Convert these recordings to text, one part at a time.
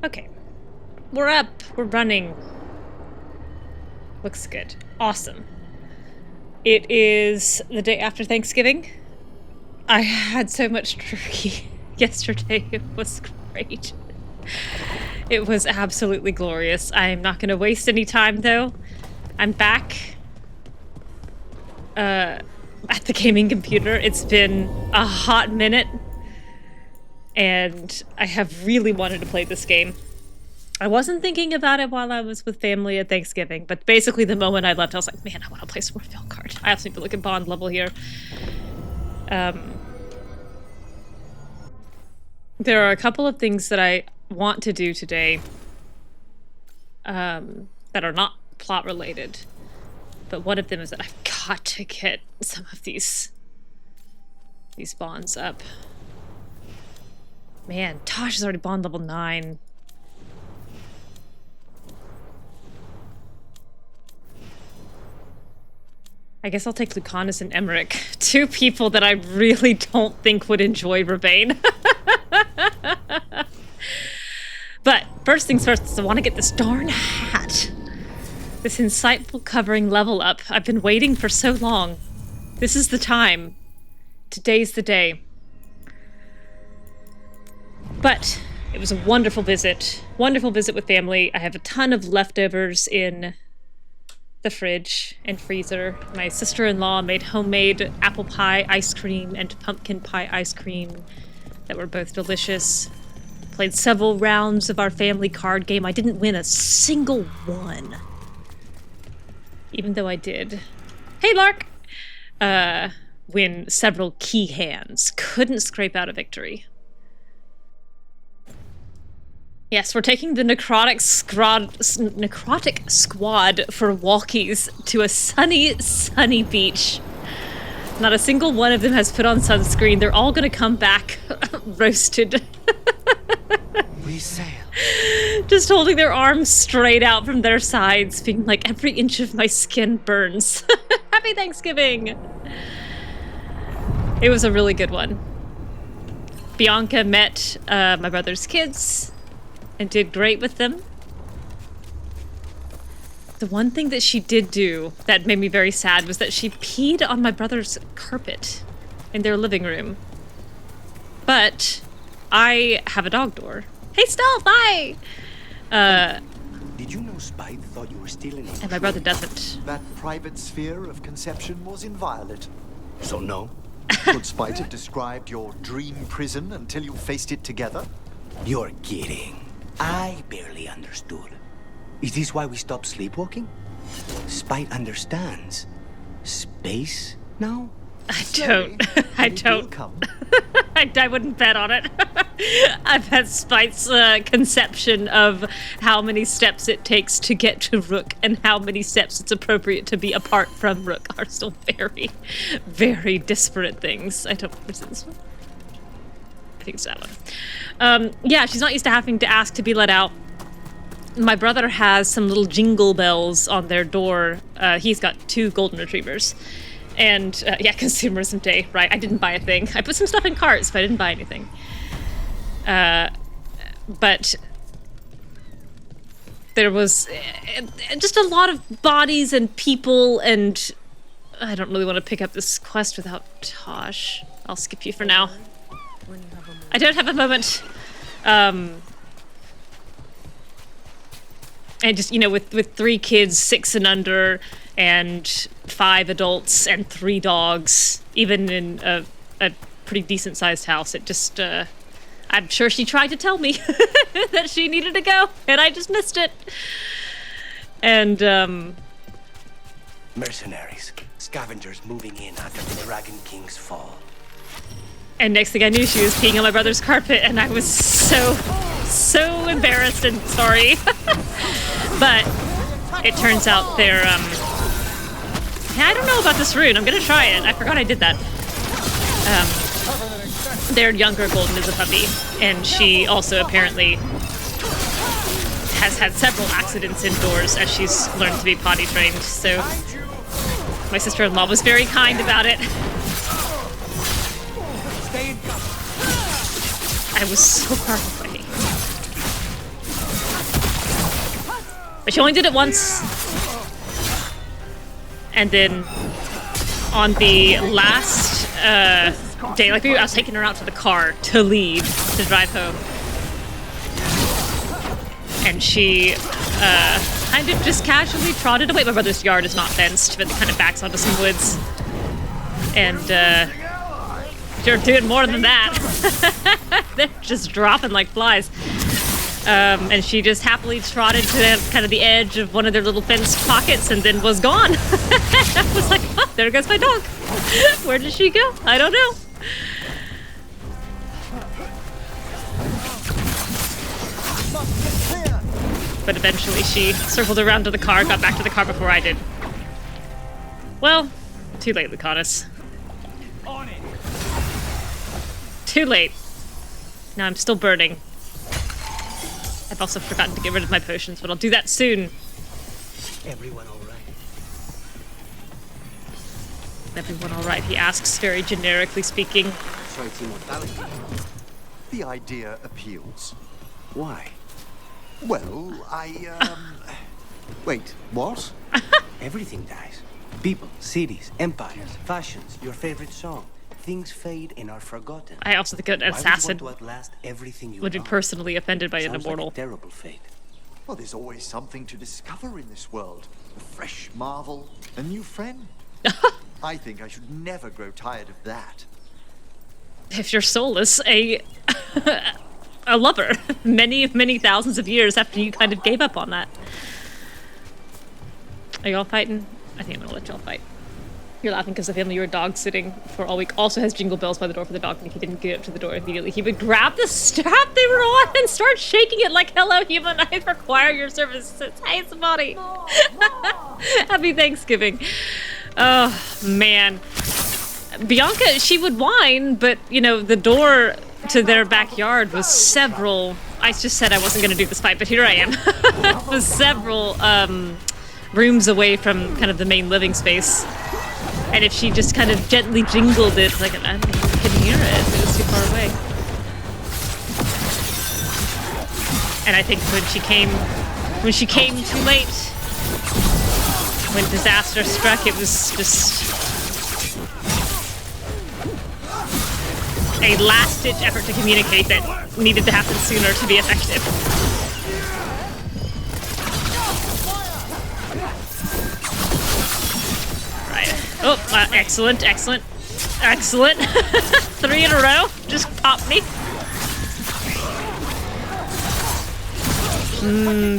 Okay. We're up. We're running. Looks good. Awesome. It is the day after Thanksgiving. I had so much turkey yesterday. It was great. It was absolutely glorious. I'm not going to waste any time, though. I'm back at the gaming computer. It's been a hot minute, and I have really wanted to play this game. I wasn't thinking about it while I was with family at Thanksgiving, but basically the moment I left, I was like, man, I want to play some more Veilguard. I also need to look at bond level here. There are a couple of things that I want to do today that are not plot related, but one of them is that I've got to get some of these bonds up. Man, Taash is already bond level 9. I guess I'll take Lucanis and Emmrich. 2 people that I really don't think would enjoy Rivain. But first things first, I want to get this darn hat. This insightful covering level up. I've been waiting for so long. This is the time. Today's the day. But it was a wonderful visit. Wonderful visit with family. I have a ton of leftovers in the fridge and freezer. My sister-in-law made homemade apple pie ice cream and pumpkin pie ice cream that were both delicious. Played several rounds of our family card game. I didn't win a single one. Even though I did. Hey, Lark! Win several key hands. Couldn't scrape out a victory. Yes, we're taking the necrotic squad for walkies to a sunny beach. Not a single one of them has put on sunscreen. They're all gonna come back roasted. We sail. Just holding their arms straight out from their sides, being like, every inch of my skin burns. Happy Thanksgiving! It was a really good one. Bianca met my brother's kids and did great with them. The one thing that she did do that made me very sad was that she peed on my brother's carpet in their living room. But I have a dog door. Hey, Stealth, hi! Did you know Spite thought you were stealing it? And my brother doesn't. That private sphere of conception was inviolate. So no? Could Spite have described your dream prison until you faced it together? You're kidding. I barely understood. Is this why we stopped sleepwalking? Spite understands. Space now? I don't. I don't. I wouldn't bet on it. I've had Spite's conception of how many steps it takes to get to Rook and how many steps it's appropriate to be apart from Rook are still very, very disparate things. I don't... Is it this one? I think it's that one. Yeah, she's not used to having to ask to be let out. My brother has some little jingle bells on their door. He's got 2 golden retrievers. And, yeah, consumerism day, right? I didn't buy a thing. I put some stuff in carts, but I didn't buy anything. But there was just a lot of bodies and people, and I don't really want to pick up this quest without Taash. I'll skip you for now. I don't have a moment. And just, you know, with 3 kids, 6 and under, and 5 adults and 3 dogs, even in a pretty decent-sized house, it just, I'm sure she tried to tell me that she needed to go, and I just missed it. And, Mercenaries. Scavengers moving in after the Dragon King's fall. And next thing I knew, she was peeing on my brother's carpet, and I was so embarrassed and sorry. But it turns out they're, I don't know about this rune. I'm gonna try it. I forgot I did that. Their younger golden is a puppy, and she also apparently has had several accidents indoors as she's learned to be potty trained, so my sister-in-law was very kind about it. I was so far away. But she only did it once. And then on the last day, like I was taking her out to the car to leave, to drive home. And she kind of just casually trotted away. My brother's yard is not fenced, but it kind of backs onto some woods. And you're doing more than that. They're just dropping like flies. And she just happily trotted to kind of the edge of one of their little fenced pockets and then was gone. I was like, oh, there goes my dog. Where did she go? I don't know. But eventually she circled around to the car, got back to the car before I did. Well, too late, Lucanis. Too late. Now I'm still burning. I've also forgotten to get rid of my potions, but I'll do that soon. Everyone all right? Everyone all right, he asks, very generically speaking. So it's immortality. The idea appeals. Why? Well, Wait, what? Everything dies. People, cities, empires, fashions, your favorite song. Things fade and are forgotten. I also think an assassin Why would you want to outlast everything you would be love? personally offended by an Sounds immortal. like a terrible fate. Well, there's always something to discover in this world. A fresh marvel, a new friend. I think I should never grow tired of that. If your soul is a lover, many thousands of years after you kind of gave up on that. Are y'all fighting? I think I'm gonna let y'all fight. You're laughing because the family your dog sitting for all week also has jingle bells by the door for the dog, and if he didn't get up to the door immediately, he would grab the strap they were on and start shaking it like, hello, human, I require your services. Hey, somebody. Happy Thanksgiving. Oh, man. Bianca, she would whine, but, you know, the door to their backyard was several... I just said I wasn't going to do this fight, but here I am. Was several rooms away from kind of the main living space. And if she just kind of gently jingled it, like, I couldn't hear it. It was too far away. And I think when she came too late, when disaster struck, it was just a last-ditch effort to communicate that needed to happen sooner to be effective. Oh, excellent. 3 in a row. Just pop me.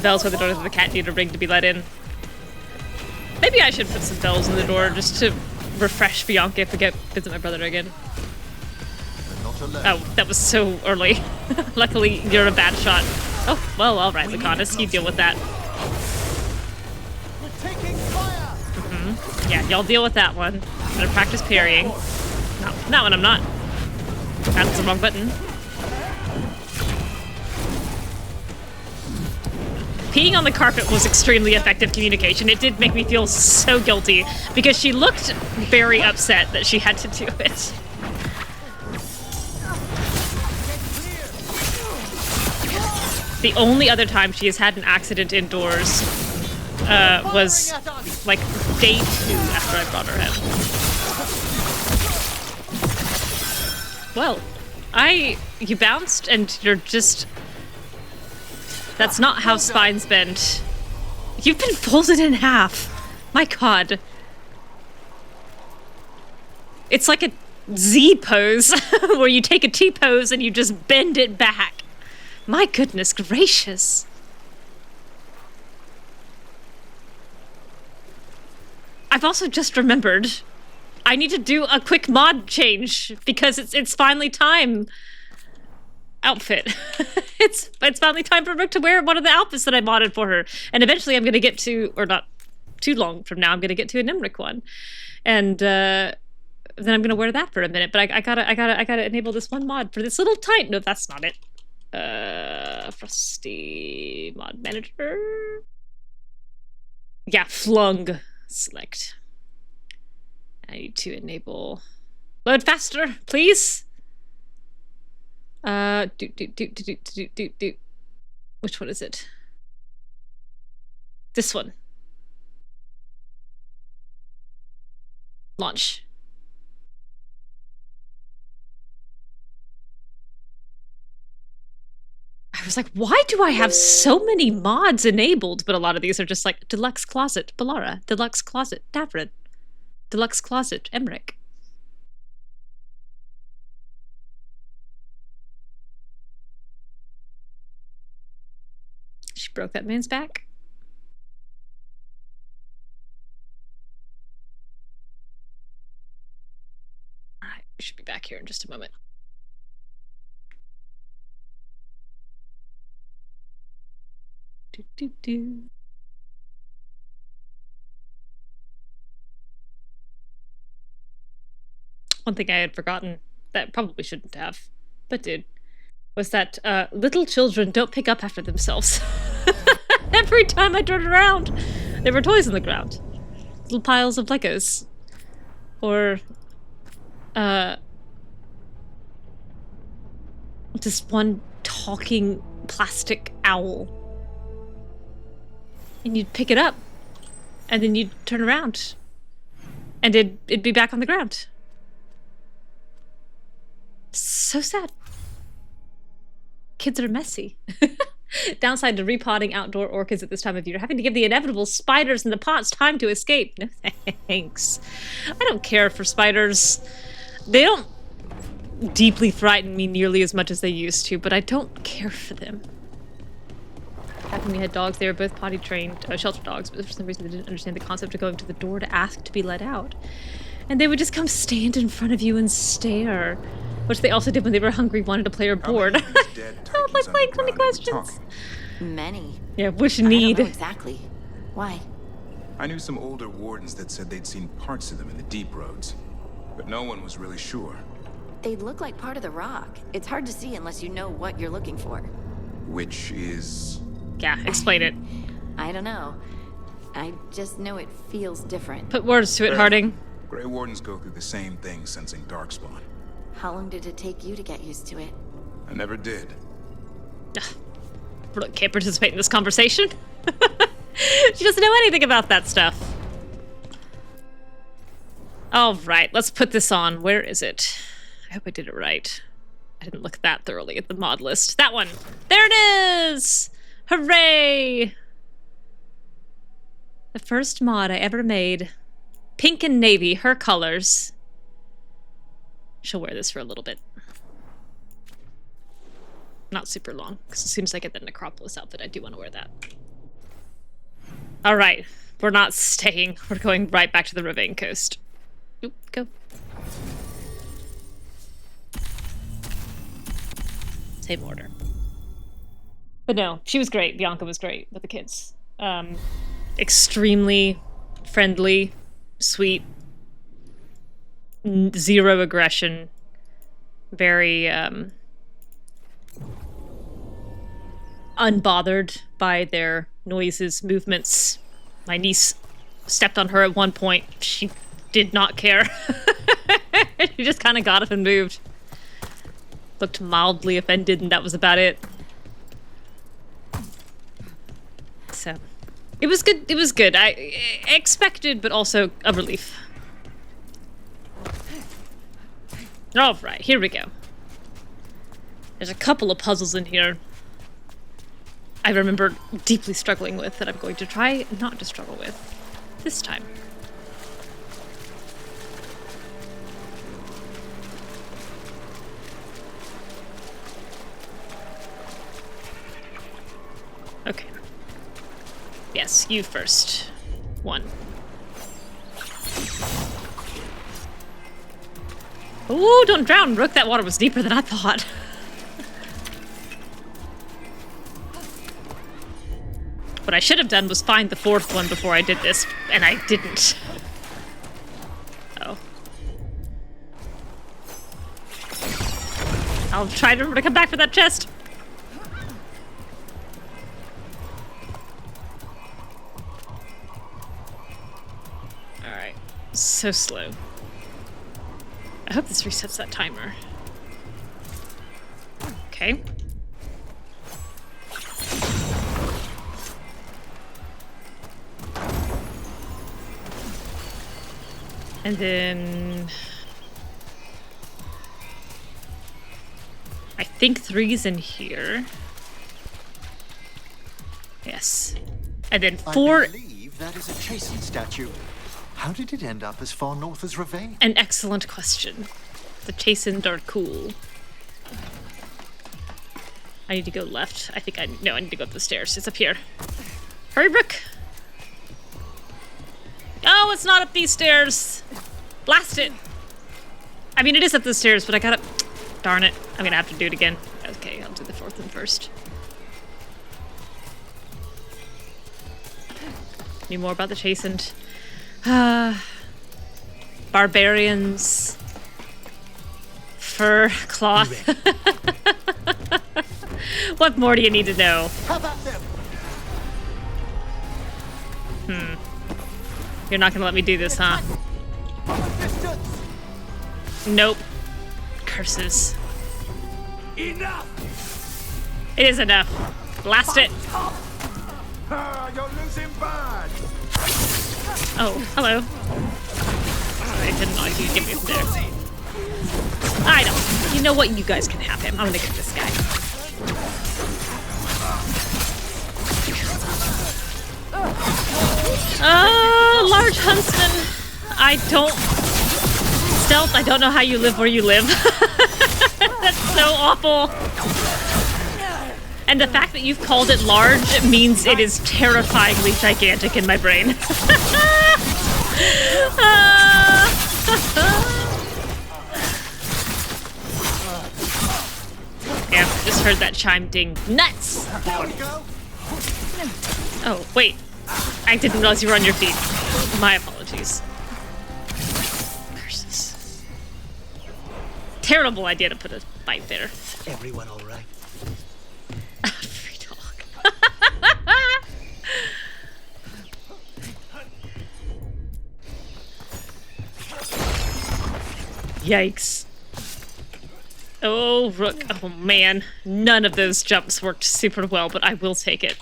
Bells by the door of the cat need a ring to be let in. Maybe I should put some bells in the door just to refresh Bianca if we get visit my brother again. Oh, that was so early. Luckily, you're a bad shot. Oh, well, all right, Lucanis, you deal with that. Yeah, y'all deal with that one. I'm gonna practice parrying. No, that one I'm not. That's the wrong button. Peeing on the carpet was extremely effective communication. It did make me feel so guilty because she looked very upset that she had to do it. The only other time she has had an accident indoors was like day 2 after I brought her home. Well, you bounced and you're just... That's not how spines bend. You've been folded in half. My god. It's like a Z pose, where you take a T pose and you just bend it back. My goodness gracious. I've also just remembered I need to do a quick mod change because it's finally time. Outfit. It's finally time for Rook to wear one of the outfits that I modded for her. And eventually I'm gonna get to, or not too long from now, I'm gonna get to an Emmrich one. And then I'm gonna wear that for a minute. But I gotta enable this one mod for this little tiny, no, that's not it. Frosty mod manager. Yeah, flung. Select. I need to enable load faster, please. Which one is it? This one. Launch. I was like, why do I have so many mods enabled? But a lot of these are just like Deluxe Closet, Bellara, Deluxe Closet, Davrin, Deluxe Closet, Emmrich. She broke that man's back. Alright, we should be back here in just a moment. One thing I had forgotten that probably shouldn't have, but did, was that little children don't pick up after themselves. Every time I turned around, there were toys on the ground. Little piles of Legos. Or, just one talking plastic owl. And you'd pick it up, and then you'd turn around, and it'd be back on the ground. So sad. Kids are messy. Downside to repotting outdoor orchids at this time of year, having to give the inevitable spiders in the pots time to escape. No thanks. I don't care for spiders. They don't deeply frighten me nearly as much as they used to, but I don't care for them. Back when we had dogs, they were both potty trained, shelter dogs, but for some reason they didn't understand the concept of going to the door to ask to be let out. And they would just come stand in front of you and stare. Which they also did when they were hungry, wanted to play or bored. I don't like playing 20 questions. Many. Yeah, which need. I don't know exactly. Why? I knew some older wardens that said they'd seen parts of them in the deep roads, but no one was really sure. They'd look like part of the rock. It's hard to see unless you know what you're looking for. Which is... Yeah, explain it. I don't know. I just know it feels different. Put words to it, Harding. Grey Wardens go through the same thing sensing Darkspawn. How long did it take you to get used to it? I never did. Brooke can't participate in this conversation. She doesn't know anything about that stuff. All right, let's put this on. Where is it? I hope I did it right. I didn't look that thoroughly at the mod list. That one. There it is! Hooray! The first mod I ever made. Pink and navy, her colors. She'll wear this for a little bit. Not super long, because as soon as I get the Necropolis outfit, I do want to wear that. Alright, we're not staying. We're going right back to the Rivain coast. Oop, go. Same order. But no, she was great. Bianca was great with the kids. Extremely friendly, sweet, zero aggression, very unbothered by their noises, movements. My niece stepped on her at one point. She did not care. She just kind of got up and moved. Looked mildly offended, and that was about it. So, it was good. It was good. I expected, but also a relief. All right, here we go. There's a couple of puzzles in here I remember deeply struggling with that I'm going to try not to struggle with this time. Okay. Yes, you first. One. Ooh, don't drown, Rook. That water was deeper than I thought. What I should have done was find the fourth one before I did this, and I didn't. Oh. I'll try to remember to come back for that chest. Alright. So slow. I hope this resets that timer. Okay. And then I think 3's in here. Yes. And then 4. I believe that is a chastened statue. How did it end up as far north as Rivain? An excellent question. The chastened are cool. I need to go left. I need to go up the stairs. It's up here. Hurry, Rook! Oh, it's not up these stairs! Blast it! I mean, it is up the stairs, but I gotta... Darn it. I'm gonna have to do it again. Okay, I'll do the 4th one first. Need more about the chastened. Barbarians. Fur, cloth. What more do you need to know? How about them? You're not gonna let me do this, huh? Nope. Curses. Enough! It is enough. Blast it. You're losing bad. Oh, hello. Sorry, I didn't know you could get me from there. I don't. You know what? You guys can have him. I'm gonna get this guy. Large huntsman. I don't... Stealth, I don't know how you live where you live. That's so awful. And the fact that you've called it large means it is terrifyingly gigantic in my brain. Yeah, just heard that chime ding. Nuts! Oh, wait. I didn't realize you were on your feet. My apologies. Curses. Terrible idea to put a fight there. Everyone all right? Free talk. Yikes. Oh, Rook. Oh, man. None of those jumps worked super well, but I will take it.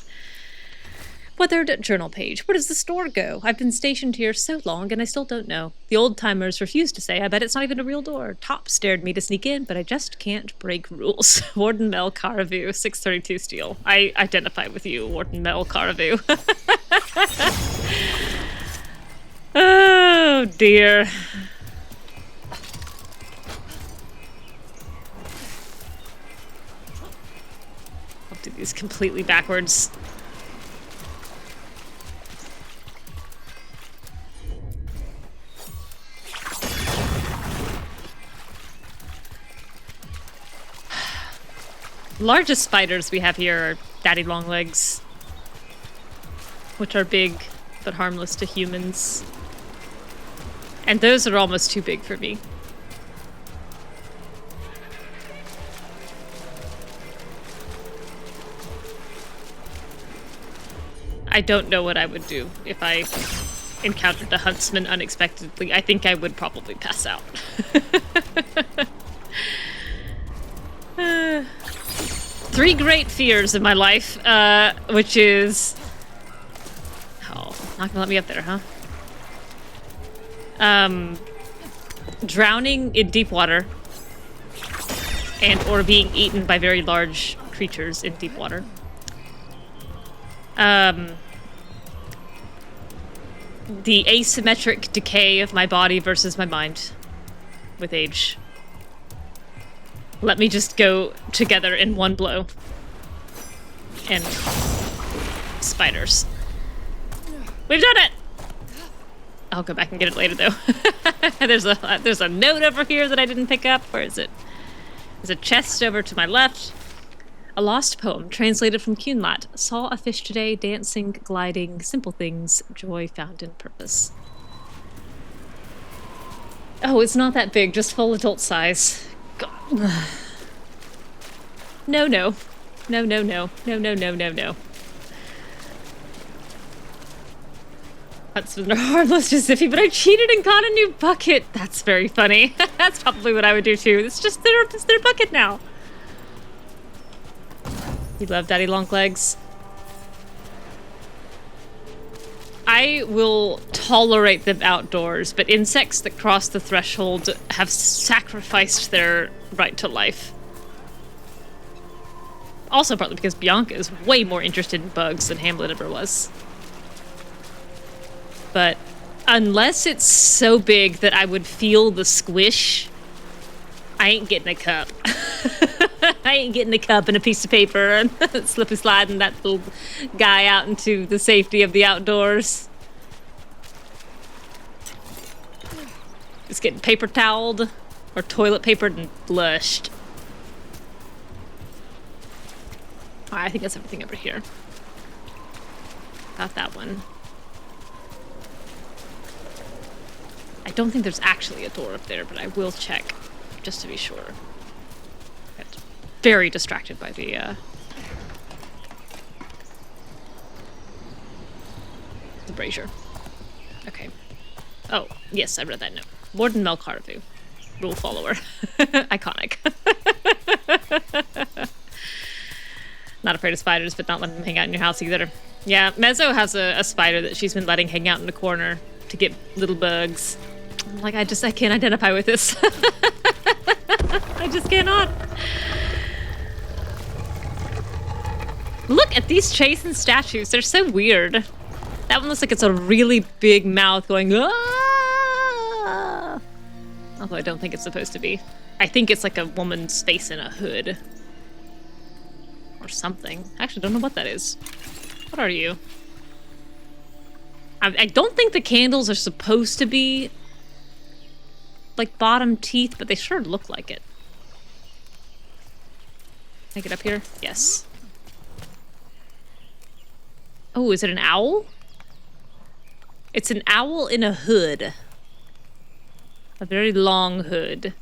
Weathered journal page. Where does the store go? I've been stationed here so long and I still don't know. The old-timers refuse to say. I bet it's not even a real door. Top dared me to sneak in, but I just can't break rules. Warden Mel Caravu, 632 steel. I identify with you, Warden Mel Caravu. Oh, dear. I'll do these completely backwards. Largest spiders we have here are daddy long legs, which are big but harmless to humans. And those are almost too big for me. I don't know what I would do if I encountered a huntsman unexpectedly. I think I would probably pass out. Three great fears in my life, which is... Oh, not gonna let me up there, huh? Drowning in deep water. And or being eaten by very large creatures in deep water. The asymmetric decay of my body versus my mind with age. Let me just go together in one blow. And spiders. We've done it! I'll go back and get it later, though. There's a note over here that I didn't pick up. Where is it? There's a chest over to my left. A lost poem, translated from Cunlat. Saw a fish today, dancing, gliding, simple things, joy found in purpose. Oh, it's not that big, just full adult size. God. No, no. No, no, no. No, no, no, no, no. Huntsmen are harmless to Ziffy, but I cheated and got a new bucket. That's very funny. That's probably what I would do too. It's just their bucket now. You love daddy long legs. I will tolerate them outdoors, but insects that cross the threshold have sacrificed their right to life. Also partly because Bianca is way more interested in bugs than Hamlet ever was. But unless it's so big that I would feel the squish, I ain't getting a cup. I ain't getting a cup and a piece of paper and slip and sliding that little guy out into the safety of the outdoors. Just getting paper toweled or toilet papered and flushed. Alright, I think that's everything over here. Got that one. I don't think there's actually a door up there, but I will check just to be sure. Got very distracted by the brazier. Okay. Oh, yes, I read that note. Warden Melcarvu. Rule follower. Iconic. Not afraid of spiders, but not letting them hang out in your house either. Yeah, Mezzo has a spider that she's been letting hang out in the corner to get little bugs. I'm like, I can't identify with this. I just cannot. Look at these Chasen statues. They're so weird. That one looks like it's a really big mouth going, ah! Although I don't think it's supposed to be. I think it's like a woman's face in a hood. Or something. I actually don't know what that is. What are you? I don't think the candles are supposed to be like bottom teeth, but they sure look like it. Can I get up here? Yes. Oh, is it an owl? It's an owl in a hood. A very long hood.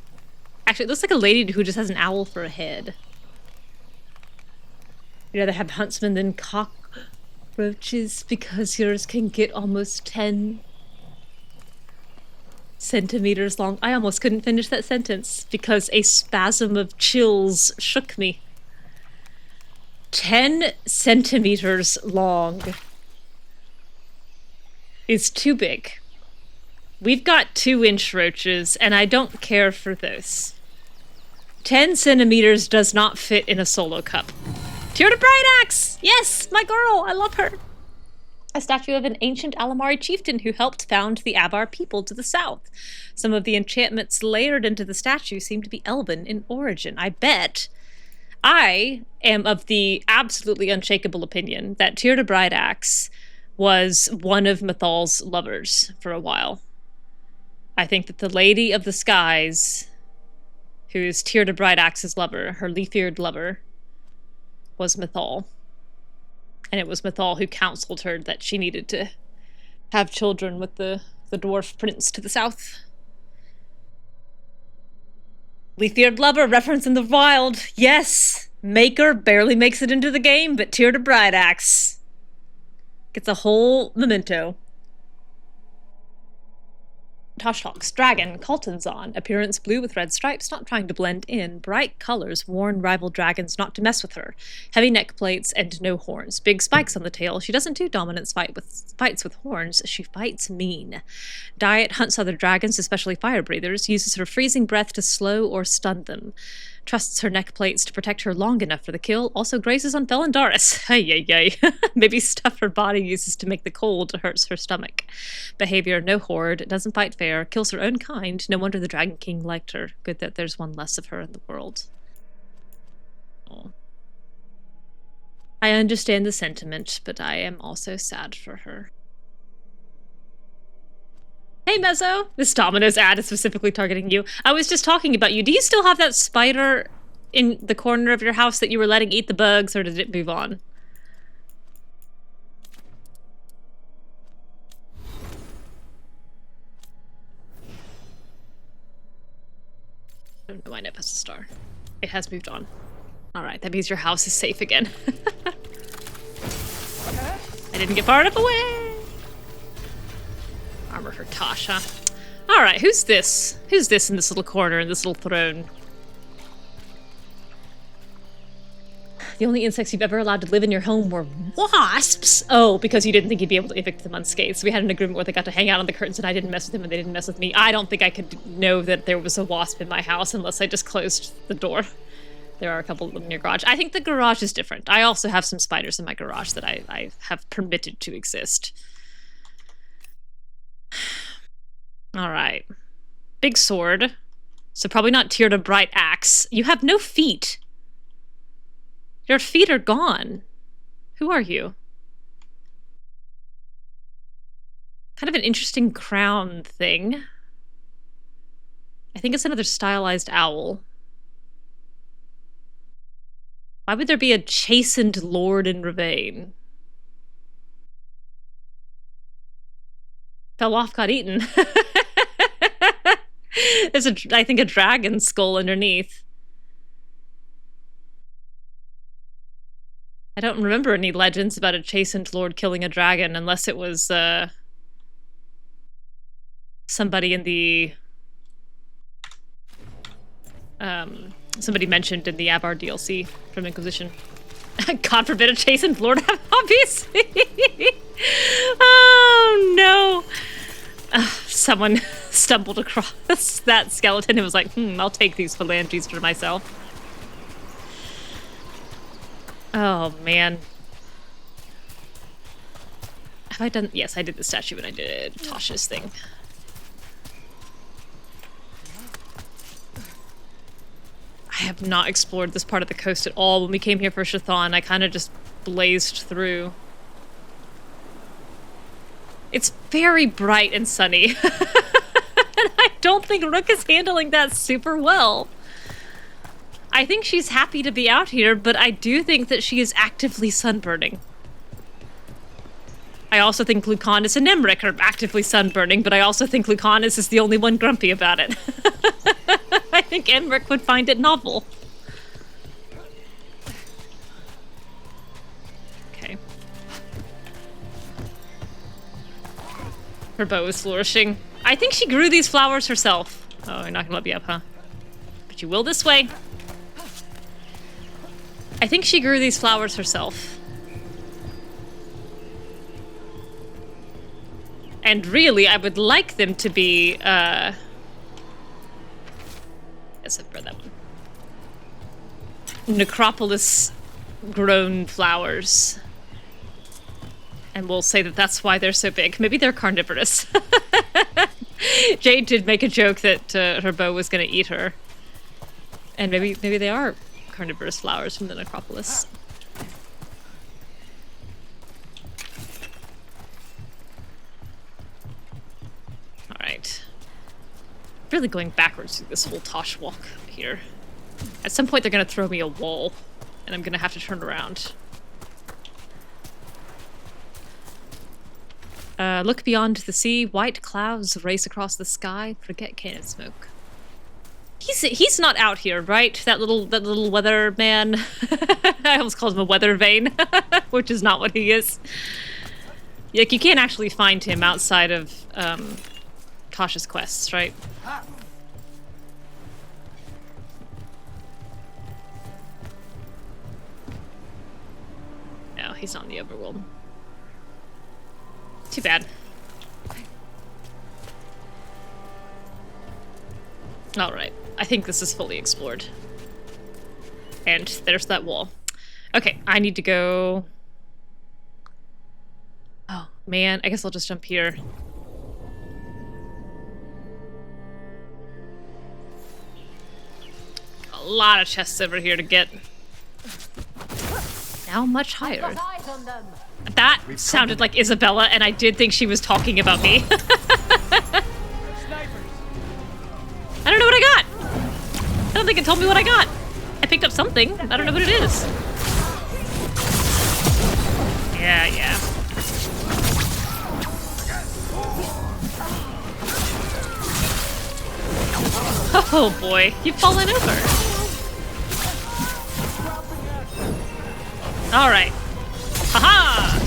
Actually, it looks like a lady who just has an owl for a head. You'd rather have huntsmen than cockroaches because yours can get almost 10 centimeters long. I almost couldn't finish that sentence because a spasm of chills shook me. 10 centimeters long is too big. We've got 2-inch roaches, and I don't care for those. 10 centimeters does not fit in a solo cup. Tear to Bright Axe! Yes, my girl! I love her! A statue of an ancient Alamari chieftain who helped found the Avar people to the south. Some of the enchantments layered into the statue seem to be elven in origin. I bet. I am of the absolutely unshakable opinion that Tear to Bright Axe was one of Mythal's lovers for a while. I think that the Lady of the Skies, who's Tear to Bright Axe's lover, her leaf-eared lover, was Mythal. And it was Mythal who counseled her that she needed to have children with the dwarf prince to the south. Leaf-eared lover, reference in the wild. Yes! Maker barely makes it into the game, but Tear to Bright Axe gets a whole memento. Taash talks. Dragon, Colton's on. Appearance blue with red stripes, not trying to blend in. Bright colors warn rival dragons not to mess with her. Heavy neck plates and no horns. Big spikes on the tail. She doesn't do dominance fights with horns. She fights mean. Diet hunts other dragons, especially fire breathers. Uses her freezing breath to slow or stun them. Trusts her neck plates to protect her long enough for the kill. Also grazes on Felandaris. Ay. Maybe stuff her body uses to make the cold hurts her stomach. Behavior, no horde. Doesn't fight fair. Kills her own kind. No wonder the Dragon King liked her. Good that there's one less of her in the world. Oh. I understand the sentiment, but I am also sad for her. Hey, Mezzo! This Domino's ad is specifically targeting you. I was just talking about you. Do you still have that spider in the corner of your house that you were letting eat the bugs, or did it move on? I don't know why Neve has a star. It has moved on. Alright, that means your house is safe again. I didn't get far enough away! Armor for Taash, huh? Alright, who's this? Who's this in this little corner, in this little throne? The only insects you've ever allowed to live in your home were wasps. Oh, because you didn't think you'd be able to evict them unscathed. So we had an agreement where they got to hang out on the curtains and I didn't mess with them and they didn't mess with me. I don't think I could know that there was a wasp in my house unless I just closed the door. There are a couple of them in your garage. I think the garage is different. I also have some spiders in my garage that I have permitted to exist. All right. Big sword. So probably not tiered a bright axe. You have no feet. Your feet are gone. Who are you? Kind of an interesting crown thing. I think it's another stylized owl. Why would there be a chastened lord in Rivain? Fell off, got eaten. There's I think, a dragon skull underneath. I don't remember any legends about a chastened lord killing a dragon, unless it was somebody in the somebody mentioned in the Abar DLC from Inquisition. God forbid a chastened lord have hobbies. Oh no. Someone stumbled across that skeleton and was like, I'll take these phalanges for myself. Oh, man. Have I done... Yes, I did the statue when I did Taash's thing. I have not explored this part of the coast at all. When we came here for Shathann, I kind of just blazed through. It's very bright and sunny. And I don't think Rook is handling that super well. I think she's happy to be out here, but I do think that she is actively sunburning. I also think Lucanis and Emmrich are actively sunburning, but I also think Lucanis is the only one grumpy about it. I think Emmrich would find it novel. Okay. Her bow is flourishing. I think she grew these flowers herself. Oh, you're not gonna let me up, huh? But you will this way. I think she grew these flowers herself. And really, I would like them to be, yes, I've read that one. Necropolis-grown flowers. And we'll say that that's why they're so big. Maybe they're carnivorous. Jade did make a joke that her bow was going to eat her. And maybe they are carnivorous flowers from the necropolis. Alright. Really going backwards through this whole Taash walk here. At some point they're going to throw me a wall, and I'm going to have to turn around. Look beyond the sea. White clouds race across the sky. Forget cannon smoke. He's not out here, right? That little weather man. I almost called him a weather vane, which is not what he is. Like, you can't actually find him outside of Taash's quests, right? No, he's not in the overworld. Too bad. Alright, I think this is fully explored. And there's that wall. Okay, I need to go... Oh, man, I guess I'll just jump here. A lot of chests over here to get. Now much higher. That sounded like Isabella, and I did think she was talking about me. I don't know what I got. I don't think it told me what I got. I picked up something. I don't know what it is. Yeah. Oh boy, you've fallen over. All right. Haha!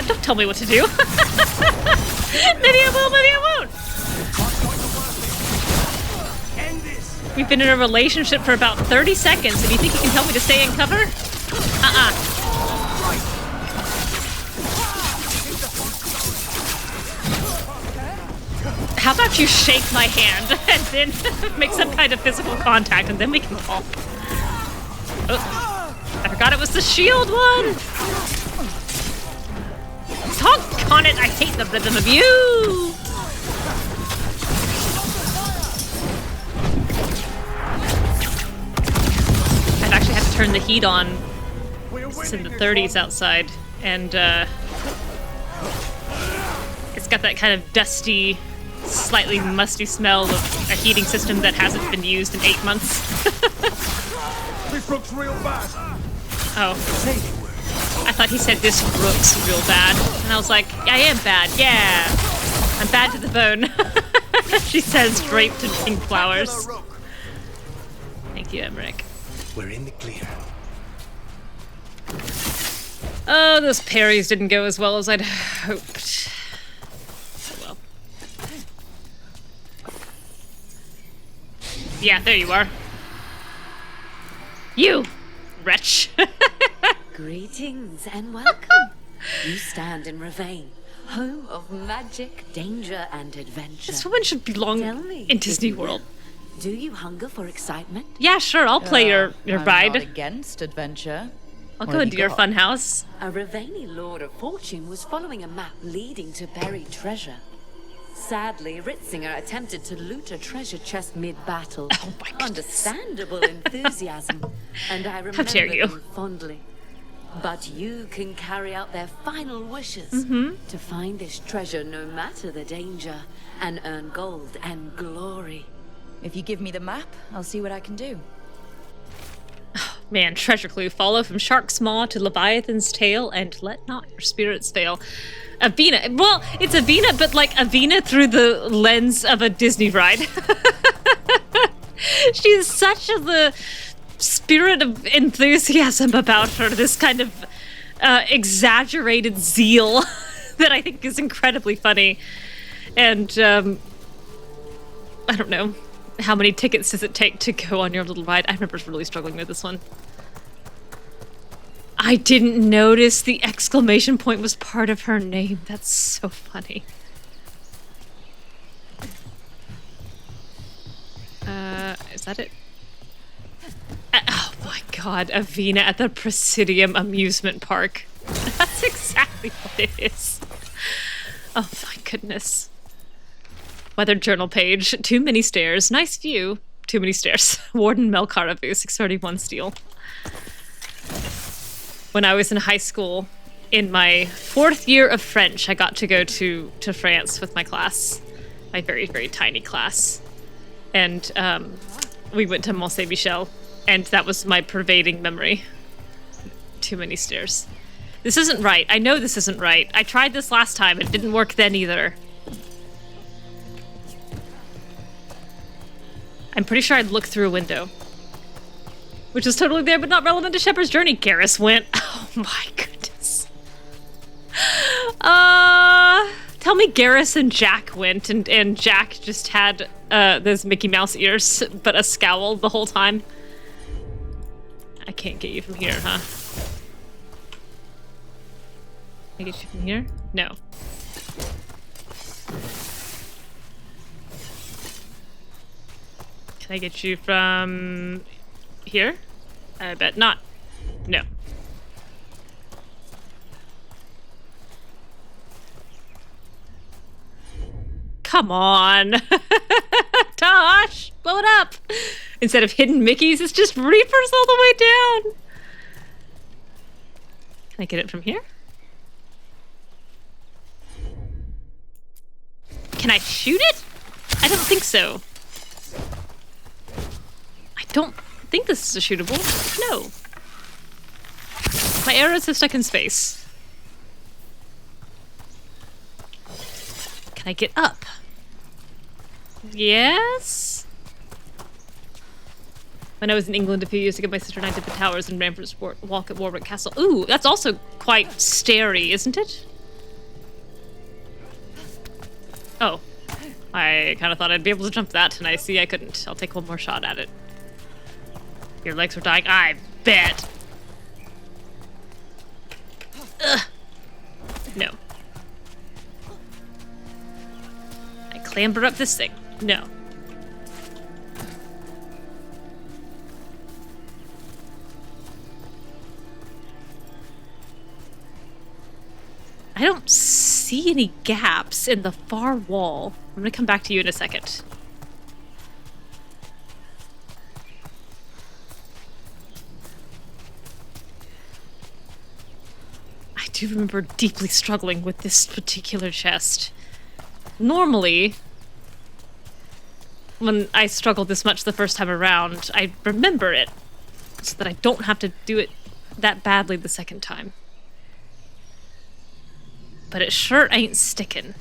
Don't tell me what to do. Maybe I will, maybe I won't. We've been in a relationship for about 30 seconds, and you think you can tell me to stay in cover? How about you shake my hand and then make some kind of physical contact, and then we can talk. Oh, I forgot it was the shield one. Talk on it, I hate the rhythm of you. I've actually had to turn the heat on. It's in the 30s outside, and it's got that kind of dusty, slightly musty smell of a heating system that hasn't been used in 8 months. This looks real bad. Oh. I thought he said this looks real bad. And I was like, I am bad, yeah. I'm bad to the bone. She says, draped in pink flowers. Thank you, Emmrich. We're in the clear. Oh, those parries didn't go as well as I'd hoped. Oh well. Yeah, there you are. You, wretch. Greetings and welcome. You stand in Rivain, home of magic, danger, and adventure. This woman should belong Tell me, in Disney World. Do you hunger for excitement? Yeah, sure, I'll play your I'm ride. not against adventure. I'll What go have into you your got? fun house. A Rivaini Lord of Fortune was following a map leading to buried treasure. Sadly, Ritzinger attempted to loot a treasure chest mid-battle. Oh my goodness. Understandable enthusiasm, and I remember dare you. them fondly. But you can carry out their final wishes to find this treasure no matter the danger, and earn gold and glory. If you give me the map, I'll see what I can do. Man, treasure clue. Follow from Shark's Maw to Leviathan's Tail, and let not your spirits fail. Avena. Well, it's Avena, but like Avena through the lens of a Disney ride. She's such the spirit of enthusiasm about her, this kind of exaggerated zeal that I think is incredibly funny. And I don't know. How many tickets does it take to go on your little ride? I remember really struggling with this one. I didn't notice the exclamation point was part of her name. That's so funny. Is that it? Oh my god, Avena at the Presidium Amusement Park. That's exactly what it is. Oh my goodness. Weather journal page. Too many stairs. Nice view. Too many stairs. Warden Melkaravu, 631 steel. When I was in high school, in my 4th year of French, I got to go to France with my class. My very, very tiny class. And we went to Mont Saint-Michel, and that was my pervading memory. Too many stairs. This isn't right. I know this isn't right. I tried this last time. It didn't work then either. I'm pretty sure I'd look through a window. Which is totally there, but not relevant to Shepard's journey. Garrus went. Oh my goodness. Tell me Garrus and Jack went, and Jack just had those Mickey Mouse ears, but a scowl the whole time. I can't get you from here, huh? Can I get you from here? No. Can I get you from here? I bet not. No. Come on. Taash, blow it up. Instead of hidden Mickeys, it's just Reapers all the way down. Can I get it from here? Can I shoot it? I don't think so. I don't think this is a shootable. No. My arrows have stuck in space. Can I get up? Yes? When I was in England a few years ago, my sister and I did the towers and Rampart's walk at Warwick Castle. Ooh, that's also quite starey, isn't it? Oh. I kind of thought I'd be able to jump that, and I see I couldn't. I'll take one more shot at it. Your legs were dying? I bet. Ugh. No. I clamber up this thing. No. I don't see any gaps in the far wall. I'm gonna come back to you in a second. I do remember deeply struggling with this particular chest. Normally, when I struggled this much the first time around, I remember it so that I don't have to do it that badly the second time. But it sure ain't sticking.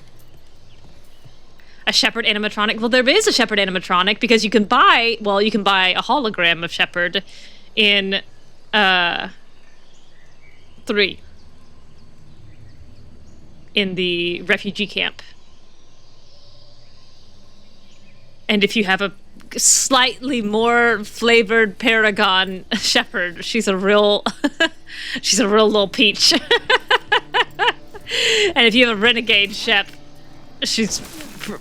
A Shepard animatronic? Well, there is a Shepard animatronic because you can buy, well, you can buy a hologram of Shepard in 3. In the refugee camp. And if you have a slightly more flavored Paragon Shepard, she's a real she's a real little peach. And if you have a renegade Shep, she's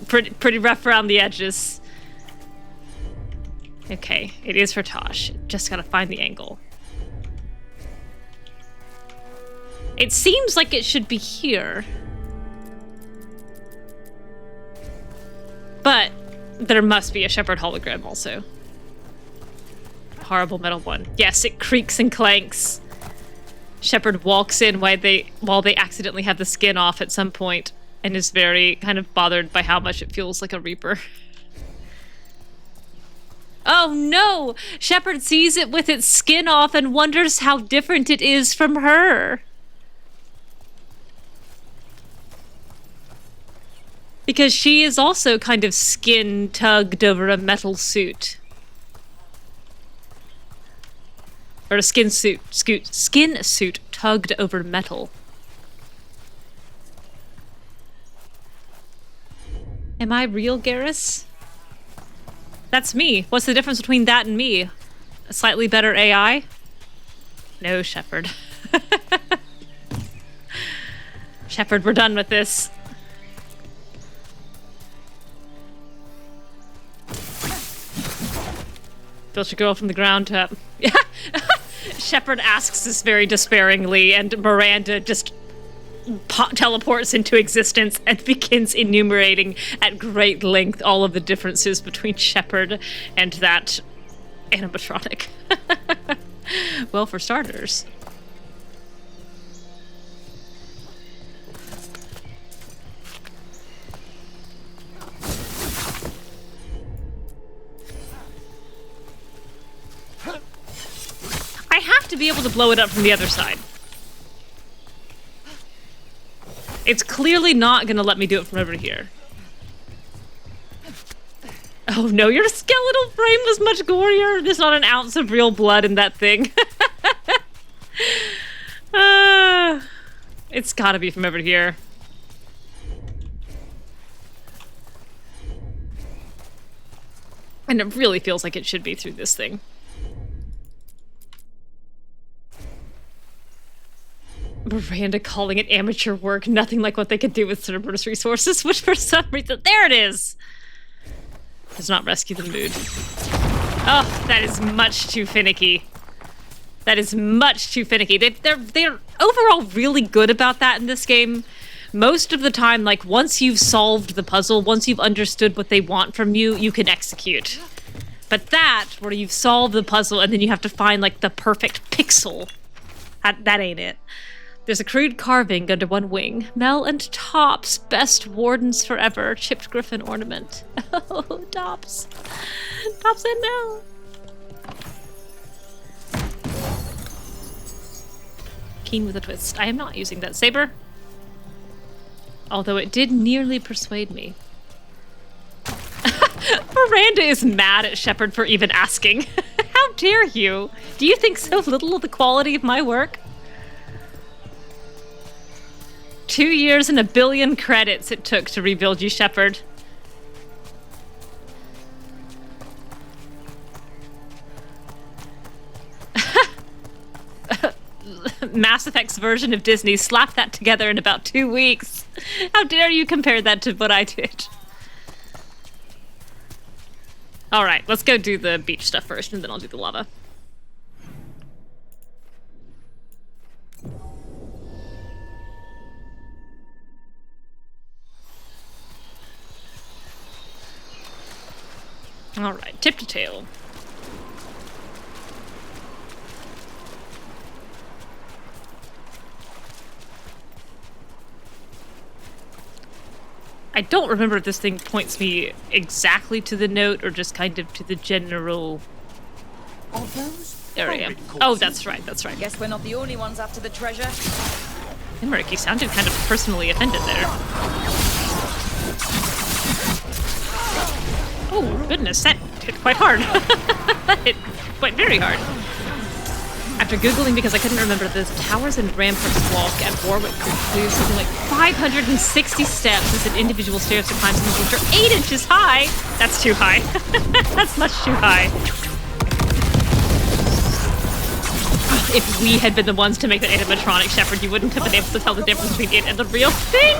pretty rough around the edges. Okay, it is for Taash. Just gotta find the angle. It seems like it should be here. But there must be a Shepard hologram also. Horrible metal one. Yes, it creaks and clanks. Shepard walks in while they accidentally have the skin off at some point and is very kind of bothered by how much it feels like a Reaper. Oh no! Shepard sees it with its skin off and wonders how different it is from her. Because she is also kind of skin tugged over a metal suit. Or a skin suit tugged over metal. Am I real, Garrus? That's me. What's the difference between that and me? A slightly better AI? No, Shepard. Shepard, we're done with this. Built your girl from the ground up. Yeah. Shepard asks this very despairingly, and Miranda just teleports into existence and begins enumerating at great length all of the differences between Shepard and that animatronic. Well, for starters. I have to be able to blow it up from the other side. It's clearly not gonna let me do it from over here. Oh no, your skeletal frame was much gorier. There's not an ounce of real blood in that thing. It's gotta be from over here. And it really feels like it should be through this thing. Miranda calling it amateur work, nothing like what they could do with Cerberus resources, which for some reason, there it is! Does not rescue the mood. Oh, that is much too finicky. That is much too finicky. They're overall really good about that in this game. Most of the time, like, once you've solved the puzzle, once you've understood what they want from you, you can execute. But that, where you've solved the puzzle and then you have to find, like, the perfect pixel, that ain't it. There's a crude carving under one wing. Mel and Tops, best wardens forever. Chipped griffin ornament. Oh, Tops. Tops and Mel. Keen with a twist. I am not using that saber. Although it did nearly persuade me. Miranda is mad at Shepard for even asking. How dare you? Do you think so little of the quality of my work? 2 years and 1 billion credits it took to rebuild you, Shepard. Mass Effect's version of Disney slapped that together in about 2 weeks. How dare you compare that to what I did? Alright, let's go do the beach stuff first, and then I'll do the lava. Alright, tip to tail. I don't remember if this thing points me exactly to the note or just kind of to the general area. Oh, that's right, that's right. Guess we're not the only ones after the treasure. Emmrich, you sounded kind of personally offended there. Oh, goodness, that hit quite hard. That hit quite very hard. After Googling because I couldn't remember, the Towers and Ramparts walk at Warwick includes something like 560 steps as an individual stairs to climb, some of which are 8 inches high. That's too high. That's much too high. If we had been the ones to make the animatronic, Shepard, you wouldn't have been able to tell the difference between it and the real thing.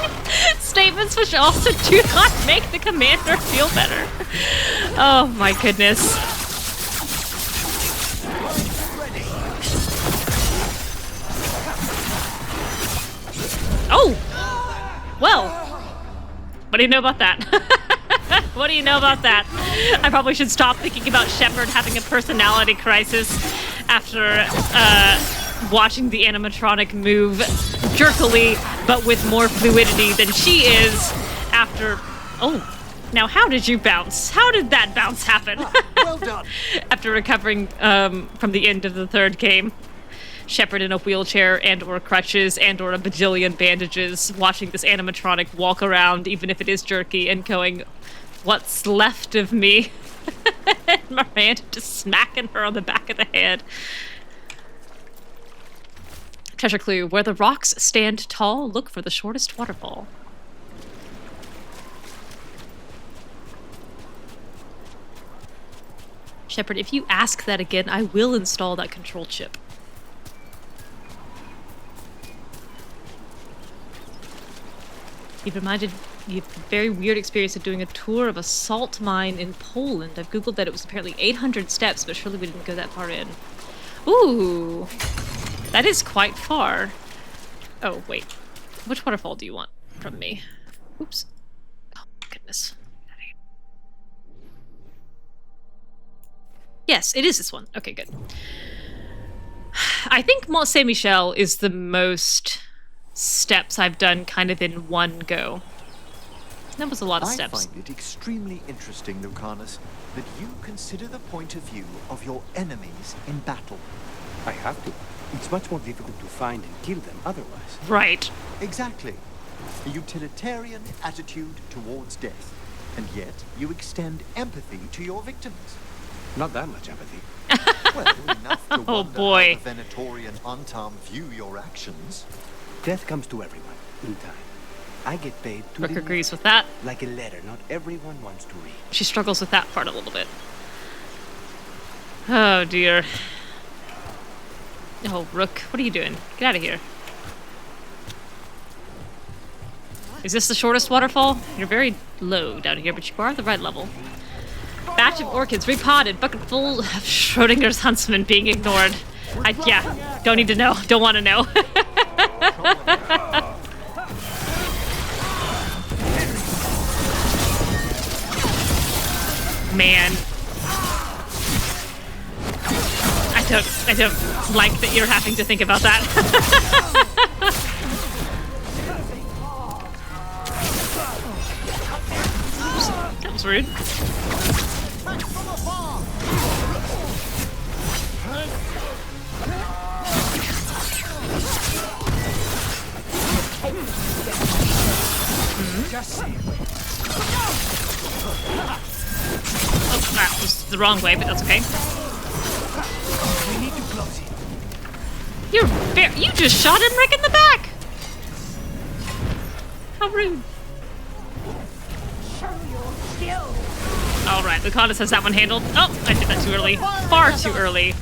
Statements which also do not make the commander feel better. Oh my goodness. Oh! Well, what do you know about that? What do you know about that? I probably should stop thinking about Shepard having a personality crisis after watching the animatronic move jerkily, but with more fluidity than she is after... Oh, now how did you bounce? How did that bounce happen? Well done. After recovering from the end of the 3rd game. Shepard in a wheelchair and or crutches and or a bajillion bandages, watching this animatronic walk around, even if it is jerky, and going, what's left of me? And Miranda just smacking her on the back of the head. Treasure clue, where the rocks stand tall, look for the shortest waterfall. Shepard, if you ask that again, I will install that control chip. You've reminded me of a very weird experience of doing a tour of a salt mine in Poland. I've googled that it was apparently 800 steps, but surely we didn't go that far in. Ooh, that is quite far. Oh, wait. Which waterfall do you want from me? Oops. Oh, goodness. Yes, it is this one. Okay, good. I think Mont Saint-Michel is the most steps I've done kind of in one go. That was a lot of steps. I find it extremely interesting, Lucanis, that you consider the point of view of your enemies in battle. I have to. It's much more difficult to find and kill them otherwise. Right. Exactly. A utilitarian attitude towards death. And yet, you extend empathy to your victims. Not that much empathy. Well, enough to Oh, wonder boy. how the Venatorian Antam view your actions. Death comes to everyone, in time. I get paid to Rook live agrees with that. like a letter not everyone wants to read. She struggles with that part a little bit. Oh, dear. Oh, Rook, what are you doing? Get out of here. Is this the shortest waterfall? You're very low down here, but you are at the right level. Batch of orchids repotted, bucket full of Schrodinger's huntsman being ignored. Yeah, don't need to know. Don't want to know. Man. I don't like that you're having to think about that. Oops, that was rude. Oh, that was the wrong way, but that's okay. We need to close it. You just shot Emmrich in the back! How rude. Alright, Lucanis has that one handled. Oh, I did that too early. Far too early.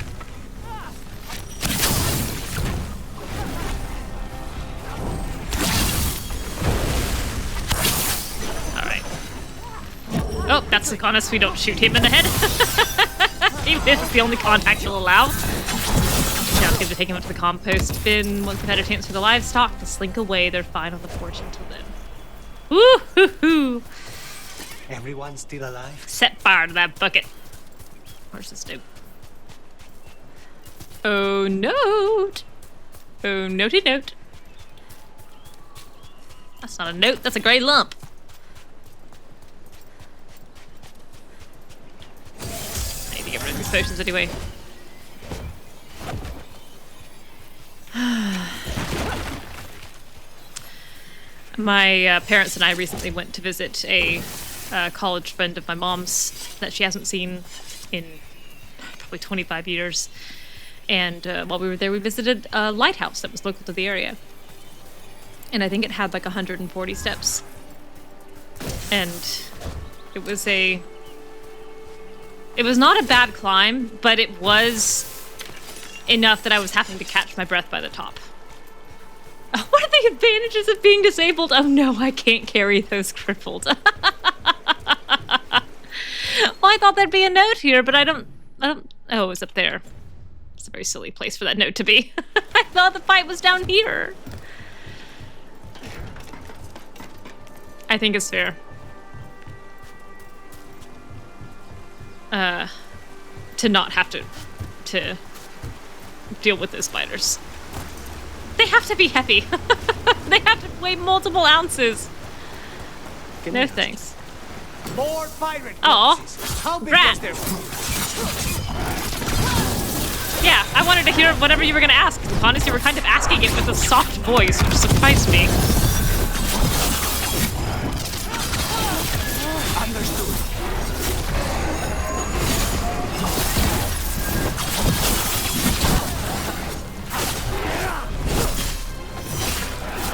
Alright. Oh, that's Lucanis. We don't shoot him in the head. Even if it's the only contact he'll allow. Sounds good to take him up to the compost bin once they've had a chance for the livestock to slink away their final fortune to live. Woo-hoo-hoo! Everyone's still alive? Set fire to that bucket. Where's this note? Oh, note! Oh, notey note. That's not a note, that's a grey lump. I need to get rid of these potions anyway. My parents and I recently went to visit a college friend of my mom's that she hasn't seen in probably 25 years. And while we were there, we visited a lighthouse that was local to the area. And I think it had like 140 steps. And it was not a bad climb, but it was enough that I was having to catch my breath by the top. What are the advantages of being disabled? Oh no, I can't carry those crippled. Well, I thought there'd be a note here, but I don't... Oh, it's up there. It's a very silly place for that note to be. I thought the fight was down here. I think it's fair. To not have to deal with those spiders. They have to be heavy. They have to weigh multiple ounces. No thanks. More pirate. Oh, How big rat. was their... Yeah, I wanted to hear whatever you were gonna ask. Honestly, you were kind of asking it with a soft voice, which surprised me. Understood.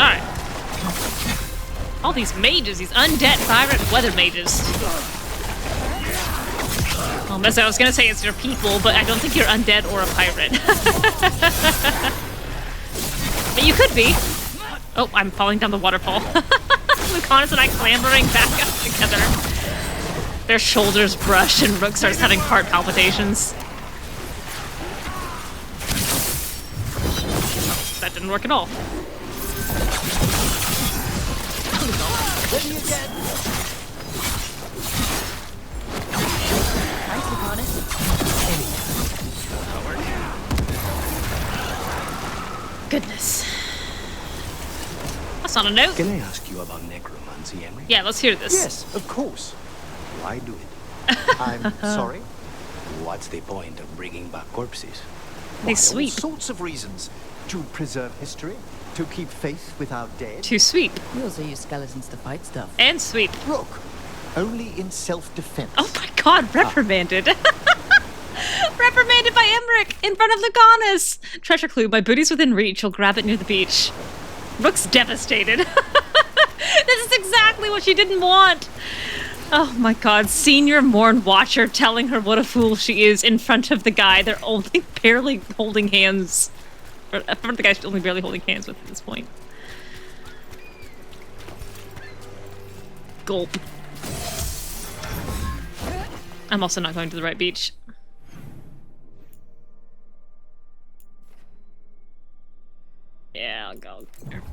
Alright. All these mages, these undead pirate weather mages. Well, I was gonna say it's your people, but I don't think you're undead or a pirate. But you could be. Oh, I'm falling down the waterfall. Lucanis and I clambering back up together. Their shoulders brush and Rook starts having heart palpitations. That didn't work at all. Ready again. Thanks, Lucanis. Goodness. That's not a note. Can I ask you about necromancy, Emmrich? Yeah, let's hear this. Yes, of course. Why do it? I'm sorry. What's the point of bringing back corpses? They sweep. All sorts of reasons. To preserve history, to keep faith with our dead. To sweep. We also use skeletons to fight stuff. And sweep. Rook, only in self-defense. Oh my god, reprimanded. Reprimanded by Emmrich in front of Lucanis. Treasure clue, my booty's within reach. You'll grab it near the beach. Rook's devastated. This is exactly what she didn't want. Oh my god, senior Morn Watcher telling her what a fool she is in front of the guy they're only barely holding hands. Or in front of the guy she's only barely holding hands with at this point. Gulp. I'm also not going to the right beach. Yeah, I'll go there.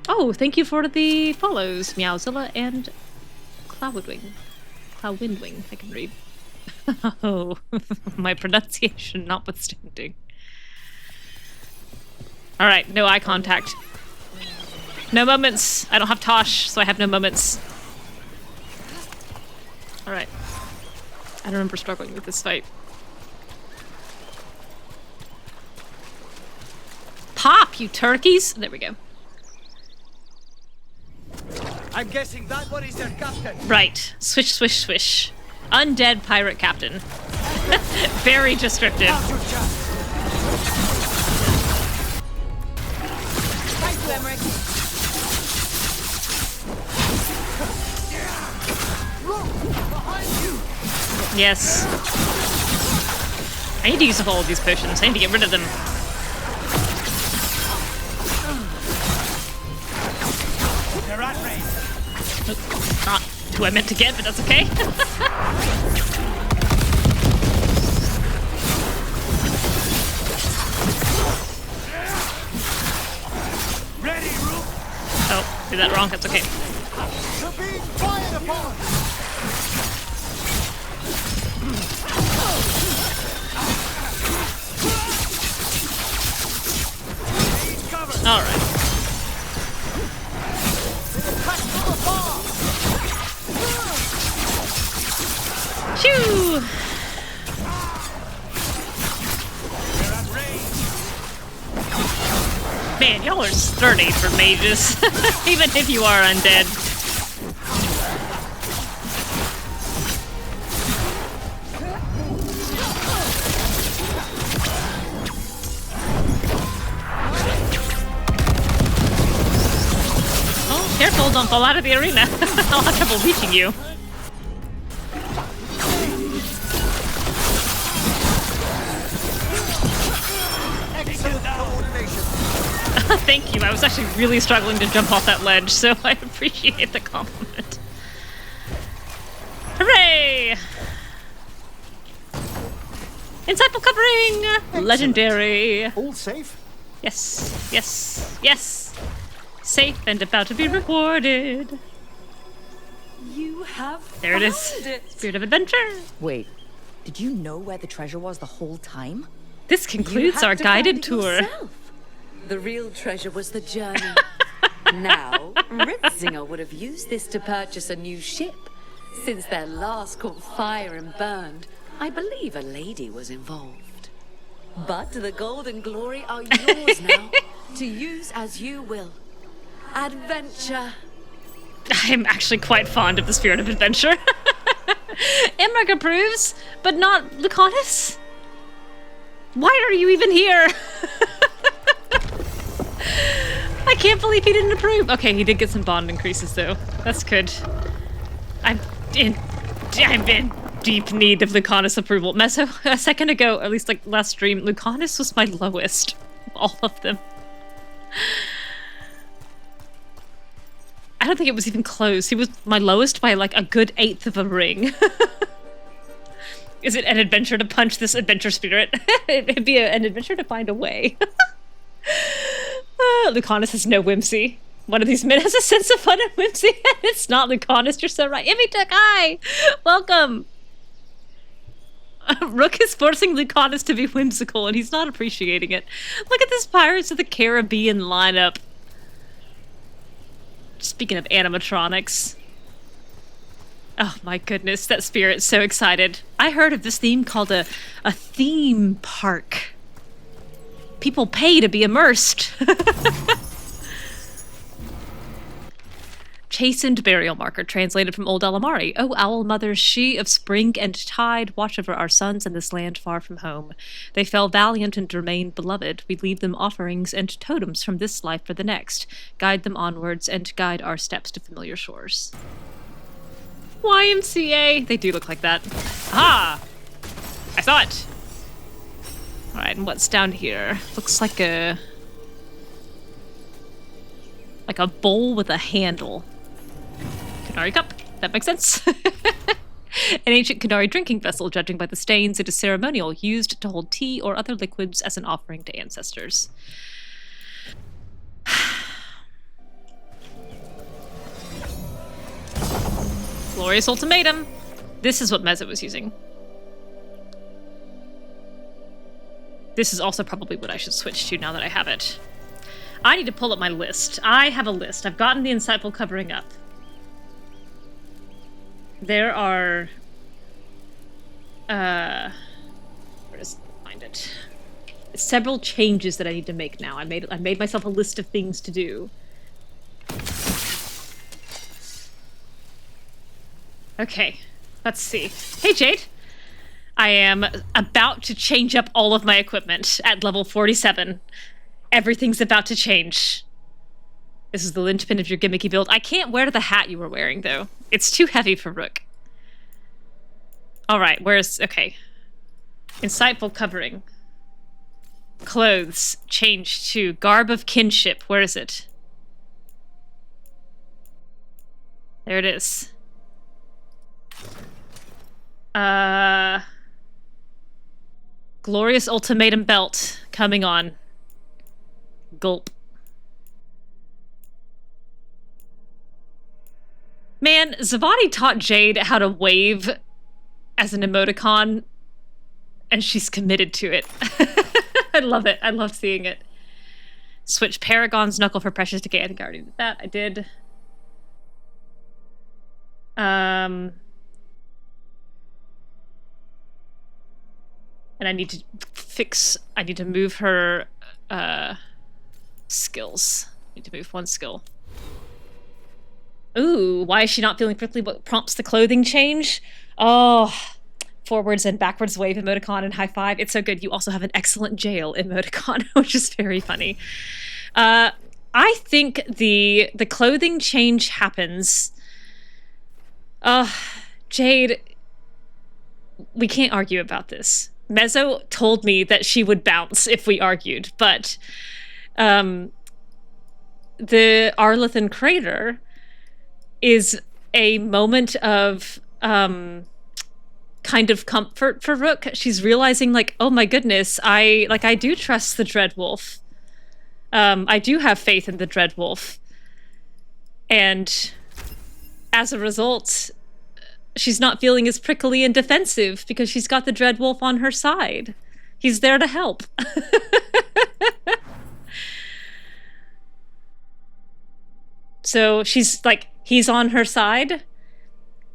Oh, thank you for the follows, Meowzilla and Cloudwing. Cloudwindwing, I can read. Oh, my pronunciation notwithstanding. Alright, no eye contact. No moments. I don't have Taash, so I have no moments. Alright. I don't remember struggling with this fight. Pop, you turkeys! There we go. I'm guessing that one is their captain. Right. Swish, swish, swish. Undead pirate captain. Very descriptive. Yes. I need to use up all of these potions. I need to get rid of them. They're at range. Not who I meant to get, but that's okay. Ready, Rook. Oh, did that wrong. That's okay. You're being fired upon! All right. Shoo! Man, y'all are sturdy for mages, even if you are undead. Oh, careful, don't fall out of the arena. I'll have trouble reaching you. Thank you. I was actually really struggling to jump off that ledge, so I appreciate the compliment. Hooray! Insightful covering! Excellent. Legendary. All safe? Yes, yes, yes. Safe and about to be rewarded. You have There it is. found it. Spirit of adventure. Wait, did you know where the treasure was the whole time? This You concludes had our to guided find it tour. yourself. The real treasure was the journey. Now, Ritzinger would have used this to purchase a new ship. Since their last caught fire and burned, I believe a lady was involved. But the gold and glory are yours now, to use as you will. Adventure. I'm actually quite fond of the spirit of adventure. Emmrich approves, but not Lucanis? Why are you even here? I can't believe he didn't approve. Okay, he did get some bond increases though. That's good. I'm in deep need of Lucanis approval. Meso, a second ago, at least like last stream, Lucanis was my lowest of all of them. I don't think it was even close. He was my lowest by like a good 1/8 of a ring. Is it an adventure to punch this adventure spirit? It'd be an adventure to find a way. Lucanis has no whimsy. One of these men has a sense of fun and whimsy, and it's not Lucanis. You're so right. Ivy hi! Welcome! Rook is forcing Lucanis to be whimsical, and he's not appreciating it. Look at this Pirates of the Caribbean lineup. Speaking of animatronics. Oh my goodness, that spirit's so excited. I heard of this theme called a theme park. People pay to be immersed. Chastened burial marker, translated from Old Alamari. O owl mother, she of spring and tide, watch over our sons in this land far from home. They fell valiant and remain beloved. We leave them offerings and totems from this life for the next. Guide them onwards and guide our steps to familiar shores. YMCA. They do look like that. Ah! I saw it! Alright, and what's down here? Looks like a bowl with a handle. Kunari cup. That makes sense. An ancient Kunari drinking vessel, judging by the stains, it is ceremonial, used to hold tea or other liquids as an offering to ancestors. Glorious ultimatum. This is what Meza was using. This is also probably what I should switch to now that I have it. I need to pull up my list. I have a list. I've gotten the insightful covering up. There are... where does find it? Several changes that I need to make now. I made myself a list of things to do. Okay, let's see. Hey, Jade. I am about to change up all of my equipment at level 47. Everything's about to change. This is the linchpin of your gimmicky build. I can't wear the hat you were wearing, though. It's too heavy for Rook. All right, where's... Okay. Insightful covering. Clothes. Changed to garb of kinship. Where is it? There it is. Glorious ultimatum belt coming on. Gulp. Man, Zavani taught Jade how to wave as an emoticon, and she's committed to it. I love it. I love seeing it. Switch Paragon's Knuckle for Precious Decay. I think I already did that. I did. And I need to I need to move her skills. I need to move one skill. Ooh, why is she not feeling quickly? What prompts the clothing change? Oh, forwards and backwards wave emoticon and high five. It's so good. You also have an excellent jail emoticon, which is very funny. I think the clothing change happens. Jade, we can't argue about this. Mezzo told me that she would bounce if we argued, but the Arlethan crater is a moment of kind of comfort for Rook. She's realizing, like, oh my goodness, I do trust the Dreadwolf. I do have faith in the Dreadwolf. And as a result, she's not feeling as prickly and defensive because she's got the Dreadwolf on her side. He's there to help. So she's like, he's on her side.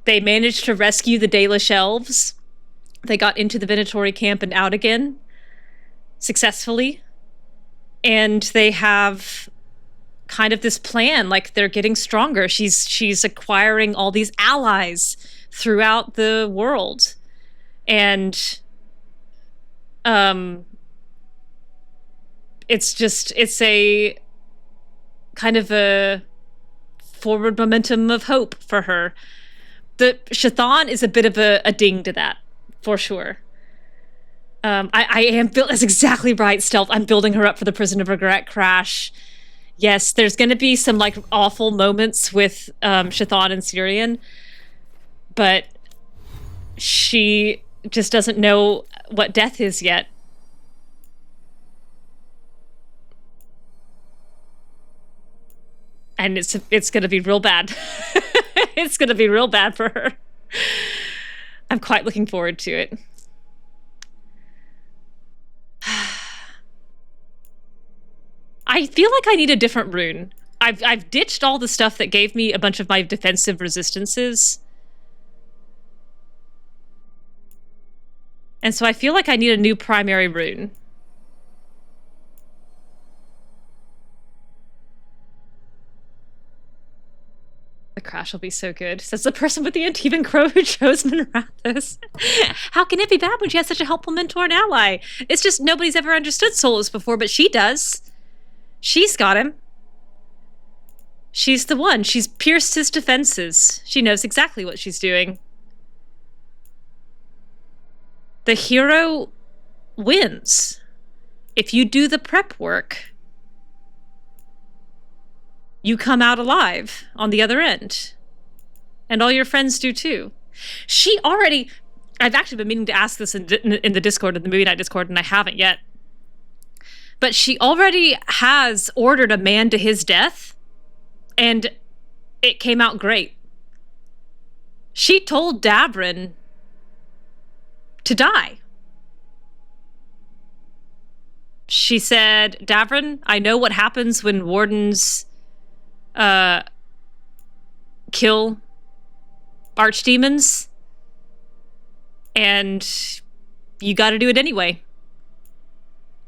They managed to rescue the Dalish elves. They got into the Venatori camp and out again successfully. And they have kind of this plan, like they're getting stronger. She's acquiring all these allies throughout the world. And it's a kind of a forward momentum of hope for her. The Shathann is a bit of a ding to that, for sure. I am built. That's exactly right, Stealth. I'm building her up for the Prison of Regret crash. Yes, there's going to be some like awful moments with Shathann and Syrian, but she just doesn't know what death is yet. And it's going to be real bad. It's going to be real bad for her. I'm quite looking forward to it. I feel like I need a different rune. I've ditched all the stuff that gave me a bunch of my defensive resistances. And so I feel like I need a new primary rune. The crash will be so good, says the person with the Antivan crow who chose Minrathos. How can it be bad when she has such a helpful mentor and ally? It's just nobody's ever understood Solus before, but she does. She's got him. She's the one. She's pierced his defenses. She knows exactly what she's doing. The hero wins. If you do the prep work, you come out alive on the other end. And all your friends do too. She already... I've actually been meaning to ask this in the Discord, in the Movie Night Discord, and I haven't yet. But she already has ordered a man to his death, and it came out great. She told Davrin to die. She said, Davrin, I know what happens when wardens kill archdemons, and you gotta do it anyway.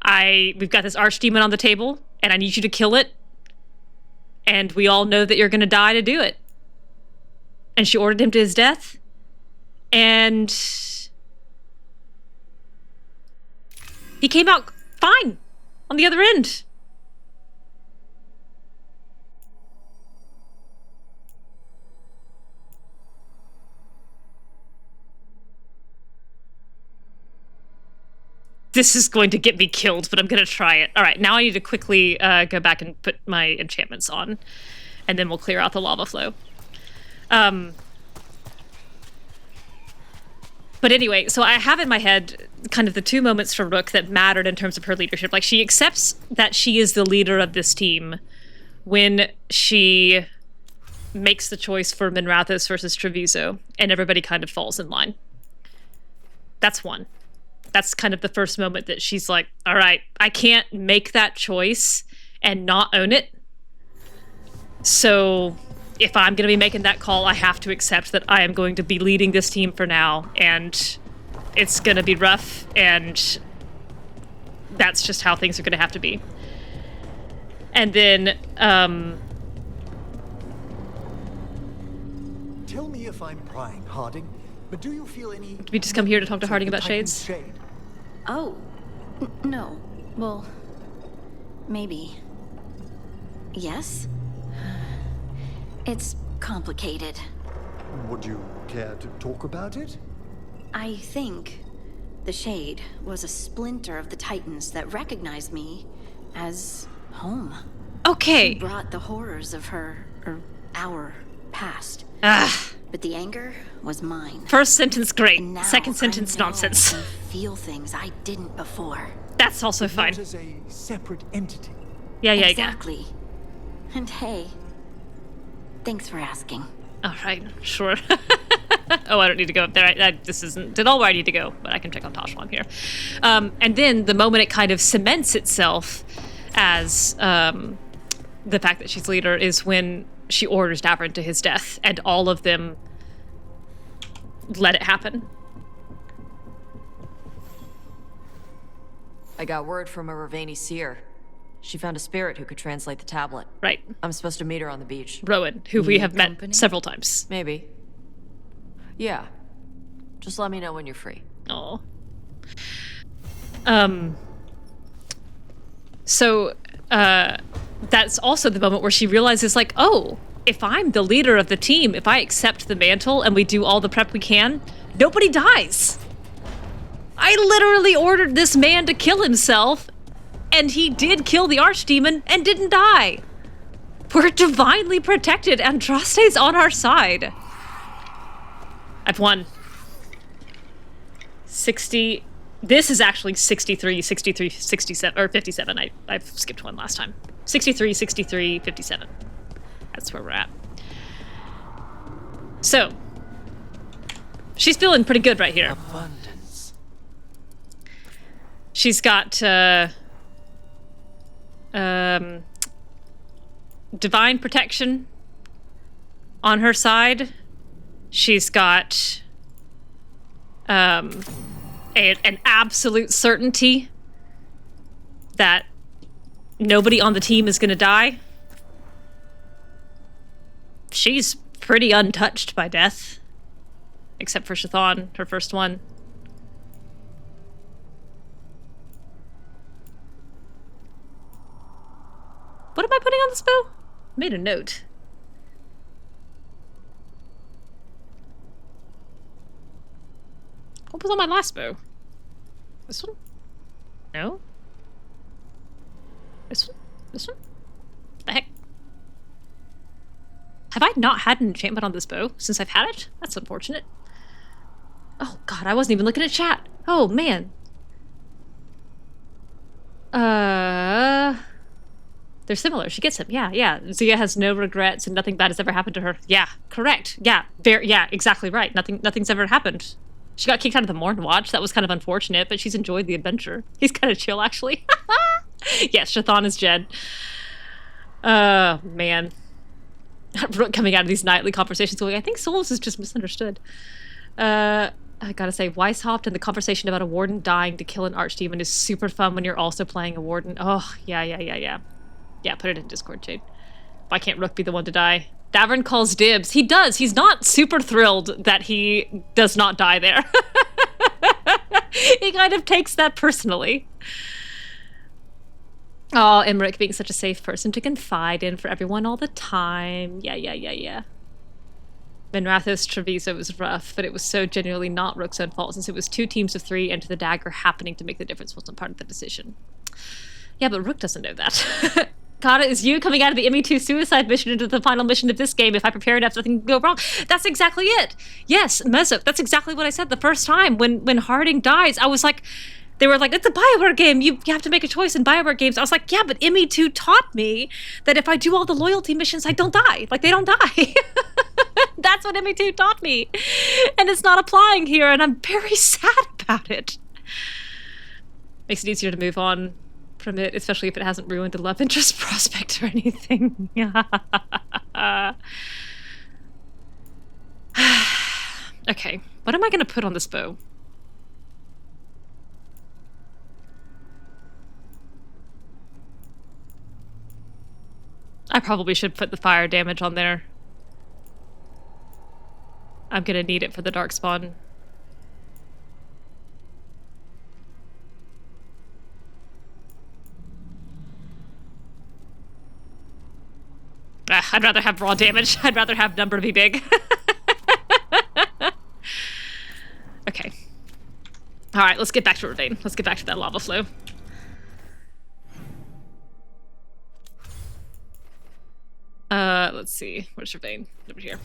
We've got this archdemon on the table, and I need you to kill it, and we all know that you're gonna die to do it. And she ordered him to his death, and he came out fine on the other end. this is going to get me killed, but I'm going to try it. All right, now I need to quickly go back and put my enchantments on, and then we'll clear out the lava flow. But anyway, so I have in my head kind of the two moments for Rook that mattered in terms of her leadership. Like, she accepts that she is the leader of this team when she makes the choice for Minrathous versus Treviso, and everybody kind of falls in line. That's one. That's kind of the first moment that she's like, all right, I can't make that choice and not own it. So if I'm going to be making that call, I have to accept that I am going to be leading this team for now, and it's going to be rough, and that's just how things are going to have to be. And then, Tell me if I'm prying, Harding, but do you feel any... did we just come here to talk to Harding about shades? Shade? Oh, no. Well, maybe. Yes? It's complicated. Would you care to talk about it? I think the Shade was a splinter of the Titans that recognized me as home. Okay. She brought the horrors of our past. But the anger was mine. First sentence great. And now Second sentence I know nonsense. and feel things I didn't before. That's also fine. Not as a separate entity. Yeah. Exactly. And hey, thanks for asking. All right, sure. Oh, I don't need to go up there. This isn't at all where I need to go, but I can check on Taash while I'm here. And then the moment it kind of cements itself as the fact that she's leader is when she orders Davern to his death, and all of them let it happen. I got word from a Rivaini seer. She found a spirit who could translate the tablet. Right. I'm supposed to meet her on the beach. Rowan, who we have met several times. Maybe. Yeah. Just let me know when you're free. Oh. So, that's also the moment where she realizes, like, oh, if I'm the leader of the team, if I accept the mantle and we do all the prep we can, nobody dies. I literally ordered this man to kill himself, and he did kill the archdemon and didn't die. We're divinely protected, and Droste's on our side. I've won. 60... This is actually 63, 67, or 57. I've skipped one last time. 63, 63, 57. That's where we're at. So, she's feeling pretty good right here. Abundance. She's got, divine protection on her side. She's got, an absolute certainty that nobody on the team is going to die. She's pretty untouched by death, except for Shathann, her first one. What am I putting on this bow? I made a note. What was on my last bow? This one? No? This one? This one? What the heck? Have I not had an enchantment on this bow since I've had it? That's unfortunate. Oh god, I wasn't even looking at chat. Oh man. They're similar. She gets him. Yeah. Zia has no regrets and nothing bad has ever happened to her. Yeah, correct. Yeah, exactly right. Nothing's ever happened. She got kicked out of the Morn Watch. That was kind of unfortunate, but she's enjoyed the adventure. He's kind of chill, actually. Yes, Shathann is Jed. Man. Coming out of these nightly conversations going, I think Souls is just misunderstood. I gotta say, Weishaupt and the conversation about a warden dying to kill an archdemon is super fun when you're also playing a warden. Oh, yeah. Yeah, put it in Discord, Jade. Why can't Rook be the one to die? Davern calls dibs. He does. He's not super thrilled that he does not die there. He kind of takes that personally. Oh, Emmrich being such a safe person to confide in for everyone all the time. Yeah. Minrathos Treviso was rough, but it was so genuinely not Rook's own fault, since it was 2 teams of 3 and the dagger happening to make the difference wasn't part of the decision. Yeah, but Rook doesn't know that. Kata, is you coming out of the ME2 suicide mission into the final mission of this game if I prepare enough nothing can go wrong? That's exactly it! Yes, Mezzo, that's exactly what I said the first time. When Harding dies, I was like, they were like, it's a BioWare game, you have to make a choice in BioWare games. I was like, yeah, but ME2 taught me that if I do all the loyalty missions, I don't die. Like, they don't die. That's what ME2 taught me. And it's not applying here, and I'm very sad about it. Makes it easier to move on from it, especially if it hasn't ruined a love interest prospect or anything. Okay, what am I gonna put on this bow? I probably should put the fire damage on there. I'm gonna need it for the darkspawn. I'd rather have raw damage. I'd rather have number be big. Okay. Alright, let's get back to Rivain. Let's get back to that lava flow. Let's see. Where's Rivain? Over here.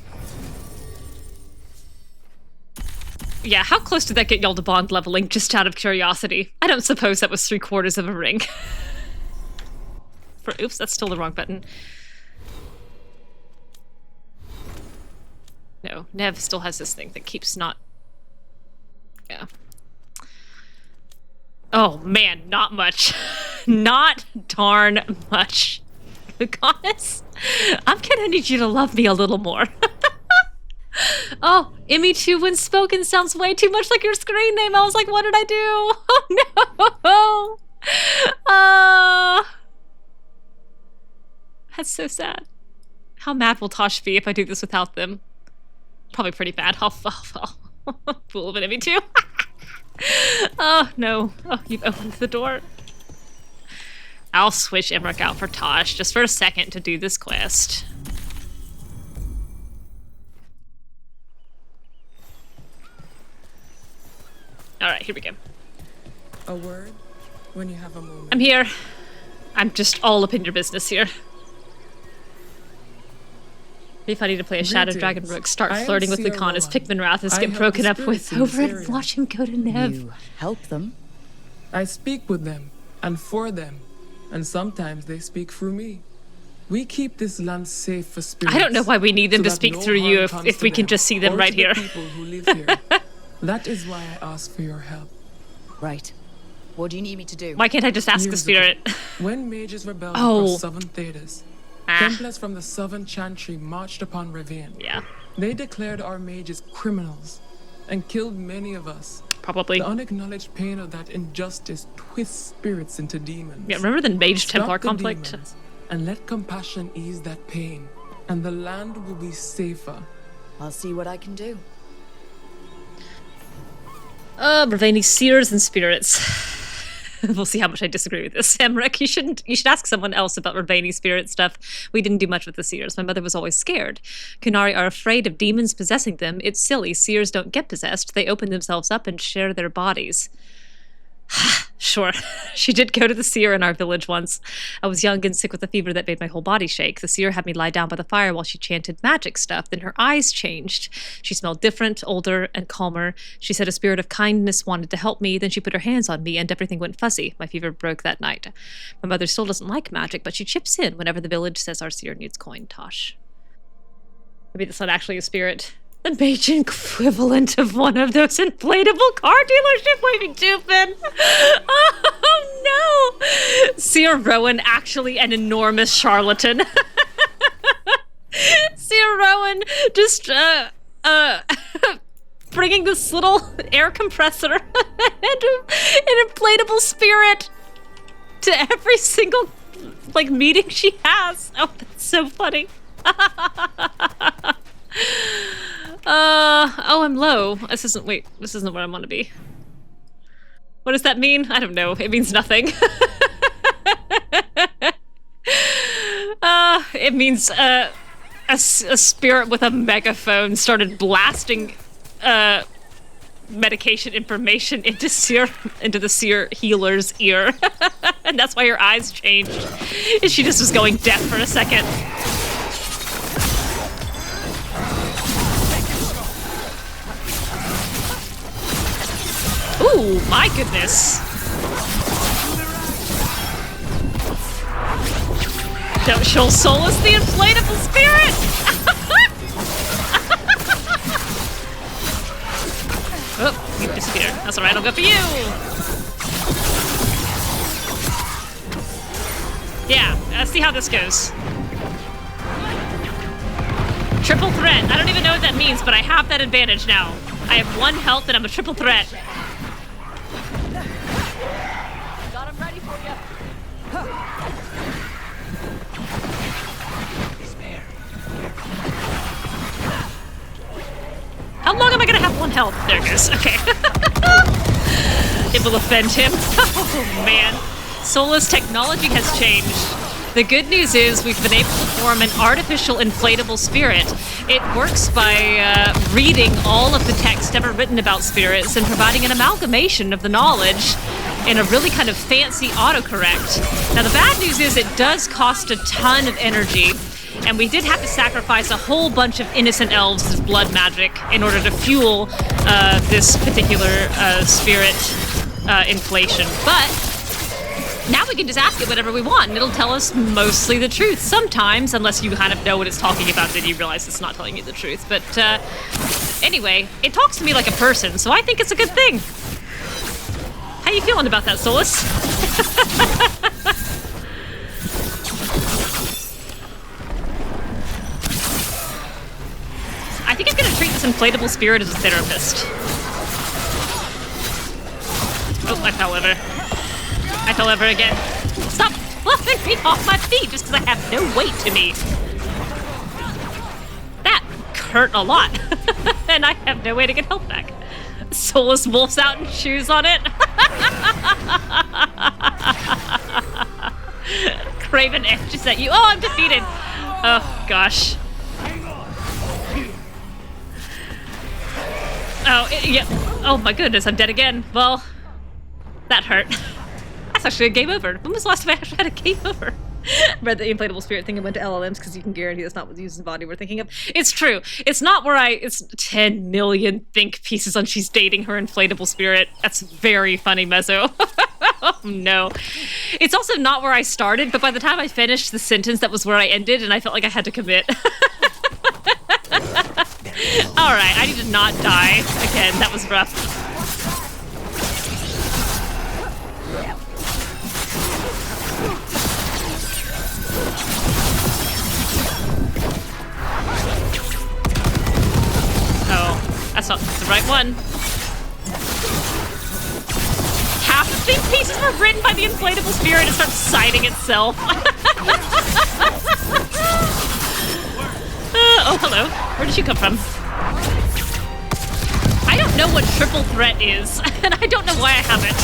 Yeah, how close did that get y'all to bond leveling, just out of curiosity? I don't suppose that was 3/4 of a ring. Oops, that's still the wrong button. No, Neve still has this thing that keeps not... Yeah. Oh man, not much. Not darn much. Lucanis, I'm gonna need you to love me a little more. Oh, ME2 when spoken sounds way too much like your screen name. I was like, what did I do? Oh no! That's so sad. How mad will Taash be if I do this without them? Probably pretty bad. Fool of an ME2. Oh no. Oh, you've opened the door. I'll switch Emmrich out for Taash just for a second to do this quest. Alright, here we go. A word when you have a moment. I'm here. I'm just all up in your business here. Be funny to play a Shadow Dragon Rook, start flirting with Lucanis, pick Minrathos, get broken up with over it, and watch him go to Neve. You help them? I speak with them, and for them, and sometimes they speak through me. We keep this land safe for spirits. I don't know why we need them to speak through you if we can just see them right here. People who live here. That is why I ask for your help. Right. What do you need me to do? Why can't I just ask a spirit? When mages rebelled across southern Thedas, Templars from the southern Chantry marched upon Rivain. Yeah. They declared our mages criminals and killed many of us. Probably. The unacknowledged pain of that injustice twists spirits into demons. Yeah, remember the Mage-Templar conflict? And let compassion ease that pain, and the land will be safer. I'll see what I can do. Rivaini seers and spirits. We'll see how much I disagree with this. Emmrich, you should ask someone else about Rivaini spirit stuff. We didn't do much with the seers. My mother was always scared. Kunari are afraid of demons possessing them. It's silly. Seers don't get possessed. They open themselves up and share their bodies. Sure. She did go to the seer in our village once. I was young and sick with a fever that made my whole body shake. The seer had me lie down by the fire while she chanted magic stuff. Then her eyes changed. She smelled different, older, and calmer. She said a spirit of kindness wanted to help me. Then she put her hands on me and everything went fuzzy. My fever broke that night. My mother still doesn't like magic, but she chips in whenever the village says our seer needs coin. Taash. Maybe that's not actually a spirit. The mage equivalent of one of those inflatable car dealership waving two-pin. Oh no! Seer Rowan, actually an enormous charlatan. Seer Rowan just bringing this little air compressor and an inflatable spirit to every single meeting she has. Oh, that's so funny. Oh, I'm low. This isn't where I want to be. What does that mean? I don't know. It means nothing. It means, a spirit with a megaphone started blasting medication information into the Seer healer's ear. And that's why her eyes changed. And she just was going deaf for a second. Ooh, my goodness. Don't show Solus the inflatable spirit! Oh, you disappeared. That's alright, I'll go for you! Yeah, let's see how this goes. Triple threat. I don't even know what that means, but I have that advantage now. I have 1 health and I'm a triple threat. Got him ready for you. How long am I gonna have 1 health? There it goes. Okay. It will offend him. Oh man. Solus technology has changed. The good news is we've been able to form an artificial inflatable spirit. It works by reading all of the text ever written about spirits and providing an amalgamation of the knowledge in a really kind of fancy autocorrect. Now the bad news is it does cost a ton of energy. And we did have to sacrifice a whole bunch of innocent elves' blood magic in order to fuel this particular spirit inflation. But now we can just ask it whatever we want, and it'll tell us mostly the truth. Sometimes, unless you kind of know what it's talking about, then you realize it's not telling you the truth. But anyway, it talks to me like a person, so I think it's a good thing. How you feeling about that, Solus? I think I'm gonna treat this inflatable spirit as a therapist. Oh, I fell over. I fell over again. Stop fluffing me off my feet just because I have no weight to me. That hurt a lot. And I have no way to get health back. Solus wolfs out and chews on it. Craven edges at you. Oh, I'm defeated. Oh, gosh. Oh, yeah. Oh my goodness, I'm dead again. Well, that hurt. That's actually a game over. When was the last time I actually had a game over? Read the inflatable spirit thing and went to LLMs because you can guarantee that's not what the user's body we're thinking of. It's true. It's not where it's 10 million think pieces on she's dating her inflatable spirit. That's very funny, Mezzo. Oh no. It's also not where I started, but by the time I finished the sentence, that was where I ended, and I felt like I had to commit. Alright, I need to not die. Again, that was rough. Oh, that's not the right one. Half of these pieces were written by the inflatable spirit and starts citing itself. Oh, hello. Where did you come from? I don't know what triple threat is, and I don't know why I have it.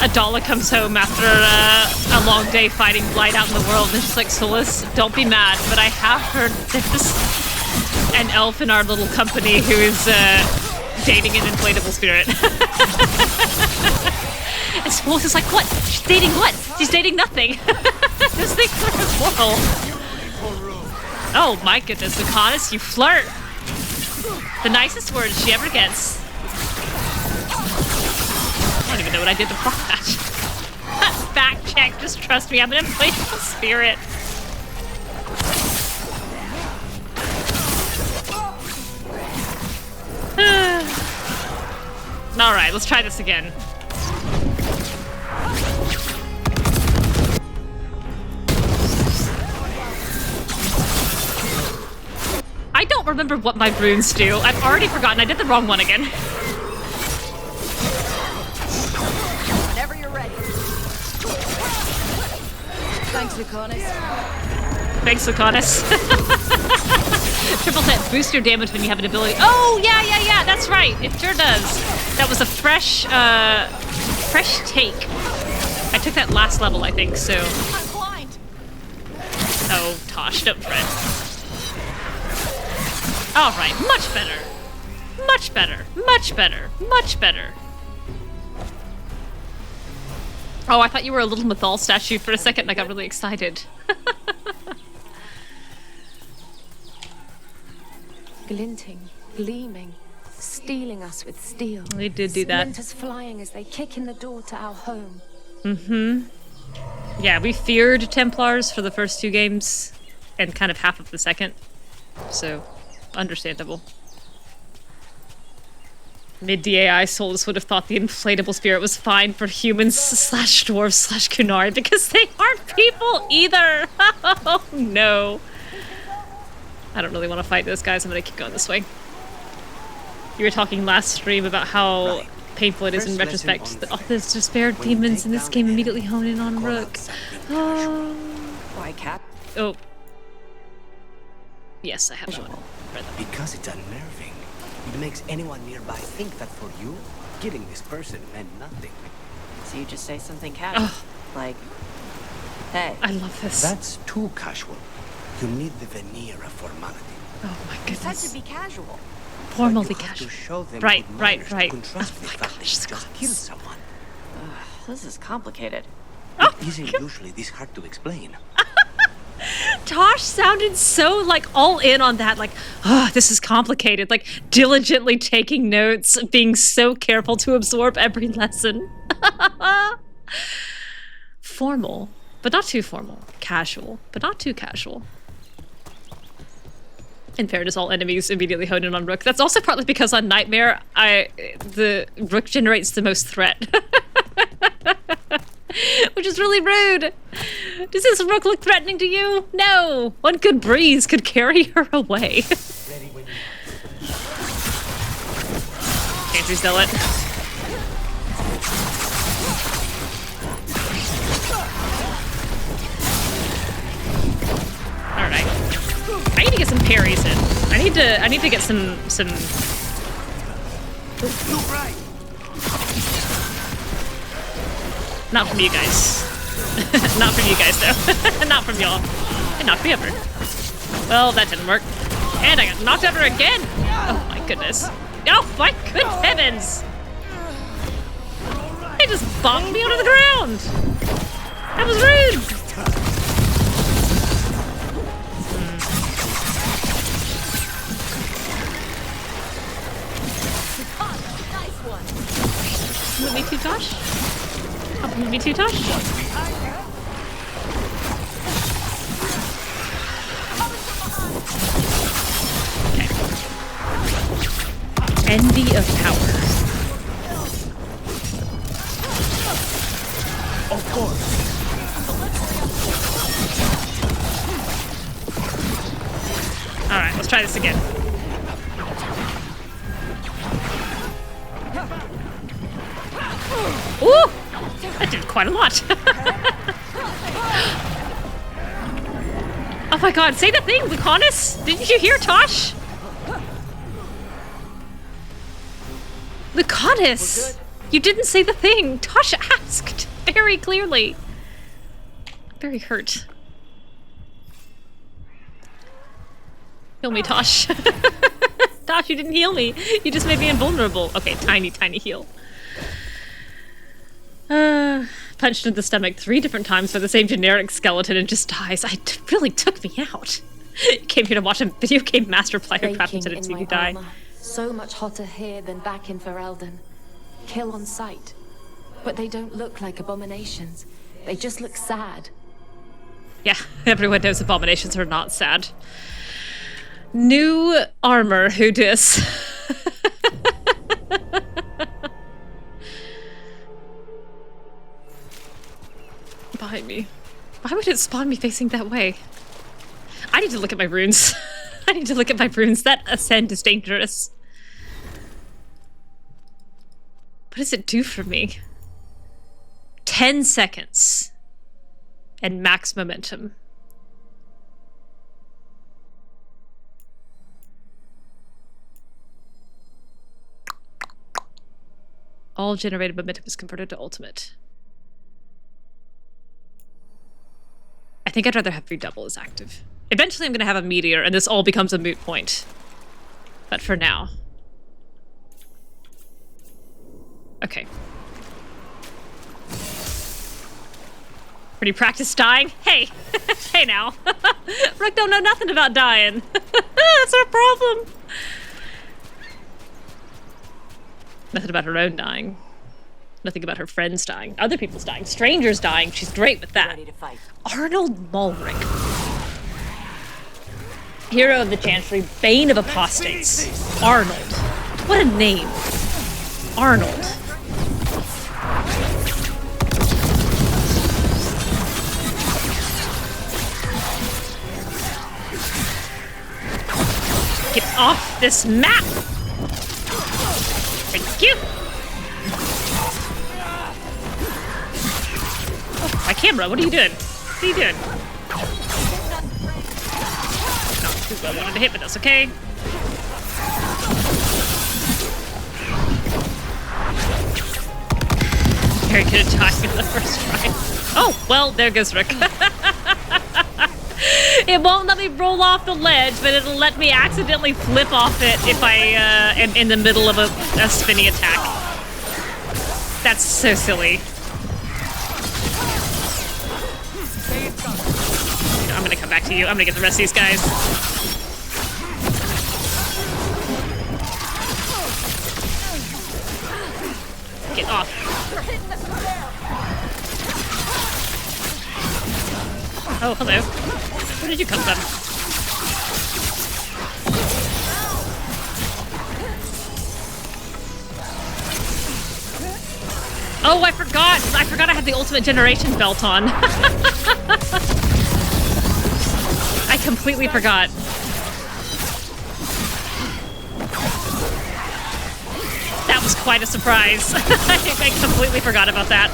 Adala comes home after a long day fighting blight out in the world, and she's like, Solus, don't be mad, but I have heard there's an elf in our little company who is dating an inflatable spirit. And Solus is like, what? She's dating what? She's dating nothing. This thing's immoral. Oh my goodness, Lucanis, you flirt. The nicest words she ever gets. I don't even know what I did before that. Fact check, just trust me, I'm an inflatable spirit. Alright, let's try this again. I don't remember what my runes do. I've already forgotten. I did the wrong one again. Whenever you're ready. Thanks, Lucanis. Thanks, Lucanis. Triple hit, boost your damage when you have an ability. Oh, yeah, that's right. It sure does. That was a fresh fresh take. I took that last level, I think, so... I'm blind. Oh, Taash, don't fret. Alright, much better. Much better. Much better. Much better. Oh, I thought you were a little Mythal statue for a second and I got really excited. Glinting, gleaming, stealing us with steel. They did do that. Splinters flying as they kick in the door to our home. Mm-hmm. Yeah, we feared Templars for the first 2 games and kind of half of the second. So, understandable. Mid-DAI souls would have thought the inflatable spirit was fine for humans slash dwarves slash Kunari because they aren't people either. Oh no. I don't really want to fight those guys. I'm gonna keep going this way. You were talking last stream about how painful it is in retrospect that all those despair demons in this game immediately hone in on Rook. Oh. Why, Cap? Oh. Yes, I have one. Because it's unnerving. It makes anyone nearby think that for you, killing this person meant nothing. So you just say something casual, like, hey. I love this. That's too casual. You need the veneer of formality. Oh my goodness. You said to be casual. Formally But you have casual. to show them Right, good right, manners right. to contrast Oh the my fact that gosh, you just killed someone. This is complicated. Oh It isn't usually this hard to explain. Taash sounded so, like, all in on that, like, oh, this is complicated, like, diligently taking notes, being so careful to absorb every lesson. Formal, but not too formal. Casual, but not too casual. In fairness, all enemies immediately hone in on Rook. That's also partly because on Nightmare, the Rook generates the most threat. Which is really rude. Does this Rook look threatening to you? No. One good breeze could carry her away. Can't you sell it? Alright. I need to get some parries in. I need to get some Not from you guys. Not from you guys, though. Not from y'all. It knocked me over. Well, that didn't work. And I got knocked over again! Oh my goodness. Oh my good heavens! They just bonked me out of the ground! That was rude! Move me too, Taash? Move me too, Taash? Okay. Envy of power. Of course. Alright, let's try this again. Ooh! That did quite a lot. Oh my god, say the thing, Lucanis! Didn't you hear Taash? Lucanis! You didn't say the thing! Taash asked very clearly. I'm very hurt. Heal me, Taash. Taash, you didn't heal me. You just made me invulnerable. Okay, tiny, tiny heal. Punched in the stomach 3 different times by the same generic skeleton and just dies. It really took me out. Came here to watch a video game master player craft instead of see me die. Armor. So much hotter here than back in Ferelden. Kill on sight. But they don't look like abominations. They just look sad. Yeah, everyone knows abominations are not sad. New armor, who dis? Behind me. Why would it spawn me facing that way? I need to look at my runes. I need to look at my runes. That ascent is dangerous. What does it do for me? 10 seconds. And max momentum. all generated momentum is converted to ultimate. I think I'd rather have redouble as active. Eventually I'm going to have a meteor, and this all becomes a moot point. But for now. Okay. Pretty practiced dying? Hey! Hey now. Rook don't know nothing about dying. That's our problem. Nothing about her own dying. Nothing about her friends dying. Other people's dying. Strangers dying. She's great with that. Ready to fight. Arnold Mulric. Hero of the Chancery, Bane of Apostates. Arnold. What a name. Arnold. Get off this map! Thank you! Oh, my camera, what are you doing? What are you doing? Not too well wanted to hit with us, okay? Very good attack in the first try. Oh, well, there goes Rook. It won't let me roll off the ledge, but it'll let me accidentally flip off it if I am in the middle of a spinny attack. That's so silly. I'm gonna come back to you. I'm gonna get the rest of these guys. Get off. Oh, hello. Where did you come from? Oh, I forgot! I forgot I had the ultimate generation belt on. I completely forgot. That was quite a surprise. I completely forgot about that.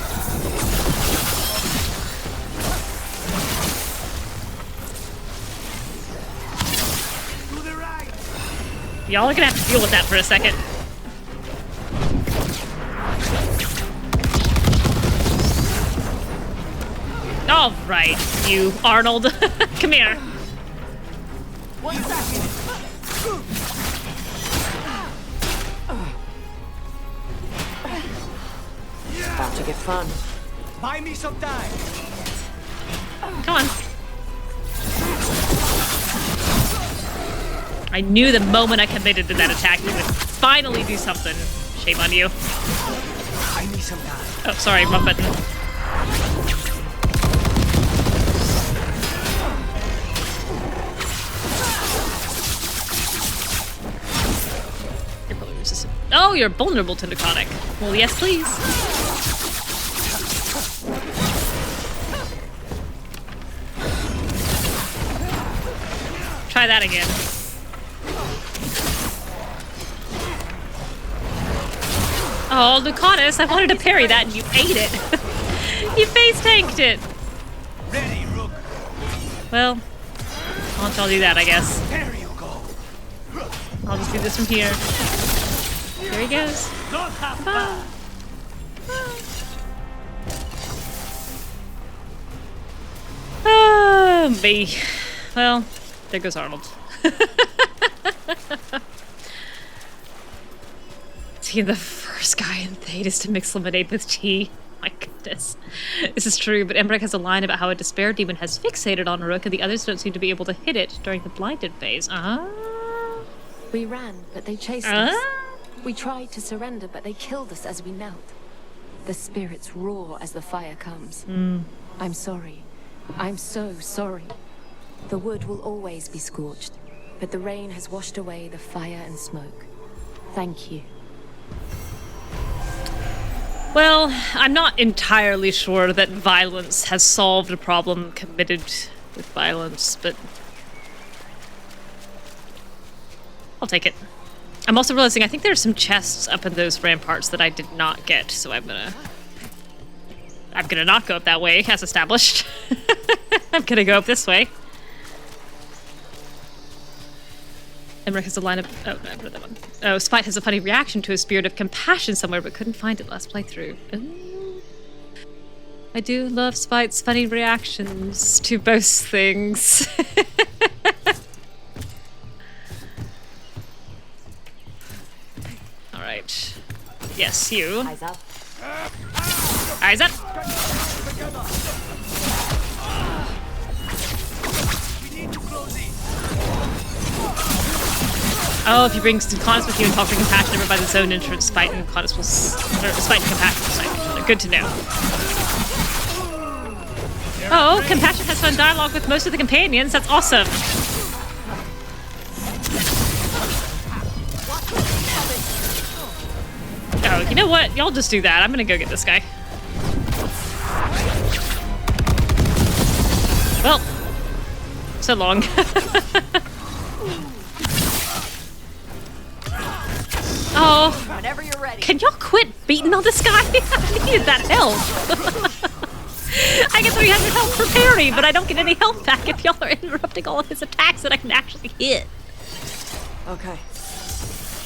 Y'all are gonna have to deal with that for a second. All right, you, Arnold. Come here. 1 second. About to get fun. Buy me some time. Come on. I knew the moment I committed to that attack, we would finally do something. Shame on you. Buy me some time. Oh, sorry, wrong button. You're probably resistant. Oh, you're vulnerable to necrotic. Well, yes, please. Try that again. Oh, Lucanis, I wanted to parry that and you ate it. You face tanked it. Ready, Rook. Well, I'll let y'all do that, I guess. There you go. I'll just do this from here. There he goes. Don't have fun. Oh, me. Well, there goes Arnold. Seeing the first guy in Thedis to mix lemonade with tea. My goodness. This is true, but Emmrich has a line about how a despair demon has fixated on Rook and the others don't seem to be able to hit it during the blinded phase. We ran, but they chased us. We tried to surrender, but they killed us as we knelt. The spirits roar as the fire comes. I'm sorry. I'm so sorry. The wood will always be scorched, but the rain has washed away the fire and smoke. Thank you. Well, I'm not entirely sure that violence has solved a problem committed with violence, but I'll take it. I'm also realizing I think there's some chests up in those ramparts that I did not get, so I'm gonna not go up that way, as established. I'm gonna go up this way. Emmrich has a line of... Oh, no, I read that one. Oh, Spite has a funny reaction to a spirit of compassion somewhere, but couldn't find it last playthrough. Ooh. I do love Spite's funny reactions to both things. Alright. Yes, you. Eyes up. Eyes up! Oh, if you bring Lucanis with you and talk to Compassion over by the zone entrance, Spite and Lucanis will... Spite and Compassion will side each other. Good to know. Oh, Compassion has fun dialogue with most of the companions. That's awesome. Oh, you know what? Y'all just do that. I'm gonna go get this guy. Well, so long. Oh, whenever you're ready. Can y'all quit beating on this guy? I needed that help. I get 300 health for parry, but I don't get any health back if y'all are interrupting all of his attacks that I can actually hit. Okay.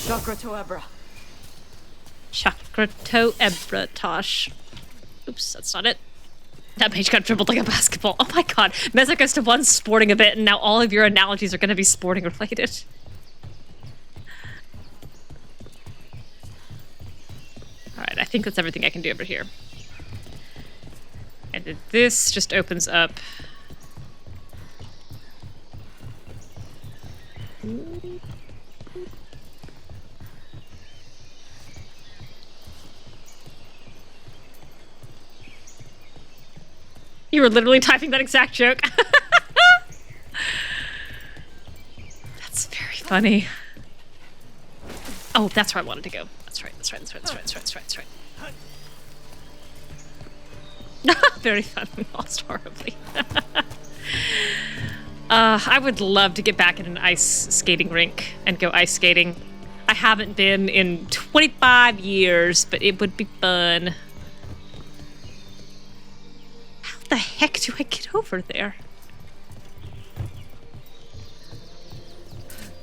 Chakra to Ebra. Chakra to Ebra, Taash. Oops, that's not it. That mage got dribbled like a basketball. Oh my god. Meza goes to one sporting a bit, and now all of your analogies are going to be sporting related. Alright, I think that's everything I can do over here. And this just opens up... You were literally typing that exact joke. That's very funny. Oh, that's where I wanted to go. That's right, that's right, that's right, that's right, that's right, that's right, that's right. Very fun. We lost horribly. I would love to get back in an ice skating rink and go ice skating. I haven't been in 25 years, but it would be fun. How the heck do I get over there?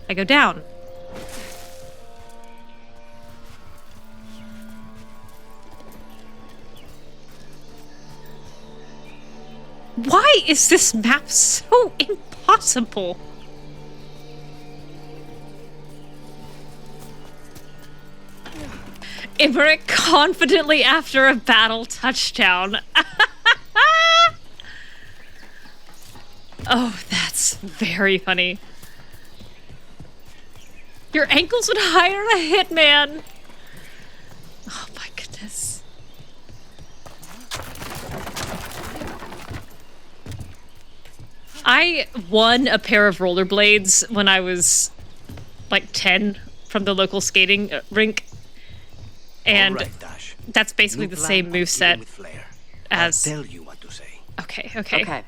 I go down. Why is this map so impossible? Emmrich confidently after a battle touchdown. Oh, that's very funny. Your ankles would hire a hitman. Oh my goodness. I won a pair of rollerblades when I was like 10 from the local skating rink. And right, Taash. That's basically the same moveset as... I'll tell you what to say. Okay, okay. Okay.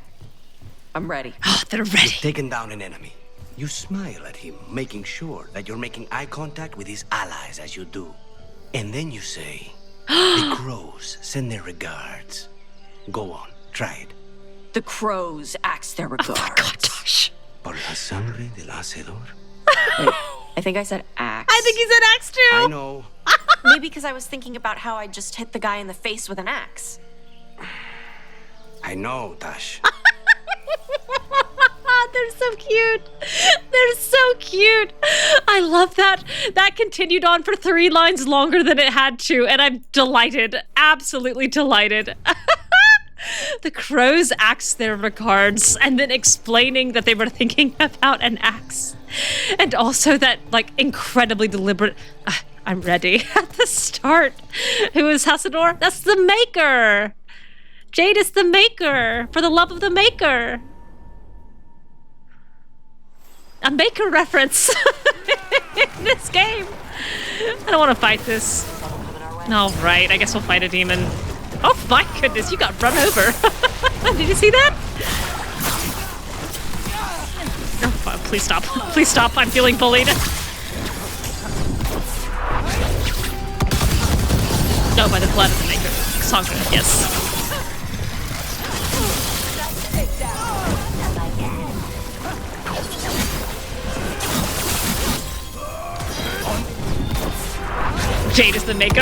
I'm ready. Oh, they're ready. You've taken down an enemy. You smile at him, making sure that you're making eye contact with his allies as you do. And then you say, the crows send their regards. Go on, try it. The crows axe their regard. Oh my god, Taash. Por la sangre del hacedor. Wait, I think I said axe. I think he said axe too. I know. Maybe because I was thinking about how I just hit the guy in the face with an axe. I know, Taash. They're so cute. They're so cute. I love that. That continued on for 3 lines longer than it had to, and I'm delighted. Absolutely delighted. The crows axe their regards, and then explaining that they were thinking about an axe. And also that, like, incredibly deliberate, I'm ready at the start. Who is Hassador? That's the maker. Jade is the maker, for the love of the maker. A maker reference in this game. I don't want to fight this. All right, I guess we'll fight a demon. Oh my goodness, you got run over. Did you see that? Oh, please stop. Please stop. I'm feeling bullied. No, by the blood of the maker. Sandra, yes. Jade is the maker.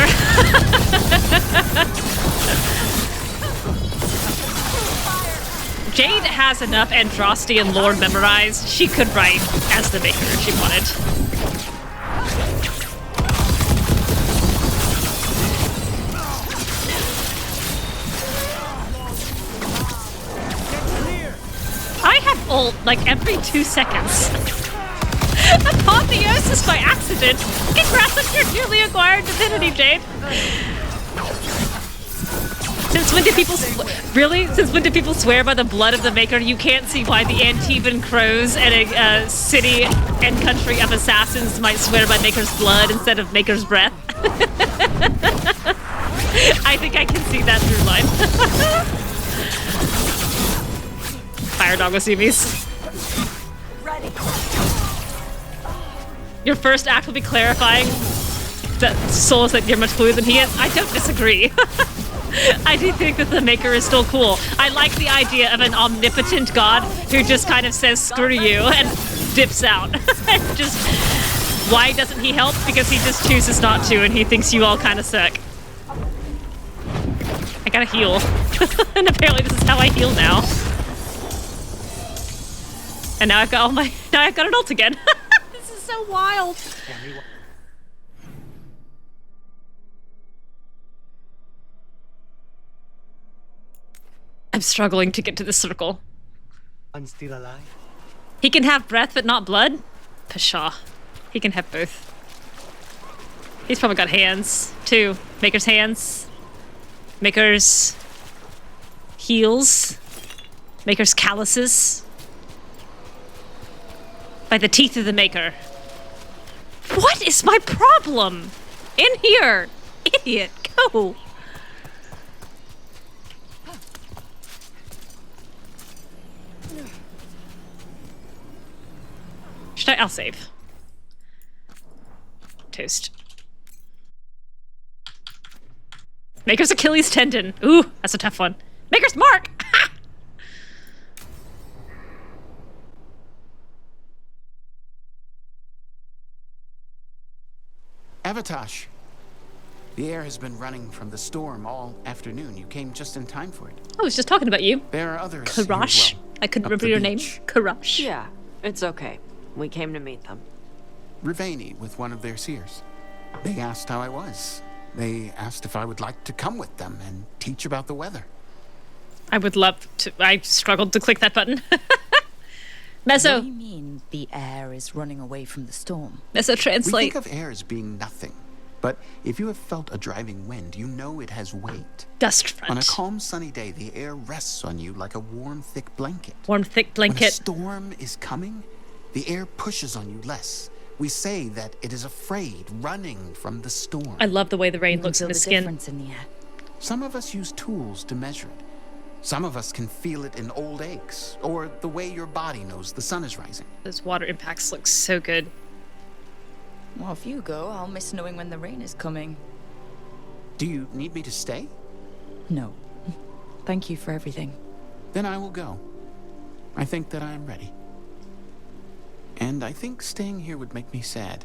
Jade has enough Andrasti and lore memorized. She could write as the maker if she wanted. I have ult like every 2 seconds. Apotheosis by accident. Congrats on your newly acquired divinity, Jade. Since when did people really? Since when did people swear by the blood of the Maker? You can't see why the Antiban crows and a city and country of assassins might swear by Maker's blood instead of Maker's breath. I think I can see that through line. Fire dog with CVs. Ready. Your first act will be clarifying that Soul said you're much cooler than he is. I don't disagree. I do think that the Maker is still cool. I like the idea of an omnipotent god who just kind of says screw you and dips out. And just, why doesn't he help? Because he just chooses not to and he thinks you all kind of suck. I gotta heal. And apparently this is how I heal now. And now I've got now I've got an ult again. This is so wild. I'm struggling to get to the circle. I'm still alive. He can have breath but not blood? Pshaw. He can have both. He's probably got hands, too. Maker's hands. Maker's heels. Maker's calluses. By the teeth of the Maker. What is my problem? In here! Idiot, go! I'll save. Toast. Maker's Achilles tendon. Ooh, that's a tough one. Maker's mark! Avatash. The air has been running from the storm all afternoon. You came just in time for it. I was just talking about you. There are others. Karash. Well, I couldn't remember your name. Karash. Yeah, it's okay. We came to meet them. Rivain with one of their seers. They asked how I was. They asked if I would like to come with them and teach about the weather. I would love to. I struggled to click that button. Meso. What do you mean the air is running away from the storm? Meso, translate. We think of air as being nothing. But if you have felt a driving wind, you know it has weight. Dust front. On a calm, sunny day, the air rests on you like a warm, thick blanket. Warm, thick blanket. When a storm is coming, the air pushes on you less. We say that it is afraid, running from the storm. I love the way the rain looks in the skin. Difference in the air. Some of us use tools to measure it. Some of us can feel it in old aches, or the way your body knows the sun is rising. Those water impacts look so good. Well, if you go, I'll miss knowing when the rain is coming. Do you need me to stay? No. Thank you for everything. Then I will go. I think that I am ready. And I think staying here would make me sad,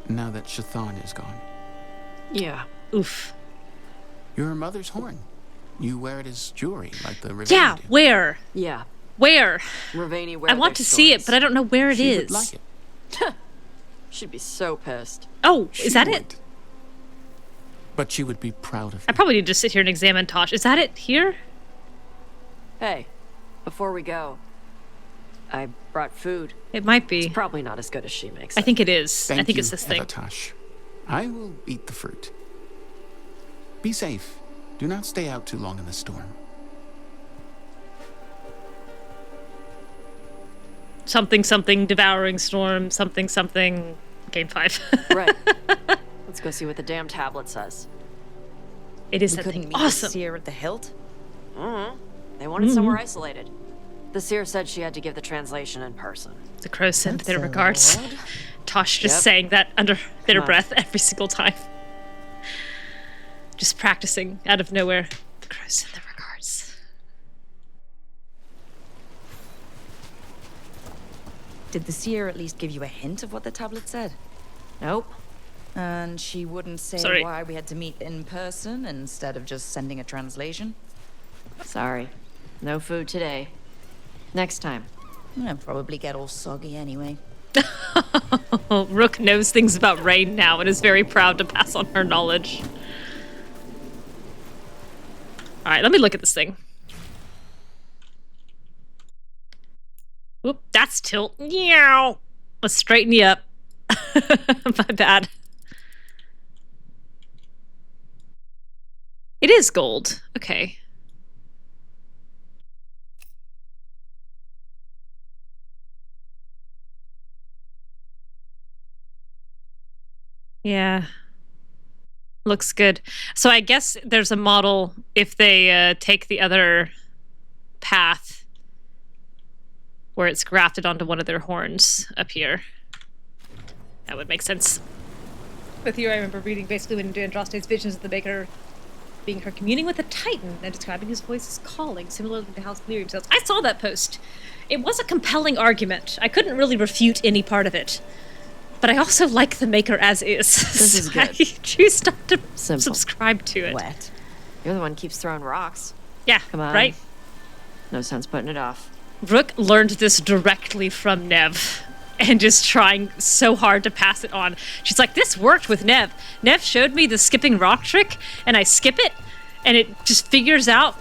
now that Shathann is gone. Yeah. Oof. Your mother's horn. You wear it as jewelry, like the Rivain Yeah, do. where? Yeah. Where? Rivain wear I want to see it, but I don't know where it She is. would like it. She'd be so pissed. Oh, She is that would. it? But she would be proud of I you. probably need to sit here and examine Taash. Is that it here? Hey, before we go, I brought food. It might be. It's probably not as good as she makes it. I think it is. Thank I think you, it's this thing. Avatash. I will eat the fruit. Be safe. Do not stay out too long in the storm. Something, something, devouring storm, something, something. Game 5. Right. Let's go see what the damn tablet says. It is We that couldn't thing. meet Awesome. the seer at the hilt? Mm-hmm. They wanted somewhere isolated. The seer said she had to give the translation in person. The crows send That's their a regards. lot. Tosh just Yep. saying that under their Come on. breath every single time. Just practicing out of nowhere. The crows send their regards. Did the seer at least give you a hint of what the tablet said? Nope. And she wouldn't say why we had to meet in person instead of just sending a translation? Sorry. No food today. Next time. I'll probably get all soggy anyway. Rook knows things about Rain now and is very proud to pass on her knowledge. Alright, let me look at this thing. Oop, that's tilt. Meow. Let's straighten you up. My bad. It is gold. Okay. Yeah. Looks good. So I guess there's a model if they take the other path where it's grafted onto one of their horns up here. That would make sense. With you, I remember reading basically when Andraste's visions of the Maker being her communing with a Titan and describing his voice as calling, similarly to how Clear himself. I saw that post. It was a compelling argument. I couldn't really refute any part of it. But I also like the Maker as is. This is good. I choose not to subscribe to it. Wet. You're the one who keeps throwing rocks. Yeah, come on. right? No sense putting it off. Rook learned this directly from Neve and is trying so hard to pass it on. She's like, this worked with Neve. Neve showed me the skipping rock trick, and I skip it, and it just figures out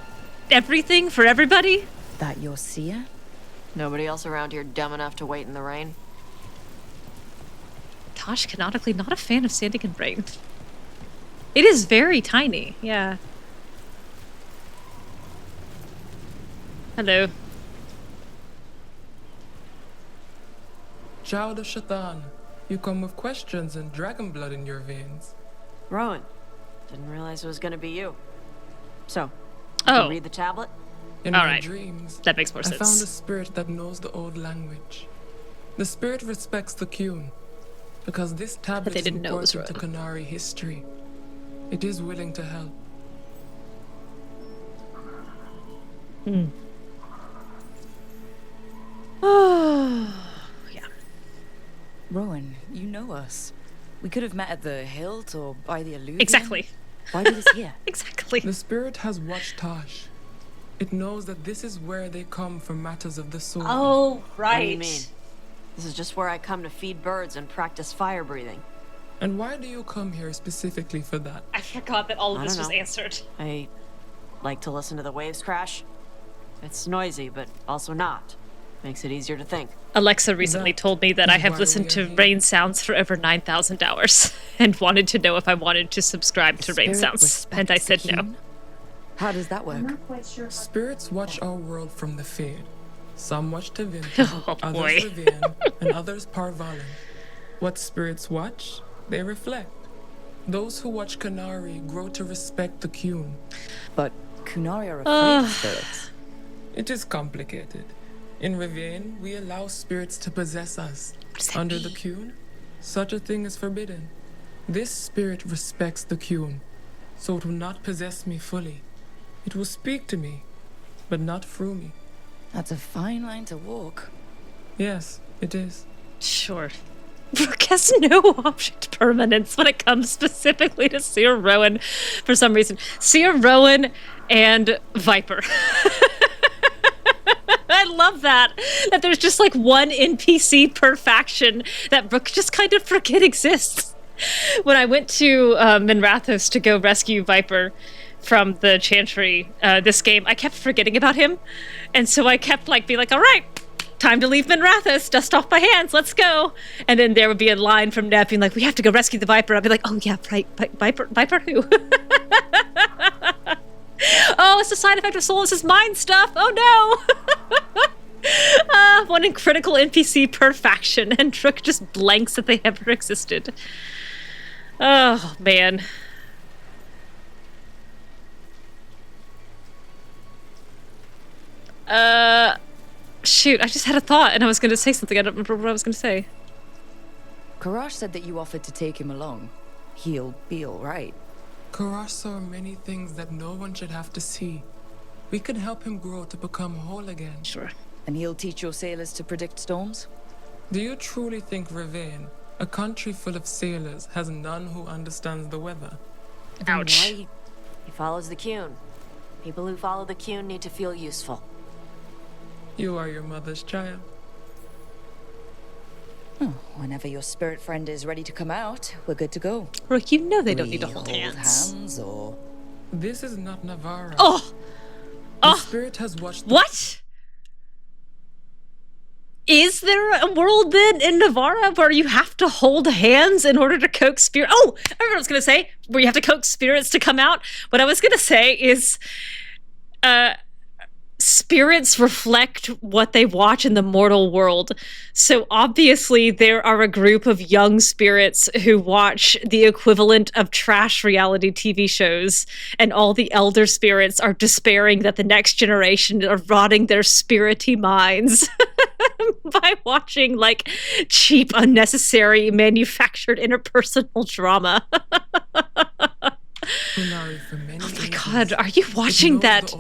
everything for everybody. That your seer? Nobody else around here dumb enough to wait in the rain? Taash, canonically not a fan of standing in rain. It is very tiny, yeah. Hello. Child of Shathann, you come with questions and dragon blood in your veins. Rowan, didn't realize it was gonna be you. So, oh, you read the tablet? In my dreams, that makes more sense. I found a spirit that knows the old language. The spirit respects the Qun, because this tablet is important to Qunari history. It is willing to help. Yeah. Rowan, you know us. We could have met at the hilt or by the illusion. Exactly. Why do this here? Exactly. The spirit has watched Taash. It knows that this is where they come for matters of the soul. Oh, right. What do you mean? This is just where I come to feed birds and practice fire breathing. And why do you come here specifically for that? I forgot that all of this was answered. I like to listen to the waves crash. It's noisy, but also not. Makes it easier to think. Alexa recently told me that I have listened to rain sounds for over 9,000 hours and wanted to know if I wanted to subscribe to rain sounds. And I said no. How does that work? Spirits watch our world from the Fade. Some watch Tevinter, oh, others Rivain, and others Parvalin. What spirits watch, they reflect. Those who watch Qunari grow to respect the Qun. But Qunari are afraid of spirits. It is complicated. In Rivain, we allow spirits to possess us. Under the Qun, such a thing is forbidden. This spirit respects the Qun, so it will not possess me fully. It will speak to me, but not through me. That's a fine line to walk. Yes, it is. Sure. Rook has no object permanence when it comes specifically to Seer Rowan for some reason. Seer Rowan and Viper. I love that there's just like one NPC per faction that Rook just kind of forget exists. When I went to Minrathos to go rescue Viper from the Chantry this game, I kept forgetting about him. And so I kept like being like, all right, time to leave Minrathos, dust off my hands, let's go. And then there would be a line from Neve being like, we have to go rescue the Viper. I'd be like, oh yeah, right, Viper who? Oh, it's a side effect of Soul, this is mine stuff, oh no. One critical NPC per faction, and Rook just blanks that they ever existed. Oh, man. Shoot, I just had a thought and I was going to say something. I don't remember what I was going to say. Karash said that you offered to take him along. He'll be all right. Karash saw many things that no one should have to see. We could help him grow to become whole again. Sure. And he'll teach your sailors to predict storms? Do you truly think Rivain, A country full of sailors has none who understands the weather. Ouch. He follows the Qun. People who follow the Qun need to feel useful. You are your mother's child. Whenever your spirit friend is ready to come out, we're good to go. Rook, you know they don't need to hold hands. Or... This is not Navarra. Oh! The spirit has watched... What? Is there a world then in Navarra where you have to hold hands in order to coax spirit? Oh, I remember what I was going to say. Where you have to coax spirits to come out. What I was going to say is, spirits reflect what they watch in the mortal world. So obviously there are a group of young spirits who watch the equivalent of trash reality TV shows, and all the elder spirits are despairing that the next generation are rotting their spirity minds by watching like cheap, unnecessary, manufactured interpersonal drama. Oh my god, are you watching that?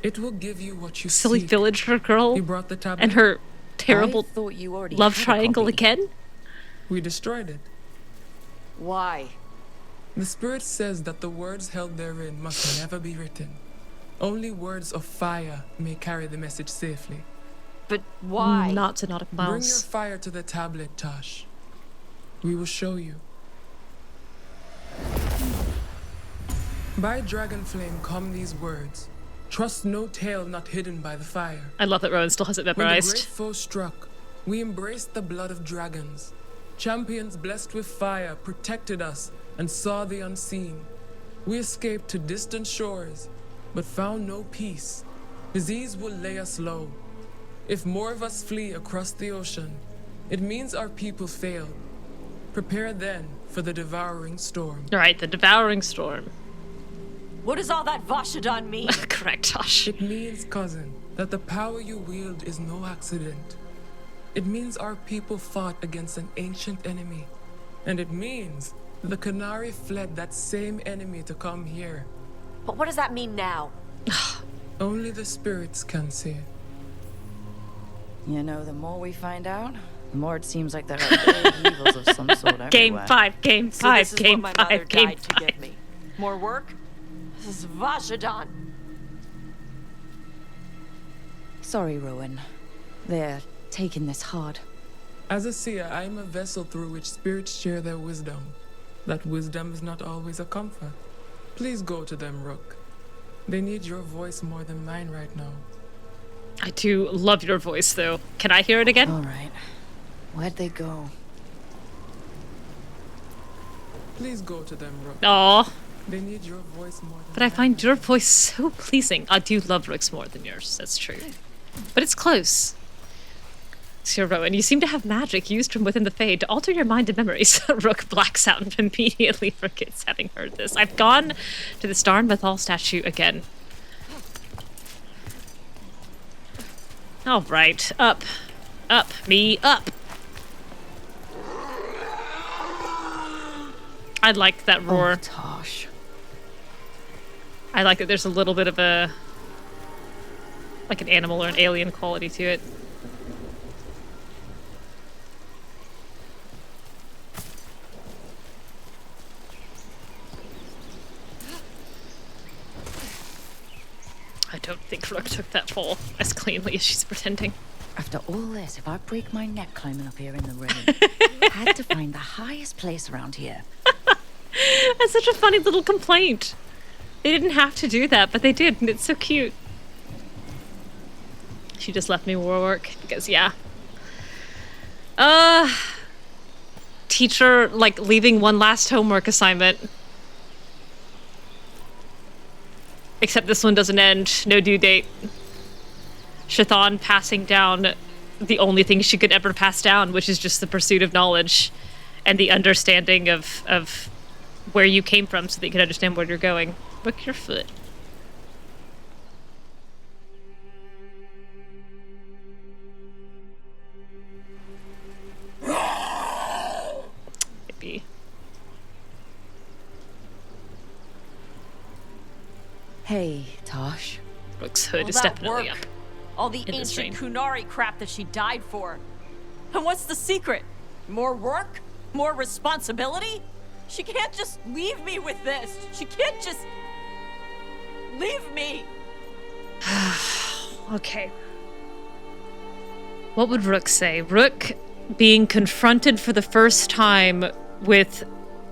It will give you what you silly seek. villager girl You brought the tablet? and her terrible I thought you already love had a triangle copy. again? We destroyed it. Why? The spirit says that the words held therein must never be written. Only words of fire may carry the message safely. But why? Not to nautical Bring your miles. fire to the tablet, Taash. We will show you. By dragon flame come these words. Trust no tale not hidden by the fire. I love that Rowan still has it When the memorized. great foe struck, we embraced the blood of dragons. Champions blessed with fire protected us and saw the unseen. We escaped to distant shores, but found no peace. Disease will lay us low. If more of us flee across the ocean, it means our people failed. Prepare then for the devouring storm. Alright, the devouring storm. What does all that Vashadon mean? Correct, Taash. It means, cousin, that the power you wield is no accident. It means our people fought against an ancient enemy. And it means the Canary fled that same enemy to come here. But what does that mean now? Only the spirits can see it. You know, the more we find out, the more it seems like there are big evils of some sort everywhere. Game 5, game 5, So this is game what my mother 5, game died to 5. give me. More work? This is Vashadon. Sorry, Rowan. They're taking this hard. As a seer, I am a vessel through which spirits share their wisdom. That wisdom is not always a comfort. Please go to them, Rook. They need your voice more than mine right now. I do love your voice, though. Can I hear it again? All right. Where'd they go? Please go to them, Rook. Aw. They need your voice more than But I find your voice so pleasing. I do love Rook's more than yours, that's true. But it's close. Seer Rowan, you seem to have magic used from within the Fade to alter your mind and memories. Rook blacks out and immediately forgets having heard this. I've gone to the Starn Bethal statue again. All right, up. Up, me, up. I like that roar. Oh, Taash. I like that there's a little bit of a... like an animal or an alien quality to it. I don't think Rook took that fall as cleanly as she's pretending. After all this, if I break my neck climbing up here in the rain, I had to find the highest place around here. That's such a funny little complaint. They didn't have to do that, but they did, and it's so cute. She just left me more work, because yeah. Teacher, like, leaving one last homework assignment. Except this one doesn't end. No due date. Shathann passing down the only thing she could ever pass down, which is just the pursuit of knowledge and the understanding of where you came from so that you can understand where you're going. Look your foot. Maybe. Hey, Taash. Rook's hood All is that definitely work, up. all the in this ancient train. Kunari crap that she died for. And what's the secret? More work? More responsibility? She can't just leave me with this. She can't just leave me. Okay. What would Rook say? Rook being confronted for the first time with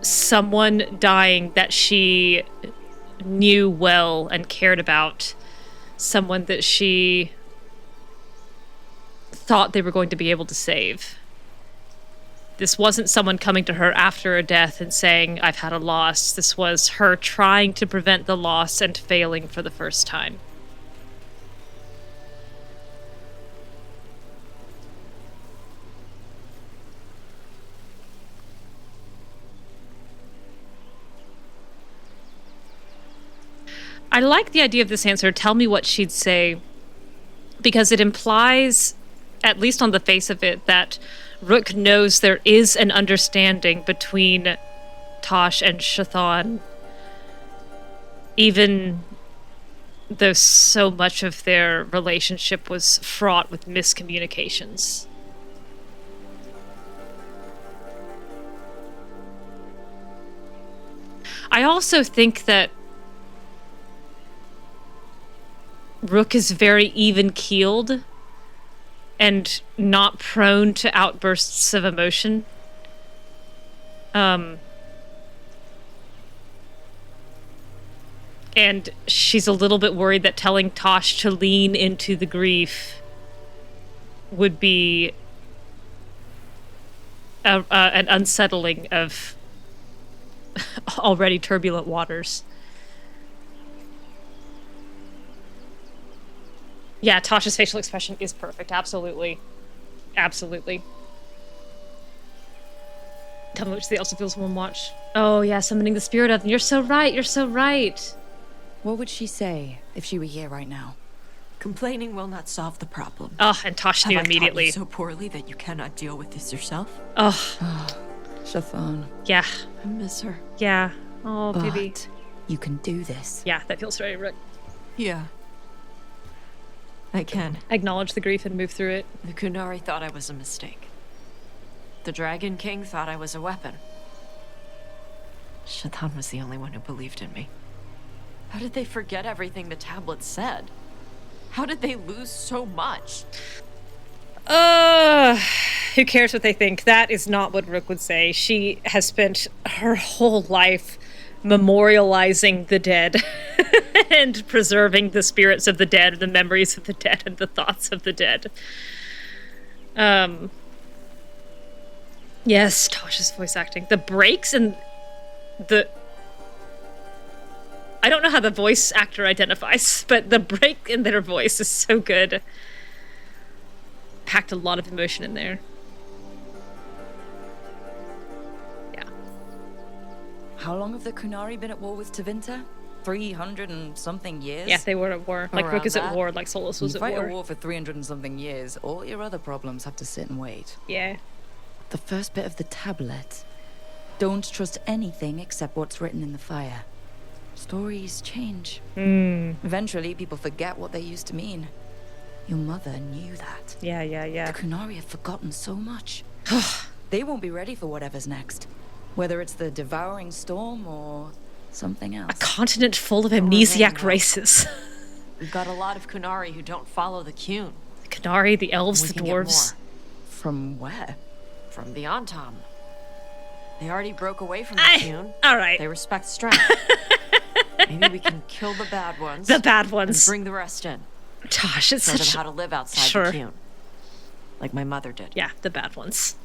someone dying that she knew well and cared about. Someone that she thought they were going to be able to save. This wasn't someone coming to her after a death and saying, I've had a loss. This was her trying to prevent the loss and failing for the first time. I like the idea of this answer. Tell me what she'd say, because it implies, at least on the face of it, that Rook knows there is an understanding between Taash and Shathann, even though so much of their relationship was fraught with miscommunications. I also think that Rook is very even-keeled and not prone to outbursts of emotion. And she's a little bit worried that telling Taash to lean into the grief would be an unsettling of already turbulent waters. Yeah, Tasha's facial expression is perfect. Absolutely. Absolutely. Tell me which the also feels one watch. Oh, yeah, summoning the spirit of them. You're so right. You're so right. What would she say if she were here right now? Complaining will not solve the problem. Oh, and Taash knew immediately. Have I taught you so poorly that you cannot deal with this yourself? Oh. Shathann. Yeah. I miss her. Yeah. Oh, baby. You can do this. Yeah, that feels very Rook. Yeah. I can. Acknowledge the grief and move through it. The Kunari thought I was a mistake. The Dragon King thought I was a weapon. Shathann was the only one who believed in me. How did they forget everything the tablets said? How did they lose so much? Who cares what they think? That is not what Rook would say. She has spent her whole life memorializing the dead and preserving the spirits of the dead, the memories of the dead, and the thoughts of the dead. Yes, Tosh's voice acting. The breaks and the... I don't know how the voice actor identifies, but the break in their voice is so good. Packed a lot of emotion in there. How long have the Kunari been at war with Tevinter? 300 and something years? Yeah, they were at war. Like Rook is at war, like Solas was at war. You fight a war for 300 and something years, all your other problems have to sit and wait. Yeah. The first bit of the tablet. Don't trust anything except what's written in the fire. Stories change. Eventually, people forget what they used to mean. Your mother knew that. Yeah. The Kunari have forgotten so much. They won't be ready for whatever's next. Whether it's the devouring storm or something else. A continent full of amnesiac races. We've got a lot of Kunari who don't follow the Qun. The Kunari, the elves, the dwarves. From where? From the Antam. They already broke away from the Qun. All right. They respect strength. Maybe we can kill the bad ones. The bad ones. And bring the rest in. Gosh, it's Show such... them how to live outside the Qun. Like my mother did. Yeah, the bad ones.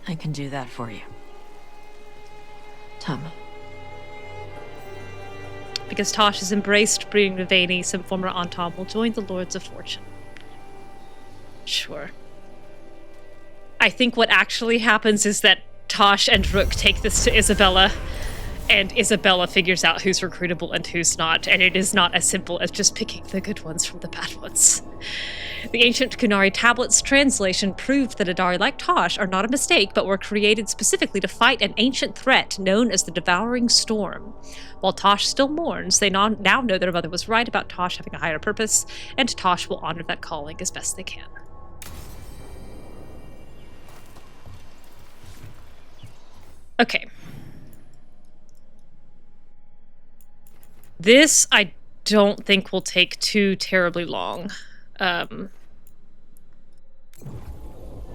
I can do that for you. Tama. Because Taash has embraced bringing Rivain, some former Antam will join the Lords of Fortune. Sure. I think what actually happens is that Taash and Rook take this to Isabella, and Isabella figures out who's recruitable and who's not, and it is not as simple as just picking the good ones from the bad ones. The ancient Kunari tablets translation proved that Adari like Taash are not a mistake, but were created specifically to fight an ancient threat known as the Devouring Storm. While Taash still mourns, they now know their mother was right about Taash having a higher purpose, and Taash will honor that calling as best they can. Okay. This I don't think will take too terribly long.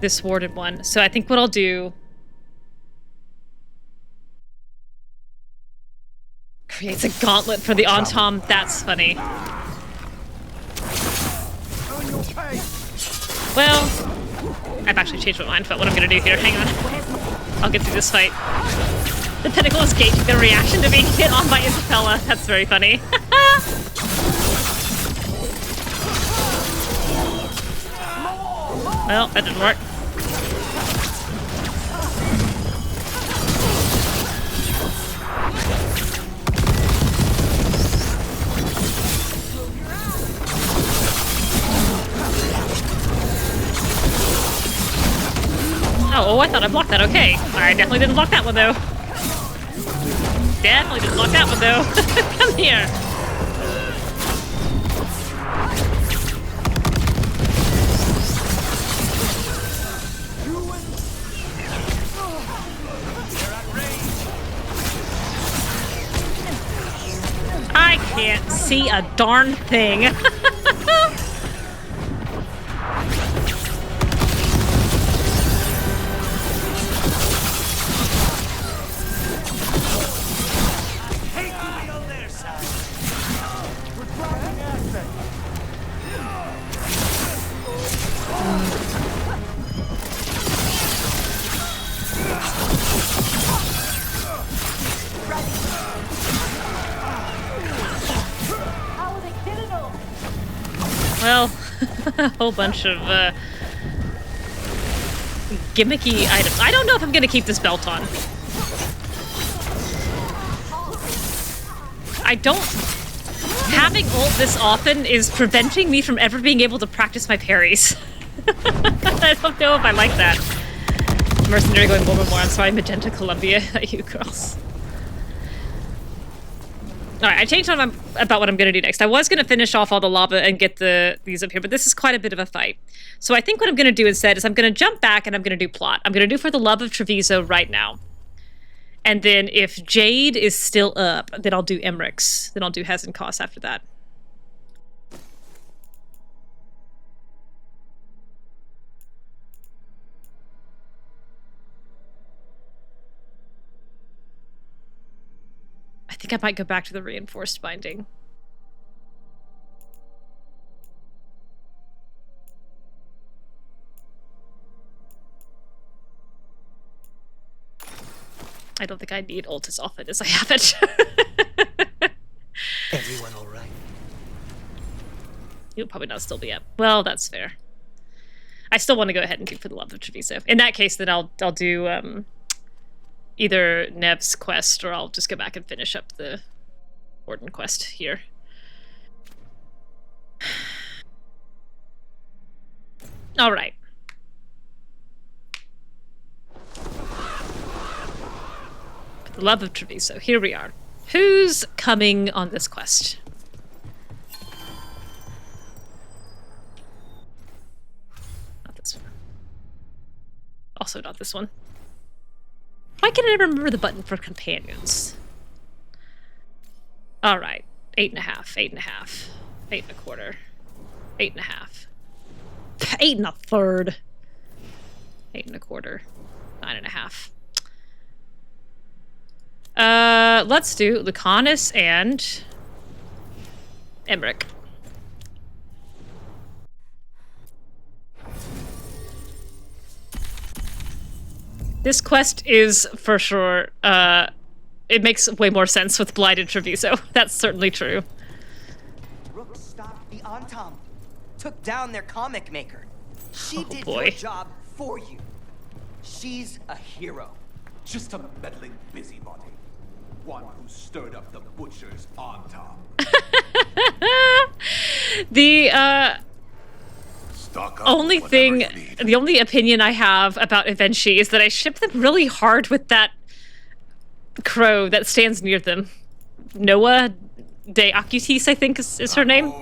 This warded one. So I think what I'll do... Creates a gauntlet for the Antom. That's funny. Well, I've actually changed my mind about what I'm gonna do here. Hang on. I'll get through this fight. The pinnacle is gauging their reaction to being hit on by Isabella. That's very funny. Well, that didn't work. Oh, I thought I blocked that. Okay. I definitely didn't block that one, though. Definitely didn't block that one, though. Come here. I can't see a darn thing. Well, a whole bunch of gimmicky items. I don't know if I'm gonna keep this belt on. I don't... Having ult this often is preventing me from ever being able to practice my parries. I don't know if I like that. Mercenary going more. I'm sorry, Magenta Columbia, you girls. Alright, I changed about what I'm going to do next. I was going to finish off all the lava and get these up here, but this is quite a bit of a fight. So I think what I'm going to do instead is I'm going to jump back and I'm going to do plot. I'm going to do For the Love of Treviso right now. And then if Jade is still up, then I'll do Emmrich's. Then I'll do Hezenkos after that. I think I might go back to the reinforced binding. I don't think I need ult as often as I have it. Everyone all right? You'll probably not still be up. Well, that's fair. I still want to go ahead and do For the Love of Treviso. In that case, then I'll do either Neve's quest or I'll just go back and finish up the Warden quest here. All right. For the Love of Treviso, here we are. Who's coming on this quest? Not this one. Also not this one. Why can't I never remember the button for companions? Alright. 8.5, 8.5, 8.25, 8.5, 8 1/3, 8.25, 9.5. Let's do Lucanis and Emmrich. This quest is, for sure, it makes way more sense with Blighted Treviso. That's certainly true. Rook stopped the Antom, took down their comic maker. She did boy. your job for you. She's a hero. Just a meddling busybody. One who stirred up the butcher's Antom. The the only opinion I have about Ivenci is that I ship them really hard with that crow that stands near them. Noah de Acutis, I think is her name.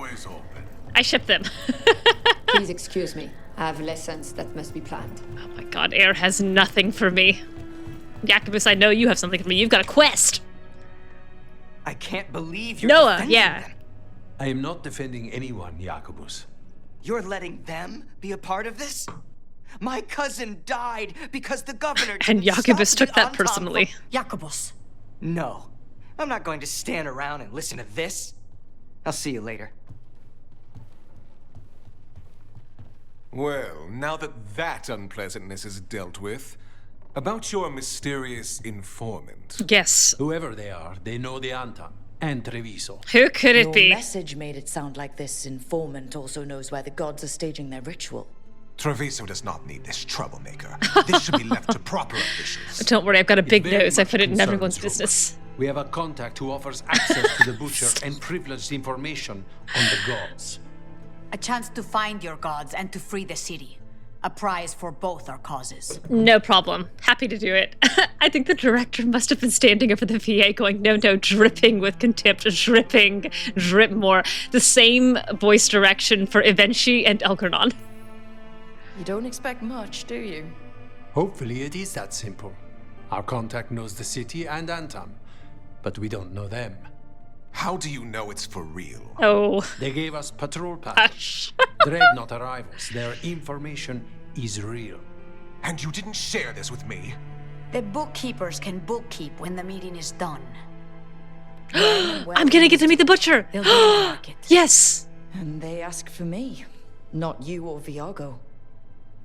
I ship them. Please excuse me. I have lessons that must be planned. Oh my god, Air has nothing for me. Jacobus, I know you have something for me. You've got a quest. I can't believe you're Noah, defending yeah. them. I am not defending anyone, Jacobus. You're letting them be a part of this? My cousin died because the governor And didn't Jacobus stop took the that Antam personally. from- Jacobus. No. I'm not going to stand around and listen to this. I'll see you later. Well, now that unpleasantness is dealt with, about your mysterious informant. Yes. Whoever they are, they know the Antam and Treviso. Who could it Your be? message made it sound like this informant also knows where the gods are staging their ritual. Treviso does not need this troublemaker. This should be left to proper officials. Don't worry, I've got a big very nose. I much put it in concerns everyone's Rook. business. We have a contact who offers access to the butcher and privileged information on the gods. A chance to find your gods and to free the city. A prize for both our causes. No problem. Happy to do it. I think the director must have been standing over the VA going, no, dripping with contempt, dripping, drip more. The same voice direction for Ivenci and Elgernon. You don't expect much, do you? Hopefully it is that simple. Our contact knows the city and Antam, but we don't know them. How do you know it's for real? Oh. They gave us patrol patterns. Dreadnought arrivals. Their information is real. And you didn't share this with me? The bookkeepers can bookkeep when the meeting is done. I'm gonna get to meet the butcher. They'll be in the market. Yes. And they ask for me, not you or Viago.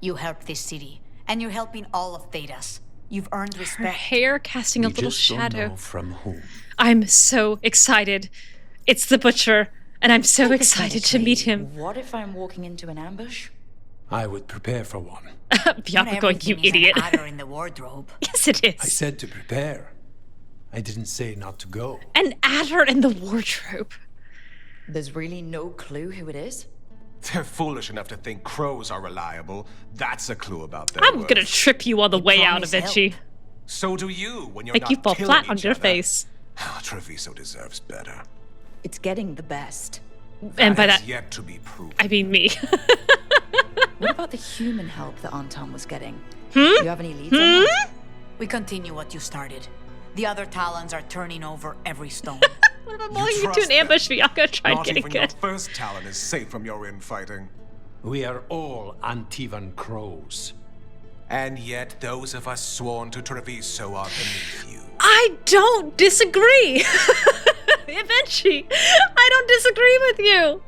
You helped this city, and you're helping all of Thedas. You've earned Her respect. hair casting a We little just don't shadow. know from whom. I'm so excited. It's the butcher, and I'm so excited to meet him. What if I'm walking into an ambush? I would prepare for one. Bianca going, you idiot. An adder in the wardrobe. Yes, it is. I said to prepare. I didn't say not to go. An adder in the wardrobe. There's really no clue who it is? They're foolish enough to think crows are reliable. That's a clue about their I'm worth. gonna trip you on the way out, promise Ivenci. help. So do you when you're Make not you fall killing flat on each your other. face. Treviso deserves better. It's getting the best. And by has that, yet to be proven. I mean me. What about the human help that Antam was getting? Hmm? Do you have any leads on that? We continue what you started. The other Talons are turning over every stone. What about You rolling into trust an ambush? Bianca tried Not getting even your good. first Talon is safe from your infighting. We are all Antivan crows. And yet those of us sworn to Treviso are beneath you. I don't disagree. Ivenci, I don't disagree with you.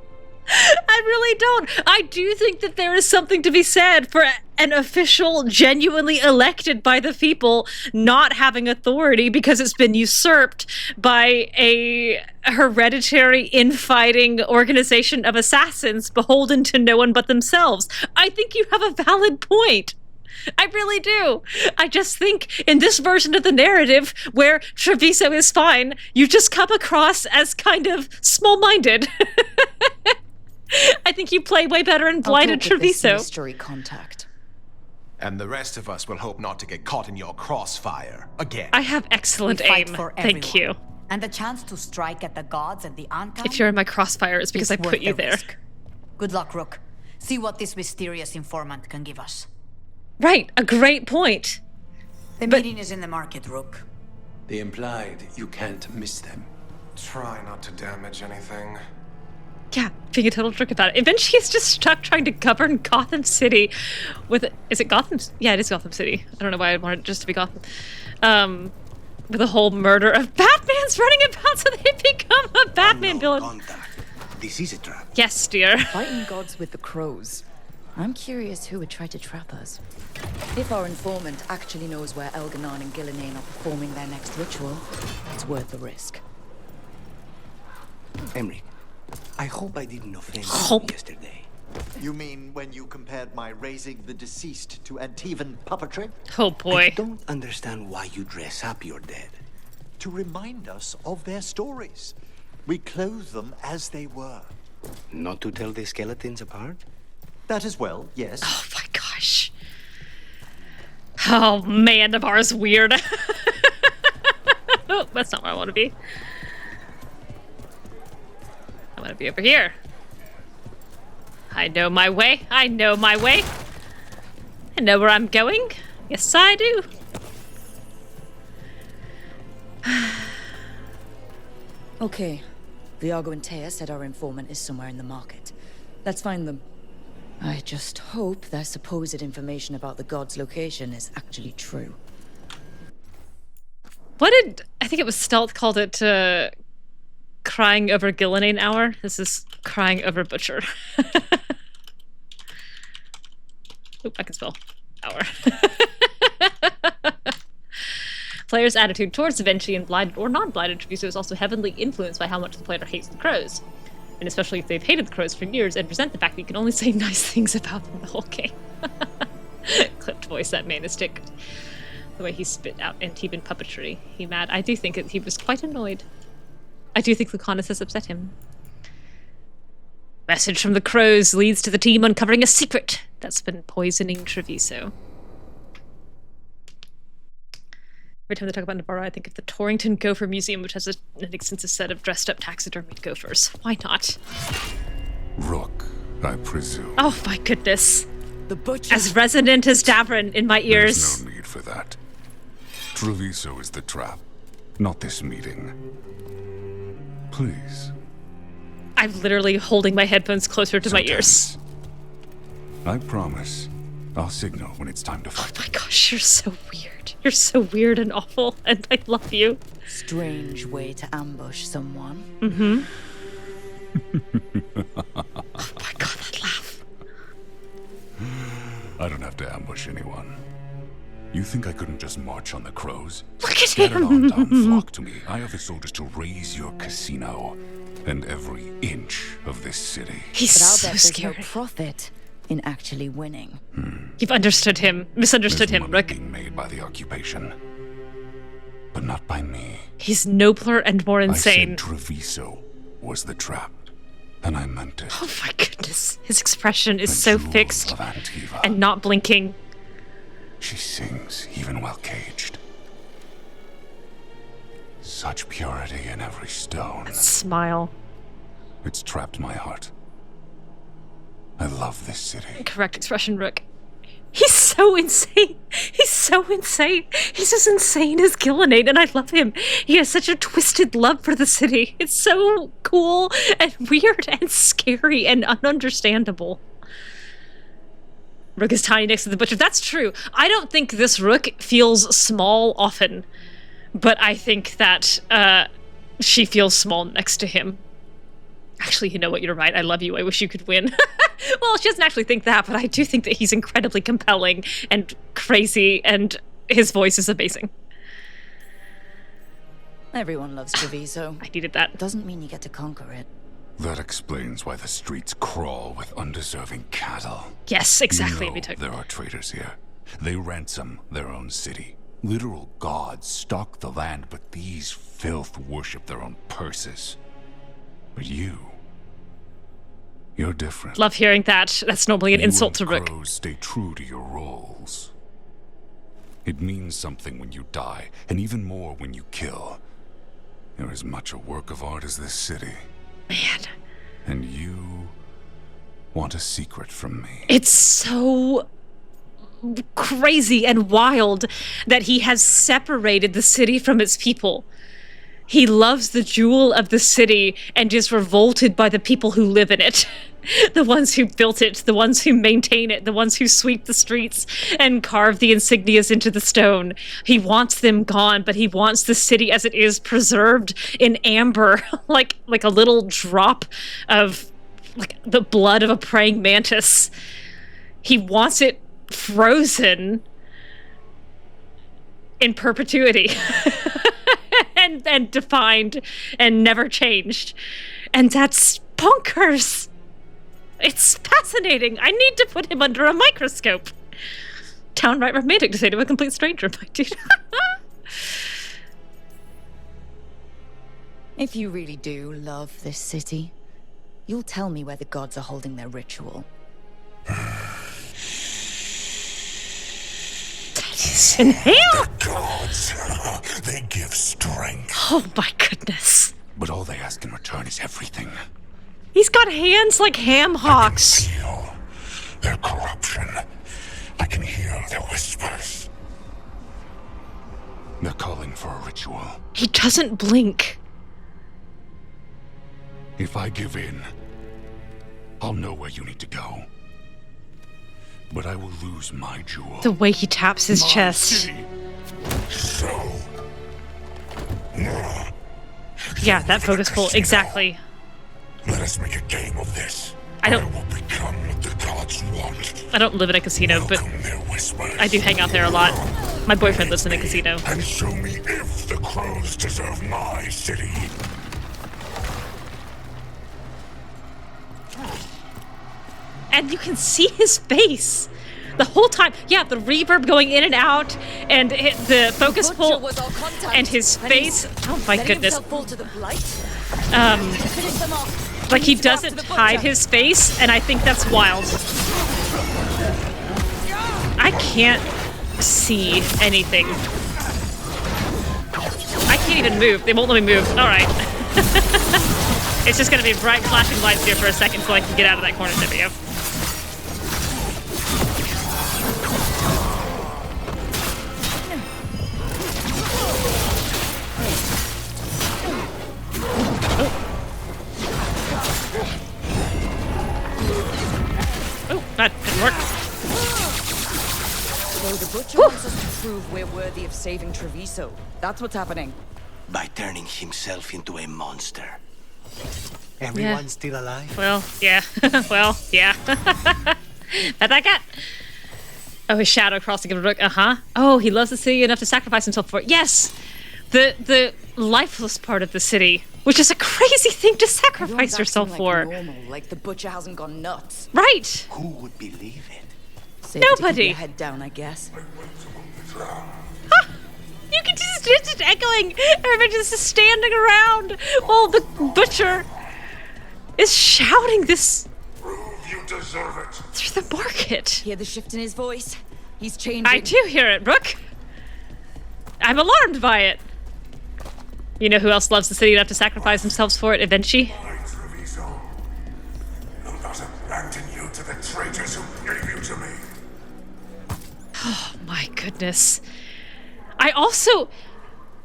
I really don't. I do think that there is something to be said for an official genuinely elected by the people not having authority because it's been usurped by a hereditary infighting organization of assassins beholden to no one but themselves. I think you have a valid point. I really do. I just think in this version of the narrative where Treviso is fine, you just come across as kind of small-minded. I think you play way better in Blighted I'll talk with this Treviso. mystery contact. And the rest of us will hope not to get caught in your crossfire again. I have excellent We fight aim. for Thank you. everyone. And the chance to strike at the gods and the Antam? If you're in my crossfire, it's because I is put worth you the there. risk. Good luck, Rook. See what this mysterious informant can give us. Right, a great point. The meeting is in the market, Rook. They implied you can't miss them. Try not to damage anything. Yeah, being a total jerk about it. Eventually, he's just stuck trying to govern Gotham City with... Is it Gotham? Yeah, it is Gotham City. I don't know why I wanted it just to be Gotham. With the whole murder of Batman's running about so they become a Batman villain. Contact. This is a trap. Yes, dear. Fighting gods with the crows. I'm curious who would try to trap us. If our informant actually knows where Elgernon and Gillinane are performing their next ritual, it's worth the risk. Emmrich, I hope I didn't offend you yesterday. You mean when you compared my raising the deceased to Antivan puppetry? Oh boy. I don't understand why you dress up your dead. To remind us of their stories. We clothe them as they were. Not to tell the skeletons apart? That as well, yes. Oh my gosh. Oh man, Navarre's weird. Oh, that's not where I want to be. I want to be over here. I know my way. I know my way. I know where I'm going. Yes, I do. Okay. Viago and Taya said our informant is somewhere in the market. Let's find them. I just hope their supposed information about the god's location is actually true. What did... I think it was Stealth called it, crying over Gillenane hour. This is crying over Butcher. Oop, I can spell hour. Players' attitude towards Ivenci and blinded or non-blinded Treviso is also heavily influenced by how much the player hates the crows. And especially if they've hated the crows for years and resent the fact that you can only say nice things about them the whole game. Clipped voice, that man is stick. The way he spit out and even puppetry. He mad. I do think that he was quite annoyed. I do think Lucanis has upset him. Message from the crows leads to the team uncovering a secret that's been poisoning Treviso. Every time they talk about Navarra, I think of the Torrington Gopher Museum, which has an extensive set of dressed-up taxidermied gophers. Why not? Rook, I presume. Oh my goodness. The butcher. As resonant as Davrin in my ears. There's no need for that. Treviso is the trap, not this meeting. Please. I'm literally holding my headphones closer to my ears. I promise. I'll signal when it's time to fight. Oh my gosh, you're so weird. You're so weird and awful, and I love you. Strange way to ambush someone. Mm-hmm. Oh my god, that laugh. I don't have to ambush anyone. You think I couldn't just march on the crows? Look at Scattered him! on down flock to me. I have the soldiers to raise your casino and every inch of this city. He's But I'll so bet scary. there's no profit in actually winning. You've understood him. Misunderstood him, Rook. Being made by the occupation, but not by me. He's nobler and more insane. I said Treviso was the trap, and I meant it. Oh my goodness. His expression is so fixed of Antiva. and not blinking. She sings even while caged. Such purity in every stone. Smile. It's trapped my heart. I love this city. Correct expression, Rook. He's so insane. He's so insane. He's as insane as Gillenane, and I love him. He has such a twisted love for the city. It's so cool and weird and scary and ununderstandable. Rook is tiny next to the butcher. That's true. I don't think this Rook feels small often, but I think that she feels small next to him. Actually, you know what? You're right. I love you. I wish you could win. Well, she doesn't actually think that, but I do think that he's incredibly compelling and crazy, and his voice is amazing. Everyone loves Treviso. I needed that. Doesn't mean you get to conquer it. That explains why the streets crawl with undeserving cattle. Yes, exactly. You know there are traitors here. They ransom their own city. Literal gods stalk the land, but these filth worship their own purses. But you're different. Love hearing that. That's normally an insult to Rook. Crows stay true to your roles. It means something when you die, and even more when you kill. You're as much a work of art as this city. Man. And you want a secret from me. It's so crazy and wild that he has separated the city from its people. He loves the jewel of the city and is revolted by the people who live in it. The ones who built it, the ones who maintain it, the ones who sweep the streets and carve the insignias into the stone. He wants them gone, but he wants the city as it is preserved in amber, like a little drop of like the blood of a praying mantis. He wants it frozen in perpetuity. and defined and never changed. And that's bonkers. It's fascinating. I need to put him under a microscope. Downright romantic to say to a complete stranger, my dude. If you really do love this city, you'll tell me where the gods are holding their ritual. Inhale! The gods, they give strength. Oh my goodness. But all they ask in return is everything. He's got hands like ham hocks. I can feel their corruption. I can hear their whispers. They're calling for a ritual. He doesn't blink. If I give in, I'll know where you need to go. But I will lose my jewel. The way he taps his My chest. city. So... Yeah, that focus pull, exactly. Let us make a game of this. I don't will become what the gods want. I don't live in a casino, but I do hang out there a lot. My boyfriend lives in a casino. And show me if the crows deserve my city. And you can see his face the whole time. Yeah, the reverb going in and out, and the focus pull, and his face. Oh my goodness. Like he doesn't hide his face, and I think that's wild. I can't see anything. I can't even move. They won't let me move. All right. It's just gonna be bright flashing lights here for a second so I can get out of that corner. There we go. Oh, that didn't work. So the butcher wants us to prove we're worthy of saving Treviso. That's what's happening. By turning himself into a monster. Everyone's still alive? Well, yeah. Well, yeah. That I got. Oh, his shadow crossing a rook. Uh-huh. Oh, he loves the city enough to sacrifice himself for it. Yes! The lifeless part of the city, which is a crazy thing to sacrifice yourself for. Normal, like the butcher hasn't gone nuts. Right! Who would believe it? Nobody! Head down, I guess. You can just, it's just echoing. Everybody just standing around while the butcher is shouting this. You deserve it. Through the market. Hear the shift in his voice? He's changing. I do hear it, Rook. I'm alarmed by it. You know who else loves the city enough to sacrifice themselves for it? Ivenci. Treviso. Do not abandon you to the traitors who gave you to me. Oh my goodness. I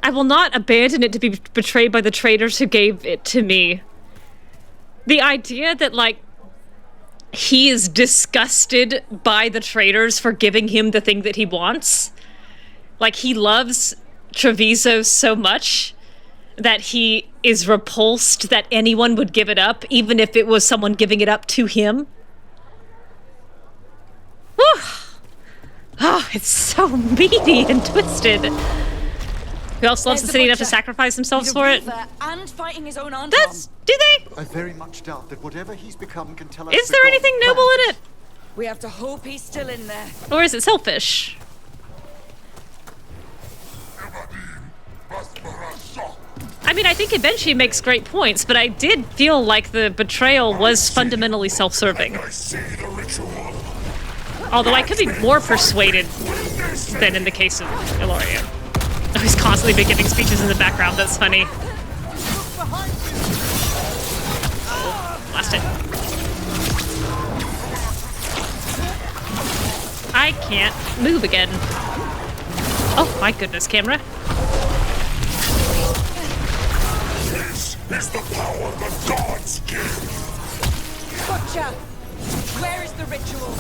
will not abandon it to be betrayed by the traitors who gave it to me. The idea that, like, he is disgusted by the traitors for giving him the thing that he wants. Like, he loves Treviso so much that he is repulsed that anyone would give it up, even if it was someone giving it up to him. Whew. Oh, it's so meaty and twisted. Who else loves the city enough to sacrifice themselves for it? And fighting his own Do they? I very much doubt that whatever he's become can tell us. Is there anything noble in it? We have to hope he's still in there. Or is it selfish? I mean, I think Ivenci makes great points, but I did feel like the betrayal was fundamentally self-serving. Although I could be more persuaded than in the case of Illario. Oh, he's constantly been giving speeches in the background. That's funny. Oh, lost it. I can't move again. Oh my goodness, camera. This is the power the gods give. Butcher, where is the ritual?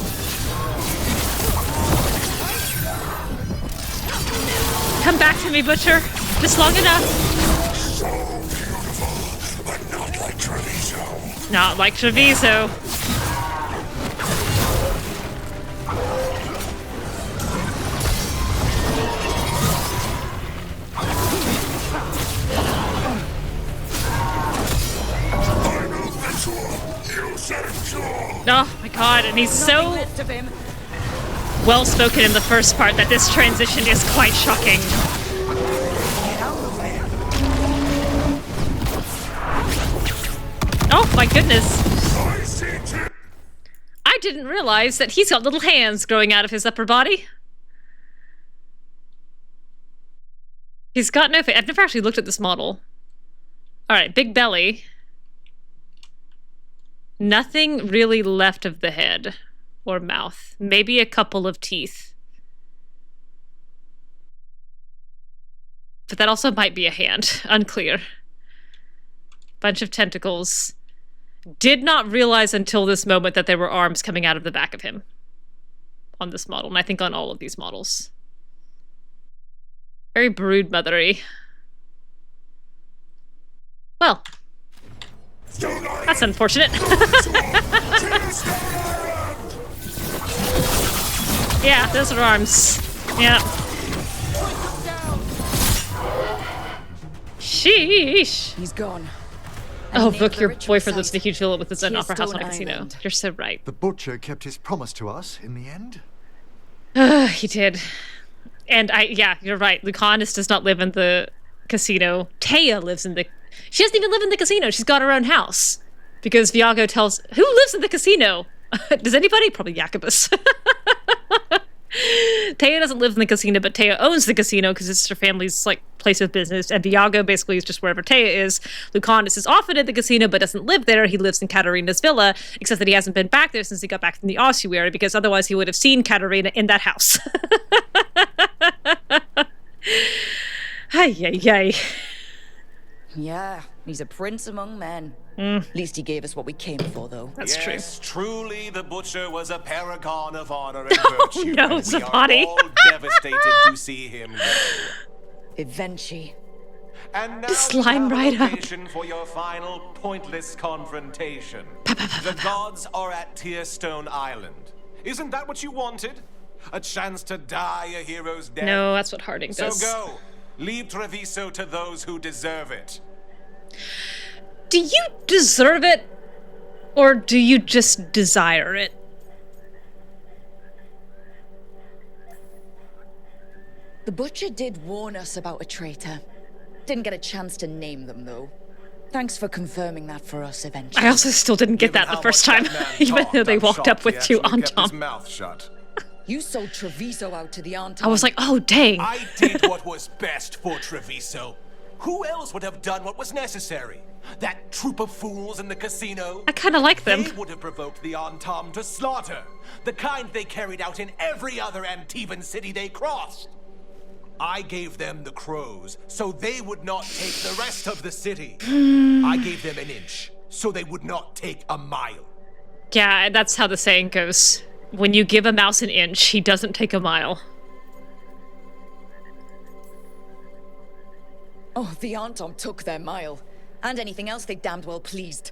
Come back to me, Butcher. Just long enough. So beautiful, but not like Treviso. Not like Treviso. Oh my god, and he's so well-spoken in the first part that this transition is quite shocking. Oh my goodness. I didn't realize that he's got little hands growing out of his upper body. He's got no face. I've never actually looked at this model. Alright, big belly. Nothing really left of the head or mouth. Maybe a couple of teeth. But that also might be a hand. Unclear. Bunch of tentacles. Did not realize until this moment that there were arms coming out of the back of him on this model, and I think on all of these models. Very brood-mothery. Well, that's unfortunate. Yeah, those are arms. Yeah. Sheesh. He's gone. Oh, look, your boyfriend lives in a huge villa with his own opera house and a casino. You're so right. The butcher kept his promise to us in the end. He did. And yeah, you're right. Lucanis does not live in the casino. Taya lives in the... She doesn't even live in the casino. She's got her own house. Because Viago tells... Who lives in the casino? Does anybody? Probably Jacobus. Taya doesn't live in the casino, but Taya owns the casino because it's her family's like place of business, and Viago basically is just wherever Taya is. Lucanis is often at the casino but doesn't live there. He lives in Caterina's villa, except that he hasn't been back there since he got back from the ossuary, because otherwise he would have seen Caterina in that house. Ay, ay, ay. Yeah, he's a prince among men. At least he gave us what we came for, though. That's true. Yes, truly, the butcher was a paragon of honor and virtue. No, and we Zapati. are all devastated to see him go. Ivenci. And now Just you line have a right up. location for your final pointless confrontation. The gods are at Tearstone Island. Isn't that what you wanted? A chance to die a hero's death? No, that's what Harding does. So go. Leave Treviso to those who deserve it. Do you deserve it? Or do you just desire it? The butcher did warn us about a traitor. Didn't get a chance to name them, though. Thanks for confirming that for us eventually. I also still didn't get that the first time, even though they walked up with two Antom. Mouth shut. You sold Treviso out to the Antom. I was like, oh, dang. I did what was best for Treviso. Who else would have done what was necessary? That troop of fools in the casino? I kind of like them. They would have provoked the Antom to slaughter, the kind they carried out in every other Antivan city they crossed. I gave them the crows, so they would not take the rest of the city. I gave them an inch, so they would not take a mile. Yeah, that's how the saying goes. When you give a mouse an inch, he doesn't take a mile. Oh, the Antom took their mile. And anything else they damned well pleased.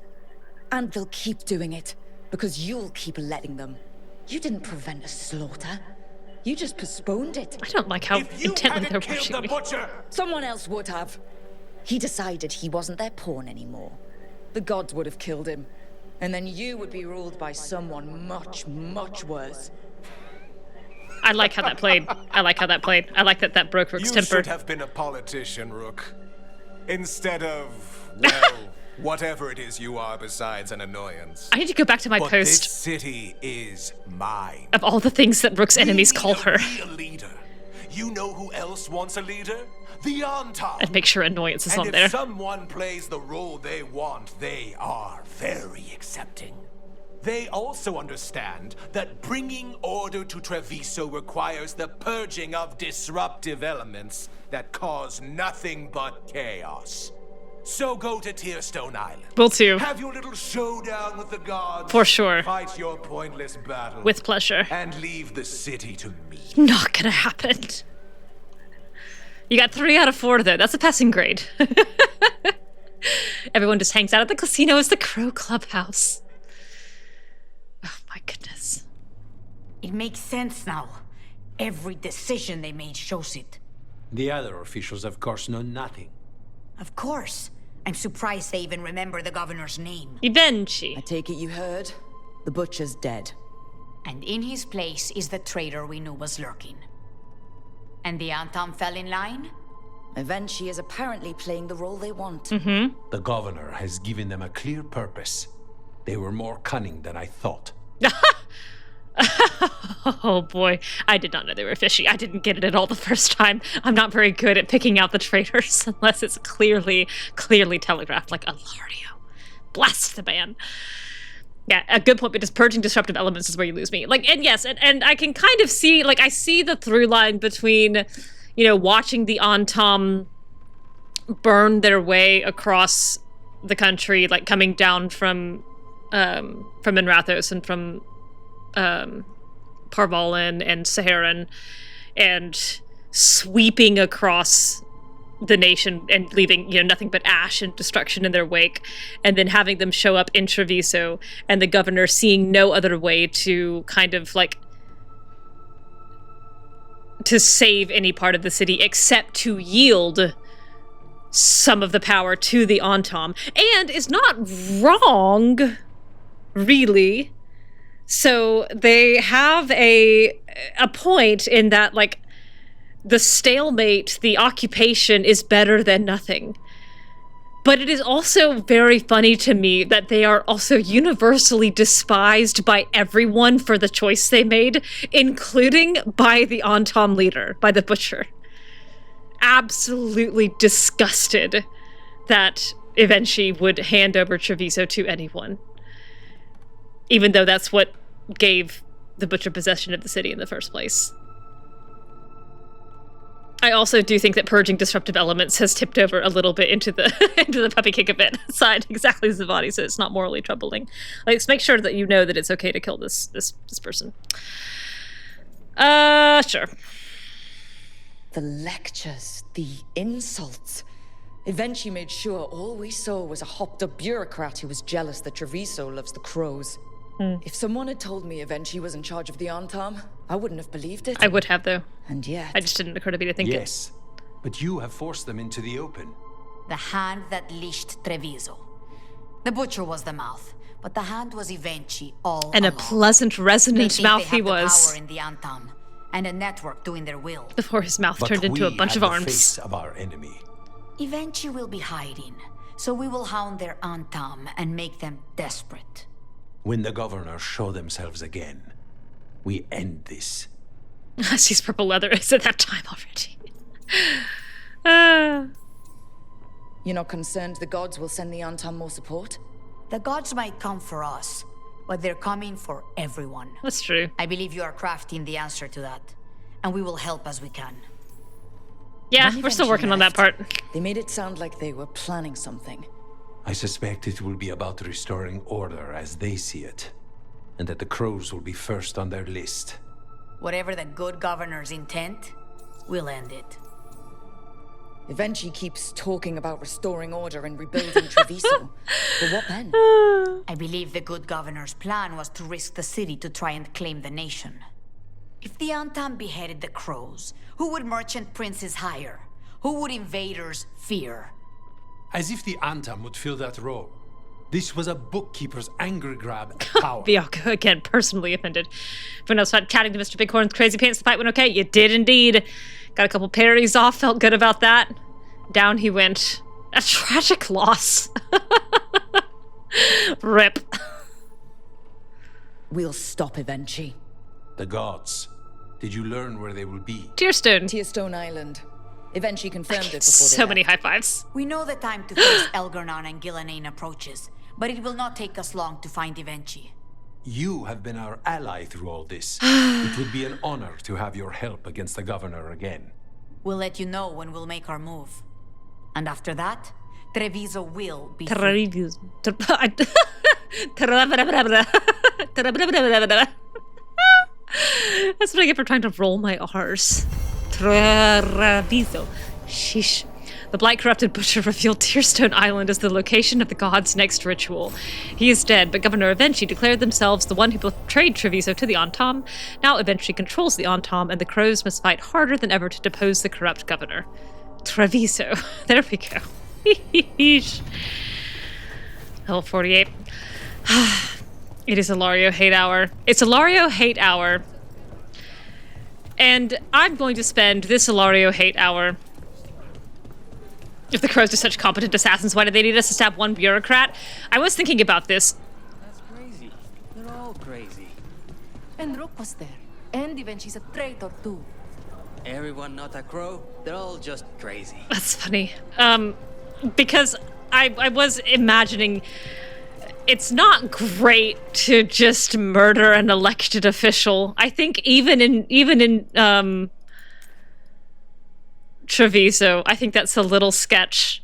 And they'll keep doing it, because you'll keep letting them. You didn't prevent a slaughter. You just postponed it. I don't like how intently they're watching me. Someone else would have. He decided he wasn't their pawn anymore. The gods would have killed him. And then you would be ruled by someone much, much worse. I like how that played. I like how that played. I like that that broke Rook's temper. You should have been a politician, Rook. Instead of, well, whatever it is you are besides an annoyance. I need to go back to my but post. This city is mine. Of all the things that Rook's enemies call her. A leader. You know who else wants a leader? The Antom. And make sure annoyance is on and there. if someone plays the role they want, they are very accepting. They also understand that bringing order to Treviso requires the purging of disruptive elements that cause nothing but chaos. So go to Tearstone Island. Will too. Have your little showdown with the gods. For sure. Fight your pointless battle. With pleasure. And leave the city to me. Not gonna happen. You got 3 out of 4 though. That's a passing grade. Everyone just hangs out at the casino as the Crow Clubhouse. Oh my goodness. It makes sense now. Every decision they made shows it. The other officials, of course, know nothing. Of course. I'm surprised they even remember the governor's name. Ivenci. I take it you heard. The butcher's dead. And in his place is the traitor we knew was lurking. And the Antom fell in line? Ivenci is apparently playing the role they want. The governor has given them a clear purpose. They were more cunning than I thought. Oh boy, I did not know they were fishy. I didn't get it at all the first time. I'm not very good at picking out the traitors unless it's clearly telegraphed, like Illario. Blast the man. Yeah, a good point, because purging disruptive elements is where you lose me. Like, and yes, and I can kind of see, like, I see the through line between, you know, watching the Antom burn their way across the country, like coming down from Minrathos and from Parvalin and Saharan, and sweeping across the nation and leaving, nothing but ash and destruction in their wake, and then having them show up in Treviso, and the governor seeing no other way to kind of to save any part of the city except to yield some of the power to the Antam, and is not wrong, really. So they have a point in that, the stalemate, the occupation is better than nothing. But it is also very funny to me that they are also universally despised by everyone for the choice they made, including by the Antam leader, by the Butcher. Absolutely disgusted that Ivenci would hand over Treviso to anyone. Even though that's what gave the Butcher possession of the city in the first place. I also do think that purging disruptive elements has tipped over a little bit into the into the puppy kick a bit side, exactly as the body, so it's not morally troubling. Let's make sure that you know that it's okay to kill this person. Sure. The lectures, the insults. Ivenci made sure all we saw was a hopped-up bureaucrat who was jealous that Treviso loves the crows. If someone had told me Ivenci was in charge of the Antam, I wouldn't have believed it. I would have, though. And yet... I just didn't occur to me to think Yes, but you have forced them into the open. The hand that leashed Treviso. The Butcher was the mouth, but the hand was Ivenci all And along. a pleasant, resonant mouth he they have was. the power in the Antam, and a network doing their will. Before his mouth turned into a bunch of arms. The face of our enemy. Ivenci will be hiding, so we will hound their Antam and make them desperate. When the governors show themselves again, we end this. I see his purple leather. Is at that time already. You're not concerned the gods will send the Antam more support? The gods might come for us, but they're coming for everyone. That's true. I believe you are crafting the answer to that, and we will help as we can. Yeah, we're still working on that part. They made it sound like they were planning something. I suspect it will be about restoring order as they see it, and that the crows will be first on their list. Whatever the good governor's intent, we'll end it. Ivenci keeps talking about restoring order and rebuilding Treviso. But what then? I believe the good governor's plan was to risk the city to try and claim the nation. If the Antam beheaded the crows, who would merchant princes hire? Who would invaders fear? As if the Antam would fill that role. This was a bookkeeper's angry grab at power. Bianca, again, personally offended. Everyone else started chatting to Mr. Bighorn's crazy pants. The fight went okay. You did indeed. Got a couple parries off. Felt good about that. Down he went. A tragic loss. Rip. We'll stop Ivenci. The gods. Did you learn where they will be? Tearstone Island. Ivenci confirmed it before So many high fives. We know the time to face Elgarnan and Gillanane approaches, but it will not take us long to find Ivenci. You have been our ally through all this. It would be an honor to have your help against the governor again. We'll let you know when we'll make our move. And after that, Treviso will be Treviso. That's what I get for trying to roll my R's. Treviso. Sheesh. The blight-corrupted Butcher revealed Tearstone Island as the location of the god's next ritual. He is dead, but Governor Ivenci declared themselves the one who betrayed Treviso to the Antam. Now Ivenci controls the Antam, and the crows must fight harder than ever to depose the corrupt governor. Treviso. There we go. Level 48. It is Illario hate hour. It's Illario hate hour. And I'm going to spend this Illario hate hour. If the crows are such competent assassins, why do they need us to stab one bureaucrat? I was thinking about this. That's crazy. They're all crazy. And Rook was there. And Ivenci's a traitor too. Everyone not a crow, they're all just crazy. That's funny. Because I was imagining it's not great to just murder an elected official. I think even in Treviso, I think that's a little sketch.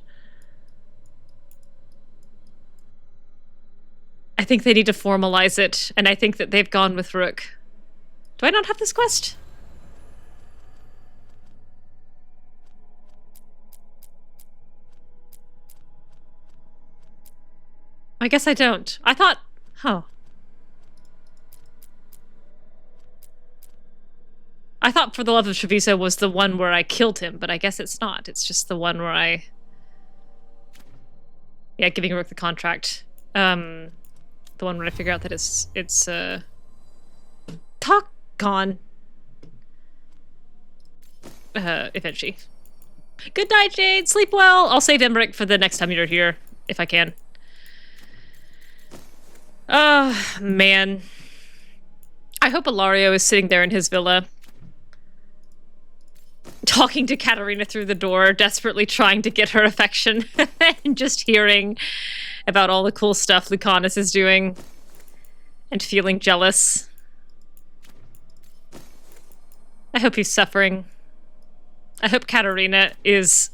I think they need to formalize it, and I think that they've gone with Rook. Do I not have this quest? I guess I don't. I thought... Oh. I thought For the Love of Treviso was the one where I killed him, but I guess it's not. It's just the one where I... Yeah, giving Rook the contract. The one where I figure out that it's talk gone. Ivenci. Good night, Jade. Sleep well. I'll save Emmrich for the next time you're here, if I can. Oh, man. I hope Illario is sitting there in his villa, talking to Caterina through the door, desperately trying to get her affection, and just hearing about all the cool stuff Lucanis is doing, and feeling jealous. I hope he's suffering. I hope Caterina is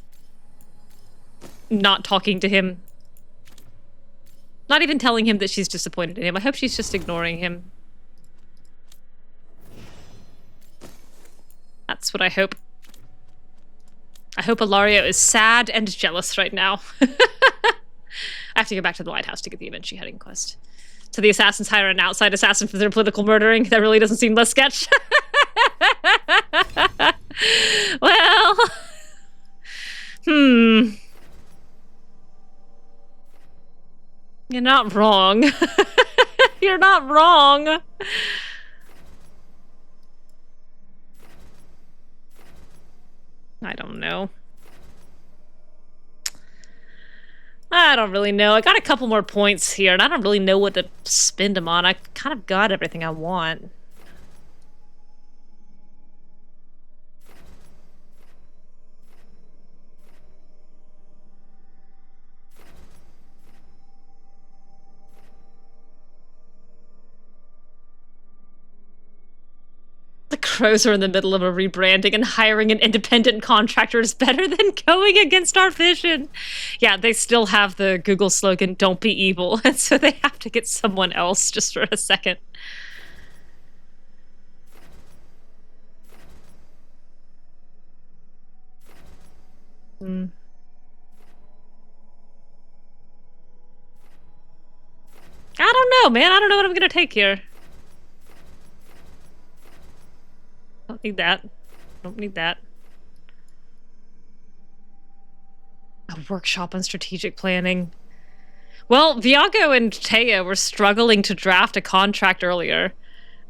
not talking to him. Not even telling him that she's disappointed in him. I hope she's just ignoring him. That's what I hope. I hope Illario is sad and jealous right now. I have to go back to the lighthouse to get the Ivenci heading quest. So the assassins hire an outside assassin for their political murdering? That really doesn't seem less sketch. Well... You're not wrong. You're not wrong. I don't know. I don't really know. I got a couple more points here, and I don't really know what to spend them on. I kind of got everything I want. The Crows are in the middle of a rebranding, and hiring an independent contractor is better than going against our vision. Yeah, they still have the Google slogan, "Don't be evil," and so they have to get someone else just for a second. I don't know, man. I don't know what I'm gonna take here. Don't need that. Don't need that. A workshop on strategic planning. Well, Viago and Taya were struggling to draft a contract earlier.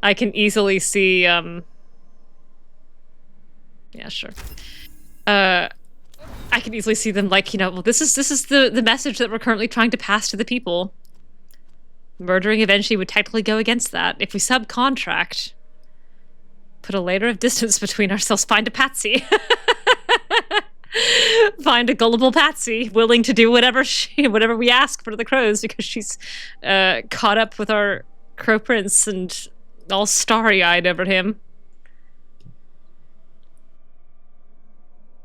I can easily see, yeah, sure. I can easily see them like, you know, well, this is the message that we're currently trying to pass to the people. Murdering Ivenci would technically go against that. If we subcontract, put a layer of distance between ourselves, find a patsy. Find a gullible patsy willing to do whatever we ask for the Crows, because she's caught up with our Crow Prince and all starry-eyed over him.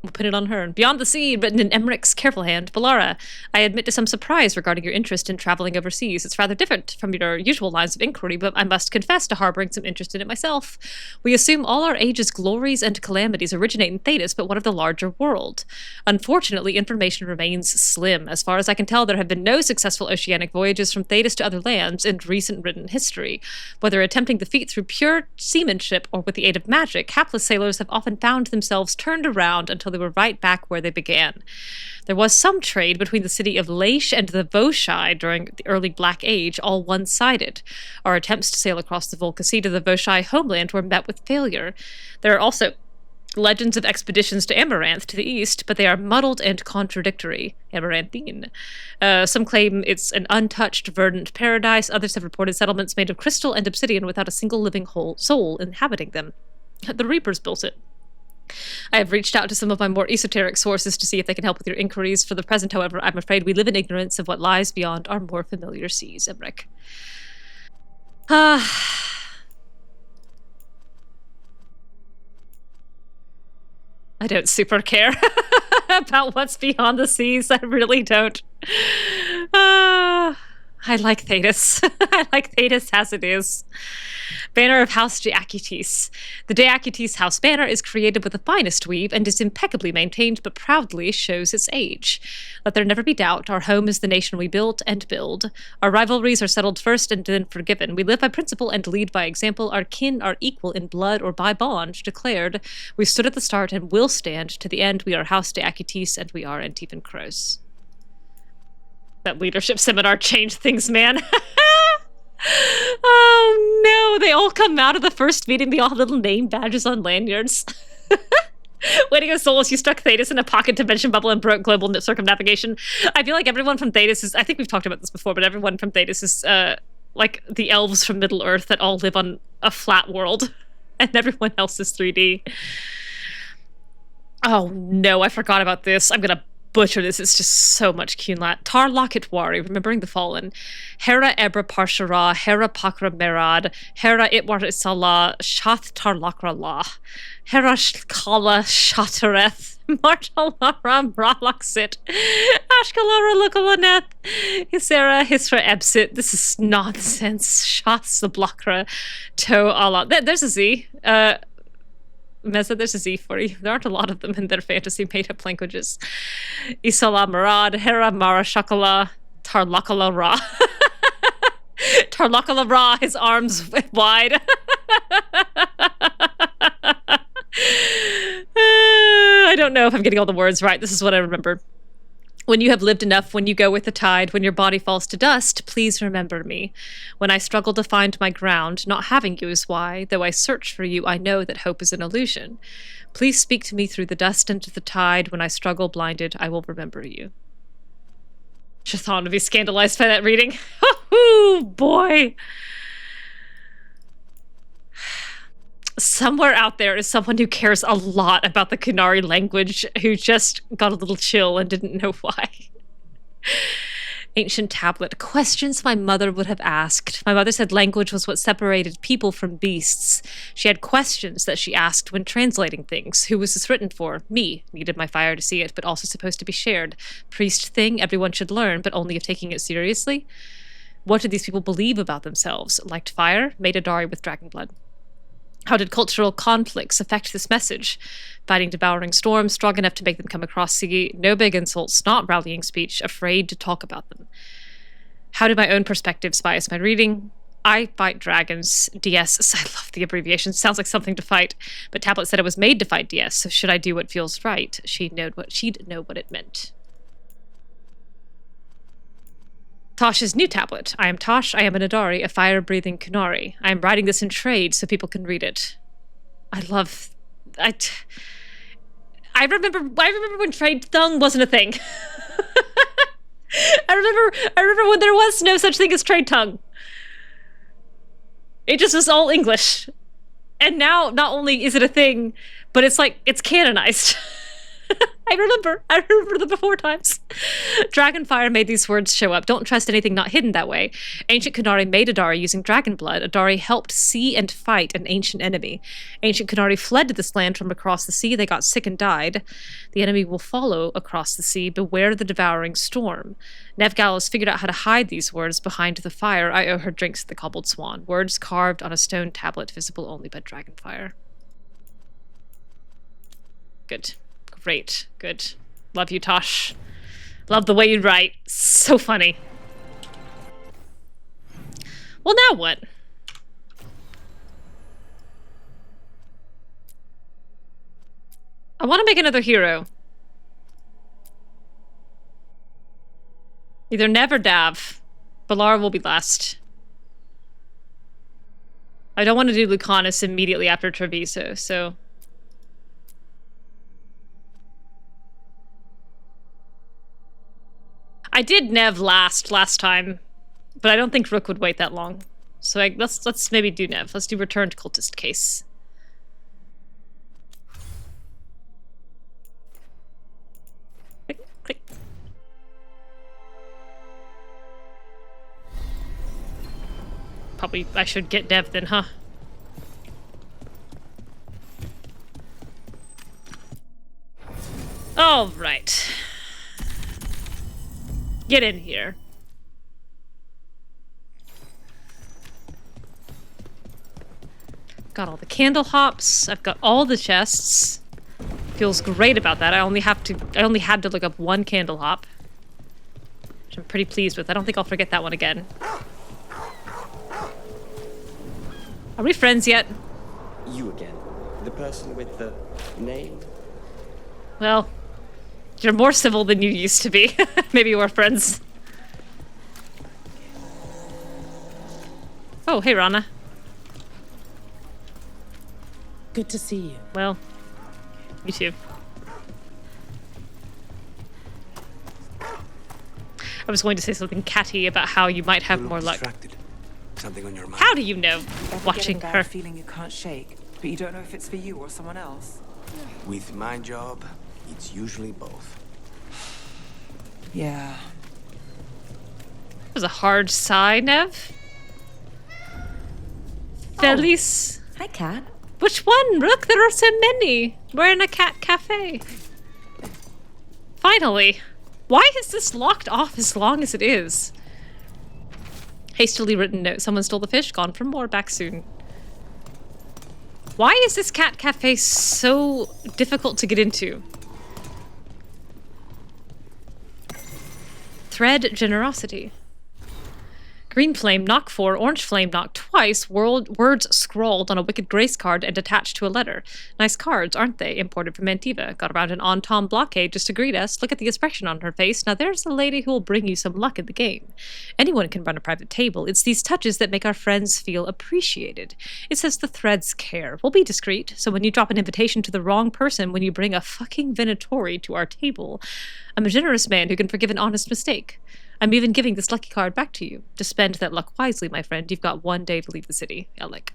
We'll put it on her. Beyond the Sea, written in Emmrich's careful hand. Balara, I admit to some surprise regarding your interest in traveling overseas. It's rather different from your usual lines of inquiry, but I must confess to harboring some interest in it myself. We assume all our age's glories and calamities originate in Thedas, but what of the larger world? Unfortunately, information remains slim. As far as I can tell, there have been no successful oceanic voyages from Thedas to other lands in recent written history. Whether attempting the feat through pure seamanship or with the aid of magic, hapless sailors have often found themselves turned around until they were right back where they began. There was some trade between the city of Laish and the Voshai during the early Black Age, all one-sided. Our attempts to sail across the Volca to the Voshai homeland were met with failure. There are also legends of expeditions to Amaranth to the east, but they are muddled and contradictory. Amaranthine. Some claim it's an untouched, verdant paradise. Others have reported settlements made of crystal and obsidian without a single living soul inhabiting them. The Reapers built it. I have reached out to some of my more esoteric sources to see if they can help with your inquiries. For the present, however, I'm afraid we live in ignorance of what lies beyond our more familiar seas, Emmrich. I don't super care about what's beyond the seas. I really don't. I like Thedas. I like Thedas as it is. Banner of House de Acutis. The de Acutis house banner is created with the finest weave and is impeccably maintained, but proudly shows its age. Let there never be doubt, our home is the nation we built and build. Our rivalries are settled first and then forgiven. We live by principle and lead by example. Our kin are equal in blood or by bond, declared. We stood at the start and will stand to the end. We are House de Acutis and we are Antivan Crows. That leadership seminar changed things, man. Oh no, they all come out of the first meeting, they all have little name badges on lanyards. Waiting as souls, you stuck Thedas in a pocket dimension bubble and broke global circumnavigation. I feel like everyone from Thedas is, I think we've talked about this before, but everyone from Thedas is like the elves from Middle Earth that all live on a flat world, and everyone else is 3D. Oh no, I forgot about this. I'm gonna butcher this. It's just so much Cunlat. Tar Locket Wari, remembering the fallen. Hera Ebra Parshara, Hera Pakra Merad, Hera Itwar Isala, Shath Tarlakra La, Hera Shkala Shatareth, Martalara Bralaxit, Ashkalara Lukalaneth, Hisera Hisra Ebsit. This is nonsense. Shath Sablakra To Allah. There's a Z. Meza, there's a Z for you. There aren't a lot of them in their fantasy made-up languages. Isala Marad, Hera Mara Shakala, Tarlakala Ra. Tarlakala Ra, his arms wide. I don't know if I'm getting all the words right. This is what I remember. When you have lived enough, when you go with the tide, when your body falls to dust, please remember me. When I struggle to find my ground, not having you is why. Though I search for you, I know that hope is an illusion. Please speak to me through the dust and to the tide. When I struggle blinded, I will remember you. Shathann would be scandalized by that reading. Oh boy. Somewhere out there is someone who cares a lot about the Qunari language who just got a little chill and didn't know why. Ancient tablet. Questions my mother would have asked. My mother said language was what separated people from beasts. She had questions that she asked when translating things. Who was this written for? Me. Needed my fire to see it, but also supposed to be shared. Priest thing everyone should learn, but only if taking it seriously. What did these people believe about themselves? Liked fire? Made a Dari with dragon blood. How did cultural conflicts affect this message? Fighting devouring storms, strong enough to make them come across sea, no big insults, not rallying speech, afraid to talk about them. How did my own perspectives bias my reading? I fight dragons. DS, I love the abbreviation, sounds like something to fight, but Tablet said it was made to fight DS, so should I do what feels right? She'd know what it meant. Taash's new tablet. I am Taash, I am an Adari, a fire-breathing Qunari. I am writing this in trade so people can read it. I remember when trade tongue wasn't a thing. I remember when there was no such thing as trade tongue. It just was all English. And now not only is it a thing, but it's like it's canonized. I remember the before times. Dragonfire made these words show up. Don't trust anything not hidden that way. Ancient Qunari made Adari using dragon blood. Adari helped see and fight an ancient enemy. Ancient Qunari fled to this land from across the sea. They got sick and died. The enemy will follow across the sea. Beware the devouring storm. Neve Gallows figured out how to hide these words behind the fire. I owe her drinks at the Cobbled Swan. Words carved on a stone tablet visible only by dragonfire. Good. Great. Good. Love you, Taash. Love the way you write. So funny. Well, now what? I want to make another hero. Either Neve or Dav. Balara will be last. I don't want to do Lucanis immediately after Treviso, so... I did Neve last time, but I don't think Rook would wait that long. So let's maybe do Neve. Let's do Returned Cultist case. Click, click. Probably I should get Neve then, huh? All right. Get in here. Got all the candle hops. I've got all the chests. Feels great about that. I only had to look up one candle hop, which I'm pretty pleased with. I don't think I'll forget that one again. Are we friends yet? You again. The person with the name? Well, you're more civil than you used to be. Maybe we're friends. Oh, hey, Rana. Good to see you. Well, you too. I was going to say something catty about how you might have more luck. Distracted. Something on your mind. How do you know? Ever Watching get a her. bad feeling you can't shake, but you don't know if it's for you or someone else. With my job, it's usually both. Yeah. That was a hard sigh, Neve. Felice. Hi, Cat. Which one? Rook, there are so many. We're in a cat cafe. Finally. Why is this locked off as long as it is? Hastily written note. Someone stole the fish. Gone for more. Back soon. Why is this cat cafe so difficult to get into? Thread generosity. Green flame, knock 4. Orange flame, knock twice. Words scrawled on a wicked grace card and attached to a letter. Nice cards, aren't they? Imported from Antiva. Got around an on-tom blockade just to greet us. Look at the expression on her face. Now there's a lady who will bring you some luck in the game. Anyone can run a private table. It's these touches that make our friends feel appreciated. It says the threads care. We'll be discreet, so when you drop an invitation to the wrong person when you bring a fucking Venatori to our table, I'm a generous man who can forgive an honest mistake. I'm even giving this lucky card back to you. To spend that luck wisely, my friend. You've got 1 day to leave the city. Alec.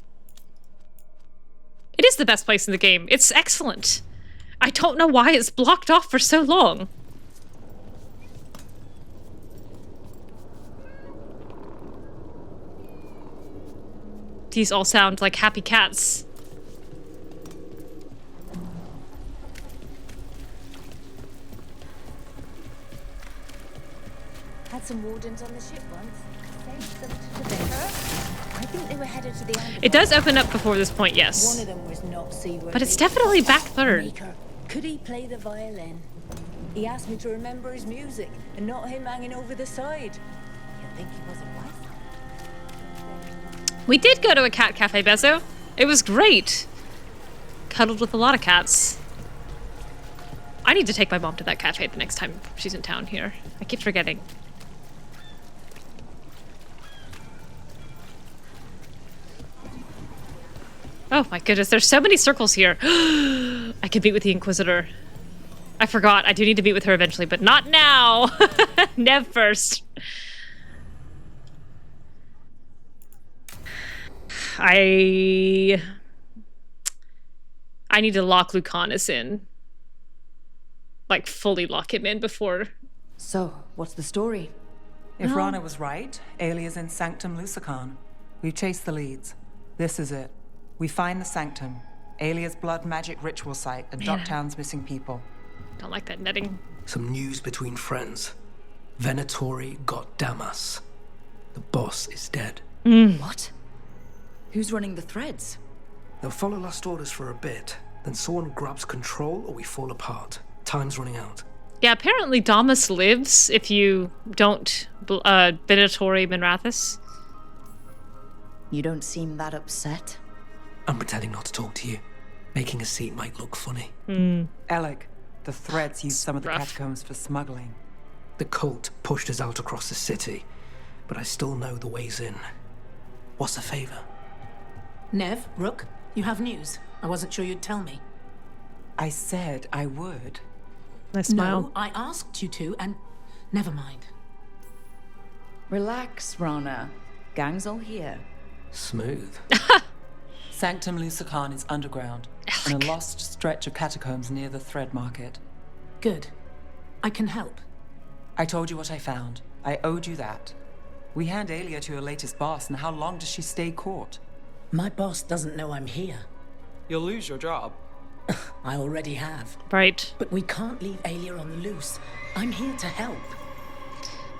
It is the best place in the game. It's excellent. I don't know why it's blocked off for so long. These all sound like happy cats. Had some wardens on the ship once. Saved them to the I think they were headed to the end. It does open up before this point, yes. One of them was not seaworthy. But it's definitely back third. Maker. Could he play the violin? He asked me to remember his music and not him hanging over the side. You'd think he wasn't wife. We did go to a cat cafe, Bezo. It was great. Cuddled with a lot of cats. I need to take my mom to that cafe the next time she's in town here. I keep forgetting. Oh my goodness, there's so many circles here. I could meet with the Inquisitor. I forgot, I do need to meet with her eventually, but not now. Neve first. I need to lock Lucanis in. Like, fully lock him in before... So, what's the story? If Rana was right, Aelia's in Sanctum Lucanis. We've chased the leads. This is it. We find the Sanctum, Aelia's blood magic ritual site, and Darktown's missing people. Don't like that netting. Some news between friends. Venatori got Damas. The boss is dead. What? Who's running the threads? They'll follow last orders for a bit, then someone grabs control or we fall apart. Time's running out. Yeah, apparently Damas lives if you don't Venatori Minrathis. You don't seem that upset. I'm pretending not to talk to you. Making a seat might look funny. Alec, the threads used some of the catacombs for smuggling. The cult pushed us out across the city, but I still know the ways in. What's the favor? Neve, Rook, you have news. I wasn't sure you'd tell me. I said I would. Nice smile. No, I asked you to, and never mind. Relax, Rana. Gang's all here. Smooth. Sanctum Lucanis is underground, in a lost stretch of catacombs near the Thread Market. Good. I can help. I told you what I found. I owed you that. We hand Aelia to your latest boss, and how long does she stay caught? My boss doesn't know I'm here. You'll lose your job. I already have. Right. But we can't leave Aelia on the loose. I'm here to help.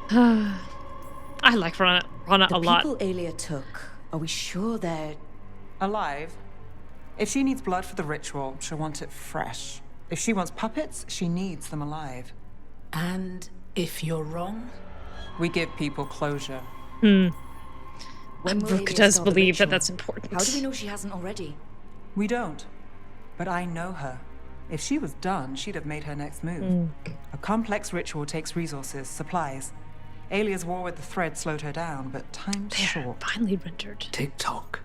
I like Rana a lot. The people Aelia took, are we sure they're... alive? If she needs blood for the ritual, she'll want it fresh. If she wants puppets, she needs them alive. And if you're wrong? We give people closure. When will Rook Aelia does start the believe that ritual? that's important. How do we know she hasn't already? We don't. But I know her. If she was done, she'd have made her next move. A complex ritual takes resources, supplies. Aelia's war with the thread slowed her down, but time's short. Finally rendered. TikTok.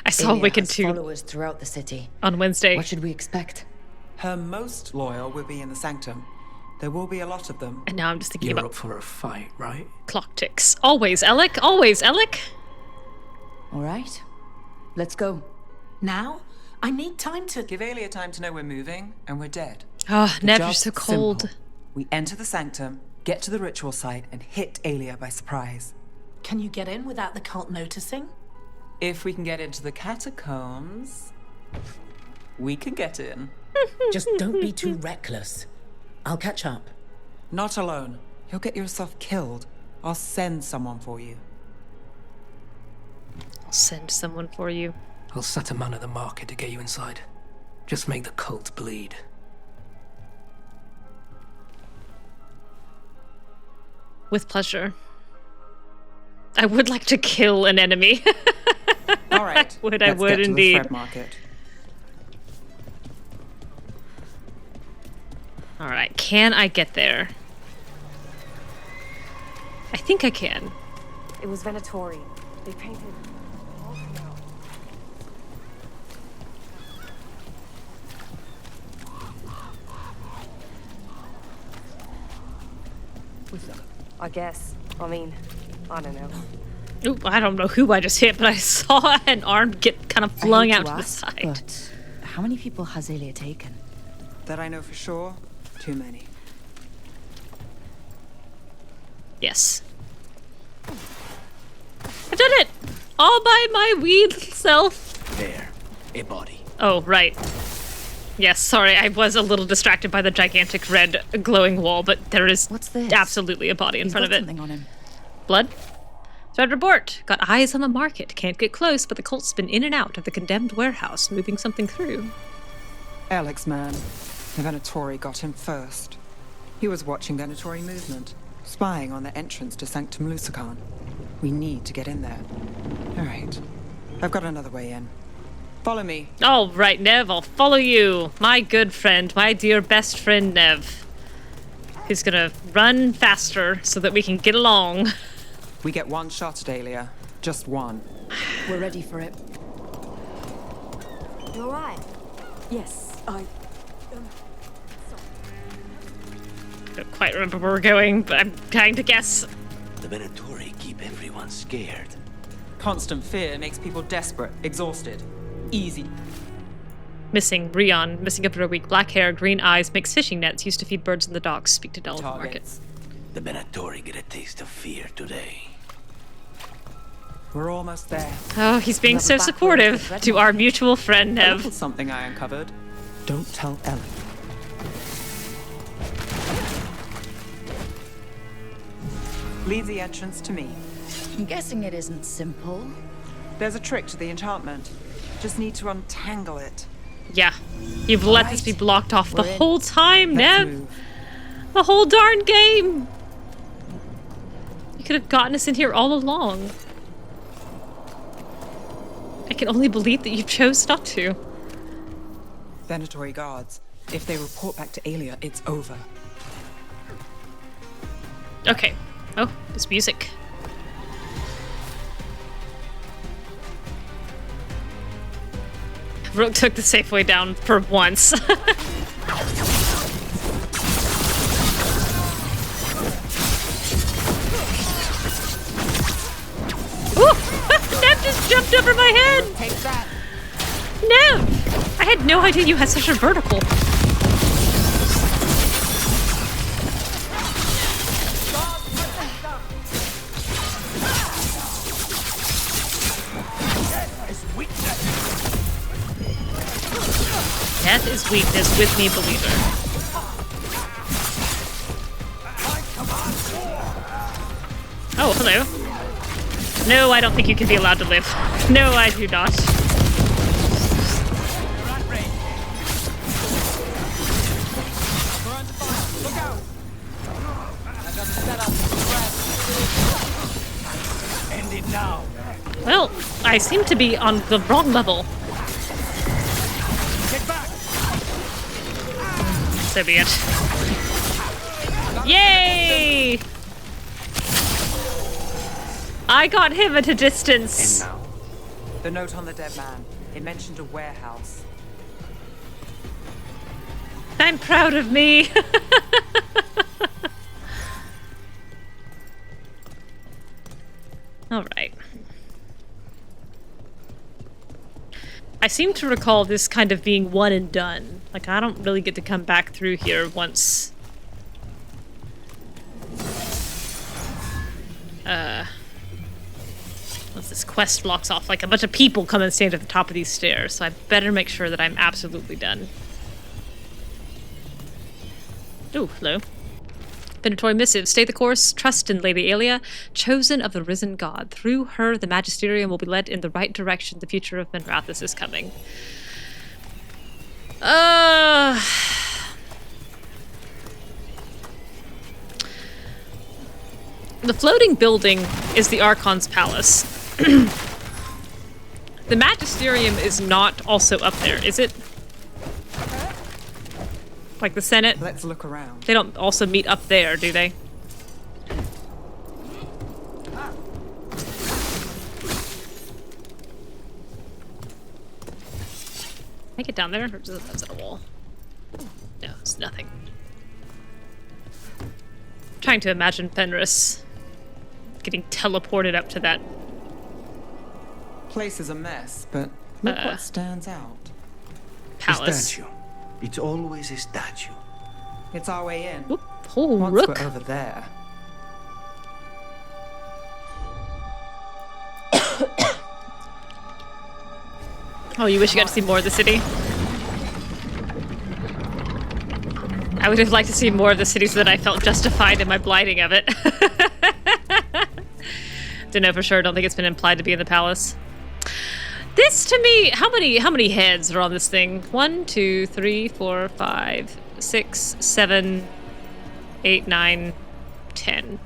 I saw Aelia Wicked has 2 followers throughout the city. on Wednesday. What should we expect? Her most loyal will be in the sanctum. There will be a lot of them. And now I'm just thinking You're about up for a fight, right? clock ticks. Always, Alec. Always, Alec. All right. Let's go. Now? I need time to... Give Aelia time to know we're moving, and we're dead. Oh, The Neve, you're job's so cold. simple. We enter the sanctum, get to the ritual site, and hit Aelia by surprise. Can you get in without the cult noticing? If we can get into the catacombs, we can get in. Just don't be too reckless. I'll catch up. Not alone. You'll get yourself killed. I'll send someone for you. I'll send someone for you. I'll set a man at the market to get you inside. Just make the cult bleed. With pleasure. I would like to kill an enemy. All right. I would Let's get to indeed. the thread market. All right, can I get there? I think I can. It was Venatori. They painted. I guess. I mean, I don't know. Ooh, I don't know who I just hit, but I saw an arm get kind of flung I hate out to to the ask, side. But how many people has Aelia taken? That I know for sure, too many. Yes. I've done it! All by my weed self. There, a body. Oh, right. Yes, sorry, I was a little distracted by the gigantic red glowing wall, but there is absolutely a body in front of it. Something on him. Blood? Thread report. Got eyes on the market. Can't get close, but the cult's been in and out of the condemned warehouse, moving something through. Alex, man. The Venatori got him first. He was watching Venatori movement, spying on the entrance to Sanctum Lucanis. We need to get in there. All right. I've got another way in. Follow me. All right, Neve, I'll follow you. My good friend, my dear best friend, Neve. Who's gonna run faster so that we can get along. We get one shot at Aelia. Just one. We're ready for it. You alright? Yes, I... Don't quite remember where we're going, but I'm trying to guess. The Venatori keep everyone scared. Constant fear makes people desperate, exhausted. Easy. Missing Rivain, missing up for a week. Black hair, green eyes, makes fishing nets, used to feed birds in the docks. Speak to Dell at the market. The Venatori get a taste of fear today. We're almost there. Oh, he's being so supportive to our mutual friend, A Neve. little something I uncovered. Don't tell Ellen. Leave the entrance to me. I'm guessing it isn't simple. There's a trick to the enchantment. Just need to untangle it. Yeah. You've let this be blocked off the We're in. whole time, Let's Neve. move. The whole darn game. You could have gotten us in here all along. I can only believe that you chose not to. Venatori guards. If they report back to Aelia, it's over. Okay. Oh, there's music. Rook took the safe way down for once. Ooh! Neve just jumped over my head! Take that. Neve! I had no idea you had such a vertical. Death is weakness with me, believer. Oh, hello. No, I don't think you can be allowed to live. No, I do not. End it now. Well, I seem to be on the wrong level. Get back. So be it. Yay! I got him at a distance. And now, the note on the dead man. It mentioned a warehouse. I'm proud of me. All right. I seem to recall this kind of being one and done. Like, I don't really get to come back through here once. Once this quest blocks off, like a bunch of people come and stand at the top of these stairs, so I better make sure that I'm absolutely done. Ooh, hello. Venatory missive. Stay the course. Trust in Lady Aelia, chosen of the risen god. Through her, the Magisterium will be led in the right direction. The future of Menrathis is coming. The floating building is the Archon's palace. The Magisterium is not also up there, is it? Like the Senate? Let's look around. They don't also meet up there, do they? Can I get down there? Or is it a wall? No, it's nothing. I'm trying to imagine Fenris getting teleported up to that. Place is a mess, but look what stands out. Palace. A statue. It's always a statue. It's our way in. Oop. Oh, Once Rook. we're over there. Oh, you wish you got to see more of the city? I would have liked to see more of the city so that I felt justified in my blighting of it. Don't know for sure. Don't think it's been implied to be in the palace. This to me, how many heads are on this thing? 1, 2, 3, 4, 5, 6, 7, 8, 9, 10.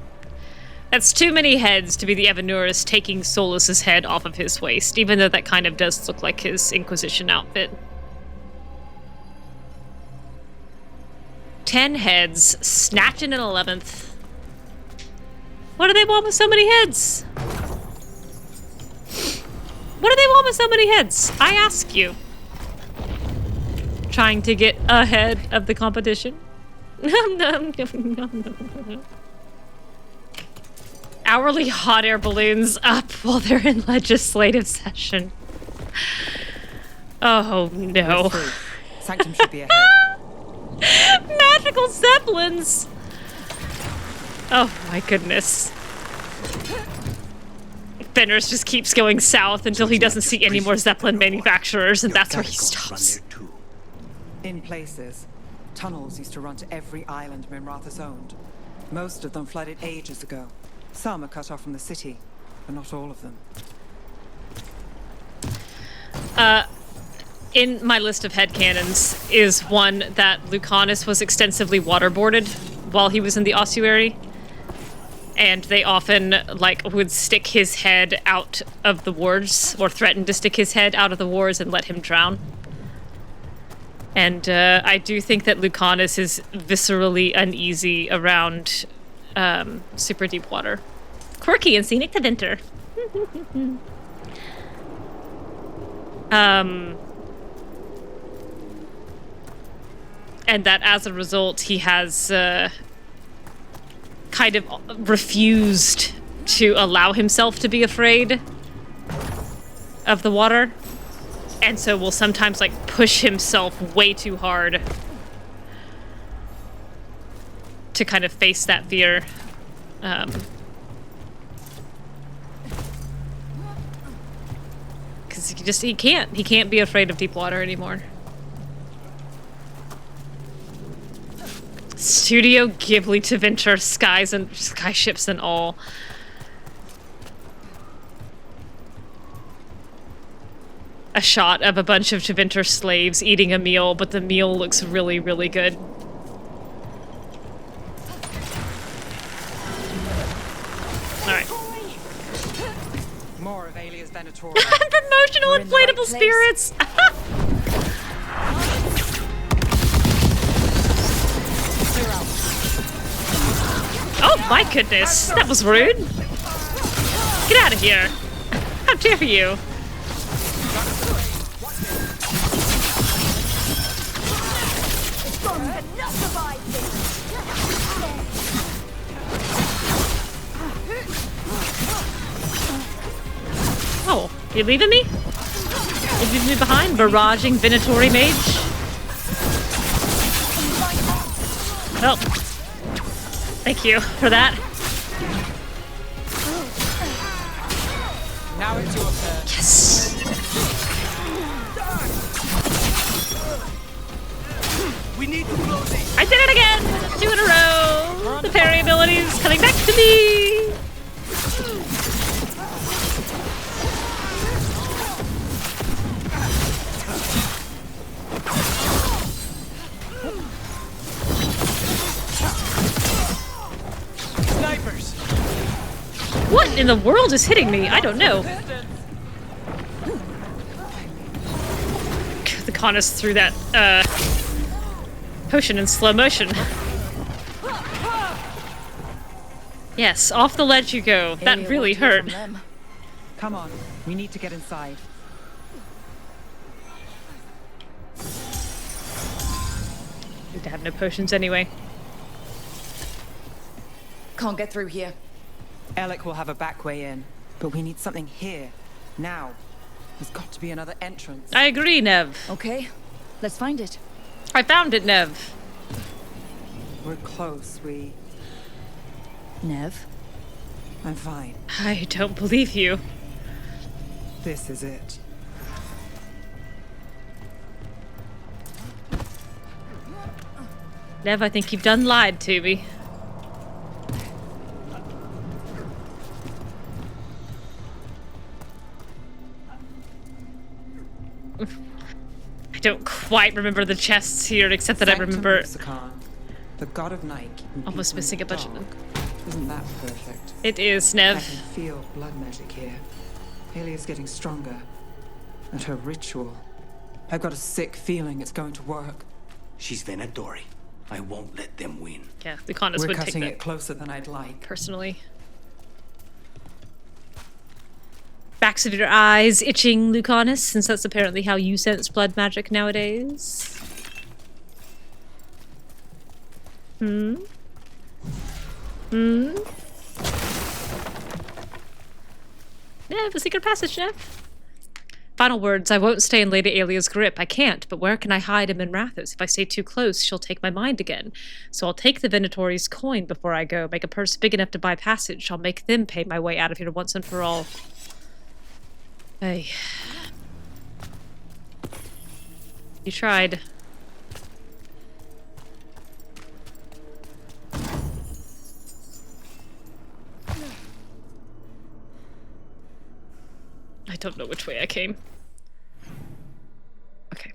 That's too many heads to be the Evanurus taking Solus's head off of his waist, even though that kind of does look like his Inquisition outfit. 10 heads, snatching an 11th. What do they want with so many heads? What do they want with so many heads? I ask you. Trying to get ahead of the competition? No. Hourly hot air balloons up while they're in legislative session. Oh no. Sanctum should be ahead. Magical zeppelins! Oh my goodness. Fenris just keeps going south until he doesn't see any more zeppelin manufacturers, and that's where he stops. In places, tunnels used to run to every island Menrathis owned. Most of them flooded ages ago. Some are cut off from the city, but not all of them. In my list of headcanons is one that Lucanis was extensively waterboarded while he was in the ossuary. And they often, like, would stick his head out of the wards, or threaten to stick his head out of the wards and let him drown. And I do think that Lucanis is viscerally uneasy around super deep water. Quirky and scenic to Vinter. And that as a result, he has kind of refused to allow himself to be afraid of the water. And so will sometimes like push himself way too hard to kind of face that fear. Because he can't be afraid of deep water anymore. Studio Ghibli to Venture, skies and skyships and all. a shot of a bunch of Tevinter slaves eating a meal, but the meal looks really, really good. Alright. More of Aelia's Venator. Promotional inflatable spirits! Oh my goodness, that was rude. Get out of here. How dare you? Oh, you leaving me? You leaving me behind? Barraging Venatori mage? Well, thank you for that. Now it's your turn. Yes. We need to close it. I did it again! 2 in a row! The parry ability is coming back to me! Snipers! What in the world is hitting me? I don't know. The Lucanis threw that, potion in slow motion. Yes, off the ledge you go. That really hurt. Come on, we need to get inside. Need to have no potions anyway. Can't get through here. Alec will have a back way in, but we need something here, now. There's got to be another entrance. I agree, Neve. Okay, let's find it. I found it, Neve. We're close, Neve? I'm fine. I don't believe you. This is it. Neve, I think you've done lied to me. I don't quite remember the chests here, except that I remember the god of night. almost missing a bunch of them. Isn't that perfect? It is, I Neve. can feel blood magic here. Aelia's getting stronger. And her ritual. I've got a sick feeling it's going to work. She's Venatori. I won't let them win. Yeah, the Lucanis We're would take cutting that it closer than I'd like. personally. Backs of your eyes itching, Lucanis, since that's apparently how you sense blood magic nowadays. Neve, a secret passage, Neve. Final words, I won't stay in Lady Aelia's grip. I can't, but where can I hide him in Rathos? If I stay too close, she'll take my mind again. So I'll take the Venatori's coin before I go, make a purse big enough to buy passage. I'll make them pay my way out of here once and for all. Hey. You tried. I don't know which way I came. Okay.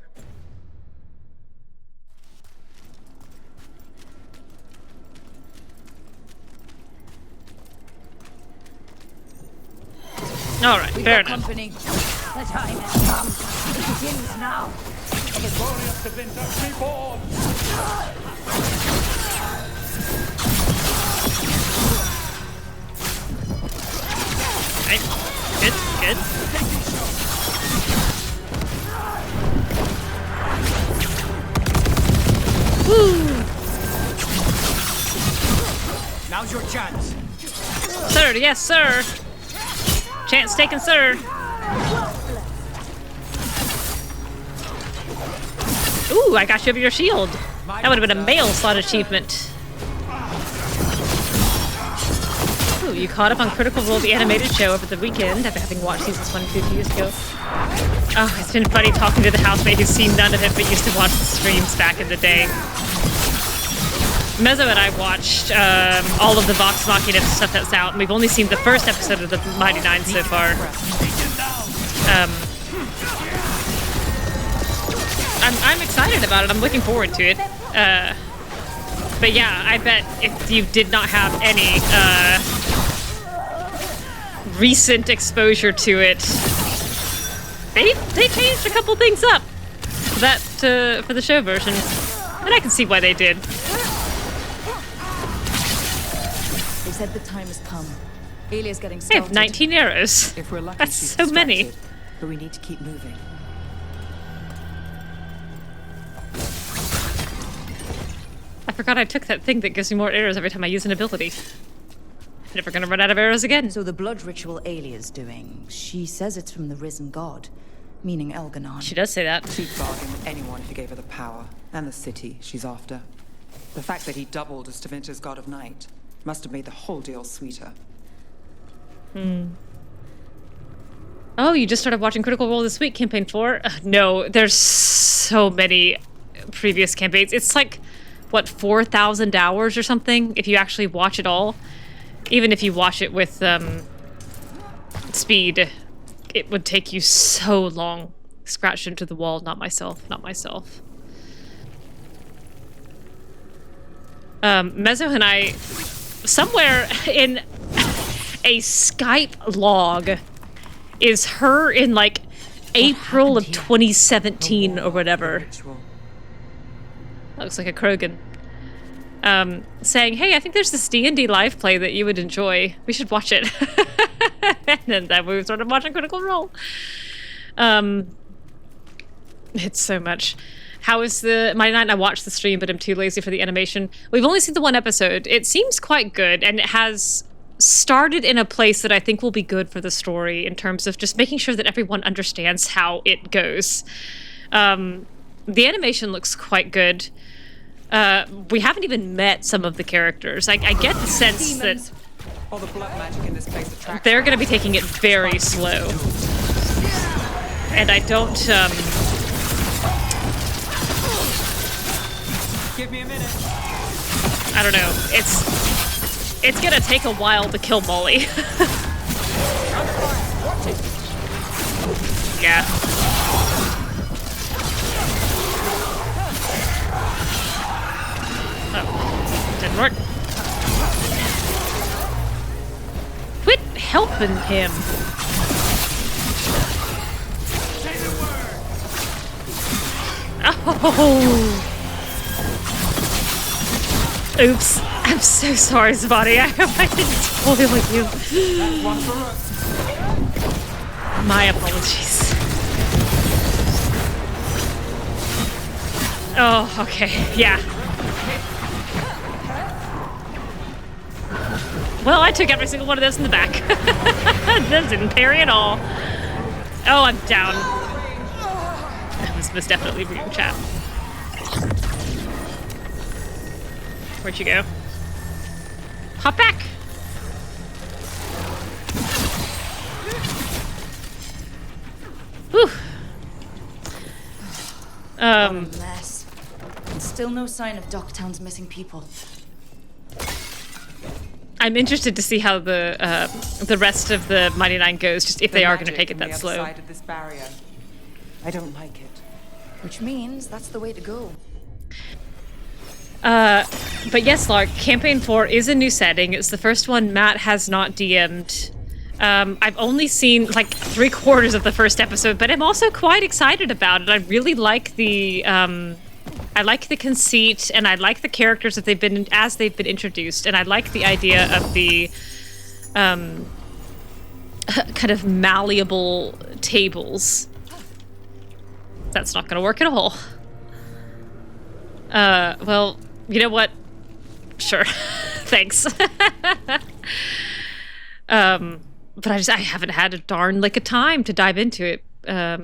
All right, fair enough. Company. The time has come. It begins now. A victorious Tevinter reborn! Right. Good, good. Woo! Now's your chance. Sir, yes, sir. Chance taken, sir. Ooh, I got you over your shield. That would have been a mail slot achievement. Ooh, you caught up on Critical Role, the animated show, over the weekend after having watched seasons 1 and 2 years ago. Oh, it's been funny talking to the housemate who's seen none of it but used to watch the streams back in the day. Mezzo and I watched all of the Vox Machina stuff that's out, and we've only seen the first episode of the Mighty Nine so far. I'm excited about it. I'm looking forward to it. But yeah, I bet if you did not have any recent exposure to it, they changed a couple things up for that for the show version, and I can see why they did. They said the time has come. Aelia's getting They started. have 19 arrows. If we're lucky, That's she's so many. distracted, but we need to keep moving. I forgot I took that thing that gives me more arrows every time I use an ability. I'm never gonna run out of arrows again. So the blood ritual Aelia's doing, she says it's from the risen god, meaning Elganon. She does say that. She'd bargain with anyone who gave her the power and the city she's after. The fact that he doubled as Tevinter's god of night must have made the whole deal sweeter. Oh, you just started watching Critical Role this week, campaign 4? No, there's so many previous campaigns. It's like, what, 4,000 hours or something, if you actually watch it all. Even if you watch it with speed, it would take you so long. Scratched into the wall, not myself, not myself. Mezzo and I, somewhere in a Skype log, is her in like April of 2017 or whatever. That looks like a Krogan. Saying, hey, I think there's this D&D live play that you would enjoy. We should watch it. And then we started watching Critical Role. It's so much. How is the Mighty Knight? I watched the stream, but I'm too lazy for the animation. We've only seen the one episode. It seems quite good, and it has started in a place that I think will be good for the story in terms of just making sure that everyone understands how it goes. The animation looks quite good. We haven't even met some of the characters. I get the sense that All the blood magic in this place attracts. they're going to be taking it very slow. And I don't, Give me a minute. I don't know. It's gonna take a while to kill Molly. Yeah. Oh, didn't work. Quit helping him. Oh. Oops. I'm so sorry, Zvati. I hope I didn't spoil you. My apologies. Oh, okay. Yeah. Well, I took every single one of those in the back. Those didn't parry at all. Oh, I'm down. That was most definitely reading chat. Where'd you go? Hop back! Whew. What a mess. And still no sign of Darktown's missing people. I'm interested to see how the rest of the Mighty Nine goes, just if they are going to take it that slow. Side of this barrier. I don't like it. Which means that's the way to go. But yes, Lark, Campaign 4 is a new setting. It's the first one Matt has not DM'd. I've only seen like 3/4 of the first episode, but I'm also quite excited about it. I really like the conceit, and I like the characters that they've been introduced, and I like the idea of the kind of malleable tables. That's not going to work at all. Well, you know what? Sure. Thanks. But I haven't had a darn lick of time to dive into it.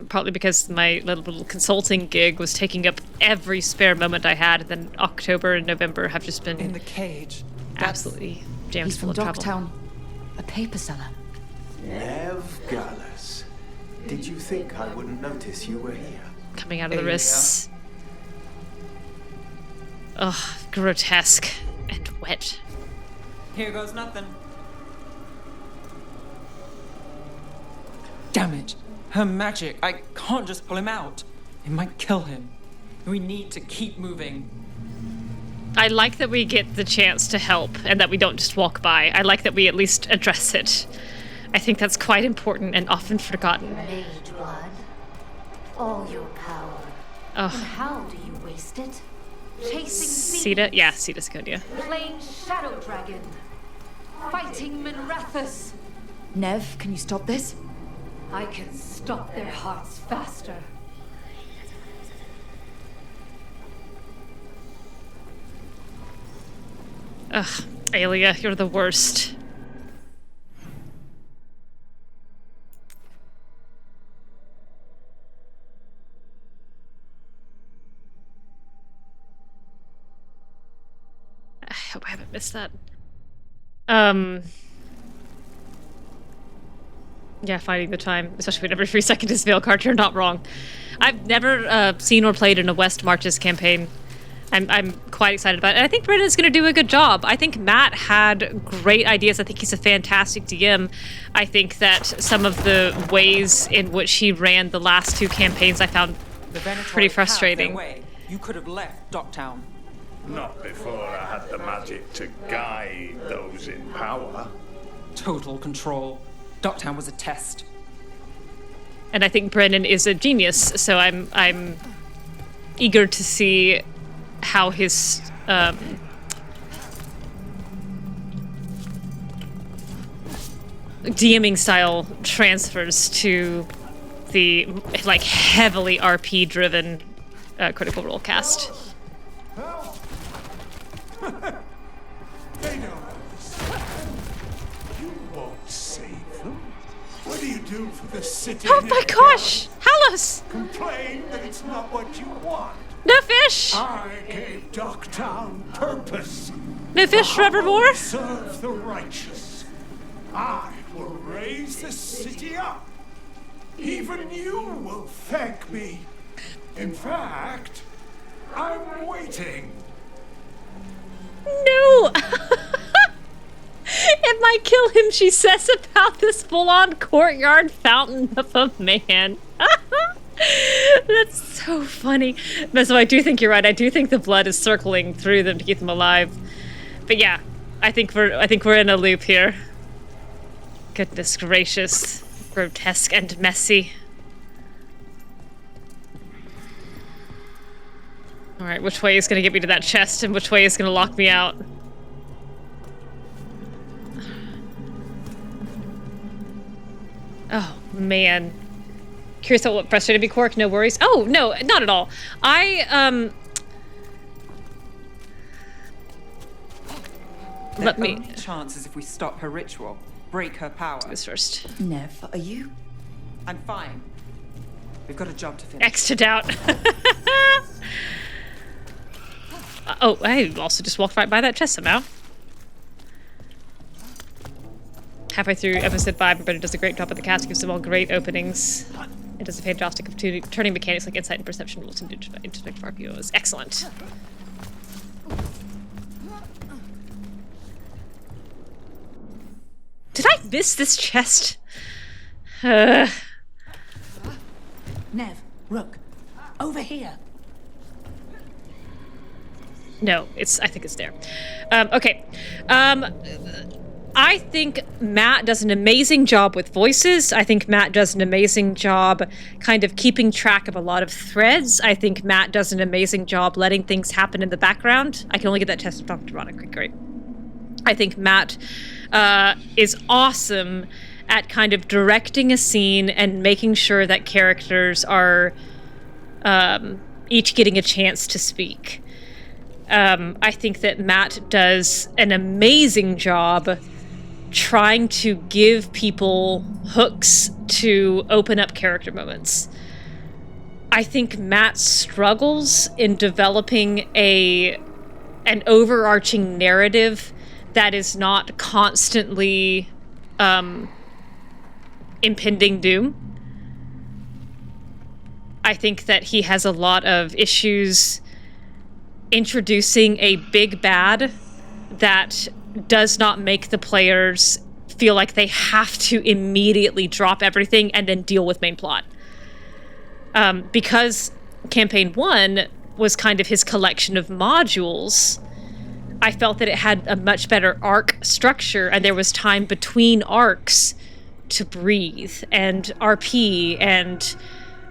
Partly because my little consulting gig was taking up every spare moment I had, and then October and November have just been in the cage. Absolutely jammed He's full from of trouble. Darktown, a paper seller. Neve Gallus. Did you think I wouldn't notice you were here? Coming out of the wrists. Ugh, grotesque and wet. Here goes nothing. Damn it. Her magic. I can't just pull him out. It might kill him. We need to keep moving. I like that we get the chance to help and that we don't just walk by. I like that we at least address it. I think that's quite important and often forgotten. Mage blood. All your power. Ugh. And how do you waste it? Chasing Sita? Yeah, Sita's good, yeah. Playing Shadow Dragon. Fighting Minrathus. Neve, can you stop this? I can stop their hearts faster. Ugh, Aelia, you're the worst. I hope I haven't missed that. Yeah, finding the time, especially when every 3 seconds is Veilguard, you're not wrong. I've never seen or played in a West Marches campaign. I'm quite excited about it. And I think Brendan's going to do a good job. I think Matt had great ideas. I think he's a fantastic DM. I think that some of the ways in which he ran the last 2 campaigns I found pretty frustrating. You could have left Darktown. Not before I had the magic to guide those in power. Total control. Darktown was a test. And I think Brennan is a genius, so I'm eager to see how his DMing style transfers to the like heavily RP driven Critical Role cast. They know this. You won't save them. What do you do for the city? Oh my gosh! Halos! Complain that it's not what you want. No fish! I gave Darktown purpose. No fish forevermore? Serve the righteous. I will raise the city up. Even you will thank me. In fact, I'm waiting. No! It might kill him, she says about this full-on courtyard fountain of a man. That's so funny. But so I do think you're right. I do think the blood is circling through them to keep them alive. But yeah, I think we're in a loop here. Goodness gracious. Grotesque and messy. Alright, which way is gonna get me to that chest and which way is gonna lock me out? Oh, man. Curious about what frustrated me, Quark? No worries. Oh, no, not at all. Let me... only chance is if we stop her ritual, break her power. Do this first. Neve, are you? I'm fine. We've got a job to finish. X to doubt. Oh, I also just walked right by that chest somehow. Halfway through episode 5, Roberta does a great job at the cast, gives them all great openings. It does a fantastic of turning mechanics like insight and perception rules into intellect for RPOs. Excellent. Did I miss this chest? Neve, Rook, over here. No, I think it's there. Okay. I think Matt does an amazing job with voices. I think Matt does an amazing job kind of keeping track of a lot of threads. I think Matt does an amazing job letting things happen in the background. I can only get that test from Dr. Veronica. Great. I think Matt is awesome at kind of directing a scene and making sure that characters are each getting a chance to speak. I think that Matt does an amazing job trying to give people hooks to open up character moments. I think Matt struggles in developing an overarching narrative that is not constantly impending doom. I think that he has a lot of issues introducing a big bad that does not make the players feel like they have to immediately drop everything and then deal with main plot. Because campaign 1 was kind of his collection of modules, I felt that it had a much better arc structure, and there was time between arcs to breathe and RP and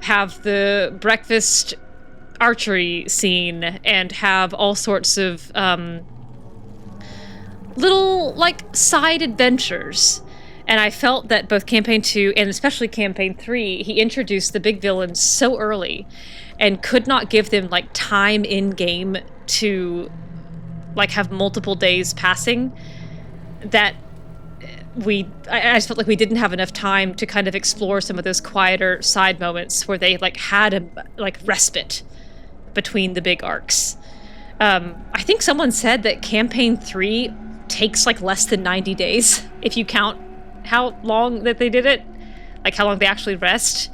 have the breakfast archery scene and have all sorts of little like side adventures. And I felt that both campaign 2 and especially campaign 3, he introduced the big villains so early and could not give them like time in game to like have multiple days passing, that I just felt like we didn't have enough time to kind of explore some of those quieter side moments where they like had a like respite between the big arcs. I think someone said that campaign 3 takes like less than 90 days if you count how long that they did it, like how long they actually rest.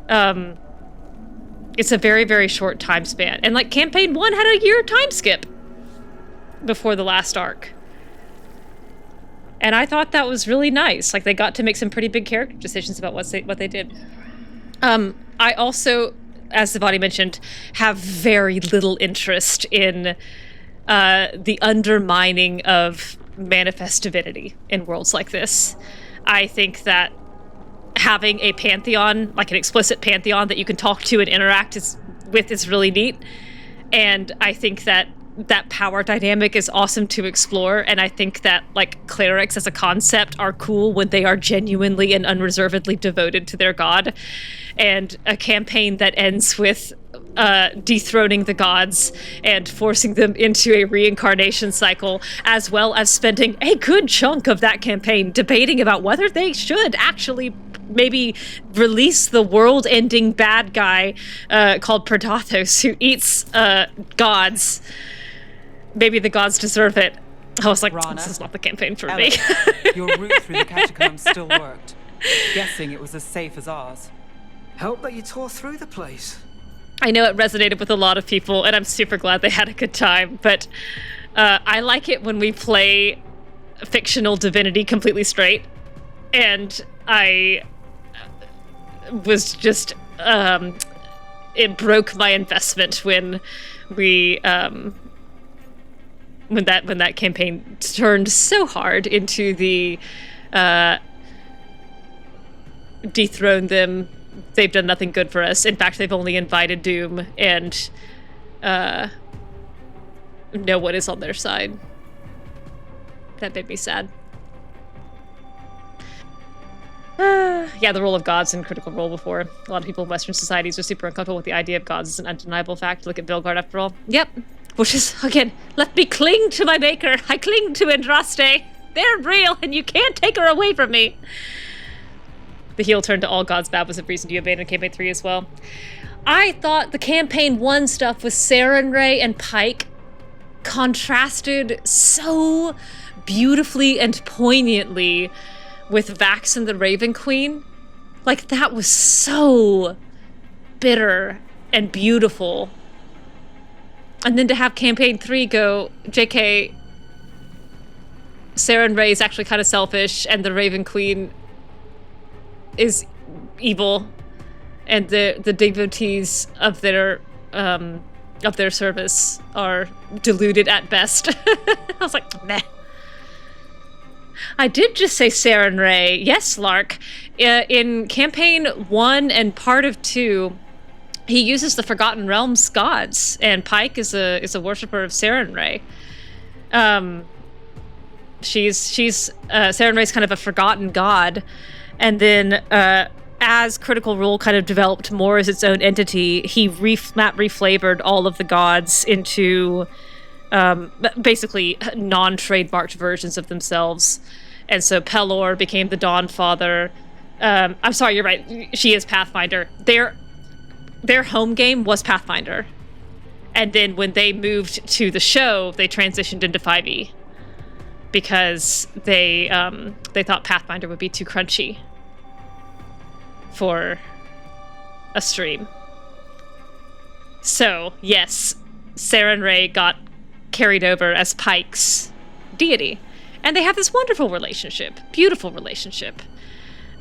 It's a very, very short time span. And like campaign 1 had a year time skip before the last arc. And I thought that was really nice. Like they got to make some pretty big character decisions about what they did. I also, as Zavadi mentioned, have very little interest in the undermining of manifest divinity in worlds like this. I think that having a pantheon, like an explicit pantheon that you can talk to and interact with is really neat. And I think that power dynamic is awesome to explore, and I think that like clerics as a concept are cool when they are genuinely and unreservedly devoted to their god. And a campaign that ends with dethroning the gods and forcing them into a reincarnation cycle, as well as spending a good chunk of that campaign debating about whether they should actually maybe release the world-ending bad guy called Predathos who eats gods. Maybe the gods deserve it. I was like, Rana, this is not the campaign for Alex, me. your route through the catacombs still worked. Guessing it was as safe as ours. Help that you tore through the place. I know it resonated with a lot of people, and I'm super glad they had a good time, but I like it when we play fictional divinity completely straight, and I was just, it broke my investment when we, when that campaign turned so hard into the dethrone them, they've done nothing good for us. In fact, they've only invited doom, and no one is on their side. That made me sad. Yeah, the role of gods in Critical Role before. A lot of people in Western societies are super uncomfortable with the idea of gods as an undeniable fact. Look at Veilguard after all. Yep. Which is, again, let me cling to my maker. I cling to Andraste. They're real, and you can't take her away from me. The heel turn to all gods bad was a reason you abandoned campaign 3 as well. I thought the campaign 1 stuff with Sarenrae and Pike contrasted so beautifully and poignantly with Vax and the Raven Queen. Like, that was so bitter and beautiful. And then to have campaign 3 go, JK, Sarenrae is actually kind of selfish, and the Raven Queen is evil, and the devotees of their service are deluded at best. I was like, meh. I did just say Sarenrae. Yes, Lark. In campaign 1 and part of 2, he uses the Forgotten Realms gods, and Pike is a worshiper of Sarenrae. Sarenrae's kind of a forgotten god, and then as Critical Role kind of developed more as its own entity, he reflavored all of the gods into basically non-trademarked versions of themselves. And so Pelor became the Dawn Father. I'm sorry, you're right. She is Pathfinder. Their home game was Pathfinder. And then when they moved to the show, they transitioned into 5e because they thought Pathfinder would be too crunchy for a stream. So, yes, Sarenrae got carried over as Pike's deity. And they have this wonderful relationship. Beautiful relationship.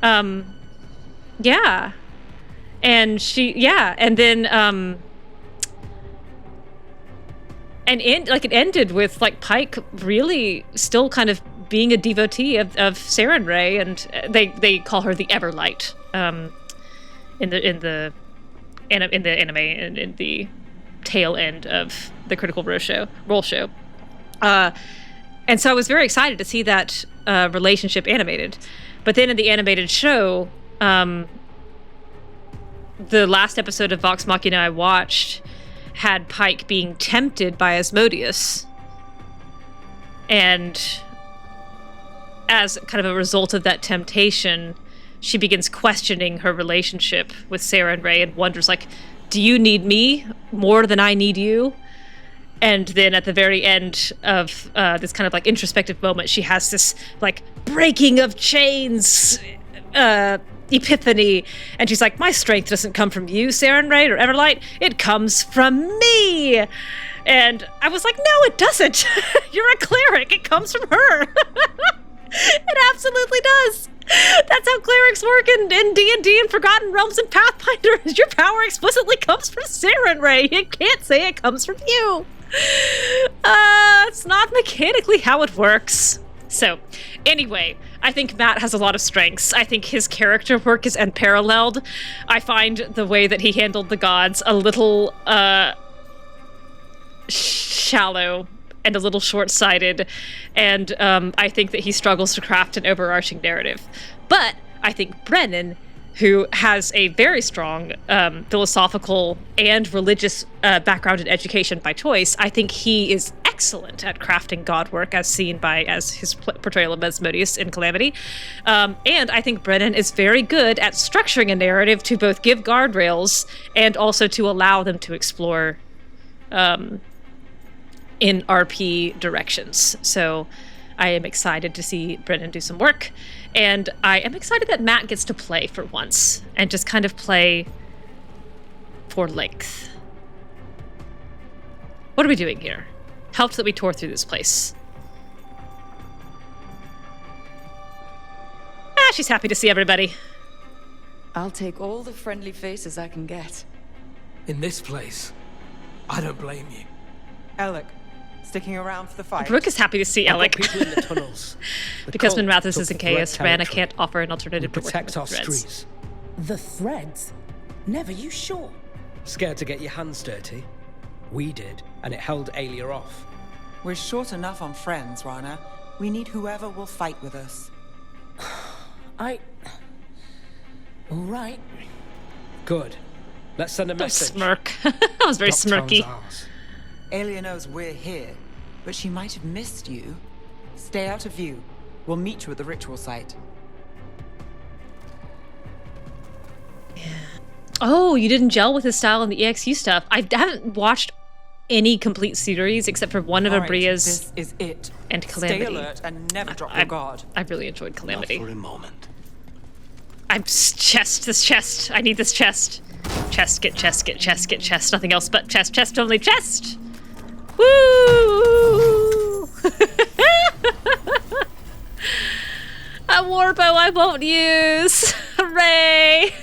Yeah. And then And it ended with like Pike really still kind of being a devotee of Sarenrae, and they call her the Everlight in the anime and in the tail end of the Critical Role show. And so I was very excited to see that relationship animated. But then in the animated show, the last episode of Vox Machina I watched had Pike being tempted by Asmodeus. And as kind of a result of that temptation, she begins questioning her relationship with Sarenrae and wonders, like, do you need me more than I need you? And then at the very end of this kind of like introspective moment, she has this like breaking of chains epiphany, and she's like, my strength doesn't come from you, Sarenrae or Everlight, it comes from me. And I was like, no, it doesn't. You're a cleric, it comes from her. It absolutely does. That's how clerics work in D&D and Forgotten Realms and Pathfinder. Your power explicitly comes from Sarenrae. You can't say it comes from you. It's not mechanically how it works. So, anyway, I think Matt has a lot of strengths. I think his character work is unparalleled. I find the way that he handled the gods a little shallow and a little short-sighted, and I think that he struggles to craft an overarching narrative. But I think Brennan, who has a very strong philosophical and religious background in education by choice, I think he is excellent at crafting god work, as seen as his portrayal of Asmodeus in Calamity. And I think Brennan is very good at structuring a narrative to both give guardrails and also to allow them to explore in RP directions. So I am excited to see Brennan do some work, and I am excited that Matt gets to play for once and just kind of play for length. What are we doing here? Helped that we tore through this place. She's happy to see everybody. I'll take all the friendly faces I can get. In this place, I don't blame you. Alec, sticking around for the fight. Brooke is happy to see Alec. People in the tunnels. Because when Mathis is in chaos, Rana can't offer an alternative to protect our threads. streets. The threads? Never, you sure? Scared to get your hands dirty? We did, and it held Aelia off. We're short enough on friends, Rana. We need whoever will fight with us. All right. Good. Let's send a message. Smirk. That was very smirky. Aelia knows we're here, but she might have missed you. Stay out of view. We'll meet you at the ritual site. Yeah. Oh, you didn't gel with his style in the EXU stuff. I haven't watched any complete series except for one of Abria's. This is it. And Calamity. Stay alert and never drop your guard. I really enjoyed Calamity. Not for a moment. I'm this chest. I need this chest. Chest, get chest, get chest, get chest. Nothing else but chest, chest, only chest. Woo! A warbow I won't use. Hooray!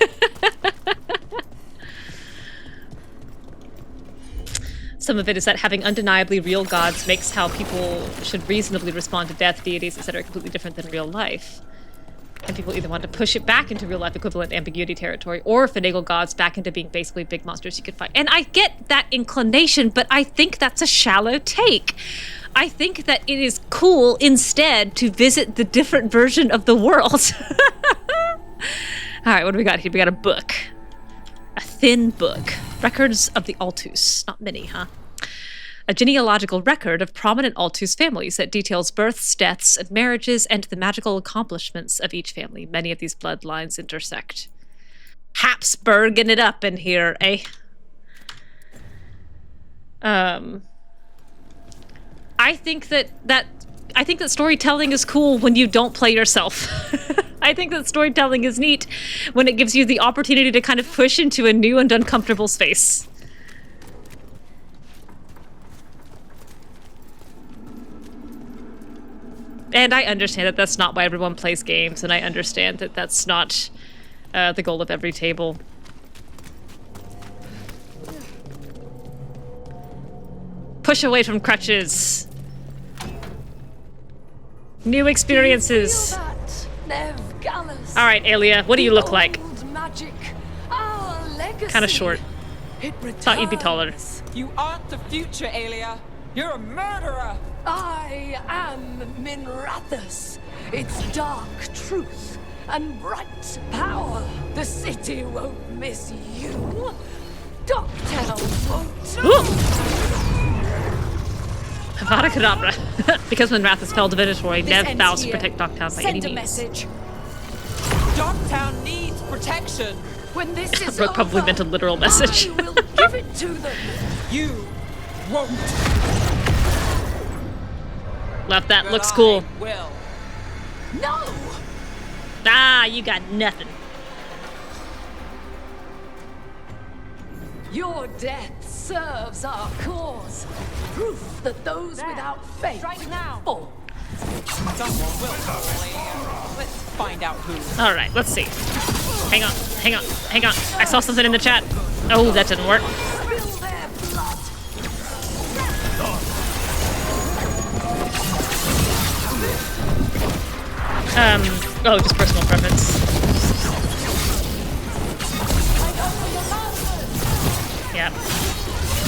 Some of it is that having undeniably real gods makes how people should reasonably respond to death, deities, etc. completely different than real life. And people either want to push it back into real-life equivalent ambiguity territory or finagle gods back into being basically big monsters you could fight. And I get that inclination, but I think that's a shallow take. I think that it is cool instead to visit the different version of the world. All right, what do we got here? We got a book. A thin book. Records of the Altus. Not many, huh? A genealogical record of prominent Altus families that details births, deaths, and marriages, and the magical accomplishments of each family. Many of these bloodlines intersect. Habsburging it up in here, eh? I think that storytelling is cool when you don't play yourself. I think that storytelling is neat when it gives you the opportunity to kind of push into a new and uncomfortable space. And I understand that that's not why everyone plays games, and I understand that that's not the goal of every table. push away from crutches. New experiences. All right, Aelia, what do you look like? Kind of short. Thought you'd be taller. You aren't the future, Aelia. You're a murderer. I am Minrathus. It's dark truth and bright power. The city won't miss you. Darktown won't. Avada Kedavra. Because Minrathus fell divinatory, Neve vows to protect Darktown by any means. Message. Darktown needs protection. When this is Rook probably meant a literal message. I will give it to them. You won't. Love that. Looks cool. Will. No. Ah, you got nothing. Your death serves our cause. Proof that those without faith fall. Someone will fall, Aelia. Let's find out who. All right, let's see. Hang on. I saw something in the chat. Oh, that didn't work. Spill their blood. Oh, just personal preference. Yeah.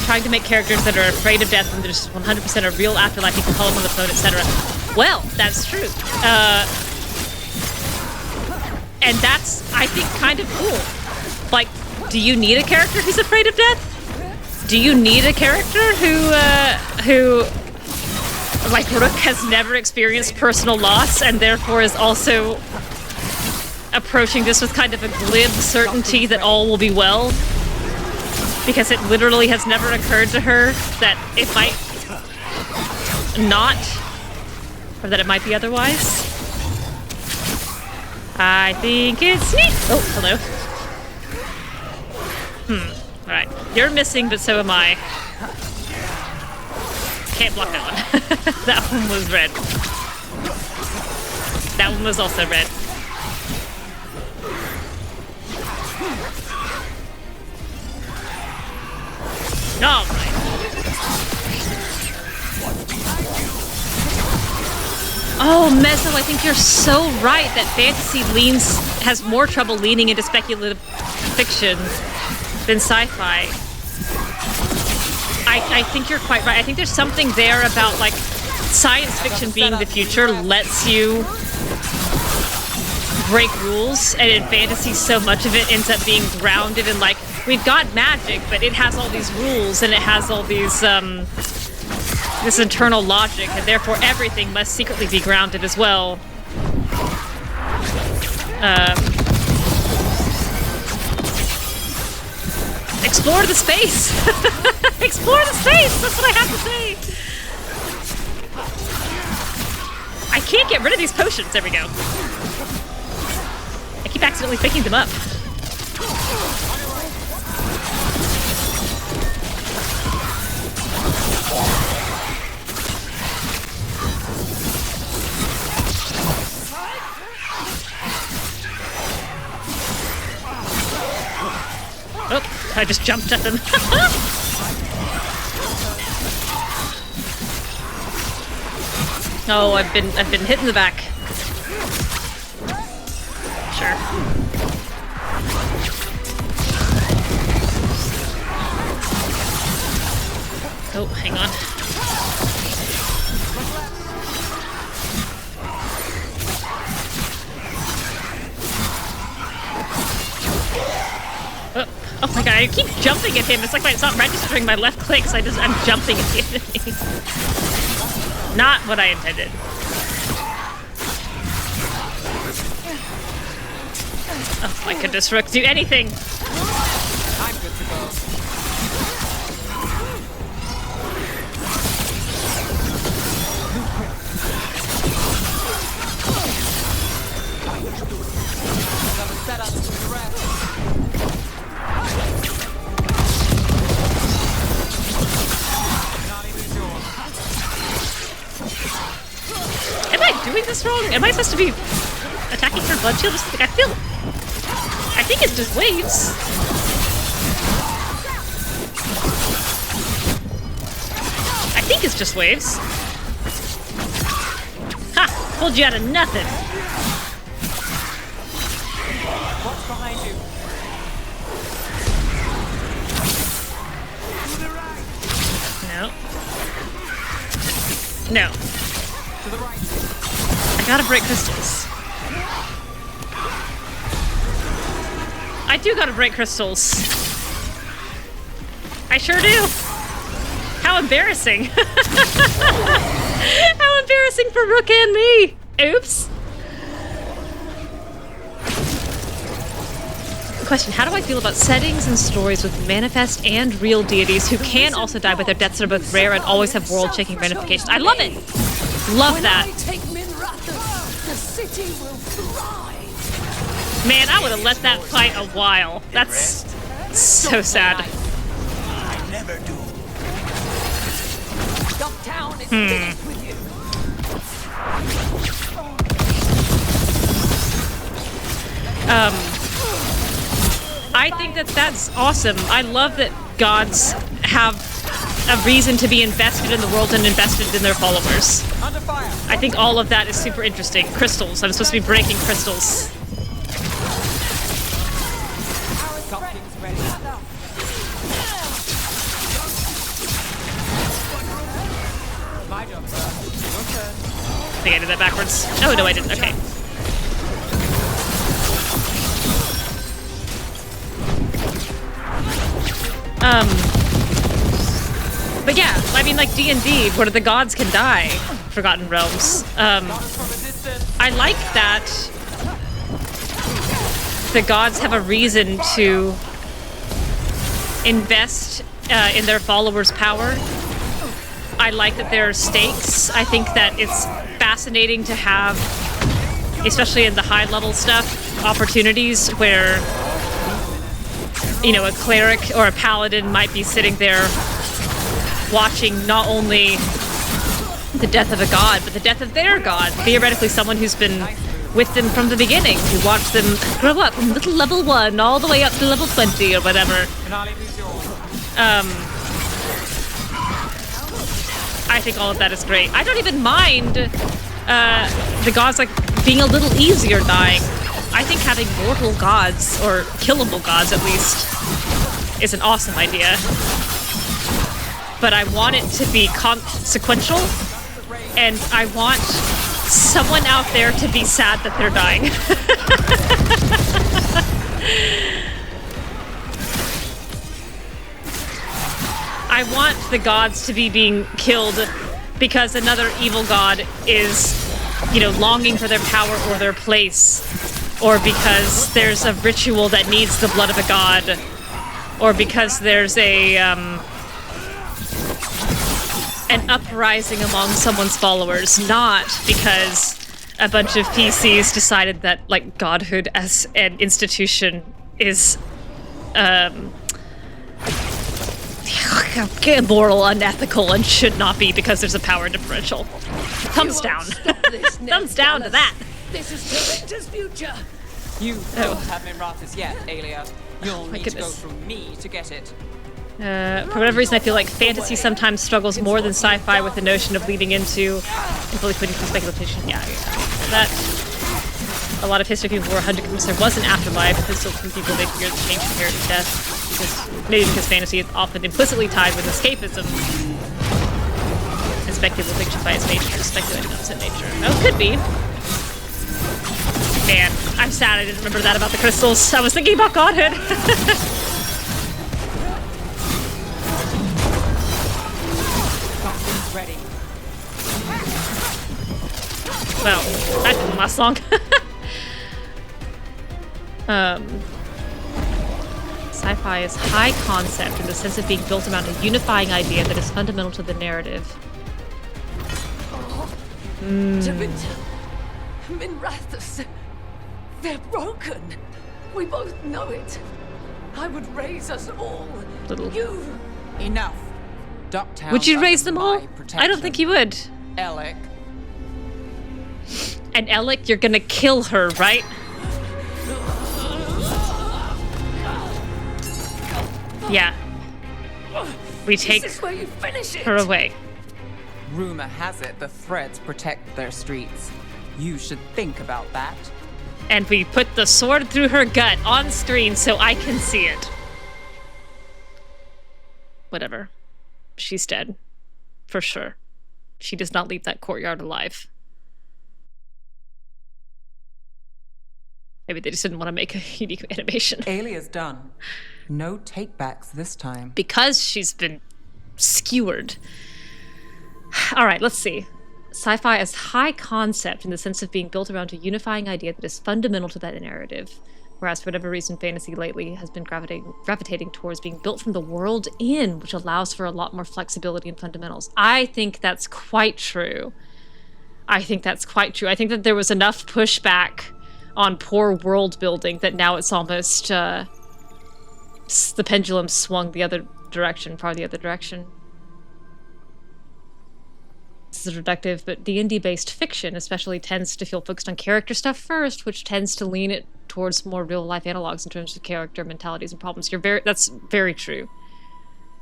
Trying to make characters that are afraid of death and there's 100% a real afterlife, you can call them on the phone, etc. Well, that's true. And that's, I think, kind of cool. Like, do you need a character who's afraid of death? Do you need a character who like Rook has never experienced personal loss and therefore is also approaching this with kind of a glib certainty that all will be well? Because it literally has never occurred to her that it might not, or that it might be otherwise. I think it's neat. Oh, hello. Alright. You're missing, but so am I. Can't block that one. That one was red. That one was also red. Alright. Oh, Mezzo, I think you're so right that fantasy has more trouble leaning into speculative fiction than sci-fi. I think you're quite right. I think there's something there about, like, science fiction being the future lets you break rules, and in fantasy so much of it ends up being grounded in, like, we've got magic, but it has all these rules, and it has all these, this internal logic, and therefore everything must secretly be grounded as well. Explore the space! Explore the space! That's what I have to say! I can't get rid of these potions. There we go. I keep accidentally picking them up. Oh, I just jumped at them. Oh, I've been hit in the back. Sure. Oh, hang on. Oh my god, I keep jumping at him. It's like it's not registering my left click, so I'm jumping at the enemy. Not what I intended. Oh my goodness, Rook, do anything! I'm good to go. Set up to rest. Am I doing this wrong? Am I supposed to be attacking for blood shield? Just like I think it's just waves. I is just waves. Ha! Pulled you out of nothing. What's behind you? No. No. To the right. I gotta break crystals. I do gotta break crystals. I sure do. How embarrassing. How embarrassing for Rook and me. Oops. Question, how do I feel about settings and stories with manifest and real deities who can also die, but their deaths are both rare and always have world-shaking ramifications? I love it! Love that. Man, I would have let that fight a while. That's so sad. I never do. Darktown is finished with you. I think that that's awesome. I love that gods have a reason to be invested in the world and invested in their followers. Under fire. I think all of that is super interesting. Crystals. I'm supposed to be breaking crystals. Something's ready. My job, sir. Your turn. I think I did that backwards. Oh, no, I didn't. Okay. But yeah, I mean, like D&D, where the gods can die, Forgotten Realms. I like that the gods have a reason to invest in their followers' power. I like that there are stakes. I think that it's fascinating to have, especially in the high-level stuff, opportunities where, you know, a cleric or a paladin might be sitting there watching not only the death of a god, but the death of their god. Theoretically, someone who's been with them from the beginning, who watched them grow up from little level 1 all the way up to level 20 or whatever. I think all of that is great. I don't even mind the gods like being a little easier dying. I think having mortal gods, or killable gods at least, is an awesome idea. But I want it to be consequential, and I want someone out there to be sad that they're dying. I want the gods to be being killed because another evil god is, you know, longing for their power or their place, or because there's a ritual that needs the blood of a god, or because there's an uprising among someone's followers, not because a bunch of PCs decided that, like, godhood as an institution is immoral, unethical, and should not be because there's a power differential. Thumbs down. Thumbs down to that. This is Director's future. You don't have Minrathus yet, Aelia. You'll need to go through me to get it. For whatever reason, I feel like fantasy sometimes struggles more than sci-fi with the notion of leading into and fully putting into speculation. Yeah, that a lot of history people were 100% there was an afterlife, but still some people they fear the change inherent in death, because fantasy is often implicitly tied with escapism. And speculative fiction by its nature is speculating on its nature. Oh, could be. Man, I'm sad I didn't remember that about the crystals. I was thinking about godhood. Ready. Well, that didn't last long. Sci-fi is high concept in the sense of being built around a unifying idea that is fundamental to the narrative. Minrathus, they're broken. We both know it. I would raise us all. You. Enough. Darktown. Would you raise them all? I don't think you would. Alec. And Alec, you're gonna kill her, right? Yeah. We take This is where you finish it. her away. Rumor has it the Threads protect their streets. You should think about that. And we put the sword through her gut on screen so I can see it. Whatever. She's dead. For sure. She does not leave that courtyard alive. Maybe they just didn't want to make a unique animation. Aelia's done. No takebacks this time. Because she's been skewered. Alright, let's see. Sci-fi is high concept in the sense of being built around a unifying idea that is fundamental to that narrative. Whereas for whatever reason, fantasy lately has been gravitating towards being built from the world in, which allows for a lot more flexibility and fundamentals. I think that's quite true. I think that there was enough pushback on poor world building that now it's almost, the pendulum swung the other direction, far the other direction. This is reductive, but D&D-based fiction especially tends to feel focused on character stuff first, which tends to lean it towards more real-life analogs in terms of character, mentalities, and problems. That's very true.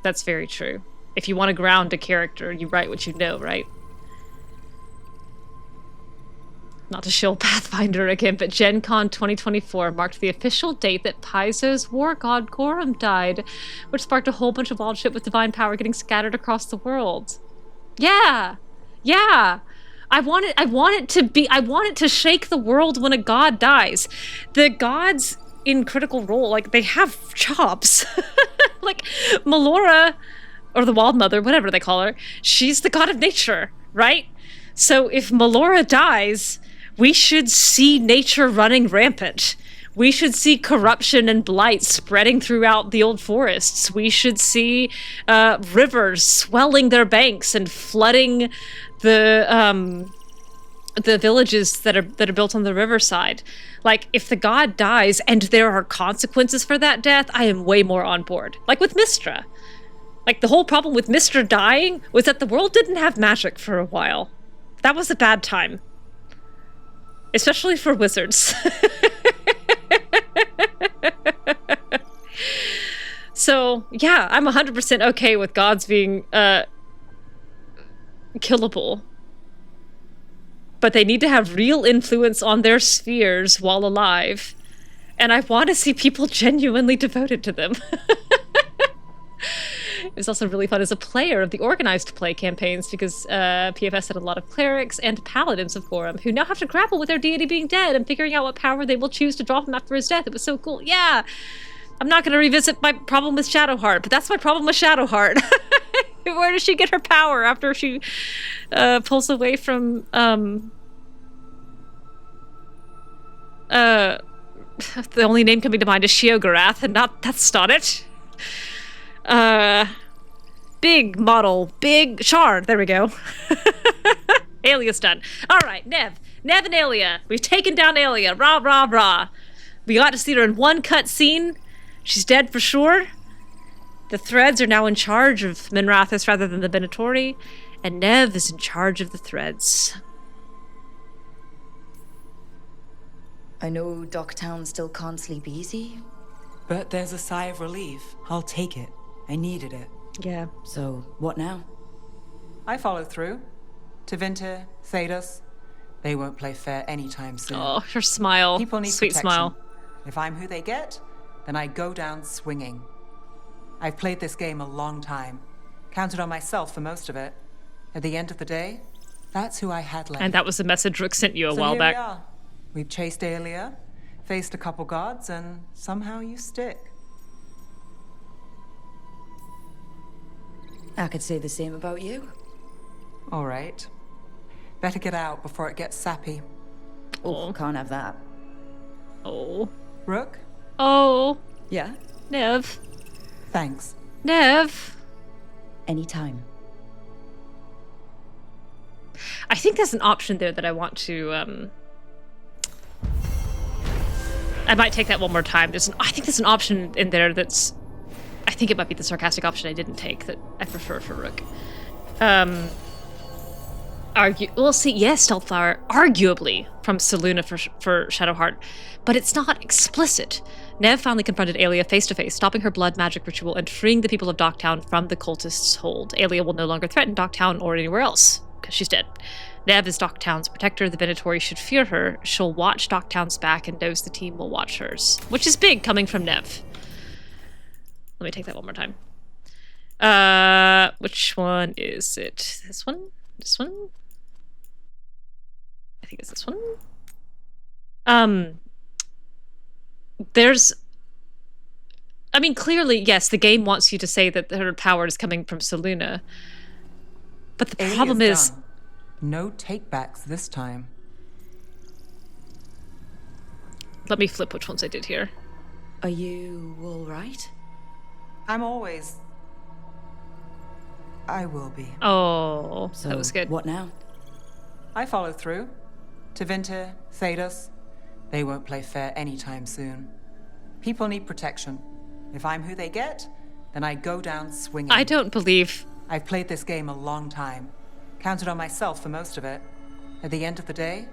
That's very true. If you want to ground a character, you write what you know, right? Not to shill Pathfinder again, but Gen Con 2024 marked the official date that Paizo's war god Gorham died, which sparked a whole bunch of wild shit with divine power getting scattered across the world. Yeah! Yeah! I want it to shake the world when a god dies. The gods in Critical Role, like, they have jobs. Like, Melora, or the Wild Mother, whatever they call her, she's the god of nature, right? So if Melora dies, we should see nature running rampant. We should see corruption and blight spreading throughout the old forests. We should see rivers swelling their banks and flooding the villages that are built on the riverside. Like, if the god dies and there are consequences for that death, I am way more on board. Like with Mystra. Like, the whole problem with Mystra dying was that the world didn't have magic for a while. That was a bad time. Especially for wizards. So, yeah, I'm 100% okay with gods being killable. But they need to have real influence on their spheres while alive. And I want to see people genuinely devoted to them. It was also really fun as a player of the organized play campaigns because PFS had a lot of clerics and paladins of Gorham who now have to grapple with their deity being dead and figuring out what power they will choose to draw from after his death. It was so cool. Yeah! I'm not going to revisit my problem with Shadowheart, but that's my problem with Shadowheart. Where does she get her power after she pulls away from the only name coming to mind is Sheogorath, and that's not it. Big model, big Shard, there we go. Aelia's done. Alright, Neve and Aelia. We've taken down Aelia. Rah, rah, rah. We got to see her in one cut scene. She's dead for sure. The Threads are now in charge of Minrathous rather than the Benatori, and Neve is in charge of the Threads. I know Darktown still can't sleep easy. But there's a sigh of relief. I'll take it. I needed it. Yeah. So, what now? I follow through. Tevinter, Thedos. They won't play fair anytime soon. Oh, her smile. People need Sweet protection. smile. If I'm who they get, then I go down swinging. I've played this game a long time. Counted on myself for most of it. At the end of the day, that's who I had left. And that was the message Rook sent you a while here back. We are. We've chased Aelia, faced a couple gods, and somehow you stick. I could say the same about you. All right. Better get out before it gets sappy. Oh, can't have that. Oh. Rook? Oh. Yeah? Neve. Thanks. Neve. Anytime. I think there's an option there that I want to, I might take that one more time. I think there's an option in there that's... I think it might be the sarcastic option I didn't take that I prefer for Rook. We'll see, yes, Stealth Flower, arguably from Selûne for Shadowheart, but it's not explicit. Neve finally confronted Aelia face to face, stopping her blood magic ritual and freeing the people of Darktown from the cultists' hold. Aelia will no longer threaten Darktown or anywhere else, because she's dead. Neve is Darktown's protector. The Venatori should fear her. She'll watch Darktown's back and knows the team will watch hers. Which is big coming from Neve. Let me take that one more time. Which one is it? This one? This one? I think it's this one. I mean, clearly, yes, the game wants you to say that her power is coming from Selûne. But the problem is... done. No takebacks this time. Let me flip which ones I did here. Are you all right? I'm always... I will be. Oh, so that was good. What now? I follow through. Tevinter, Thedos. They won't play fair anytime soon. People need protection. If I'm who they get, then I go down swinging. I don't believe... I've played this game a long time. Counted on myself for most of it. At the end of the day,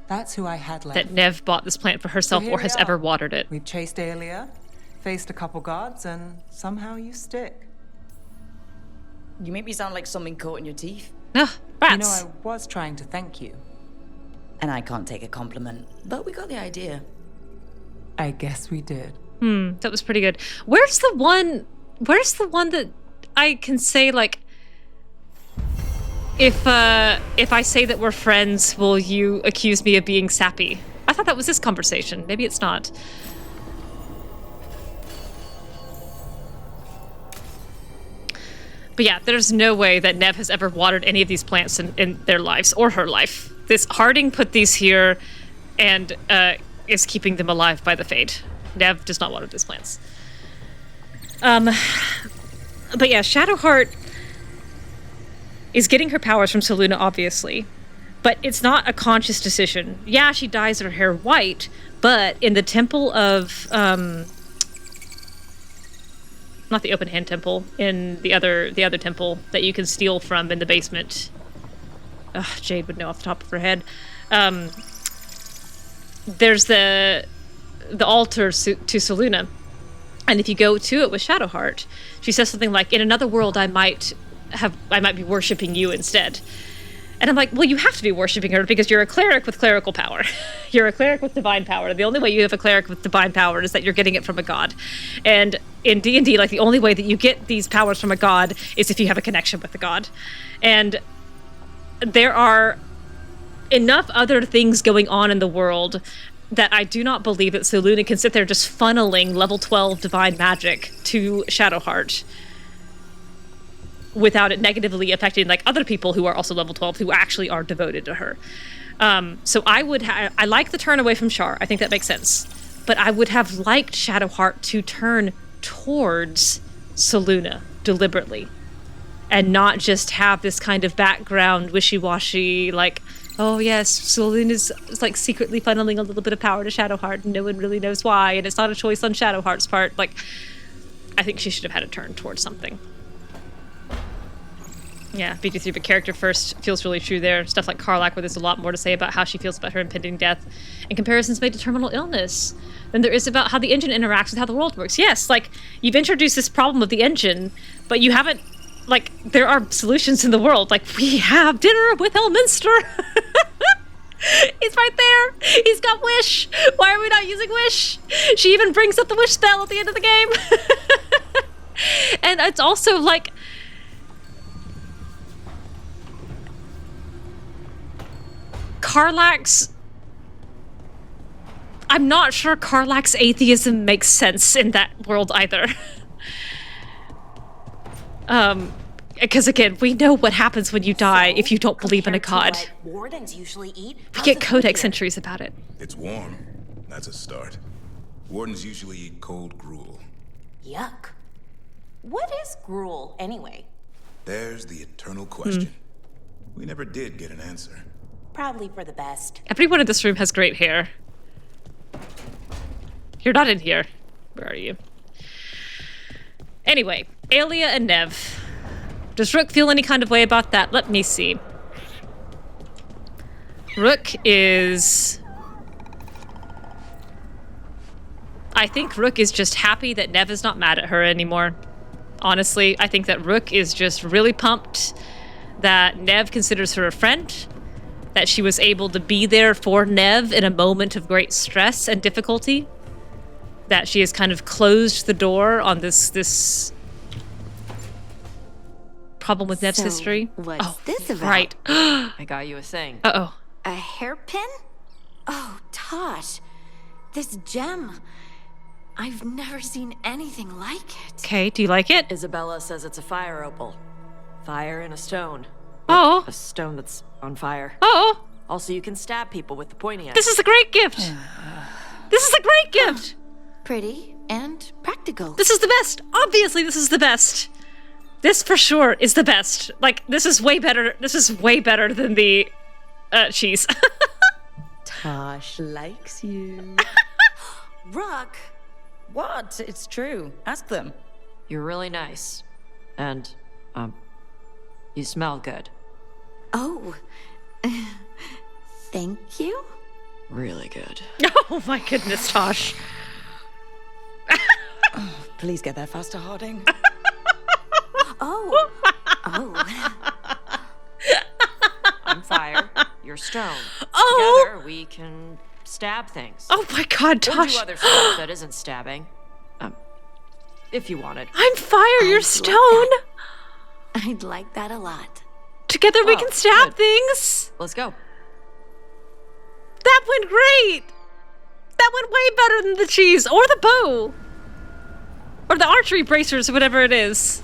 that's who I had left. That Neve bought this plant for herself or has ever watered it. We've chased Aelia, faced a couple gods, and somehow you stick. You make me sound like something caught in your teeth. Ugh, rats. You know, I was trying to thank you. And I can't take a compliment, but we got the idea. I guess we did. That was pretty good. Where's the one that I can say, like, if I say that we're friends, will you accuse me of being sappy? I thought that was this conversation. Maybe it's not. But yeah, there's no way that Neve has ever watered any of these plants in their lives, or her life. This Harding put these here and is keeping them alive by the fate. Neve does not water these plants. But yeah, Shadowheart is getting her powers from Selûne, obviously. But it's not a conscious decision. Yeah, she dyes her hair white, but in the temple of... not the open hand temple, in the other temple that you can steal from in the basement. Ugh, Jade would know off the top of her head. There's the altar to Selûne, and if you go to it with Shadowheart, she says something like, "In another world, I might be worshiping you instead." And I'm like, well, you have to be worshiping her because you're a cleric with clerical power. You're a cleric with divine power. The only way you have a cleric with divine power is that you're getting it from a god. And in D&D, like, the only way that you get these powers from a god is if you have a connection with the god. And there are enough other things going on in the world that I do not believe that Selûne can sit there just funneling level 12 divine magic to Shadowheart without it negatively affecting, like, other people who are also level 12 who actually are devoted to her. So I like the turn away from Shar. I think that makes sense. But I would have liked Shadowheart to turn towards Selûne deliberately and not just have this kind of background wishy-washy, like, oh yes, Selûne is like secretly funneling a little bit of power to Shadowheart and no one really knows why, and it's not a choice on Shadowheart's part. Like, I think she should have had a turn towards something. Yeah, BG3, but character first feels really true there. Stuff like Karlach, where there's a lot more to say about how she feels about her impending death, and comparisons made to terminal illness than there is about how the engine interacts with how the world works. Yes, like, you've introduced this problem of the engine, but you haven't, like, there are solutions in the world. Like, we have dinner with Elminster. He's right there. He's got Wish. Why are we not using Wish? She even brings up the Wish spell at the end of the game. And it's also, like, Karlach's... I'm not sure Karlach's atheism makes sense in that world either. Because again, we know what happens when you die if you don't believe in a god. Wardens usually eat. We get codex entries about it. It's warm. That's a start. Wardens usually eat cold gruel. Yuck. What is gruel, anyway? There's the eternal question. We never did get an answer. Probably for the best. Everyone in this room has great hair. You're not in here. Where are you? Anyway, Aelia and Neve. Does Rook feel any kind of way about that? Let me see. Rook is... I think Rook is just happy that Neve is not mad at her anymore. Honestly, I think that Rook is just really pumped that Neve considers her a friend, that she was able to be there for Neve in a moment of great stress and difficulty, that she has kind of closed the door on this problem with Neve's history. What's this about? Right. I got you a thing. Uh-oh. A hairpin? Oh, Taash. This gem. I've never seen anything like it. Okay, do you like it? Isabella says it's a fire opal. Fire in a stone. Oh. A stone that's on fire. Oh. Also, you can stab people with the pointy end. This is a great gift. This is a great gift. Pretty and practical. This is the best. Obviously, this is the best. This for sure is the best. Like, this is way better. This is way better than the cheese. Taash likes you. Rook. What? It's true. Ask them. You're really nice. And, you smell good. Oh. Thank you. Really good. Oh my goodness, Taash. Oh, please get there faster, Harding. Oh. Oh. I'm fire. You're stone. Oh. Together, we can stab things. Oh my god, Or Taash. do other stuff that isn't stabbing. If you wanted. I'm fire, you're stone. I'd like that a lot. Together we can stab things. Let's go. That went great. That went way better than the cheese or the bow. Or the archery bracers or whatever it is.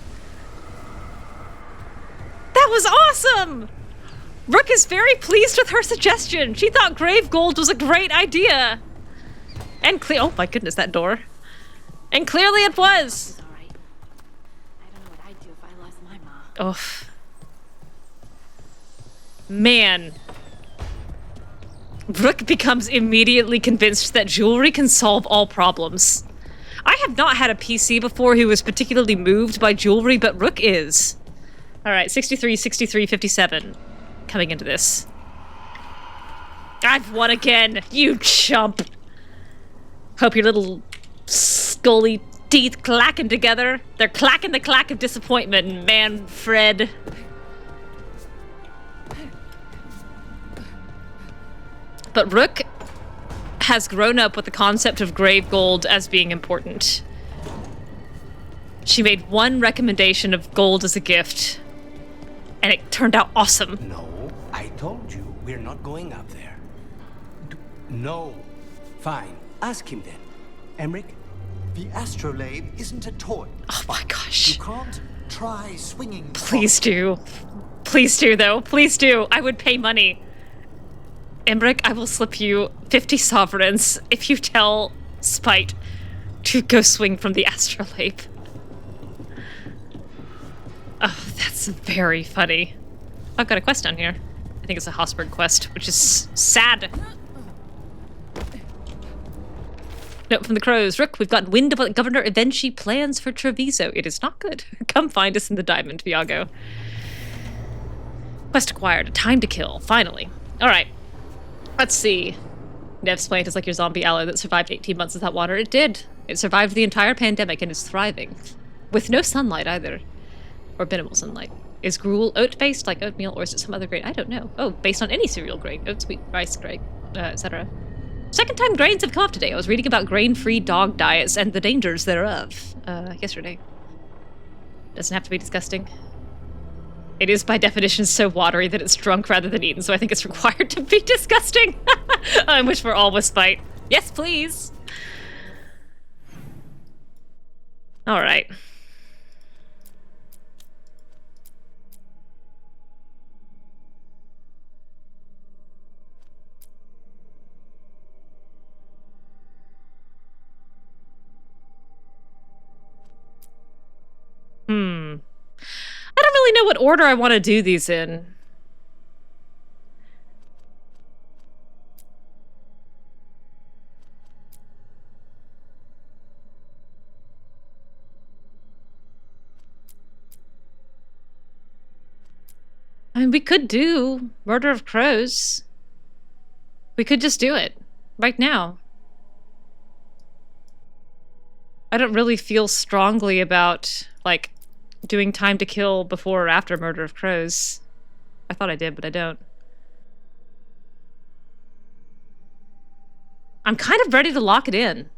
That was awesome. Rook is very pleased with her suggestion. She thought grave gold was a great idea. And oh my goodness, that door. And clearly it was. All right. I don't know what I'd do if I lost my mom. Oh. Man. Rook becomes immediately convinced that jewelry can solve all problems. I have not had a PC before who was particularly moved by jewelry, but Rook is. All right, 63, 63, 57. Coming into this. I've won again, you chump. Hope your little scully teeth clacking together. They're clacking the clack of disappointment, man, Fred. But Rook has grown up with the concept of grave gold as being important. She made one recommendation of gold as a gift, and it turned out awesome. No, I told you we're not going up there. No. Fine. Ask him then. Emmrich? The astrolabe isn't a toy. Oh my gosh. You can't try swinging. Please do. Please do, though. Please do. I would pay money. Emmrich, I will slip you 50 sovereigns if you tell Spite to go swing from the astrolabe. Oh, that's very funny. I've got a quest down here. I think it's a Hosberg quest, which is sad. Note from the crows. Rook, we've got wind of what Governor Ivenci plans for Treviso. It is not good. Come find us in the Diamond, Viago. Quest acquired. Time to kill. Finally. All right. Let's see. Neve's plant is like your zombie ally that survived 18 months without water. It did. It survived the entire pandemic and is thriving. With no sunlight either. Or minimal sunlight. Is gruel oat-based like oatmeal, or is it some other grain? I don't know. Oh, based on any cereal grain. Oats, wheat, rice, grain, etc. Second time grains have come up today. I was reading about grain-free dog diets and the dangers thereof yesterday. Doesn't have to be disgusting. It is by definition so watery that it's drunk rather than eaten, so I think it's required to be disgusting. I wish we're all with Spite. Yes, please. All right. I don't really know what order I want to do these in. I mean, we could do Murder of Crows. We could just do it right now. I don't really feel strongly about, like, doing time to kill before or after Murder of Crows. I thought I did, but I don't. I'm kind of ready to lock it in.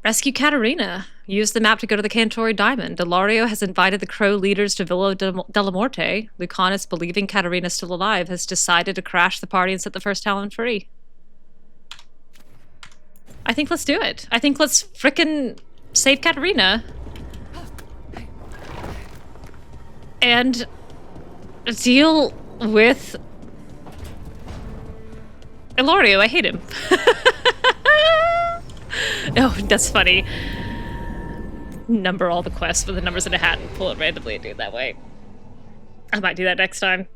Rescue Caterina. Use the map to go to the Cantori Diamond. Illario has invited the Crow leaders to Villa della Morte. Lucanis, believing Caterina's still alive, has decided to crash the party and set the First Talon free. I think let's do it. I think let's frickin' save Caterina. And deal with Illario. I hate him. Oh, that's funny. Number all the quests with the numbers in a hat and pull it randomly and do it that way. I might do that next time.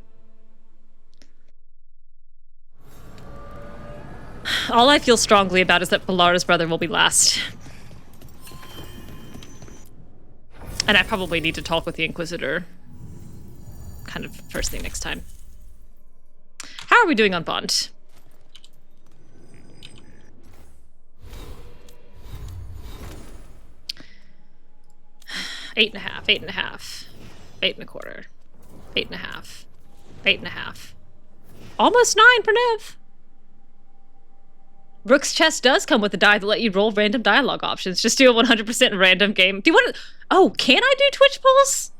All I feel strongly about is that Balara's brother will be last. And I probably need to talk with the Inquisitor. Kind of first thing next time. How are we doing on Bond? Eight and a half, 8.25, 8.5, 8.5. Almost 9 for Neve. Rook's chest does come with a die to let you roll random dialogue options. Just do a 100% random game. Do you want to... Oh, can I do Twitch polls?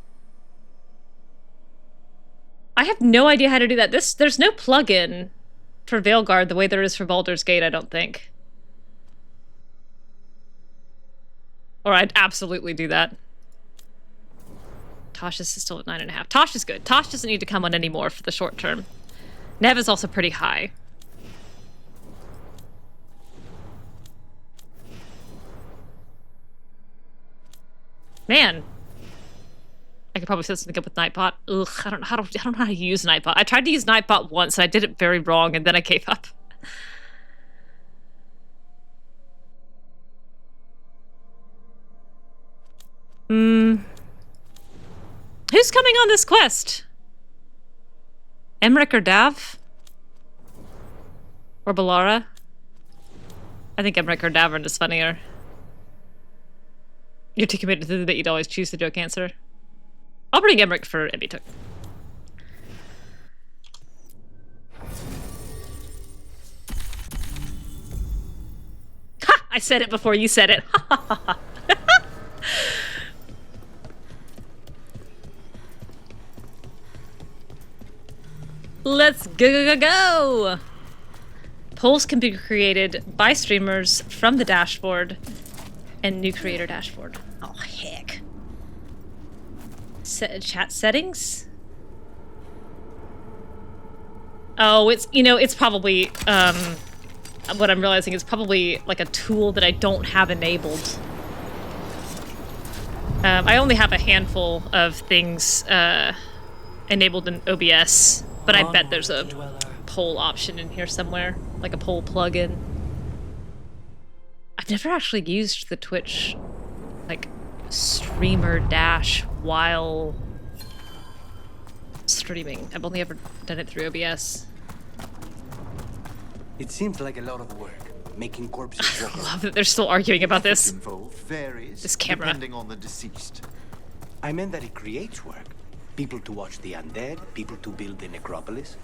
I have no idea how to do that. There's no plugin for Veilguard the way there is for Baldur's Gate, I don't think. Or I'd absolutely do that. Taash is still at 9.5. Taash is good. Taash doesn't need to come on anymore for the short term. Neve is also pretty high. Man. I could probably set something up with Nightbot. Ugh, I don't know how to use Nightbot. I tried to use Nightbot once and I did it very wrong and then I gave up. Who's coming on this quest? Emmrich or Dav? Or Balara? I think Emmrich or Davern is funnier. You're too committed to the bit you'd always choose the joke answer. I'll bring Emmrich for Emmy Took. Ha! I said it before you said it. Ha ha ha ha. Let's go! Polls can be created by streamers from the dashboard and new creator dashboard. Oh, heck. Chat settings? Oh, it's, you know, it's probably, what I'm realizing is probably like a tool that I don't have enabled. I only have a handful of things enabled in OBS. But I bet there's a poll option in here somewhere, like a poll plugin. I've never actually used the Twitch, like, streamer dash while streaming. I've only ever done it through OBS. It seems like a lot of work, making corpses walk. I love that they're still arguing about this. Varies, this camera. Depending on the deceased. I meant that it creates work. People to watch the undead, people to build the necropolis,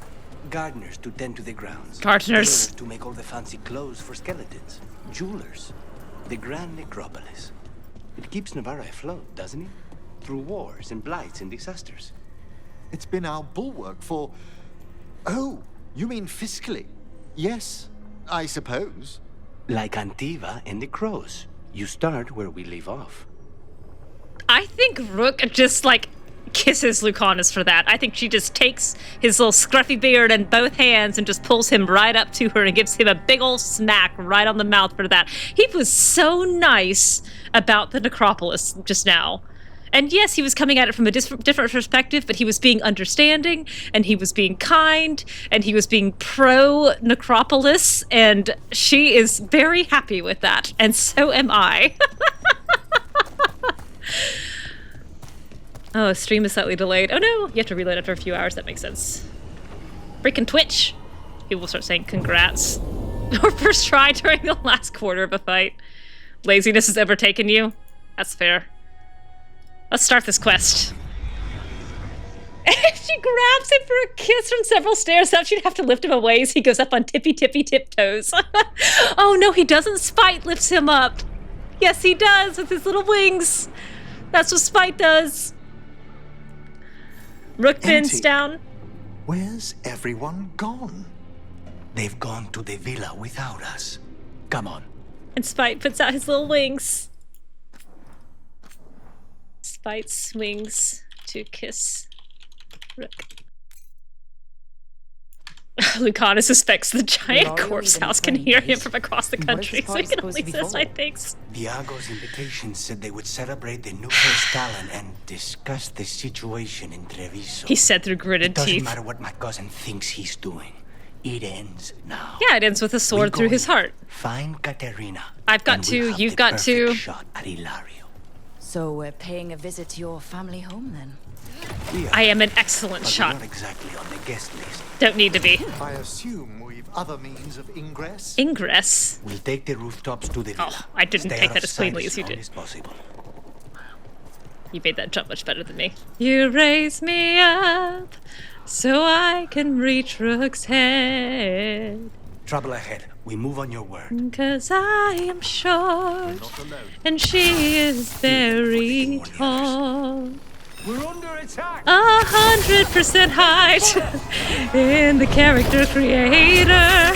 gardeners to tend to the grounds, gardeners to make all the fancy clothes for skeletons, jewelers, the grand necropolis. It keeps Navarra afloat, doesn't it? Through wars and blights and disasters. It's been our bulwark for... Oh, you mean fiscally? Yes, I suppose. Like Antiva and the crows. You start where we leave off. I think Rook just, like, kisses Lucanis for that. I think she just takes his little scruffy beard in both hands and just pulls him right up to her and gives him a big old smack right on the mouth for that. He was so nice about the necropolis just now. And yes, he was coming at it from a different perspective, but he was being understanding, and he was being kind, and he was being pro-necropolis, and she is very happy with that, and so am I. Oh, stream is slightly delayed. Oh no, you have to reload after a few hours. That makes sense. Freaking Twitch. People start saying congrats. Or first try during the last quarter of a fight. Laziness has overtaken you? That's fair. Let's start this quest. She grabs him for a kiss from several stairs up. She'd have to lift him away as he goes up on tippy tiptoes. Oh no, he doesn't. Spite lifts him up. Yes, he does, with his little wings. That's what Spite does. Rook bends down. Where's everyone gone? They've gone to the villa without us. Come on. And Spite puts out his little wings. Spite swings to kiss Rook. Lucanis suspects the giant corpse house can hear him from across the country, so he can only say side things. Viago's invitation said they would celebrate the new First Talon and discuss the situation in Treviso. He said through gritted teeth. It doesn't matter what my cousin thinks he's doing. It ends now. Yeah, it ends with a sword through his heart. Find Caterina. I've got to, you've got to. Shot at Illario. So we're paying a visit to your family home then? I am an excellent shot. Not exactly on the guest list. Don't need to be. I assume we've other means of ingress. Ingress? We'll take the rooftops to the villa. Oh, I didn't take that as cleanly as you did. Possible. You made that jump much better than me. You raise me up so I can reach Rook's head. Trouble ahead. We move on your word. 'Cause I am short and she is very tall. We're under attack. 100% height in the character creator.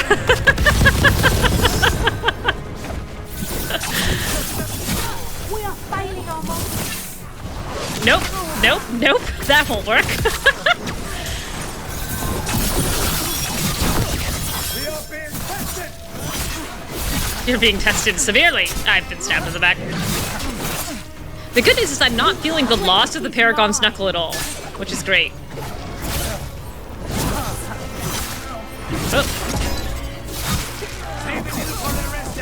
We are failing our monsters. Nope. That won't work. We are being tested. You're being tested severely. I've been stabbed in the back. The good news is I'm not feeling the loss of the Paragon's knuckle at all, which is great.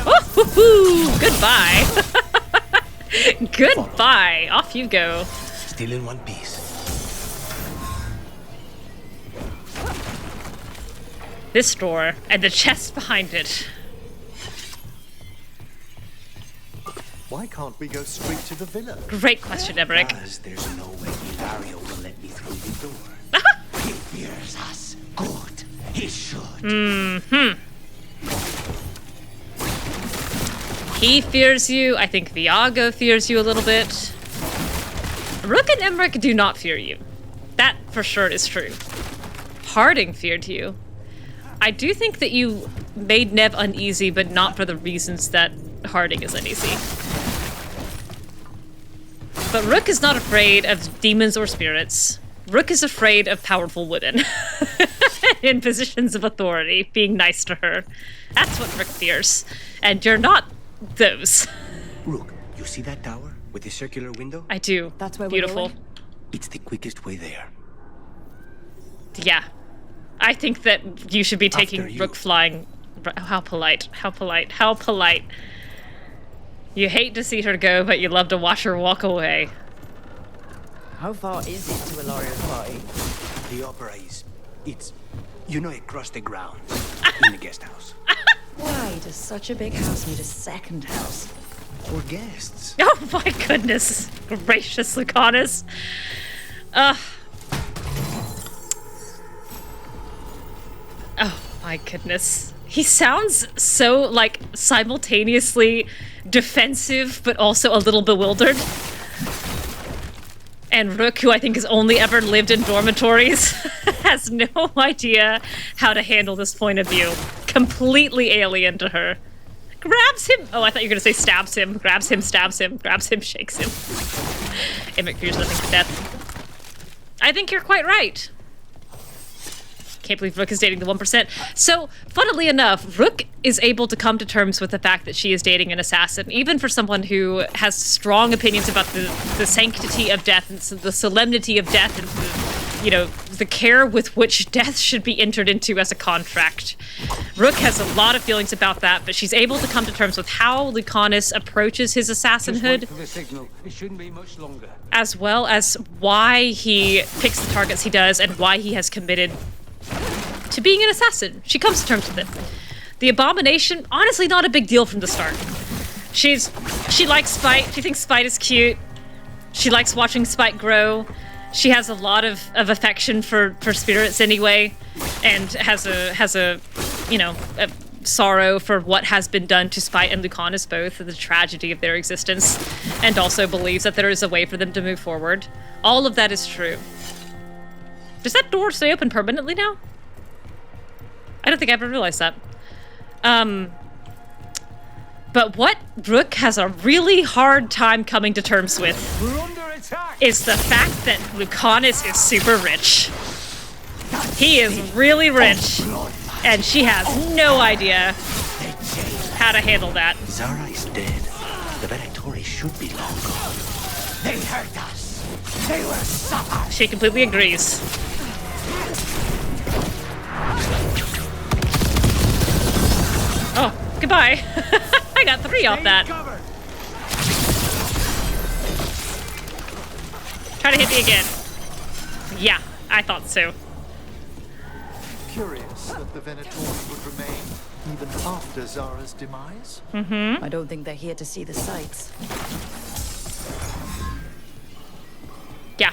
Oh, woohoo! Goodbye. Goodbye. Off you go. Still in one piece. This door and the chest behind it. Why can't we go straight to the villa? Great question, Emmrich. Because there's no way Illario will let me through the door. He fears us. Good. He should. He fears you. I think Viago fears you a little bit. Rook and Emmrich do not fear you. That for sure is true. Harding feared you. I do think that you made Neve uneasy, but not for the reasons that Harding is uneasy. But Rook is not afraid of demons or spirits. Rook is afraid of powerful women in positions of authority, being nice to her. That's what Rook fears. And you're not those. Rook, you see that tower with the circular window? I do. That's where Beautiful. we're going? It's the quickest way there. Yeah. I think that you should be taking Rook flying. How polite. How polite. How polite. You hate to see her go, but you love to watch her walk away. How far is it to Illario's party? The opera is... It's... You know, across the ground. In the guest house. Why does such a big house need a second house? For guests. Oh my goodness gracious, Lucanis. Oh my goodness. He sounds so, like, simultaneously defensive, but also a little bewildered. And Rook, who I think has only ever lived in dormitories, has no idea how to handle this point of view. Completely alien to her. Grabs him. Oh, I thought you were going to say stabs him. Grabs him, stabs him, grabs him, shakes him. Emmrich fears nothing but death. I think you're quite right. Can't believe Rook is dating the 1%. So, funnily enough, Rook is able to come to terms with the fact that she is dating an assassin, even for someone who has strong opinions about the sanctity of death and the solemnity of death and the care with which death should be entered into as a contract. Rook has a lot of feelings about that, but she's able to come to terms with how Lucanis approaches his assassinhood. Just wait for the signal. It shouldn't be much longer. As well as why he picks the targets he does and why he has committed to being an assassin. She comes to terms with it. The abomination, honestly, not a big deal from the start. She likes Spite. She thinks Spite is cute. She likes watching Spite grow. She has a lot of affection for spirits anyway, and has a you know, a sorrow for what has been done to Spite and Lucanis both, the tragedy of their existence, and also believes that there is a way for them to move forward. All of that is true. Does that door stay open permanently now? I don't think I ever realized that. But what Rook has a really hard time coming to terms with is the fact that Lucanis is super rich. He is really rich, and she has no idea how to handle that. Zara is dead. The Venatori should be long gone. They hurt us. They will suffer. She completely agrees. Oh, goodbye. I got 3 off that. Try to hit me again. Yeah, I thought so. Curious that the Venatori would remain even after Zara's demise. I don't think they're here to see the sights. Yeah.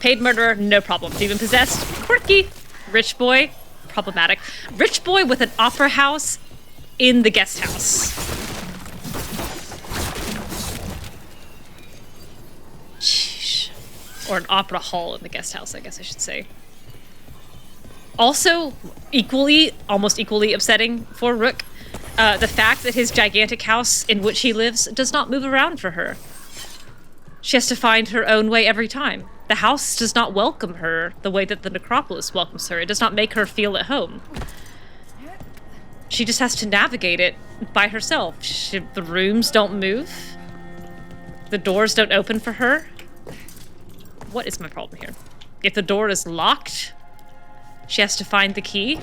Paid murderer, no problem. Demon possessed, quirky. Rich boy, problematic. Rich boy with an opera house in the guest house. Sheesh. Or an opera hall in the guest house, I guess I should say. Also, almost equally upsetting for Rook, the fact that his gigantic house in which he lives does not move around for her. She has to find her own way every time. The house does not welcome her the way that the necropolis welcomes her. It does not make her feel at home. She just has to navigate it by herself. The rooms don't move. The doors don't open for her. What is my problem here? If the door is locked, she has to find the key.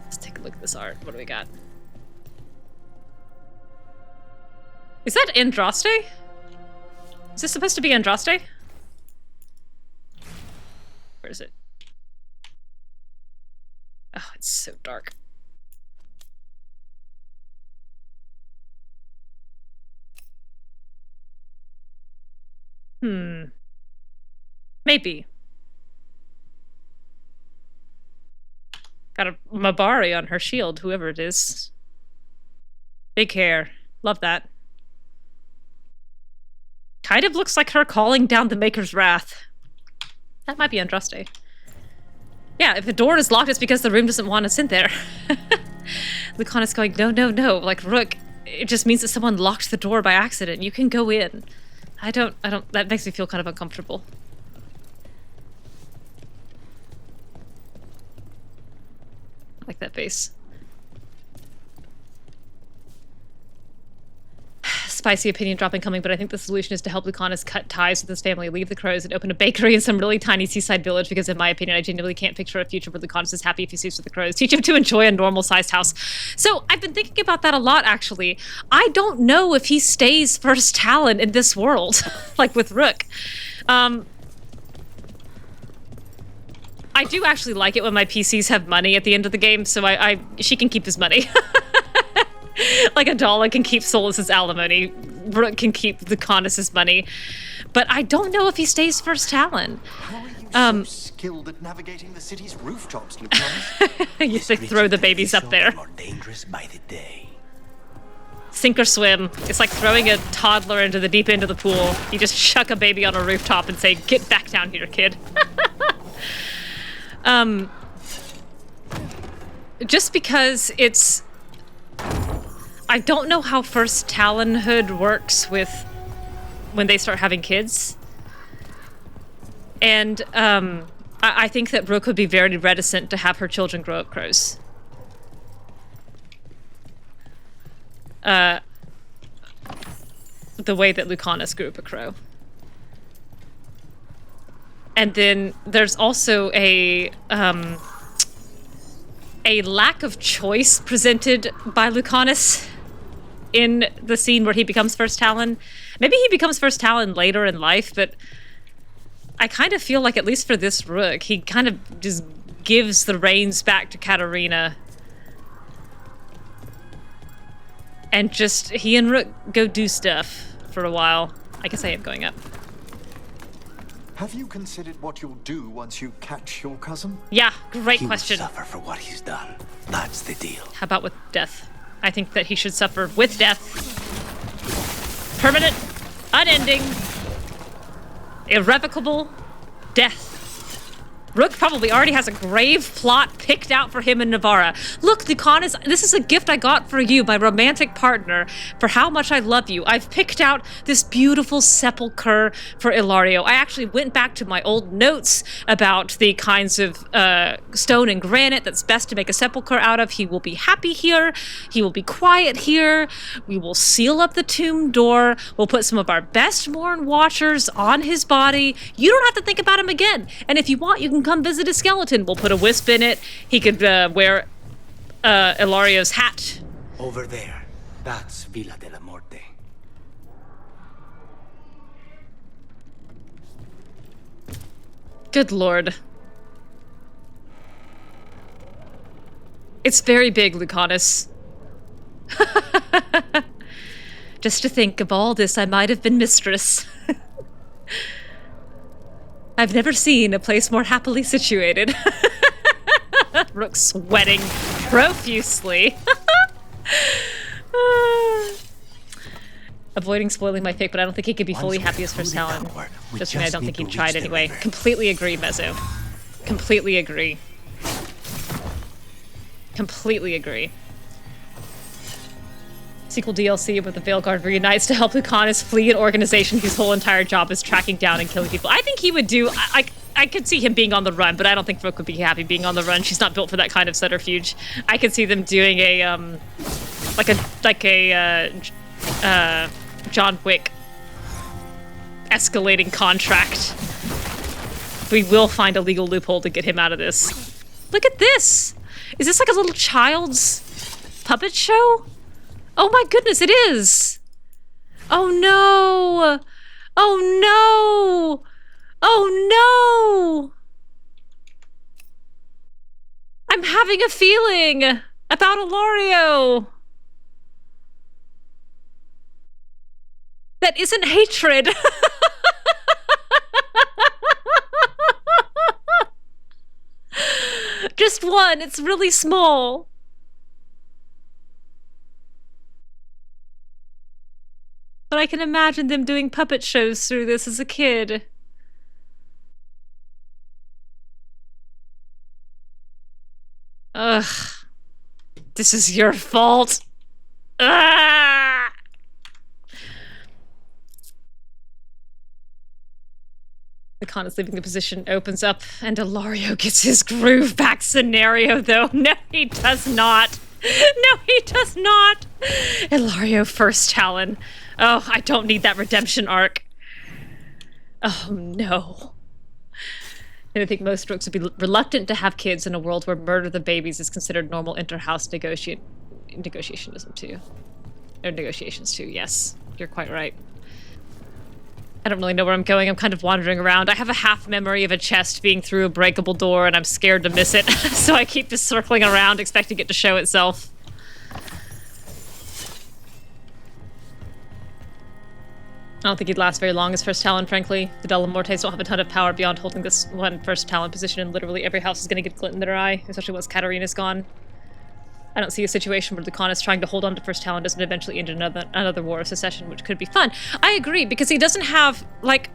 Let's take a look at this art. What do we got? Is that Andraste? Is this supposed to be Andraste? Where is it? Oh, it's so dark. Maybe. Got a Mabari on her shield, whoever it is. Big hair. Love that. Kind of looks like her calling down the Maker's Wrath. That might be Andraste. Yeah, if the door is locked, it's because the room doesn't want us in there. Lucanis going, no, no, no. Like, Rook, it just means that someone locked the door by accident. You can go in. I don't, that makes me feel kind of uncomfortable. I like that base. Spicy opinion drop incoming, but I think the solution is to help Lucanis cut ties with his family, leave the crows, and open a bakery in some really tiny seaside village, because in my opinion, I genuinely can't picture a future where Lucanis is happy if he stays with the crows. Teach him to enjoy a normal-sized house. So I've been thinking about that a lot, actually. I don't know if he stays First Talon in this world, like with Rook. I do actually like it when my PCs have money at the end of the game, so she can keep his money. Like Adala can keep Solus's alimony, Rook can keep Lucanis' money, but I don't know if he stays First Talon. How are you so skilled at navigating the city's rooftops, Lucanis? You say throw the babies up there. More dangerous by the day. Sink or swim. It's like throwing a toddler into the deep end of the pool. You just chuck a baby on a rooftop and say, "Get back down here, kid." Just because it's... I don't know how First Talonhood works with when they start having kids. And I think that Rook would be very reticent to have her children grow up crows. The way that Lucanis grew up a crow. And then there's also a lack of choice presented by Lucanis in the scene where he becomes First Talon. Maybe he becomes First Talon later in life, but I kind of feel like, at least for this Rook, he kind of just gives the reins back to Caterina. And just, he and Rook go do stuff for a while. I guess I am going up. Have you considered what you'll do once you catch your cousin? Yeah, great question. He will suffer for what he's done. That's the deal. How about with death? I think that he should suffer with death. Permanent, unending, irrevocable death. Rook probably already has a grave plot picked out for him in Navarra. Look, Lucanis, this is a gift I got for you, my romantic partner, for how much I love you. I've picked out this beautiful sepulcher for Illario. I actually went back to my old notes about the kinds of stone and granite that's best to make a sepulcher out of. He will be happy here. He will be quiet here. We will seal up the tomb door. We'll put some of our best Morn Watchers on his body. You don't have to think about him again. And if you want, you can come visit his skeleton. We'll put a wisp in it. He could wear Illario's hat. Over there. That's Villa de la Morte. Good lord. It's very big, Lucanis. Just to think of all this, I might have been mistress. I've never seen a place more happily situated. Rook sweating profusely. Avoiding spoiling my fake, but I don't think he could be fully happy as First Talon. Just me, I don't think he tried anyway. Completely agree, Mezzo. Completely agree. Completely agree. Sequel DLC with the Veilguard reunites to help Lucanis flee an organization whose whole entire job is tracking down and killing people. I think he would do... I could see him being on the run, but I don't think Rook would be happy being on the run. She's not built for that kind of subterfuge. I could see them doing a, John Wick escalating contract. We will find a legal loophole to get him out of this. Look at this! Is this like a little child's puppet show? Oh my goodness, it is! Oh no! Oh no! Oh no! I'm having a feeling about Illario that isn't hatred. Just one, it's really small. But I can imagine them doing puppet shows through this as a kid. Ugh. This is your fault. Ah! Lucanis leaving the position opens up, and Illario gets his groove back scenario, though. No, he does not. No, he does not. Illario First Talon. Oh, I don't need that redemption arc. Oh, no. And I think most Rooks would be reluctant to have kids in a world where murder the babies is considered normal inter-house negotiationism too. Or negotiations too, yes. You're quite right. I don't really know where I'm going. I'm kind of wandering around. I have a half memory of a chest being through a breakable door, and I'm scared to miss it. So I keep just circling around, expecting it to show itself. I don't think he'd last very long as First Talon, frankly. The De La Mortes don't have a ton of power beyond holding this one First Talon position, and literally every house is going to get glint in their eye, especially once Caterina's gone. I don't see a situation where Lucanis trying to hold on to First Talon doesn't eventually end in another war of secession, which could be fun. I agree, because he doesn't have, like...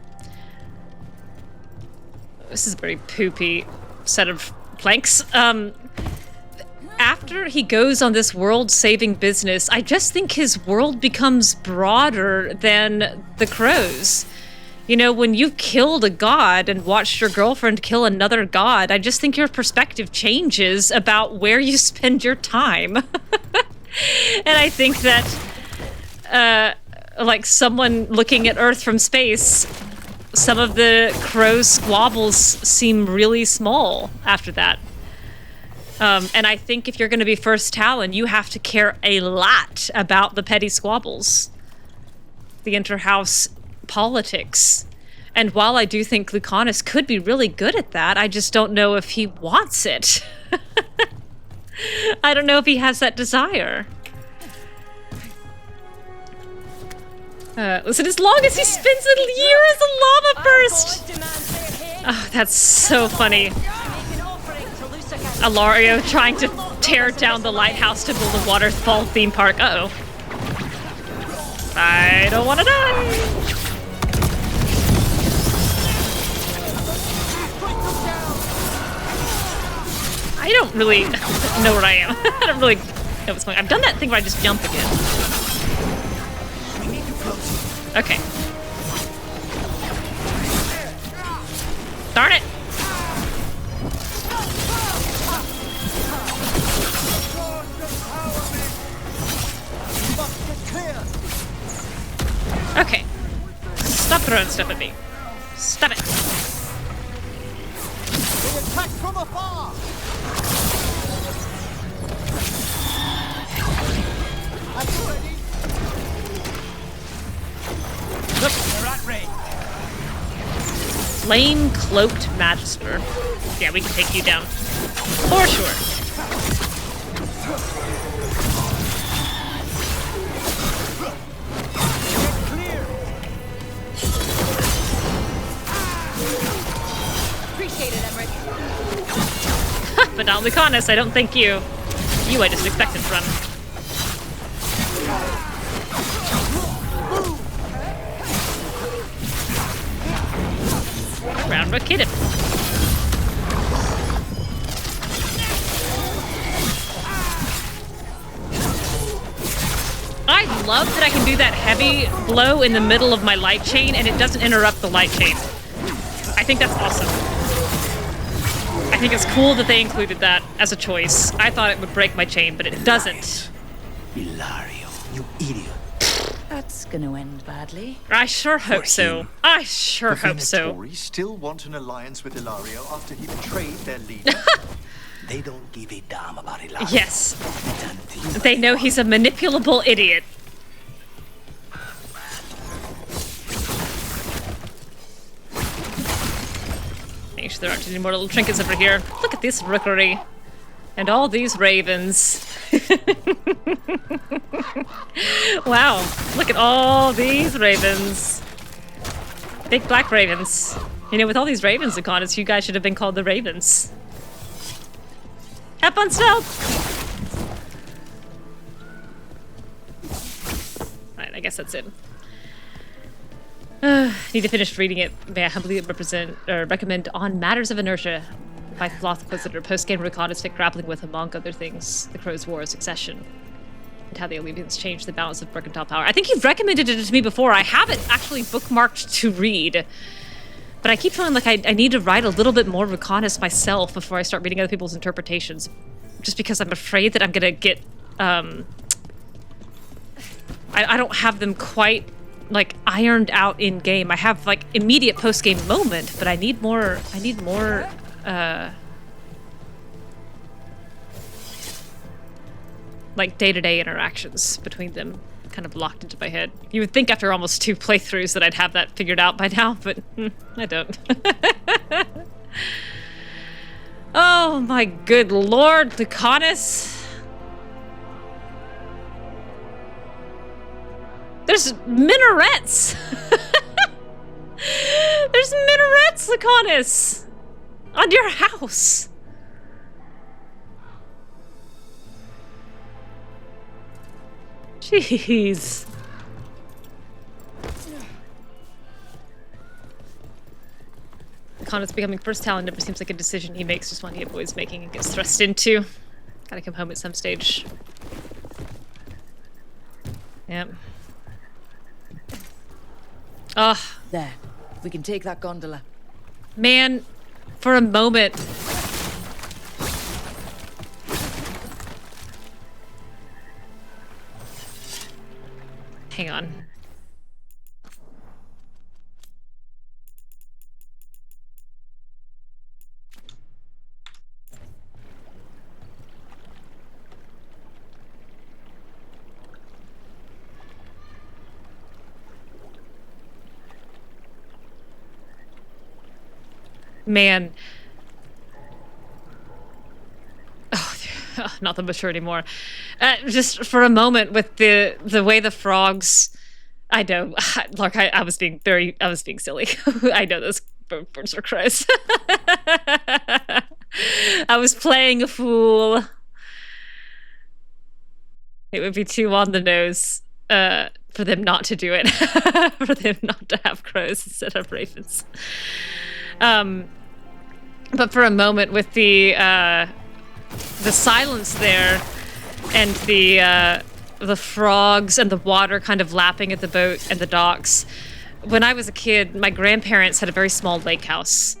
This is a very poopy set of planks. After he goes on this world-saving business, I just think his world becomes broader than the Crows. You know, when you've killed a god and watched your girlfriend kill another god, I just think your perspective changes about where you spend your time. And I think that, like someone looking at Earth from space, some of the Crow's squabbles seem really small after that. And I think if you're going to be First Talon, you have to care a lot about the petty squabbles, the inter-house politics. And while I do think Lucanis could be really good at that, I just don't know if he wants it. I don't know if he has that desire. Listen, as long as he spends a year as a lava burst! Oh, that's so funny. Illario trying to tear down the lighthouse to build a waterfall theme park. Uh-oh. I don't want to die! I don't really know where I am. I don't really know what's going on. I've done that thing where I just jump again. Okay. Darn it! Okay. Stop throwing stuff at me. Stop it. They attack from afar. Are you ready? Look, they're at range. Flame cloaked Magister. Yeah, we can take you down. For sure. Appreciate it, Emmrich. But not Lucanis, I don't think you. You I just expected from. Round Rook hit him. I love that I can do that heavy blow in the middle of my light chain and it doesn't interrupt the light chain. I think that's awesome. I think it's cool that they included that as a choice. I thought it would break my chain, but it doesn't. Illario, you idiot. That's gonna end badly. I sure hope so. I sure hope so. The Venatori still want an alliance with Illario after he betrayed their leader. They don't give a damn about Illario. Yes. They know he's a manipulable idiot. Make sure there aren't any more little trinkets over here. Look at this rookery. And all these ravens. Wow, look at all these ravens. Big black ravens. You know, with all these ravens, Lucanis, you guys should have been called the Ravens. Have fun, stealth! Alright, I guess that's it. Need to finish reading it. May I humbly recommend On Matters of Inertia by Slothquisitor, post-game reconnaissance fic grappling with, among other things, the Crow's War of Succession and how the Alleviants changed the balance of mercantile power. I think you've recommended it to me before. I have it actually bookmarked to read, but I keep feeling like I need to write a little bit more reconnaissance myself before I start reading other people's interpretations, just because I'm afraid that I'm gonna get I don't have them quite like ironed out in game. I have like immediate post-game moment, but I need more like day-to-day interactions between them kind of locked into my head. You would think after almost 2 playthroughs that I'd have that figured out by now, but I don't. Oh my good lord, Lucanis. There's minarets! There's minarets, Lucanis! On your house! Jeez. Lucanis becoming First Talon never seems like a decision he makes, just one he avoids making and gets thrust into. Gotta come home at some stage. Yep. Ugh. There. We can take that gondola. Man, for a moment. Hang on. Man. Oh, not the mature anymore. Just for a moment with the way the frogs... I know, like I was being silly. I know those birds are crows. I was playing a fool. It would be too on the nose for them not to do it. For them not to have crows instead of ravens. But for a moment with the silence there and the frogs and the water kind of lapping at the boat and the docks. When I was a kid, my grandparents had a very small lake house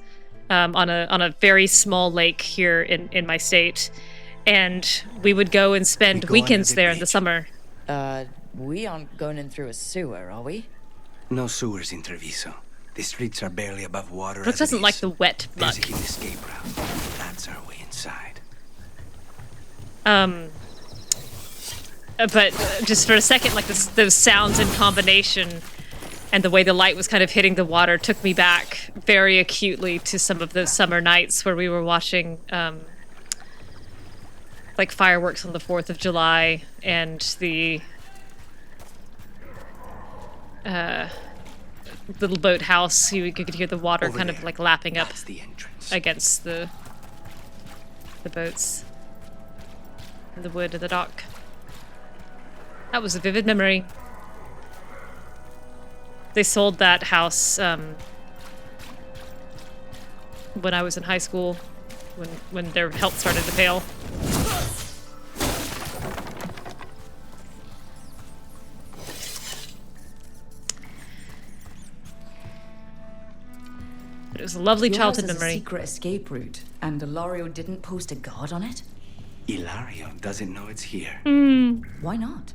on a very small lake here in my state. And we would go and spend weekends there in the summer. We aren't going in through a sewer, are we? No sewers in Treviso. The streets are barely above water. Brooke doesn't like the wet muck. There's a hidden escape route. That's our way inside. But just for a second, like those sounds in combination and the way the light was kind of hitting the water took me back very acutely to some of those summer nights where we were watching like fireworks on the 4th of July and the little boathouse. You could hear the water Over kind there. of like lapping up That's the entrance. against the boats and the wood of the dock. That was a vivid memory. They sold that house when I was in high school, when their health started to fail. But it was a lovely childhood memory. A secret escape route, and Illario didn't post a guard on it? Ilario doesn't know it's here. Why not?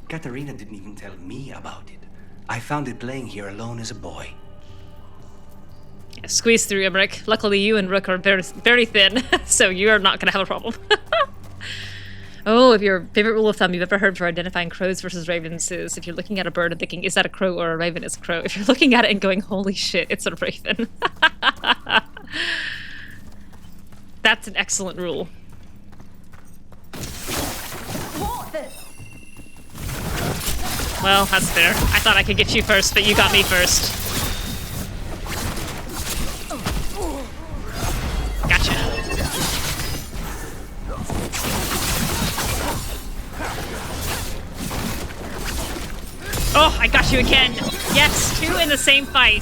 Caterina didn't even tell me about it. I found it playing here alone as a boy. Yeah, squeeze through, Emmrich. Luckily, you and Rook are very, very thin, so you're not going to have a problem. Oh, if your favorite rule of thumb you've ever heard for identifying crows versus ravens is if you're looking at a bird and thinking, is that a crow or a raven? It's a crow. If you're looking at it and going, holy shit, it's a raven. That's an excellent rule. Well, that's fair. I thought I could get you first, but you got me first. Gotcha. Oh, I got you again. Yes, 2 in the same fight.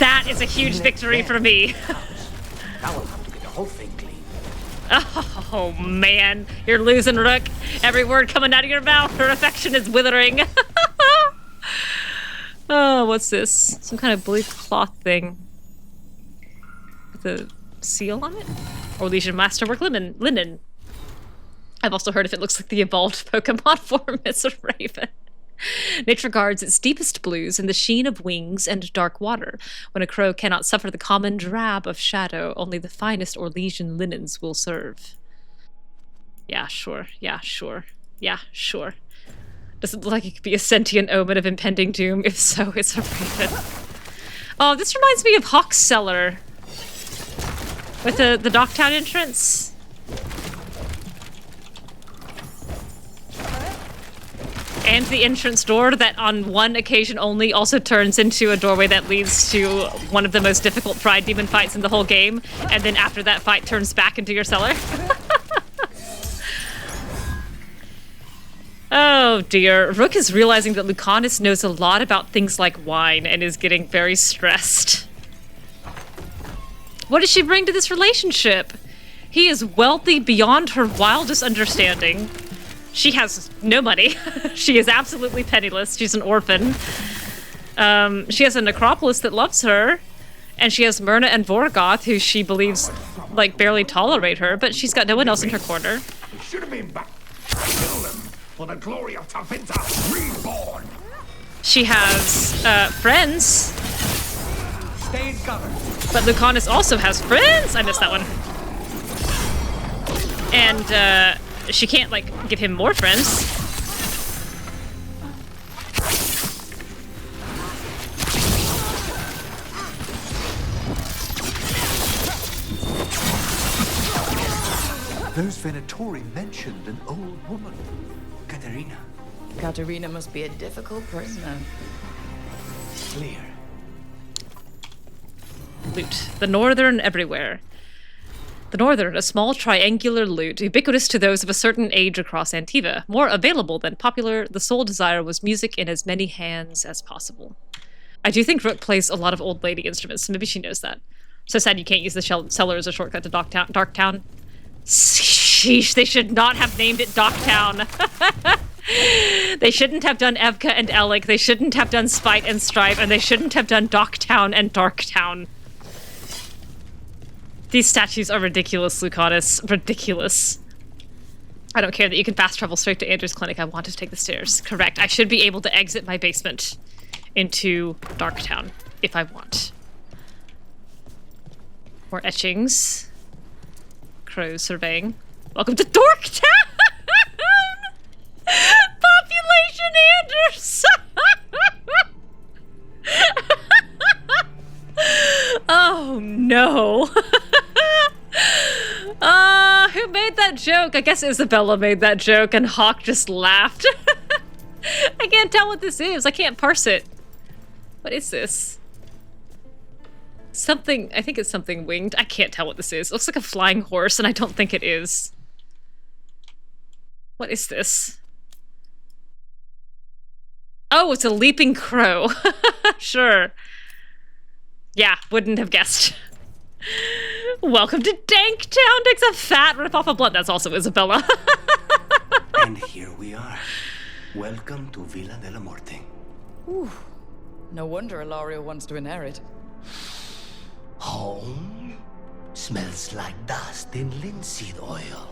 That is a huge victory for me. Now we'll have to get the whole thing clean. Oh man, you're losing, Rook. Every word coming out of your mouth, her affection is withering. Oh, what's this? Some kind of blue cloth thing with a seal on it? Or Legion Masterwork linen. I've also heard if it looks like the evolved Pokemon form, it's a raven. Nature guards its deepest blues in the sheen of wings and dark water. When a crow cannot suffer the common drab of shadow, only the finest Orlesian linens will serve. Yeah, sure. Yeah, sure. Yeah, sure. Does it look like it could be a sentient omen of impending doom? If so, it's a raven. Oh, this reminds me of Hawk's Cellar. With the Darktown entrance. And the entrance door that on one occasion only also turns into a doorway that leads to one of the most difficult Pride Demon fights in the whole game. And then after that fight turns back into your cellar. Oh dear. Rook is realizing that Lucanis knows a lot about things like wine and is getting very stressed. What does she bring to this relationship? He is wealthy beyond her wildest understanding. She has no money. She is absolutely penniless. She's an orphan. She has a necropolis that loves her. And she has Myrna and Vorgoth, who she believes, like, barely tolerate her, but she's got no one else in her corner. We should have been back. Kill them for the glory of Tavinta reborn. She has, friends. Stay in cover. But Lucanis also has friends! I missed that one. And, she can't, like, give him more friends. Venatori mentioned an old woman. Caterina. Caterina must be a difficult prisoner. Clear. Loot. The Northern everywhere. The Northern, a small triangular loot, ubiquitous to those of a certain age across Antiva. More available than popular, the sole desire was music in as many hands as possible. I do think Rook plays a lot of old lady instruments, so maybe she knows that. So sad you can't use the cellar as a shortcut to Darktown. Sheesh, they should not have named it Darktown. They shouldn't have done Evka and Elik, they shouldn't have done Spite and Strife, and they shouldn't have done Darktown and Darktown. These statues are ridiculous, Lucanis. Ridiculous. I don't care that you can fast travel straight to Andrew's clinic. I want to take the stairs. Correct. I should be able to exit my basement into Darktown if I want. More etchings. Crows surveying. Welcome to Dorktown! Population Anders! Oh no. Who made that joke? I guess Isabella made that joke and Hawk just laughed. I can't tell what this is. I can't parse it. What is this? Something, I think it's something winged. I can't tell what this is. It looks like a flying horse and I don't think it is. What is this? Oh, it's a leaping crow. Sure. Yeah, wouldn't have guessed. Welcome to Danktown. Takes a fat ripoff of blood. That's also Isabella. And here we are. Welcome to Villa de la Morte. Ooh. No wonder Illario wants to inherit. Home? Smells like dust in linseed oil.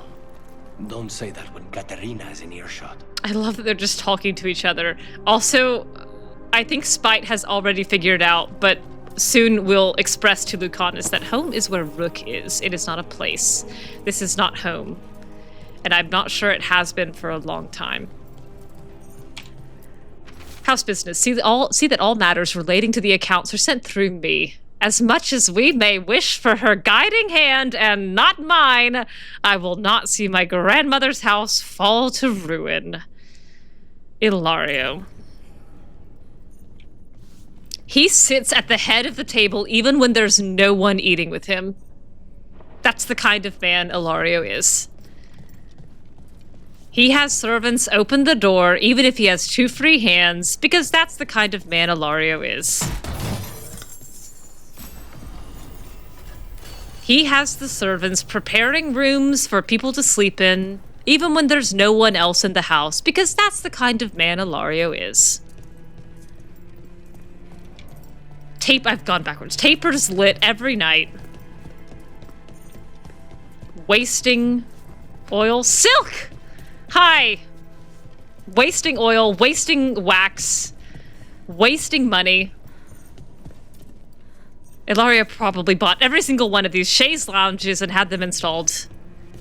Don't say that when Caterina is in earshot. I love that they're just talking to each other. Also, I think Spite has already figured out, but soon will express to Lucanis that home is where Rook is. It is not a place. This is not home. And I'm not sure it has been for a long time. House business. See that all matters relating to the accounts are sent through me. As much as we may wish for her guiding hand and not mine, I will not see my grandmother's house fall to ruin. Illario. He sits at the head of the table even when there's no one eating with him. That's the kind of man Illario is. He has servants open the door even if he has 2 free hands, because that's the kind of man Illario is. He has the servants preparing rooms for people to sleep in, even when there's no one else in the house, because that's the kind of man Illario is. I've gone backwards. Taper's lit every night. Wasting oil. Silk! Hi! Wasting oil, wasting wax, wasting money. Illario probably bought every single one of these chaise lounges and had them installed.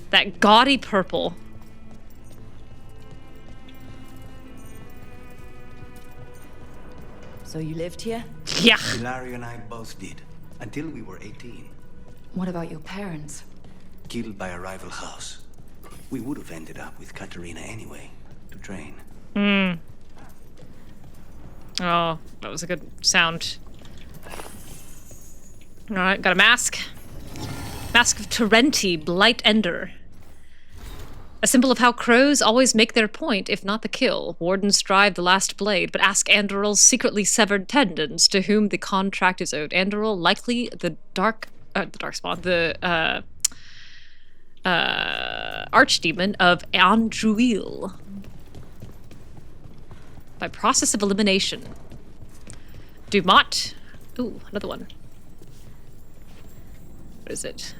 That gaudy purple. So you lived here? Yeah. Illario and I both did, until we were 18. What about your parents? Killed by a rival house. We would have ended up with Caterina anyway, to train. Oh, that was a good sound. Alright, got a mask. Mask of Torrenti, Blight Ender. A symbol of how crows always make their point, if not the kill. Wardens drive the last blade, but ask Andoral's secretly severed tendons, to whom the contract is owed. Andoral, likely the Darkspawn, the archdemon of Andruil. By process of elimination. Dumont. Ooh, another one. What is it?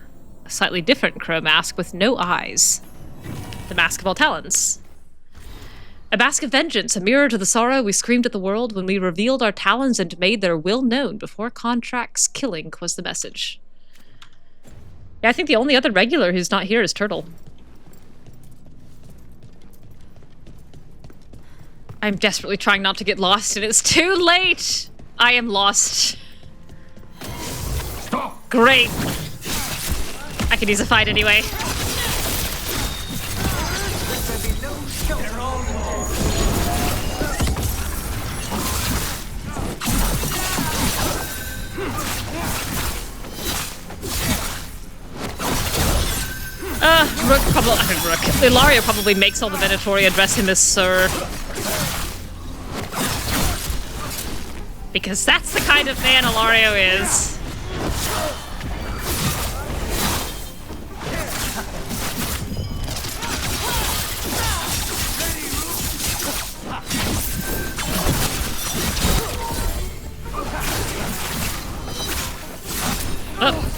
A slightly different crow mask with no eyes. The Mask of All Talons. A mask of vengeance, a mirror to the sorrow we screamed at the world when we revealed our talons and made their will known before contracts. Killing was the message. Yeah, I think the only other regular who's not here is Turtle. I'm desperately trying not to get lost, and it's too late! I am lost. Stop! Great. I could use a fight anyway. Illario probably makes all the Venatori address him as Sir. Because that's the kind of man Illario is.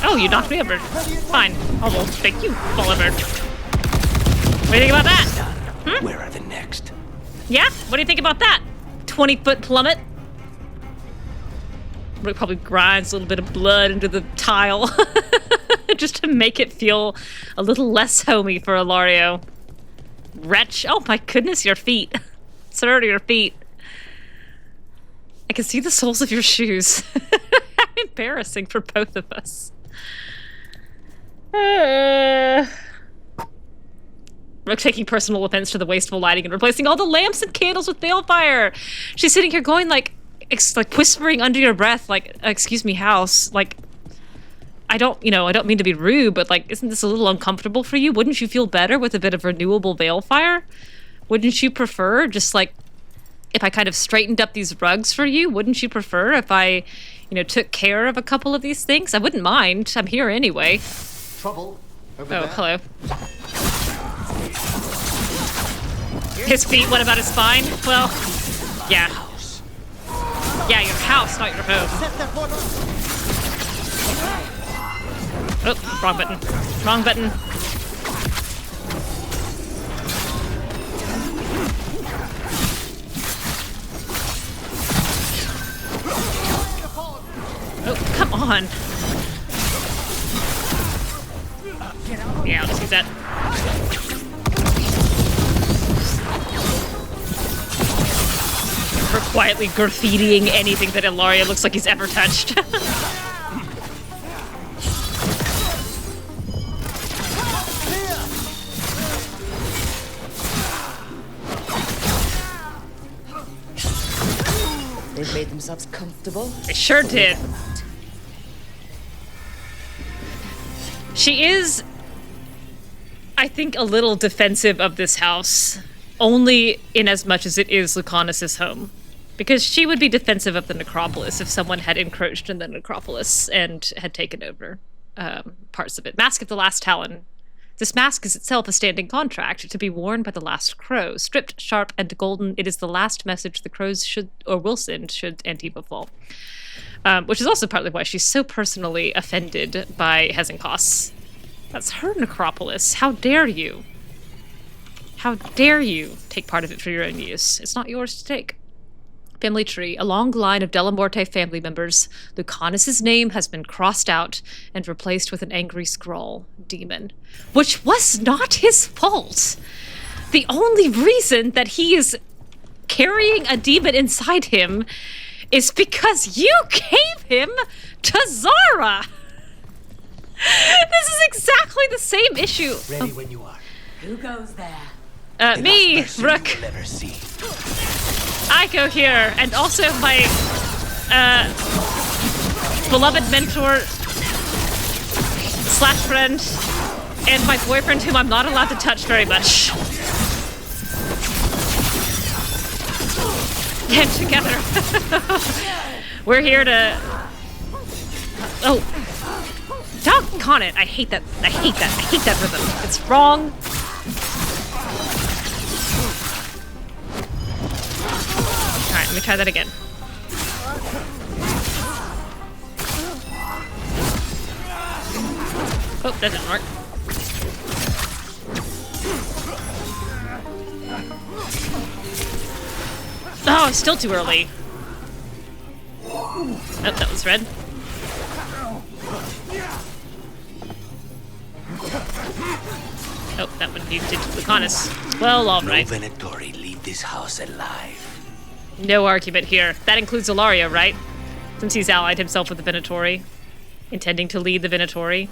Oh, you knocked me over. Fine. I'll take you, Oliver. What do you think about that? Hmm? Where are the next? Yeah? What do you think about that? 20-foot plummet? Rook probably grinds a little bit of blood into the tile just to make it feel a little less homey for Illario. Wretch. Oh my goodness, your feet. Sir, your feet. I can see the soles of your shoes. Embarrassing for both of us. Rook taking personal offense to the wasteful lighting and replacing all the lamps and candles with balefire. She's sitting here going like whispering under your breath, like, excuse me, house, like, I don't mean to be rude, but like, isn't this a little uncomfortable for you? Wouldn't you feel better with a bit of renewable balefire? Wouldn't you prefer just like, if I kind of straightened up these rugs for you? Wouldn't you prefer if I, took care of a couple of these things? I wouldn't mind. I'm here anyway. Trouble. Oh, hello. His feet, what about his spine? Well, yeah. Yeah, your house, not your home. Oh, wrong button. Wrong button. Oh, come on. Yeah, I'll just use that. For quietly graffitiing anything that Illario looks like he's ever touched. They've made themselves comfortable. They sure did. She is, I think, a little defensive of this house, only in as much as it is Lucanis' home. Because she would be defensive of the necropolis if someone had encroached in the necropolis and had taken over parts of it. Mask of the Last Talon. This mask is itself a standing contract to be worn by the last crow. Stripped, sharp, and golden, it is the last message the crows should or will send should Antifa fall. Which is also partly why she's so personally offended by Hezenkos. That's her necropolis. How dare you? How dare you take part of it for your own use? It's not yours to take. Family tree. A long line of Delamorte family members. Lucanis' name has been crossed out and replaced with an angry scrawl. Demon. Which was not his fault. The only reason that he is carrying a demon inside him is because you gave him to Zara. This is exactly the same issue. Ready when you are. Who goes there? Me, Rook. I go here, and also my beloved mentor / friend, and my boyfriend, whom I'm not allowed to touch very much. And together, we're here to. Oh, doggone it! I hate that. I hate that. I hate that rhythm. It's wrong. Alright, let me try that again. Oh, that didn't work. Oh, it's still too early. Oh, that was red. Oh, that would be to Lucanis. Well, alright. No Venatori leave this house alive. No argument here. That includes Illario, right? Since he's allied himself with the Venatori. Intending to lead the Venatori.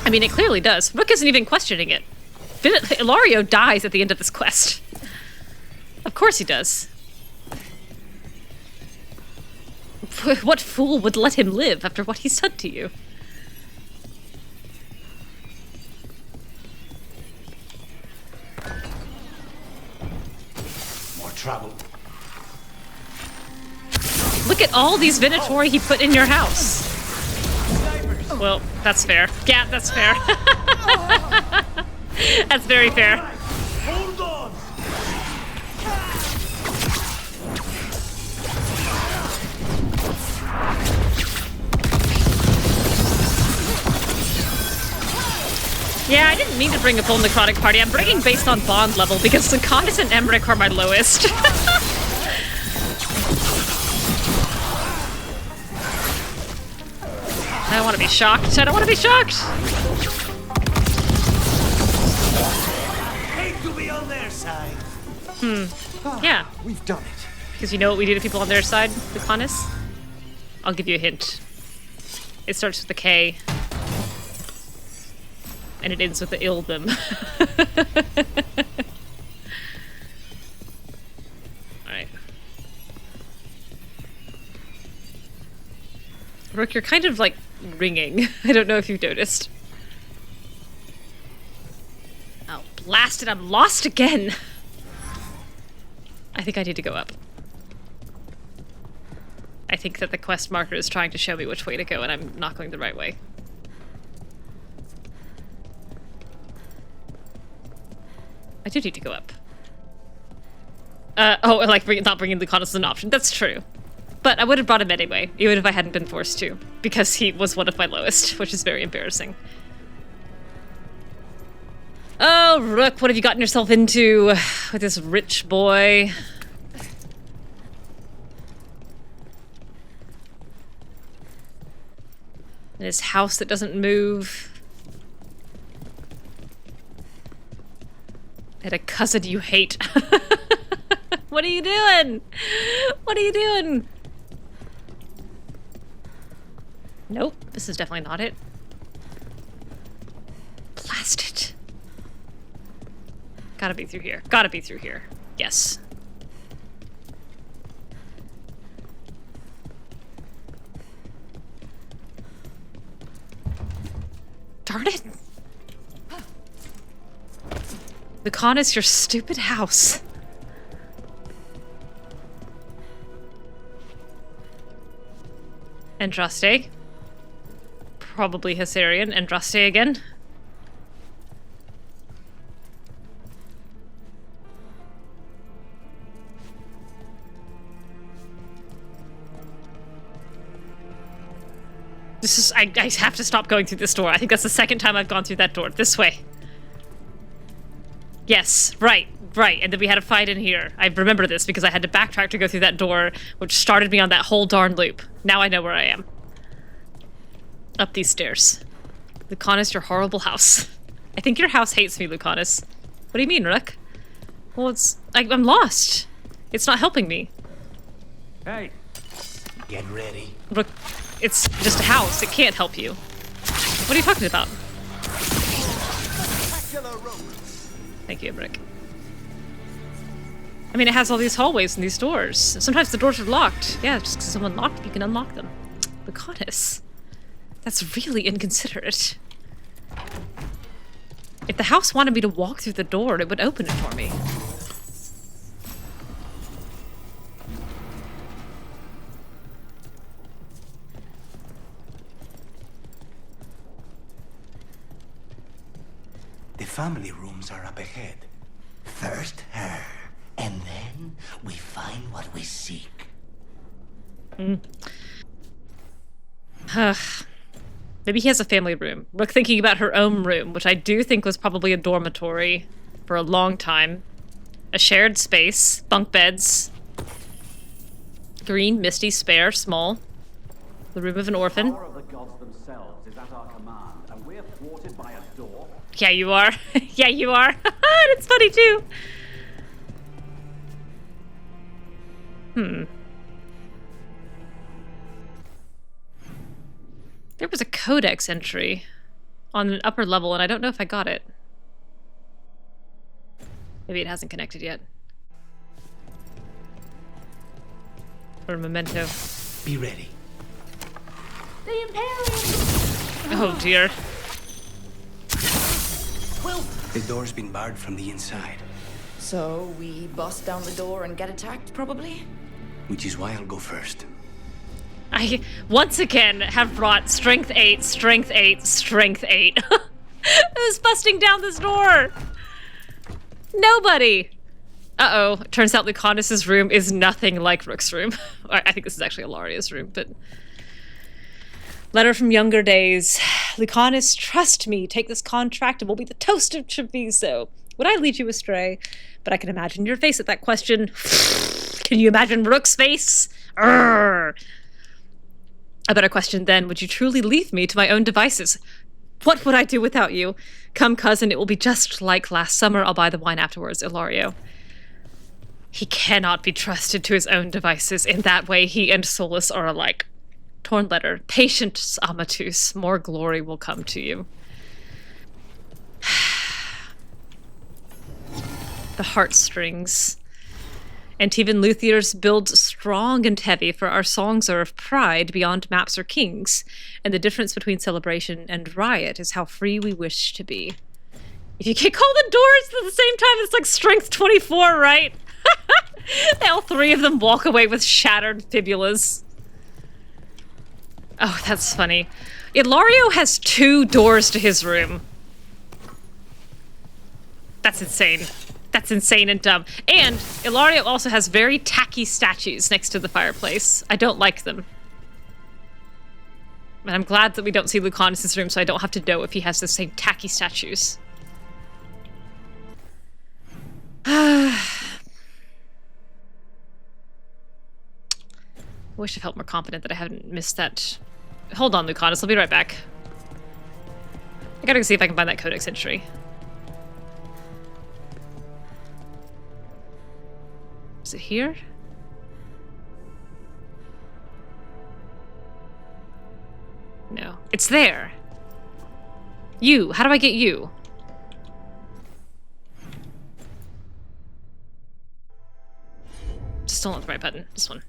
I mean, it clearly does. Rook isn't even questioning it. Illario dies at the end of this quest. Of course he does. What fool would let him live after what he's done to you? More trouble. Look at all these Venatori he put in your house. Well, that's fair. Yeah, that's fair. That's very fair. Hold on! Yeah, I didn't mean to bring a full necrotic party. I'm bringing based on bond level because Lucanis and Emmrich are my lowest. I don't want to be shocked. I don't want to be shocked. Hate to be on their side. Yeah. We've done it. Because you know what we do to people on their side, Lucanis? I'll give you a hint. It starts with a K. And it ends with the ill them. Alright. Rook, you're kind of like ringing. I don't know if you've noticed. Oh, blast it, I'm lost again! I think I need to go up. I think that the quest marker is trying to show me which way to go and I'm not going the right way. I do need to go up. Oh, like not bringing Lucanis as an option. That's true. But I would have brought him anyway, even if I hadn't been forced to, because he was one of my lowest, which is very embarrassing. Oh, Rook, what have you gotten yourself into with this rich boy? And his house that doesn't move. And a cousin you hate. What are you doing? What are you doing? Nope, this is definitely not it. Blast it. Gotta be through here. Gotta be through here. Yes. Darn it. Lucanis, your stupid house. Andraste. Probably Hysarian. Andraste again. This is... I have to stop going through this door. I think that's the second time I've gone through that door. This way. Yes, right. And then we had a fight in here. I remember this because I had to backtrack to go through that door, which started me on that whole darn loop. Now I know where I am. Up these stairs. Lucanis, your horrible house. I think your house hates me, Lucanis. What do you mean, Rook? Well, it's... I'm lost. It's not helping me. Hey. Get ready. Rook, it's just a house. It can't help you. What are you talking about? Thank you, Emmrich. I mean, it has all these hallways and these doors. Sometimes the doors are locked. Yeah, just because someone locked them, you can unlock them. Lucanis. That's really inconsiderate. If the house wanted me to walk through the door, it would open it for me. The family rooms are up ahead. First her, and then we find what we seek. Maybe he has a family room. Rook thinking about her own room, which I do think was probably a dormitory for a long time. A shared space, bunk beds. Green, misty, spare, small. The room of an orphan. The power of the gods themselves is at our command, and we're thwarted by a door. Yeah, you are. Yeah, you are. It's funny too. There was a codex entry. on an upper level, and I don't know if I got it. Maybe it hasn't connected yet. Or a memento. Be ready. The Imperium! Oh dear. The door's been barred from the inside. So we bust down the door and get attacked, probably? Which is why I'll go first. I, once again, have brought strength 8, strength 8, strength 8. Who's busting down this door? Nobody! Uh-oh. Turns out Lucanis' room is nothing like Rook's room. I think this is actually Illaria's room, but... Letter from younger days. Lucanis, trust me. Take this contract and we'll be the toast of Treviso. Would I lead you astray? But I can imagine your face at that question. Can you imagine Rook's face? Urgh. A better question then. Would you truly leave me to my own devices? What would I do without you? Come, cousin, it will be just like last summer. I'll buy the wine afterwards, Illario. He cannot be trusted to his own devices. In that way, he and Solus are alike. Torn letter. Patience, Amatus. More glory will come to you. The heartstrings. And even luthiers build strong and heavy, for our songs are of pride beyond maps or kings, and the difference between celebration and riot is how free we wish to be. If you kick all the doors at the same time, it's like strength 24, right? All three of them walk away with shattered fibulas. Oh, that's funny. Illario has 2 doors to his room. That's insane. That's insane and dumb. And Illario also has very tacky statues next to the fireplace. I don't like them. And I'm glad that we don't see Lucanis' room, so I don't have to know if he has the same tacky statues. I wish I felt more confident that I hadn't missed that. Hold on, Lucanis. I'll be right back. I gotta go see if I can find that codex entry. Is it here? No. It's there. You. How do I get you? Still not the right button. This one.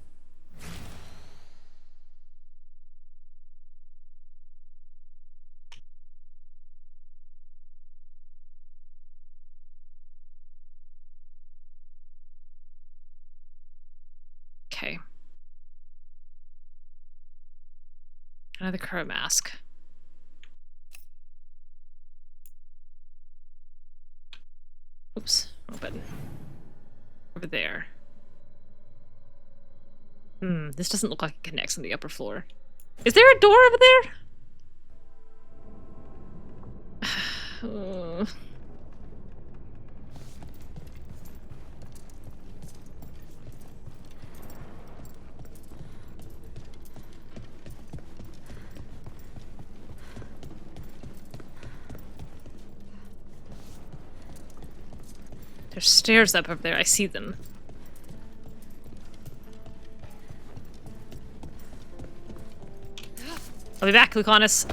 Okay. Another crow mask. Oops, wrong button. Over there. This doesn't look like it connects on the upper floor. Is there a door over there? There's stairs up over there. I see them. I'll be back, Lucanis.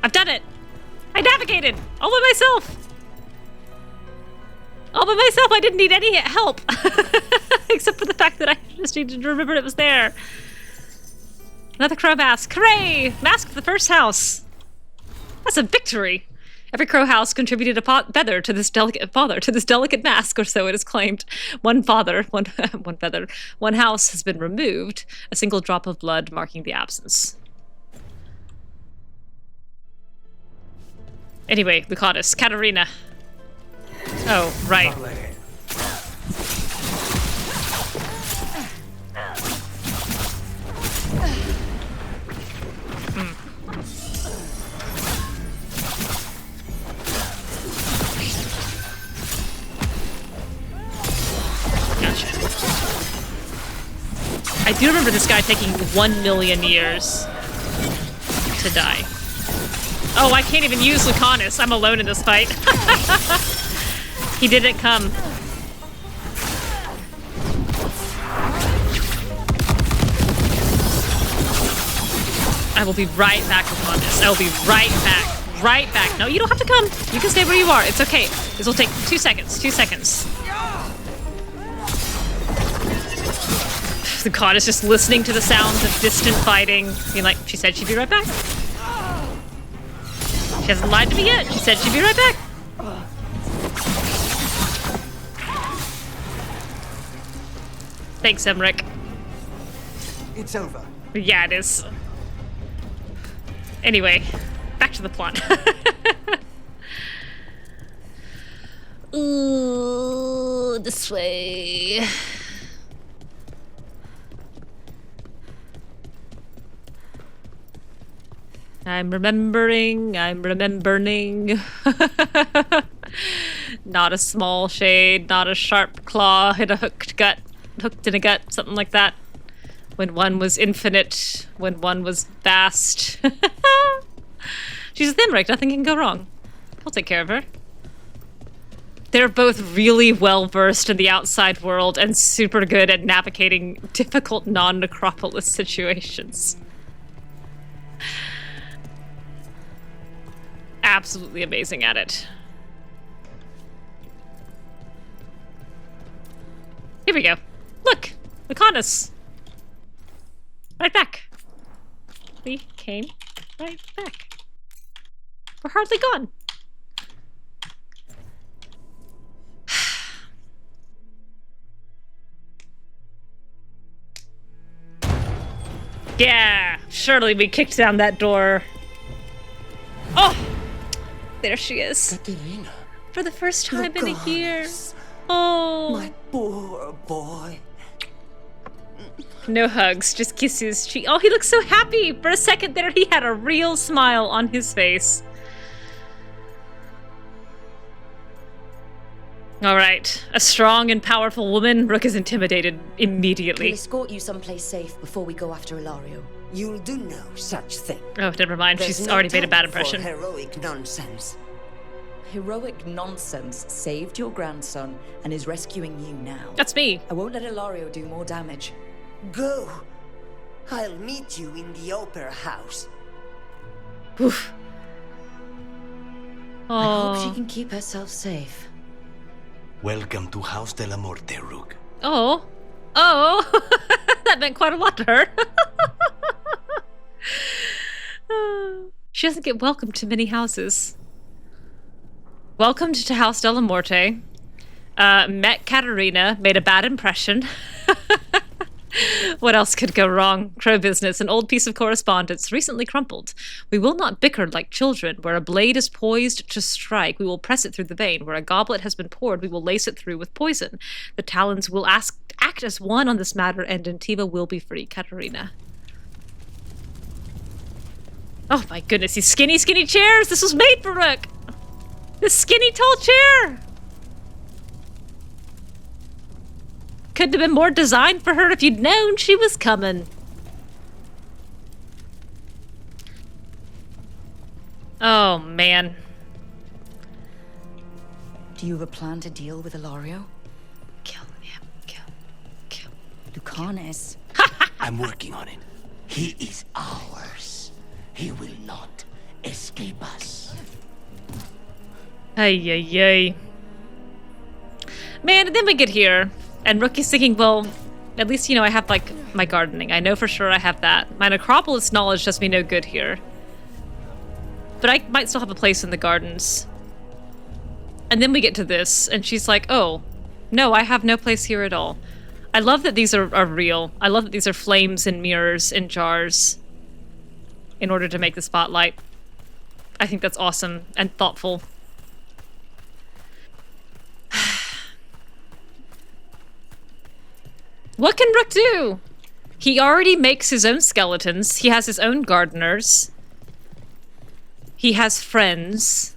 I've done it! I navigated! All by myself! All by myself, I didn't need any help! Except for the fact that I just needed to remember it was there. Another crow mask. Hooray! Mask of the first house. That's a victory! Every crow house contributed a feather to this delicate mask, or so it is claimed. One feather, one house has been removed, a single drop of blood marking the absence. Anyway, Lucanis, Caterina. Oh, right. I do remember this guy taking 1 million years to die. Oh, I can't even use Lucanis. I'm alone in this fight. He didn't come. I will be right back upon this. I will be right back. Right back. No, you don't have to come. You can stay where you are. It's okay. This will take 2 seconds. 2 seconds. The god is just listening to the sounds of distant fighting, being like, she said she'd be right back. She hasn't lied to me yet. She said she'd be right back. Thanks, Emmrich. It's over. Yeah, it is. Anyway, back to the plot. Ooh, this way. I'm remembering. Not a small shade, not a sharp claw, hit a hooked in a gut, something like that. When one was infinite, when one was vast. She's a Emmrich, nothing can go wrong. I'll take care of her. They're both really well-versed in the outside world and super good at navigating difficult non-necropolis situations. Absolutely amazing at it. Here we go. Look! Lucanis! Right back. We came right back. We're hardly gone. Yeah, surely we kicked down that door. Oh! There she is. Caterina. For the first time in a year. Oh. My poor boy. No hugs, just kisses. Oh, he looks so happy. For a second there, he had a real smile on his face. All right, a strong and powerful woman. Rook is intimidated immediately. We'll escort you someplace safe before we go after Illario. You'll do no such thing. Oh, never mind. There's She's no already made a bad time for impression. heroic nonsense. Heroic nonsense saved your grandson and is rescuing you now. That's me. I won't let Illario do more damage. Go. I'll meet you in the opera house. Oof. I hope she can keep herself safe. Welcome to House de la Morte, Rook. Oh. Oh. That meant quite a lot to her. She doesn't get welcomed to many houses. Welcomed to House de la Morte. Met Caterina, made a bad impression. What else could go wrong? Crow business, an old piece of correspondence, recently crumpled. We will not bicker like children. Where a blade is poised to strike, we will press it through the vein. Where a goblet has been poured, we will lace it through with poison. The Talons will act as one on this matter, and Antiva will be free. Caterina. Oh my goodness, these skinny, skinny chairs! This was made for Rook! This skinny, tall chair! Couldn't have been more designed for her if you'd known she was coming. Oh, man. Do you have a plan to deal with Illario? Kill him. Kill. Lucanis. I'm working on it. He is ours. He will not escape us. Ay. Man, and then we get here. And Rook is thinking, well, at least, you know, I have, like, my gardening. I know for sure I have that. My necropolis knowledge does me no good here. But I might still have a place in the gardens. And then we get to this, and she's like, oh, no, I have no place here at all. I love that these are real. I love that these are flames and mirrors and jars in order to make the spotlight. I think that's awesome and thoughtful. What can Rook do? He already makes his own skeletons. He has his own gardeners. He has friends.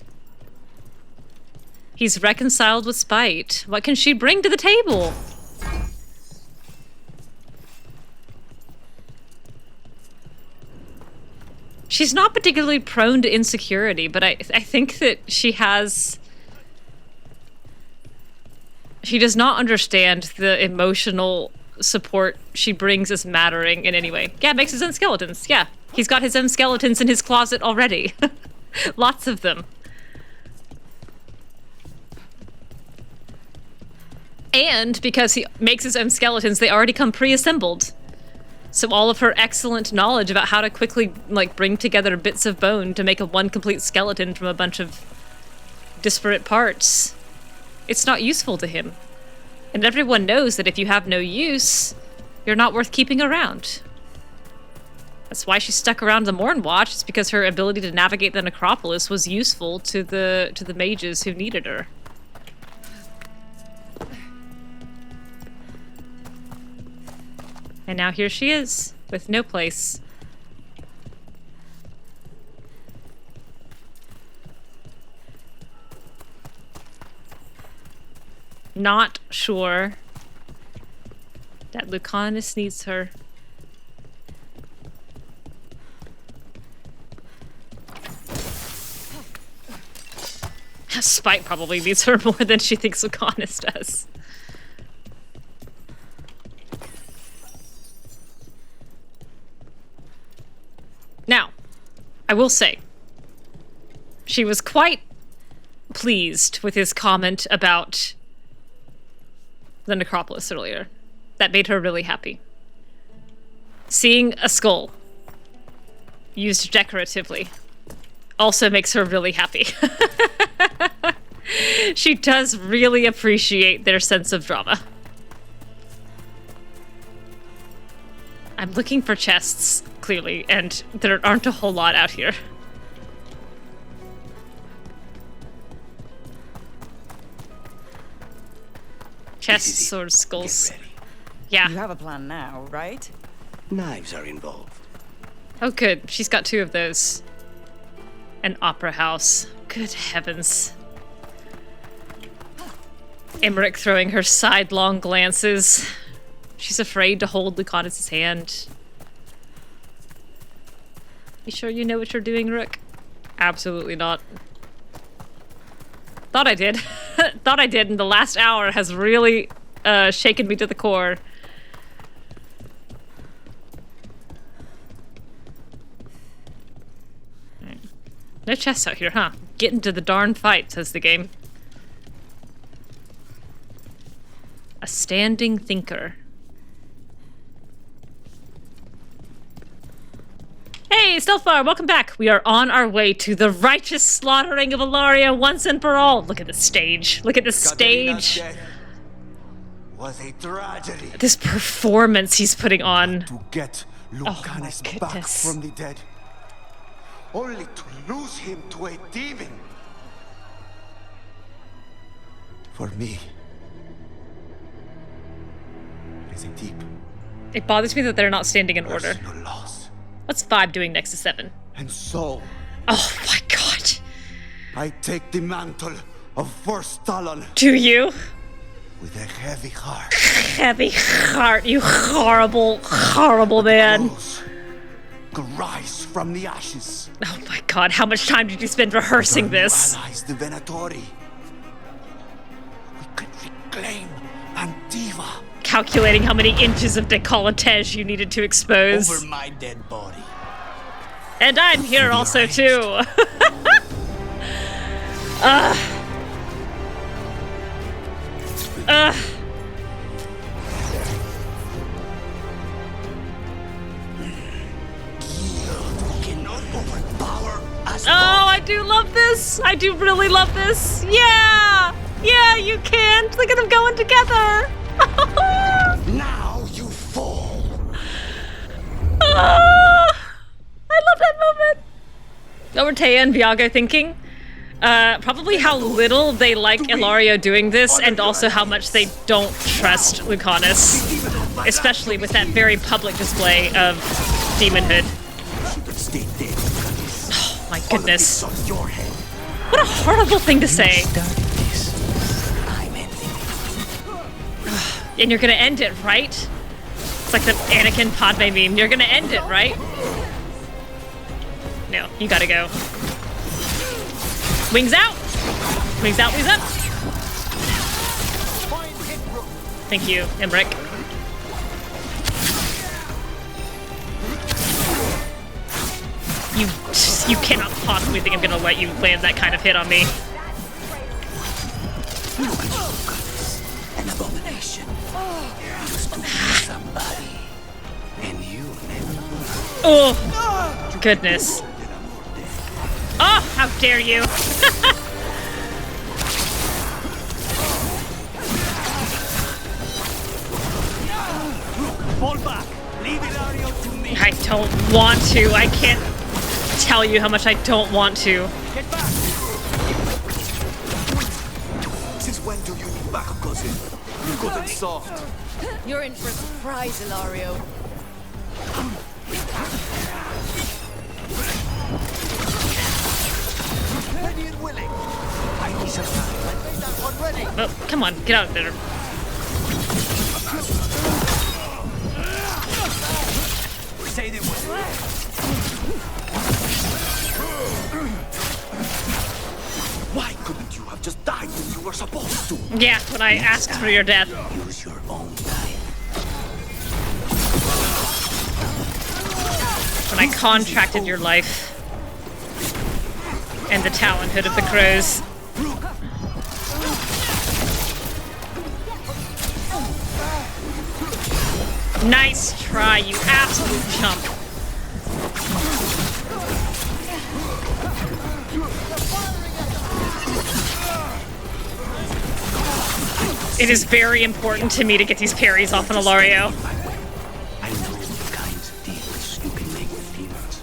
He's reconciled with spite. What can she bring to the table? She's not particularly prone to insecurity, but I think that she has... She does not understand the emotional support she brings as mattering in any way. Yeah, makes his own skeletons. Yeah, He's got his own skeletons in his closet already. Lots of them. And because he makes his own skeletons, they already come pre-assembled. So all of her excellent knowledge about how to quickly, like, bring together bits of bone to make a one complete skeleton from a bunch of disparate parts, it's not useful to him. And everyone knows that if you have no use, you're not worth keeping around. That's why she stuck around the Morn Watch. It's because her ability to navigate the necropolis was useful to the mages who needed her. And now here she is, with no place. Not sure that Lucanis needs her. Spite probably needs her more than she thinks Lucanis does. Now, I will say, she was quite pleased with his comment about the necropolis earlier. That made her really happy. Seeing a skull used decoratively also makes her really happy. She does really appreciate their sense of drama. I'm looking for chests, clearly, and there aren't a whole lot out here. Chests or skulls. Yeah. You have a plan now, right? Knives are involved. Oh, good. She's got 2 of those. An opera house. Good heavens. Emmrich throwing her sidelong glances. She's afraid to hold Lucanis' hand. You sure you know what you're doing, Rook? Absolutely not. Thought I did. Thought I did, and the last hour has really shaken me to the core. Right. No chests out here, huh? Get into the darn fight, says the game. A standing thinker. Hey, Stealthfire, welcome back. We are on our way to the righteous slaughtering of Illario once and for all. Look at the stage. Look at the stage. Was a tragedy. This performance he's putting on. To get Lucanis back from the dead, only to lose him to a demon. For me, it is a deep. It bothers me that they're not standing in order. Loss. What's 5 doing next to 7? And so, oh my god. I take the mantle of First Talon. Do you? With a heavy heart. Heavy heart, you horrible, horrible man. Rise from the ashes. Oh my god, how much time did you spend rehearsing this? Allies, the Venatori. We could reclaim Antiva. Calculating how many inches of décolletage you needed to expose. Over my dead body. And I'm here also too. Oh, I do love this. I do really love this. Yeah. Yeah, you can. Look at them going together. Now you fall. I love that moment. What were Taya and Viago thinking? Probably how little they like Illario doing this, and also how much they don't trust Lucanis, especially with that very public display of demonhood. Oh my goodness. What a horrible thing to say. And you're gonna end it, right? It's like the Anakin Padme meme. You're gonna end it, right? No, you gotta go. Wings out! Wings out, wings up! Thank you, Emmrich. You cannot possibly think I'm gonna let you land that kind of hit on me. An abomination. Used to be somebody. And you never. Oh, goodness. Oh, how dare you! Fall back. Leave Illario to me. I don't want to. I can't tell you how much I don't want to. Get back. Since when do you need back, cousin? You've gotten soft. You're in for a surprise, Illario. Ready and willing. I need some time. I made that one ready. Oh, come on, get out of there. Say they will. Why couldn't you have just died when you were supposed to? Yeah, when I asked for your death. Use your own time. When I contracted your life. And the talonhood of the crows. Nice try, you absolute chump. It is very important to me to get these parries off on Illario. I know the kinds of deals you can make with demons.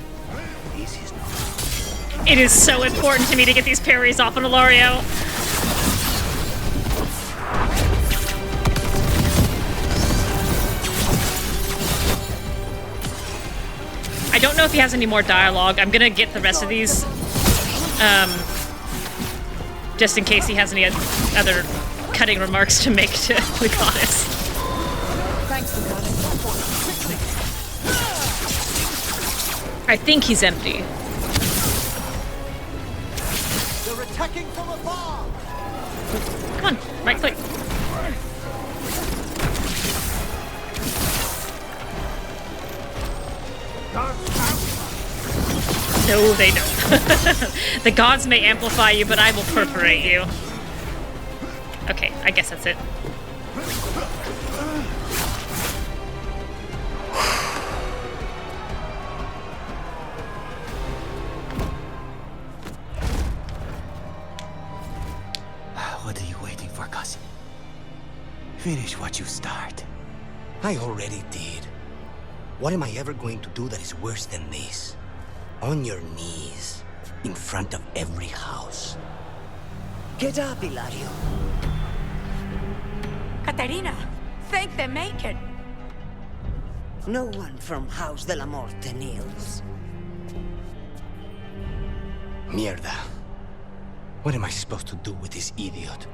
This is not. It is so important to me to get these parries off on Illario. I don't know if he has any more dialogue. I'm gonna get the rest of these, just in case he has any other cutting remarks to make to Lucanis. Thanks, Lucanis. I think he's empty. They're attacking from afar. Come on, right click. No, they don't. The gods may amplify you, but I will perforate you. Okay, I guess that's it. What are you waiting for, cousin? Finish what you start. I already did. What am I ever going to do that is worse than this? On your knees, in front of every house. Get up, Illario. Caterina, thank the Maker. No one from House de la Morte kneels. Mierda. What am I supposed to do with this idiot?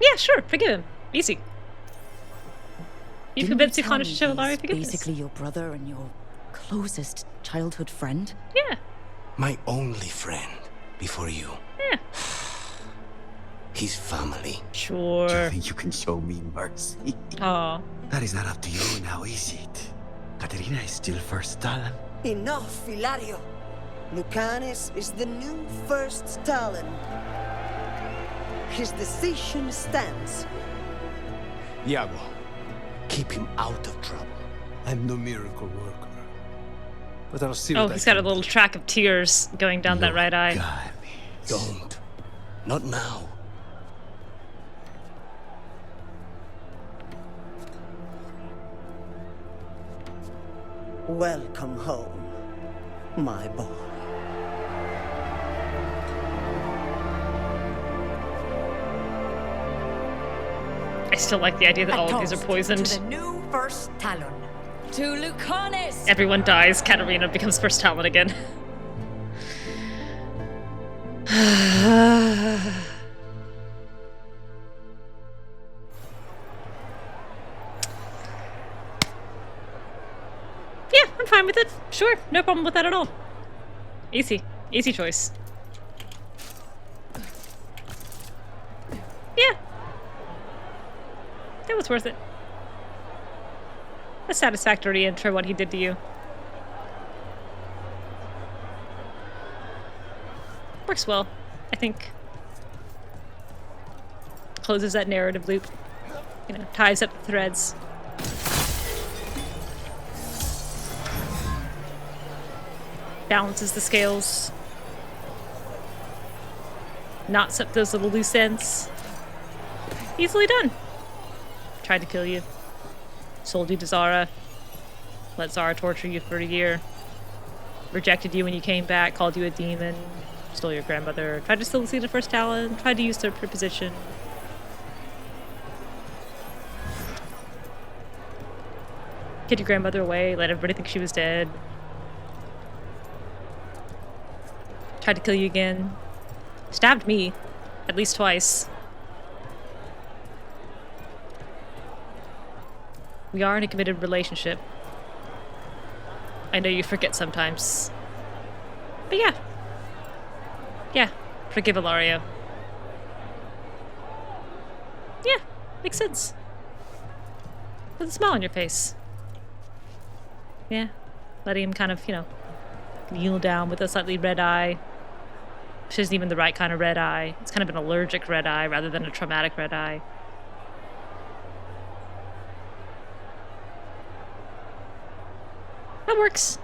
Yeah, sure, forgive him. Easy. You've convinced Lucanis to show Illario forgiveness. Basically your brother and your closest childhood friend? Yeah. My only friend before you. Yeah. His family. Sure. Do you think you can show me mercy? Aw. That is not up to you now, is it? Caterina is still First Talon. Enough, Illario. Lucanis is the new First Talon. His decision stands. Iago, keep him out of trouble. I'm no miracle worker. But I'll see Oh, what he's I got a little track of tears going down that right eye. Don't. Not now. Welcome home, my boy. I still like the idea that all of these are poisoned. To the new First Talon. To Lucanis! Everyone dies. Caterina becomes First Talon again. Yeah, I'm fine with it. Sure, no problem with that at all. Easy. Easy choice. Yeah. That was worth it. A satisfactory end for what he did to you. Works well, I think. Closes that narrative loop. You know, ties up the threads. Balances the scales. Knots up those little loose ends. Easily done. Tried to kill you. Sold you to Zara. Let Zara torture you for a year. Rejected you when you came back. Called you a demon. Stole your grandmother. Tried to steal the seed of First Talon. Tried to usurp her position. Hid your grandmother away. Let everybody think she was dead. Tried to kill you again. Stabbed me. At least twice. We are in a committed relationship. I know you forget sometimes. But yeah. Yeah. Forgive Illario. Yeah. Makes sense. With a smile on your face. Yeah. Letting him kind of, you know, kneel down with a slightly red eye. Which isn't even the right kind of red eye. It's kind of an allergic red eye rather than a traumatic red eye. That works.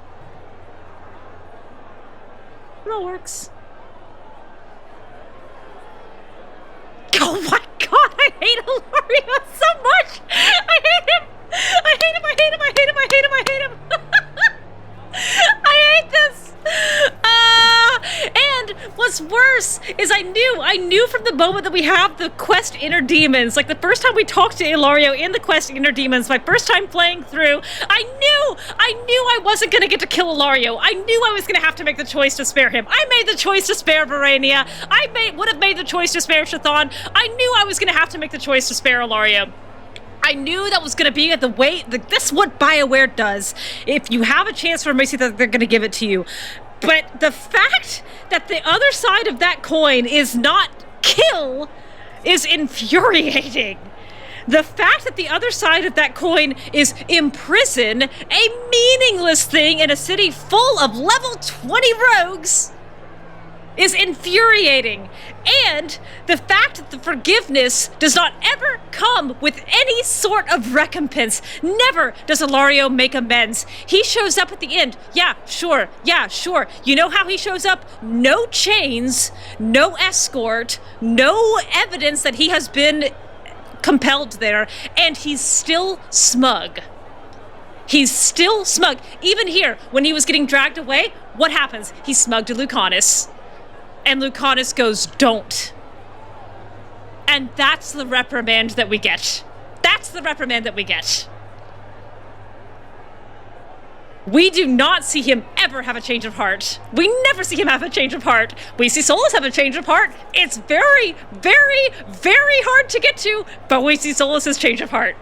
That works. Oh my god, I hate Illario so much! I hate him! I hate him, I hate him, I hate him, I hate him, I hate him! I hate this! And what's worse is I knew from the moment that we have the quest Inner Demons, like the first time we talked to Illario in the quest Inner Demons, my first time playing through, I knew I wasn't gonna get to kill Illario. I knew I was gonna have to make the choice to spare him. I made the choice to spare Verania. Would have made the choice to spare Shathann. I knew I was gonna have to make the choice to spare Illario. I knew that was going to be the way. That's what BioWare does. If you have a chance for mercy, that they're going to give it to you. But the fact that the other side of that coin is not kill is infuriating. The fact that the other side of that coin is imprison a meaningless thing in a city full of level 20 rogues is infuriating. And the fact that the forgiveness does not ever come with any sort of recompense. Never does Illario make amends. He shows up at the end. Yeah, sure. You know how he shows up? No chains, no escort, no evidence that he has been compelled there, and he's still smug. He's still smug. Even here, when he was getting dragged away, what happens? He's smug to Lucanis. And Lucanis goes, don't. And that's the reprimand that we get. That's the reprimand that we get. We do not see him ever have a change of heart. We never see him have a change of heart. We see Solus have a change of heart. It's very, very, very hard to get to, but we see Solus's change of heart.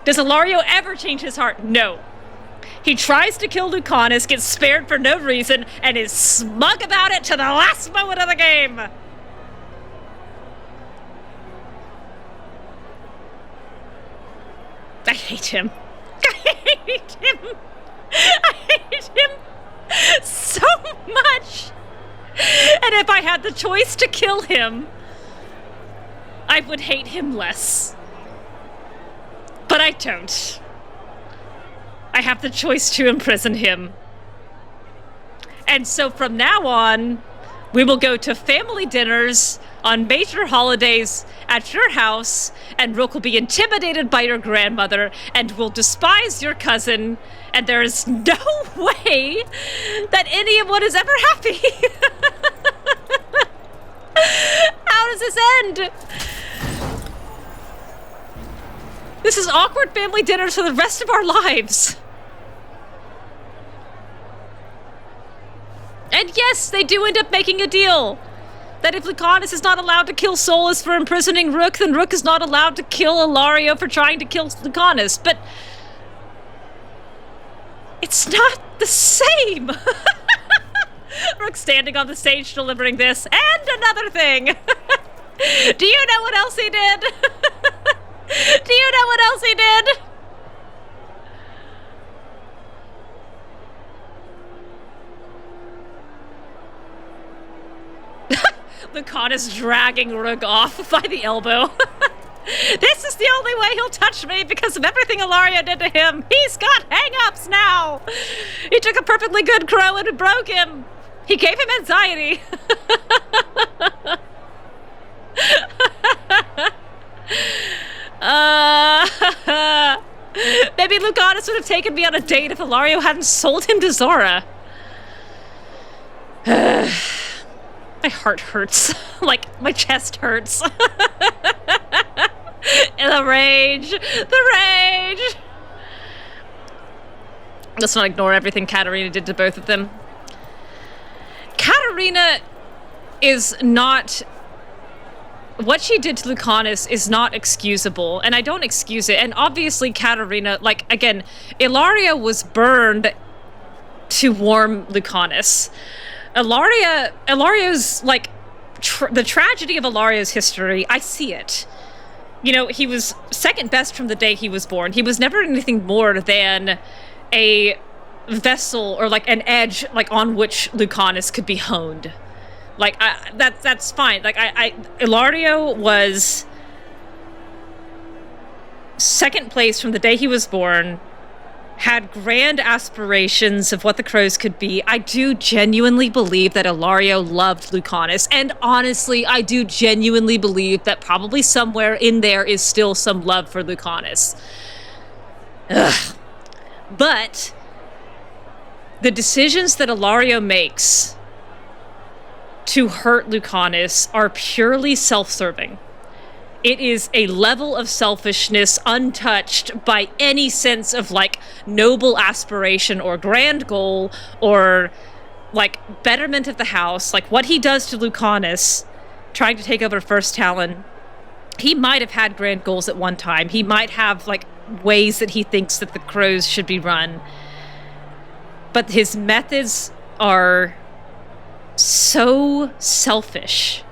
Does Illario ever change his heart? No. He tries to kill Lucanis, gets spared for no reason, and is smug about it to the last moment of the game. I hate him. I hate him. I hate him so much. And if I had the choice to kill him, I would hate him less. But I don't. I have the choice to imprison him. And so from now on, We will go to family dinners on major holidays at your house, and Rook will be intimidated by your grandmother and will despise your cousin, and there is no way that anyone is ever happy. How does this end? This is awkward family dinners for the rest of our lives. And yes, they do end up making a deal. That if Lucanis is not allowed to kill Solus for imprisoning Rook, then Rook is not allowed to kill Illario for trying to kill Lucanis. But it's not the same. Rook standing on the stage delivering this and another thing. Do you know what else he did? Do you know what else he did? Lucanis dragging Rook off by the elbow. This is the only way he'll touch me because of everything Illario did to him. He's got hang-ups now. He took a perfectly good crow and it broke him. He gave him anxiety. Maybe Lucanis would have taken me on a date if Illario hadn't sold him to Zora. My heart hurts. Like, my chest hurts. And the rage. The rage! Let's not ignore everything Caterina did to both of them. Caterina is not... What she did to Lucanis is not excusable, and I don't excuse it. And obviously Caterina, like, again, Illario was burned to warm Lucanis. Illario's, like, the tragedy of Illario's history, I see it. You know, he was second best from the day he was born. He was never anything more than a vessel or, like, an edge, like, on which Lucanis could be honed. Like, that's fine. Like, Illario was second place from the day he was born, had grand aspirations of what the crows could be. I do genuinely believe that Illario loved Lucanis, and honestly, I do genuinely believe that probably somewhere in there is still some love for Lucanis. Ugh. But the decisions that Illario makes to hurt Lucanis are purely self-serving. It is a level of selfishness untouched by any sense of, like, noble aspiration or grand goal or, like, betterment of the house. Like, what he does to Lucanis, trying to take over First Talon, he might have had grand goals at one time. He might have, like, ways that he thinks that the crows should be run. But his methods are so selfish.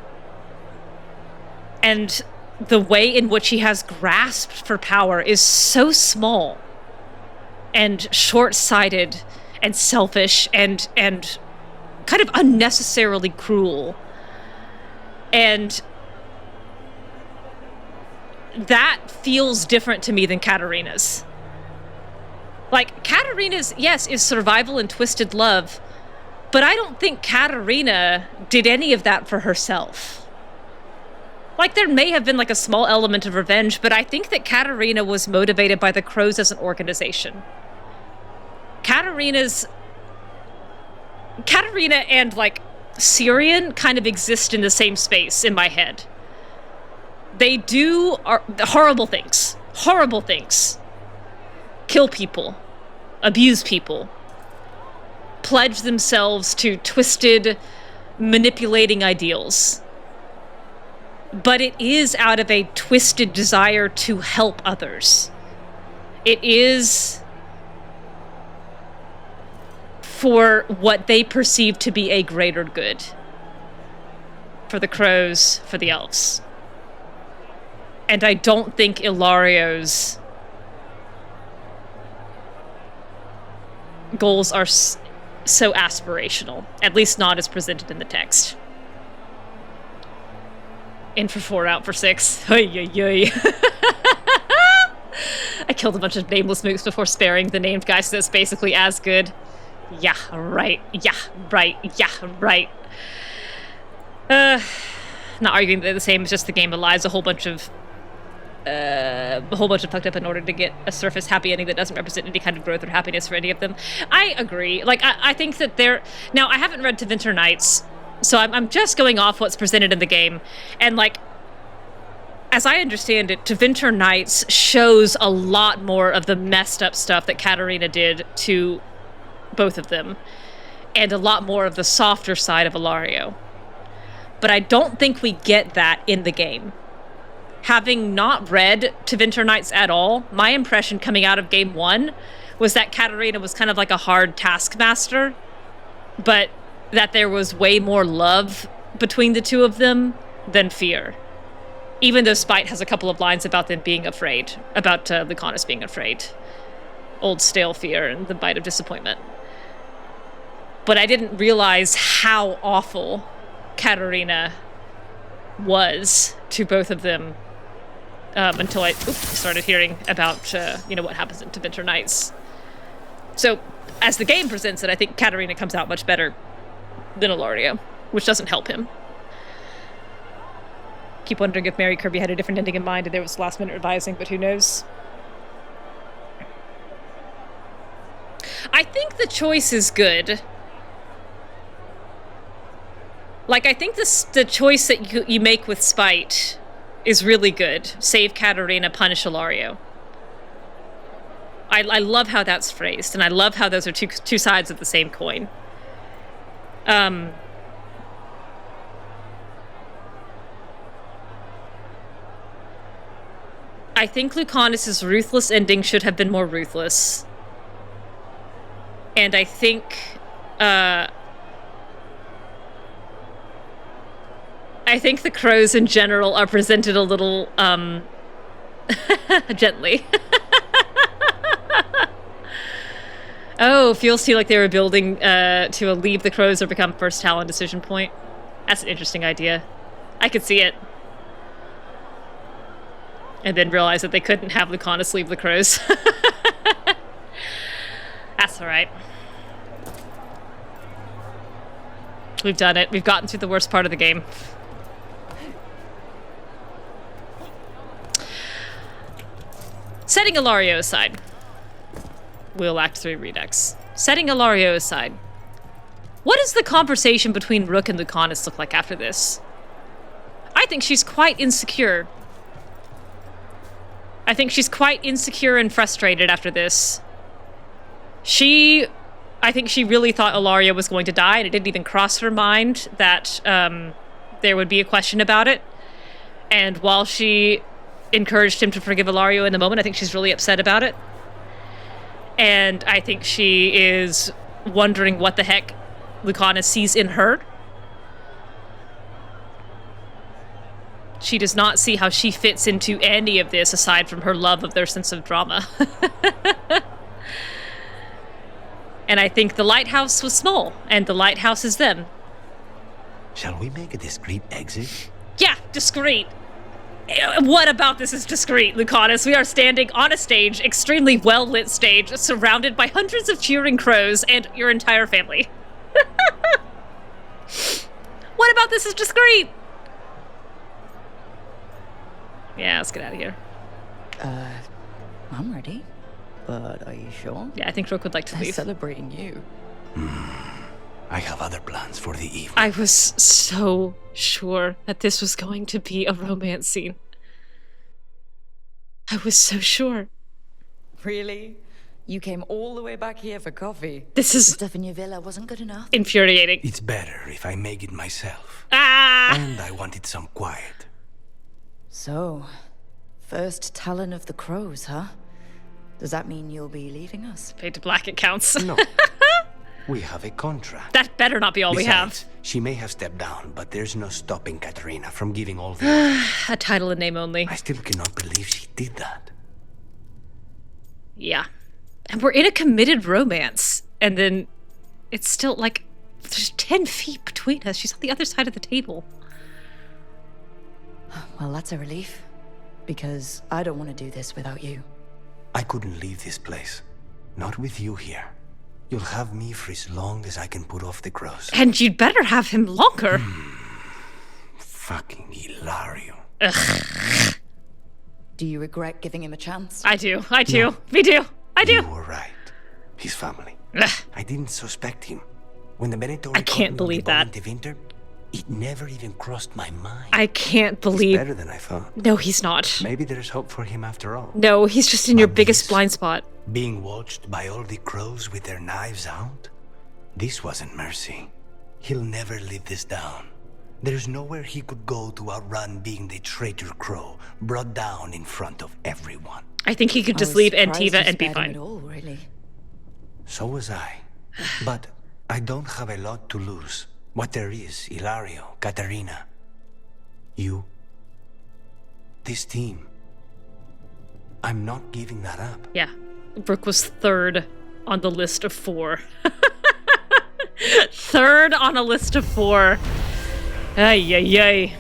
And the way in which he has grasped for power is so small and short-sighted and selfish and kind of unnecessarily cruel. And that feels different to me than Caterina's. Like, Caterina's, yes, is survival and twisted love, but I don't think Caterina did any of that for herself. Like, there may have been, like, a small element of revenge, but I think that Caterina was motivated by the crows as an organization. Caterina and, like, Syrian kind of exist in the same space in my head. They do horrible things. Horrible things. Kill people. Abuse people. Pledge themselves to twisted, manipulating ideals. But it is out of a twisted desire to help others. It is for what they perceive to be a greater good. For the crows, for the elves. And I don't think Illario's goals are so aspirational, at least not as presented in the text. In for 4, out for 6. Oy, oy, oy. I killed a bunch of nameless mooks before sparing the named guy, so that's basically as good. Yeah, right. Yeah, right. Yeah, right. Not arguing that they're the same, it's just the game allows a whole bunch of fucked up in order to get a surface happy ending that doesn't represent any kind of growth or happiness for any of them. I agree. Like, I think that now, I haven't read Tevinter Nights, so I'm just going off what's presented in the game. And, like, as I understand it, Tevinter Nights shows a lot more of the messed up stuff that Caterina did to both of them, and a lot more of the softer side of Illario. But I don't think we get that in the game. Having not read Tevinter Nights at all, my impression coming out of Game 1 was that Caterina was kind of like a hard taskmaster, but that there was way more love between the two of them than fear. Even though Spite has a couple of lines about them being afraid, about Lucanis being afraid. Old stale fear and the bite of disappointment. But I didn't realize how awful Caterina was to both of them until I started hearing about what happens in Tevinter Nights. So, as the game presents it, I think Caterina comes out much better than Illario, which doesn't help him. Keep wondering if Mary Kirby had a different ending in mind and there was last-minute revising, but who knows? I think the choice is good. Like, I think the choice that you make with Spite is really good. Save Caterina, punish Illario. I love how that's phrased, and I love how those are two sides of the same coin. I think Lucanis' ruthless ending should have been more ruthless. And I think the crows in general are presented a little gently. Oh, feels to you like they were building to leave the crows or become First Talon decision point. That's an interesting idea. I could see it. And then realize that they couldn't have Lucanis leave the crows. That's alright. We've done it. We've gotten through the worst part of the game. Setting Illario aside. We'll Act 3 Redux. Setting Illario aside. What does the conversation between Rook and Lucanis look like after this? I think she's quite insecure. I think she's quite insecure and frustrated after this. I think she really thought Illario was going to die, and it didn't even cross her mind that there would be a question about it. And while she encouraged him to forgive Illario in the moment, I think she's really upset about it. And I think she is wondering what the heck Lucanis sees in her. She does not see how she fits into any of this aside from her love of their sense of drama. And I think the lighthouse was small, and the lighthouse is them. Shall we make a discreet exit? Yeah, discreet. What about this is discreet, Lucanis? We are standing on a stage, extremely well-lit stage, surrounded by hundreds of cheering crows and your entire family. What about this is discreet? Yeah, let's get out of here. I'm ready. But are you sure? Yeah, I think Rook would like to leave. I'm celebrating you. I have other plans for the evening. I was so sure that this was going to be a romance scene. I was so sure. Really? You came all the way back here for coffee? This is... The stuff in your villa wasn't good enough? Infuriating. It's better if I make it myself. Ah! And I wanted some quiet. So, First Talon of the Crows, huh? Does that mean you'll be leaving us? Fade to black, it counts. No. We have a contract. That better not be all we have. She may have stepped down, but there's no stopping Caterina from giving all the... A title and name only. I still cannot believe she did that. Yeah. And we're in a committed romance. And then it's still like, there's 10 feet between us. She's on the other side of the table. Well, that's a relief. Because I don't want to do this without you. I couldn't leave this place. Not with you here. You'll have me for as long as I can put off the crows. And you'd better have him longer. Fucking Illario. Ugh. Do you regret giving him a chance? I do. I do. No. Me do. I do. You were right. His family. Ugh. I didn't suspect him. When the Venator I can't believe that. Winter, it never even crossed my mind. I can't believe. He's better than I thought. No, he's not. Maybe there's hope for him after all. No, he's just in your biggest blind spot. Being watched by all the crows with their knives out? This wasn't mercy. He'll never live this down. There's nowhere he could go to outrun being the traitor crow brought down in front of everyone. I think he could just leave Antiva and be fine. At all, really. So was I. But I don't have a lot to lose. What there is, Illario, Caterina, you, this team. I'm not giving that up. Yeah. Rook was third on the list of 4. Third on a list of 4. Ay, ay, ay.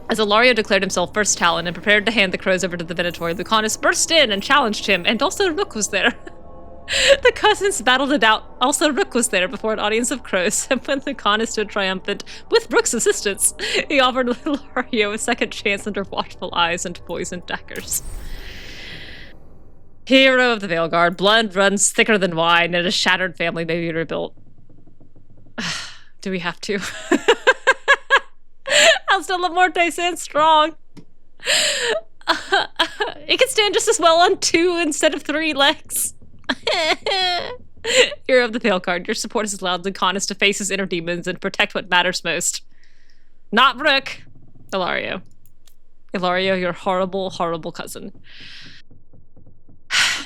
As Illario declared himself First Talon and prepared to hand the crows over to the Venator, Lucanis burst in and challenged him, and also Rook was there. The cousins battled it out. Also, Rook was there before an audience of crows, and when Lucanis stood triumphant, with Rook's assistance, he offered Illario a second chance under watchful eyes and poisoned daggers. Hero of the Veilguard, blood runs thicker than wine, and a shattered family may be rebuilt. Do we have to? Hasta la Muerte stands strong. It can stand just as well on 2 instead of 3 legs. Hero of the Veilguard, your support has allowed Lucanis to face his inner demons and protect what matters most. Not Rook. Illario. Illario, your horrible, horrible cousin.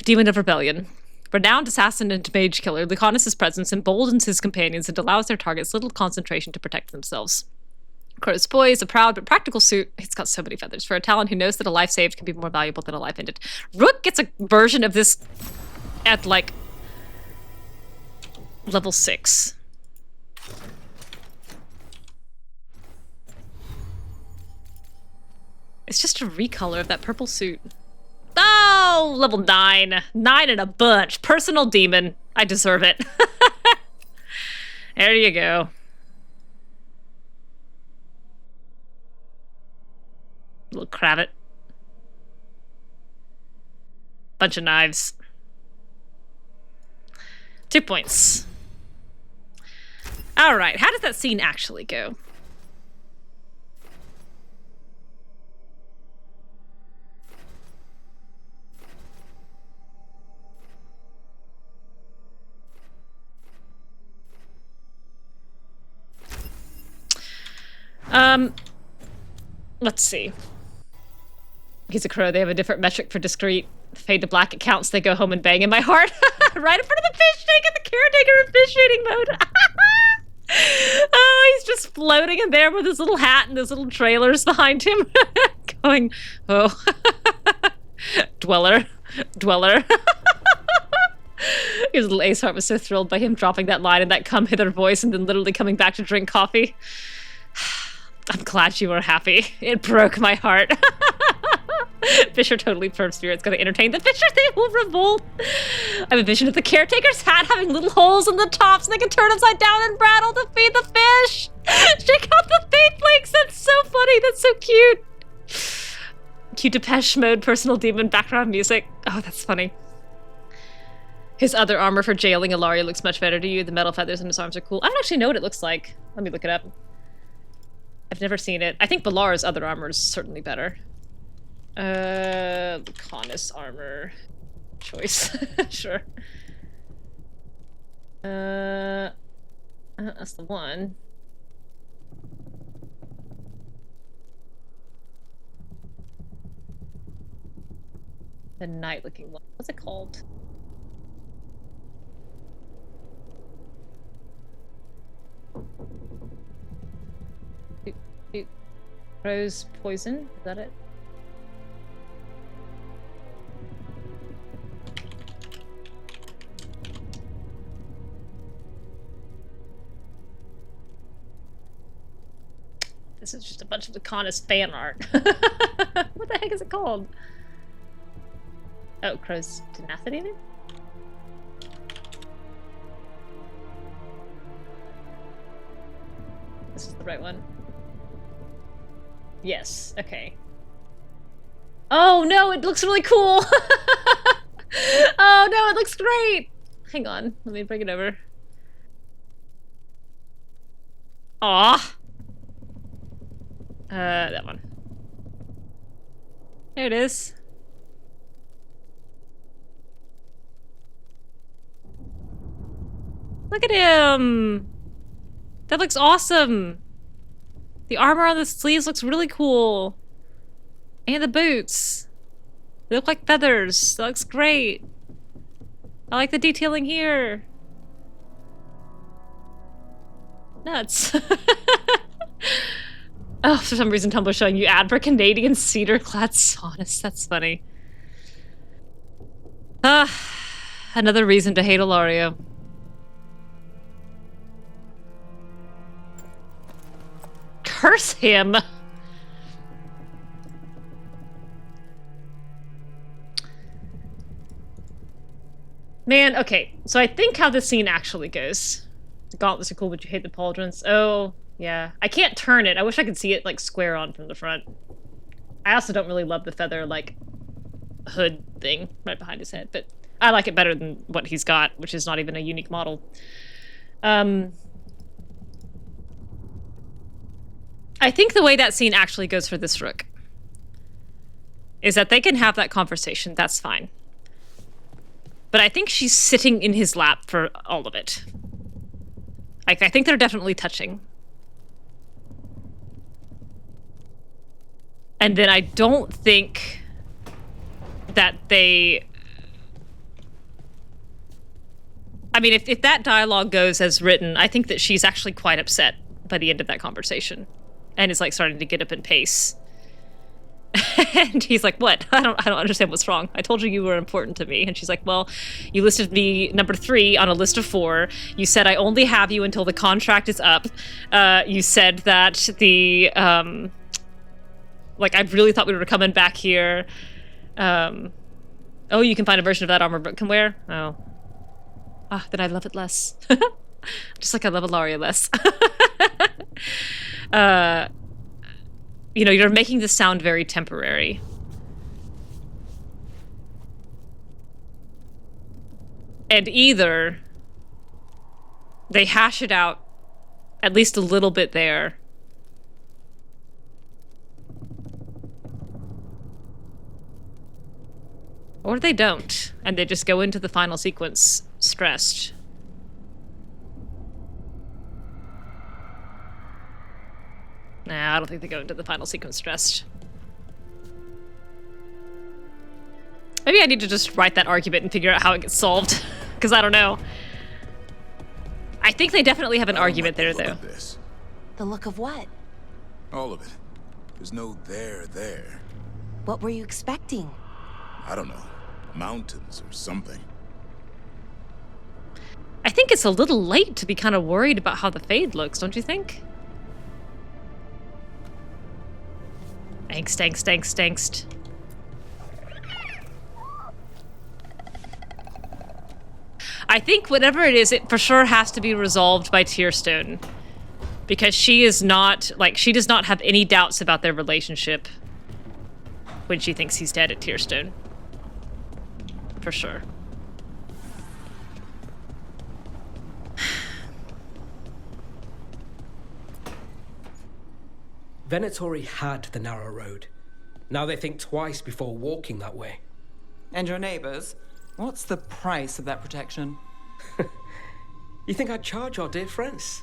Demon of Rebellion. Renowned assassin and mage killer, Lucanis' presence emboldens his companions and allows their targets little concentration to protect themselves. Crow's boy is a proud but practical suit. It's got so many feathers. For a Talon who knows that a life saved can be more valuable than a life ended. Rook gets a version of this at, like, level 6. It's just a recolor of that purple suit. Oh, level 9. 9 and a bunch. Personal demon. I deserve it. There you go. Little cravat. Bunch of knives. 2 points. Alright, how does that scene actually go? Let's see. He's a crow. They have a different metric for discreet. Fade to black, it counts. They go home and bang in my heart. Right in front of the fish tank in the caretaker officiating mode. Oh, he's just floating in there with his little hat and his little trailers behind him. Going, oh. Dweller. Dweller. His little ace heart was so thrilled by him dropping that line in that come hither voice and then literally coming back to drink coffee. I'm glad you were happy. It broke my heart. Fish are totally firm spirits, gonna entertain the Fisher, they will revolt. I have a vision of the caretaker's hat having little holes in the top so they can turn upside down and rattle to feed the fish. Check out the fate flakes, that's so funny, that's so cute. Cute Depeche Mode, personal demon, background music. Oh, that's funny. His other armor for jailing Illario looks much better to you. The metal feathers in his arms are cool. I don't actually know what it looks like. Let me look it up. I've never seen it. I think Balar's other armor is certainly better. Lucanis armor choice. Sure. That's the one. The night looking one. What's it called? Rose poison, is that it? This is just a bunch of Lucanis fan art. What the heck is it called? Oh, Crow's tenacity, maybe? This is the right one. Yes, okay. Oh no, it looks really cool! Oh no, it looks great! Hang on, let me bring it over. Aw! That one. There it is. Look at him! That looks awesome! The armor on the sleeves looks really cool. And the boots. They look like feathers. That looks great. I like the detailing here. Nuts. Oh, for some reason Tumblr's showing you ad for Canadian cedar-clad saunas. That's funny. Another reason to hate Illario. Curse him! Man, okay. So I think how this scene actually goes. The gauntlets are cool, but you hate the pauldrons. Oh, yeah. I can't turn it. I wish I could see it, like, square on from the front. I also don't really love the feather, like, hood thing right behind his head, but I like it better than what he's got, which is not even a unique model. I think the way that scene actually goes for this Rook is that they can have that conversation. That's fine. But I think she's sitting in his lap for all of it. Like, I think they're definitely touching. And then I don't think that they... I mean, if that dialogue goes as written, I think that she's actually quite upset by the end of that conversation. And is, like, starting to get up in pace. And he's like, what? I don't understand what's wrong. I told you you were important to me. And she's like, well, you listed me number 3 on a list of 4. You said I only have you until the contract is up. You said that the, like, I really thought we were coming back here. Oh, you can find a version of that armor Rook can wear? Oh. Ah, then I love it less. Just like I love Illario less. You know, you're making this sound very temporary. And either they hash it out at least a little bit there, or they don't, and they just go into the final sequence stressed. Nah, I don't think they go into the final sequence stressed. Maybe I need to just write that argument and figure out how it gets solved. Because I don't know. I think they definitely have an argument there, though. The look of what? All of it. There's no there. What were you expecting? I don't know. Mountains or something. I think it's a little late to be kind of worried about how the Fade looks, don't you think? Angst. I think whatever it is, it for sure has to be resolved by Tearstone. Because she is not, like, she does not have any doubts about their relationship when she thinks he's dead at Tearstone. For sure. Venatori had the narrow road. Now they think twice before walking that way. And your neighbors? What's the price of that protection? You think I'd charge our dear friends?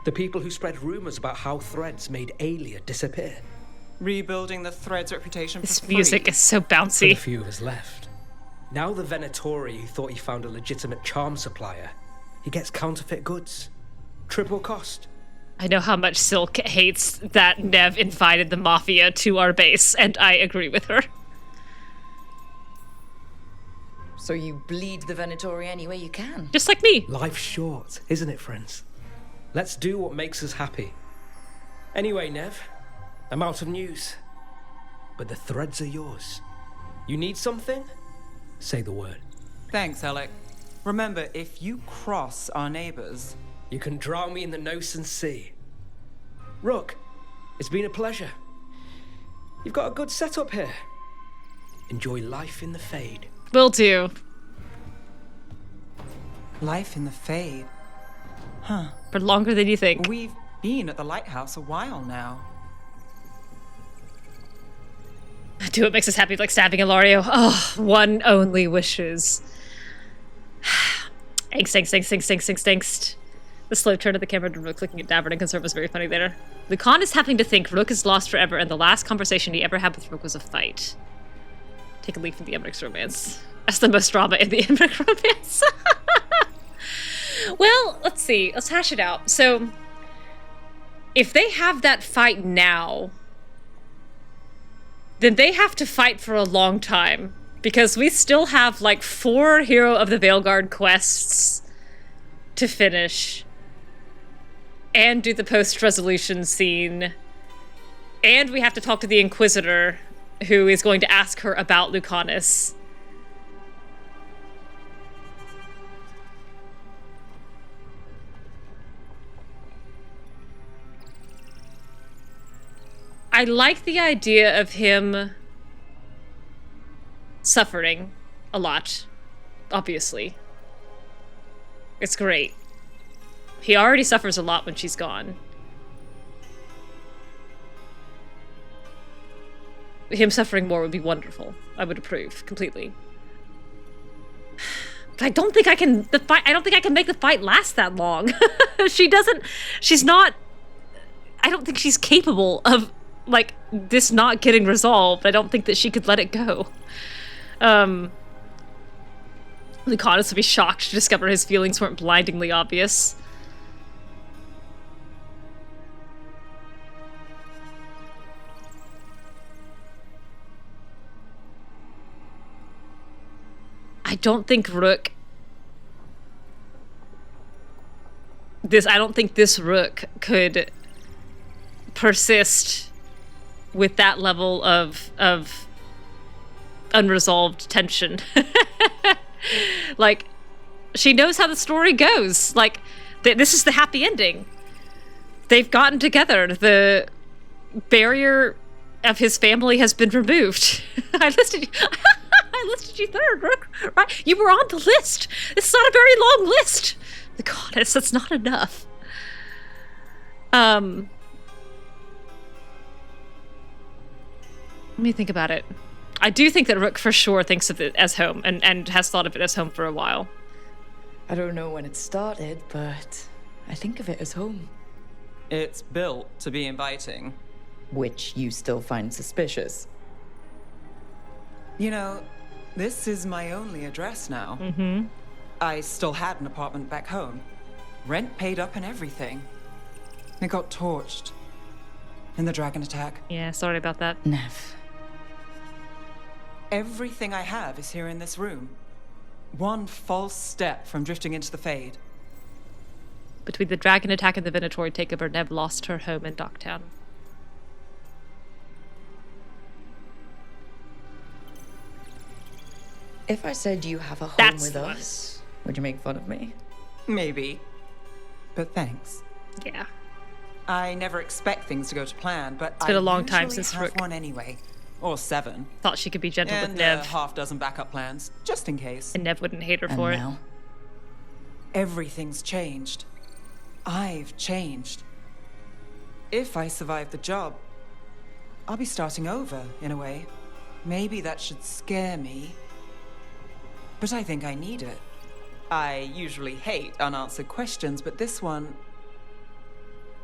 The people who spread rumors about how Threads made Aelia disappear. Rebuilding the Threads' reputation for This free. music is so bouncy. For the few of us left. Now the Venatori who thought he found a legitimate charm supplier, he gets counterfeit goods. Triple cost. I know how much Silk hates that Neve invited the Mafia to our base, and I agree with her. So you bleed the Venatori any way you can. Just like me. Life's short, isn't it, friends? Let's do what makes us happy. Anyway, Neve, I'm out of news. But the Threads are yours. You need something? Say the word. Thanks, Alec. Remember, if you cross our neighbors... You can drown me in the Nosen Sea. Rook, it's been a pleasure. You've got a good setup here. Enjoy life in the Fade. Will do. Life in the Fade. Huh. For longer than you think. We've been at the lighthouse a while now. Do what makes us happy, like stabbing Illario. Oh, one only wishes. Angst. The slow turn of the camera to Rook looking at Davern and Concern was very funny there. Lucanis having to think Rook is lost forever and the last conversation he ever had with Rook was a fight. Take a leaf from the Emmrich's romance. That's the most drama in the Emmrich romance. Well, let's see. Let's hash it out. So, if they have that fight now, then they have to fight for a long time. Because we still have, like, 4 Hero of the Veilguard quests to finish. And do the post-resolution scene. And we have to talk to the Inquisitor, who is going to ask her about Lucanis. I like the idea of him suffering a lot, obviously. It's great. He already suffers a lot when she's gone. Him suffering more would be wonderful. I would approve completely. But I don't think I can I don't think I can make the fight last that long. She's not I don't think she's capable of like this not getting resolved. I don't think that she could let it go. Lucanis would be shocked to discover his feelings weren't blindingly obvious. I don't think Rook... I don't think this Rook could persist with that level of unresolved tension. Like, she knows how the story goes. Like, this is the happy ending. They've gotten together. The barrier of his family has been removed. I listed you third, Rook. Right? You were on the list. This is not a very long list. The goddess, that's not enough. Let me think about it. I do think that Rook for sure thinks of it as home and has thought of it as home for a while. I don't know when it started, but I think of it as home. It's built to be inviting. Which you still find suspicious. You know, this is my only address now. Mm-hmm. I still had an apartment back home. Rent paid up and everything. It got torched. In the dragon attack. Yeah, sorry about that. Neve. Everything I have is here in this room. One false step from drifting into the Fade. Between the dragon attack and the Venatori takeover, Neve lost her home in Darktown. If I said you have a home with us, would you make fun of me? Maybe. But thanks. Yeah. I never expect things to go to plan, but it's been a long time since have Rook one anyway. Or 7. Thought she could be gentle and with Neve. Half dozen backup plans, just in case. And Neve wouldn't hate her for it. Everything's changed. I've changed. If I survive the job, I'll be starting over, in a way. Maybe that should scare me. But I think I need it. I usually hate unanswered questions, but this one...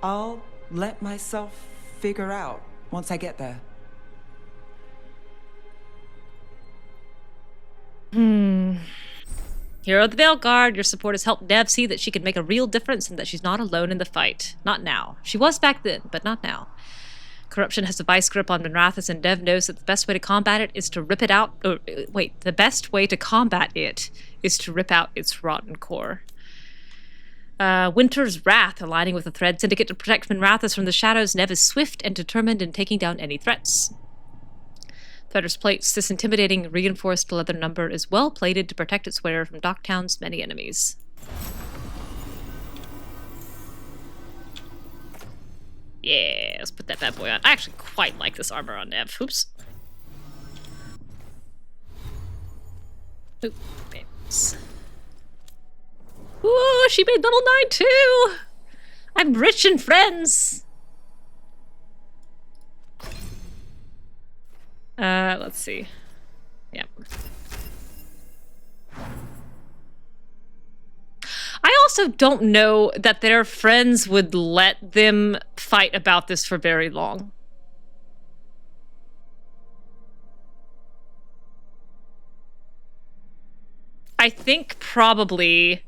I'll let myself figure out once I get there. Hero of the Veilguard, your support has helped Neve see that she can make a real difference and that she's not alone in the fight. Not now. She was back then, but not now. Corruption has a vice grip on Minrathous, and Neve knows that the best way to combat it is to rip it out. The best way to combat it is to rip out its rotten core. Winter's Wrath, aligning with the Thread Syndicate to protect Minrathous from the shadows. Neve is swift and determined in taking down any threats. Threader's Plates, this intimidating reinforced leather number is well plated to protect its wearer from Darktown's many enemies. Yeah, let's put that bad boy on. I actually quite like this armor on Neve. Oops. Oop, babes. Ooh, she made level 9 too! I'm rich in friends! Let's see. Yep. I also don't know that their friends would let them fight about this for very long. I think probably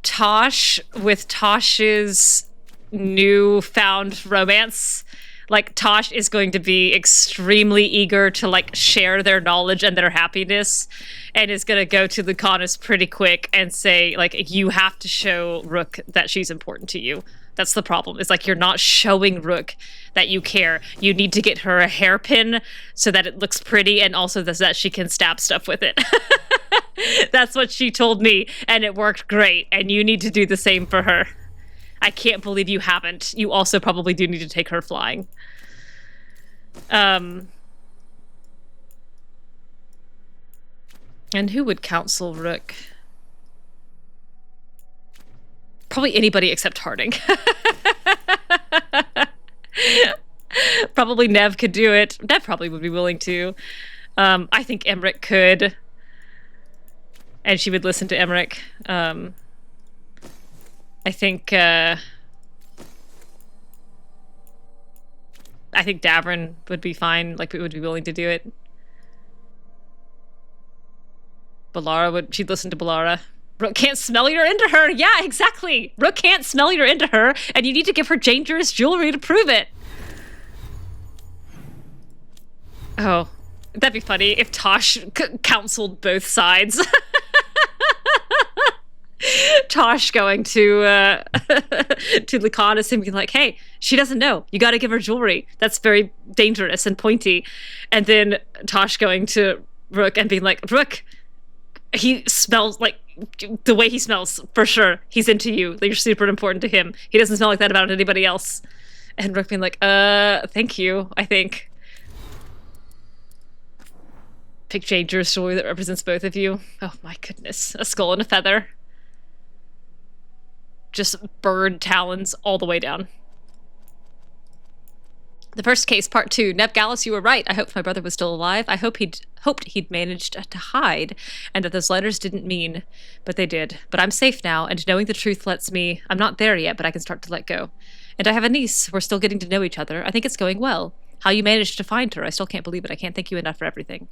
Taash, with Taash's newfound romance, like Taash is going to be extremely eager to like share their knowledge and their happiness, and is going to go to Lucanis pretty quick and say like, you have to show Rook that she's important to you. That's the problem. It's like, you're not showing Rook that you care. You need to get her a hairpin so that it looks pretty, and also that she can stab stuff with it. That's what she told me, and it worked great, and you need to do the same for her. I can't believe you haven't. You also probably do need to take her flying. And who would counsel Rook? Probably anybody except Harding. Probably Neve could do it. Neve probably would be willing to. I think Emmrich could. And she would listen to Emmrich. I think Davrin would be fine, like, would be willing to do it. She'd listen to Balara. Rook can't smell you're into her. Yeah, exactly. Rook can't smell you're into her, and you need to give her dangerous jewelry to prove it. Oh, that'd be funny if Taash counseled both sides. Taash going to Lucanis and being like, hey, she doesn't know. You got to give her jewelry. That's very dangerous and pointy. And then Taash going to Rook and being like, Rook, he smells like the way he smells, for sure. He's into you. You're super important to him. He doesn't smell like that about anybody else. And Rook being like, thank you, I think. Pick Jager's jewelry that represents both of you. Oh my goodness. A skull and a feather. Just bird talons all the way down. The first case, part 2. Neve Gallus, you were right. I hoped my brother was still alive. I hoped he'd managed to hide, and that those letters didn't mean, but they did. But I'm safe now, and knowing the truth lets me... I'm not there yet, but I can start to let go. And I have a niece. We're still getting to know each other. I think it's going well. How you managed to find her, I still can't believe it. I can't thank you enough for everything.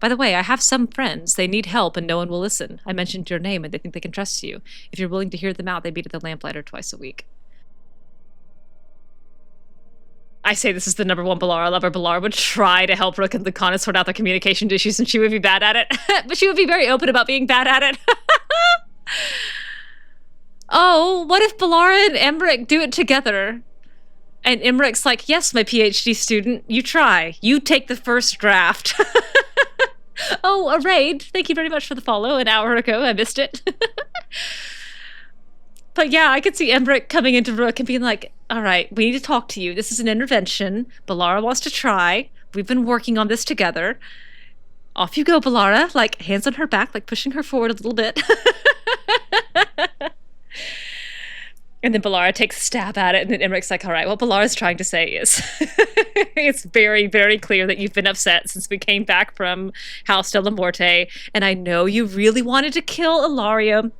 By the way, I have some friends. They need help and no one will listen. I mentioned your name and they think they can trust you. If you're willing to hear them out, they meet at the Lamplighter twice a week. I say this is the #1 Balara lover. Balara would try to help Rook and Lucanis sort out their communication issues, and she would be bad at it. But she would be very open about being bad at it. Oh, what if Balara and Emmrich do it together? And Emmrich's like, yes, my PhD student, you try. You take the first draft. Oh, a raid. Thank you very much for the follow an hour ago. I missed it. But yeah, I could see Emmrich coming into Rook and being like, all right, we need to talk to you. This is an intervention. Balara wants to try. We've been working on this together. Off you go, Balara. Like, hands on her back, like pushing her forward a little bit. And then Balara takes a stab at it, and then Emmrich's like, all right, what Balara's trying to say is it's very, very clear that you've been upset since we came back from House de la Morte, and I know you really wanted to kill Illario,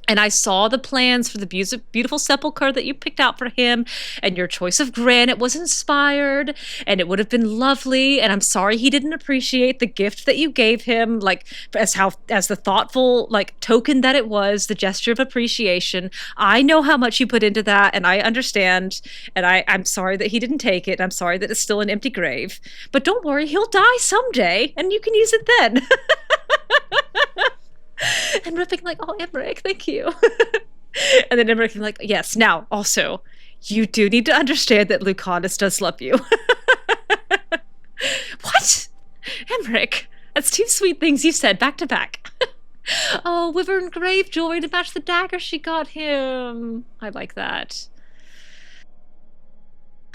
and I saw the plans for the beautiful sepulcher that you picked out for him, and your choice of granite was inspired, and it would have been lovely, and I'm sorry he didn't appreciate the gift that you gave him, like, as the thoughtful, like, token that it was, the gesture of appreciation. I know how much you put into that, and I understand, and I'm sorry that he didn't take it, I'm sorry that it's still an empty grave, but don't worry, he'll die someday, and you can use it then. And Ripping like, oh, Emmrich, thank you. And then Emmrich like, yes, now, also, you do need to understand that Lucanis does love you. What? Emmrich, that's 2 sweet things you said back to back. Oh, wyvern grave jewelry to match the dagger she got him. I like that.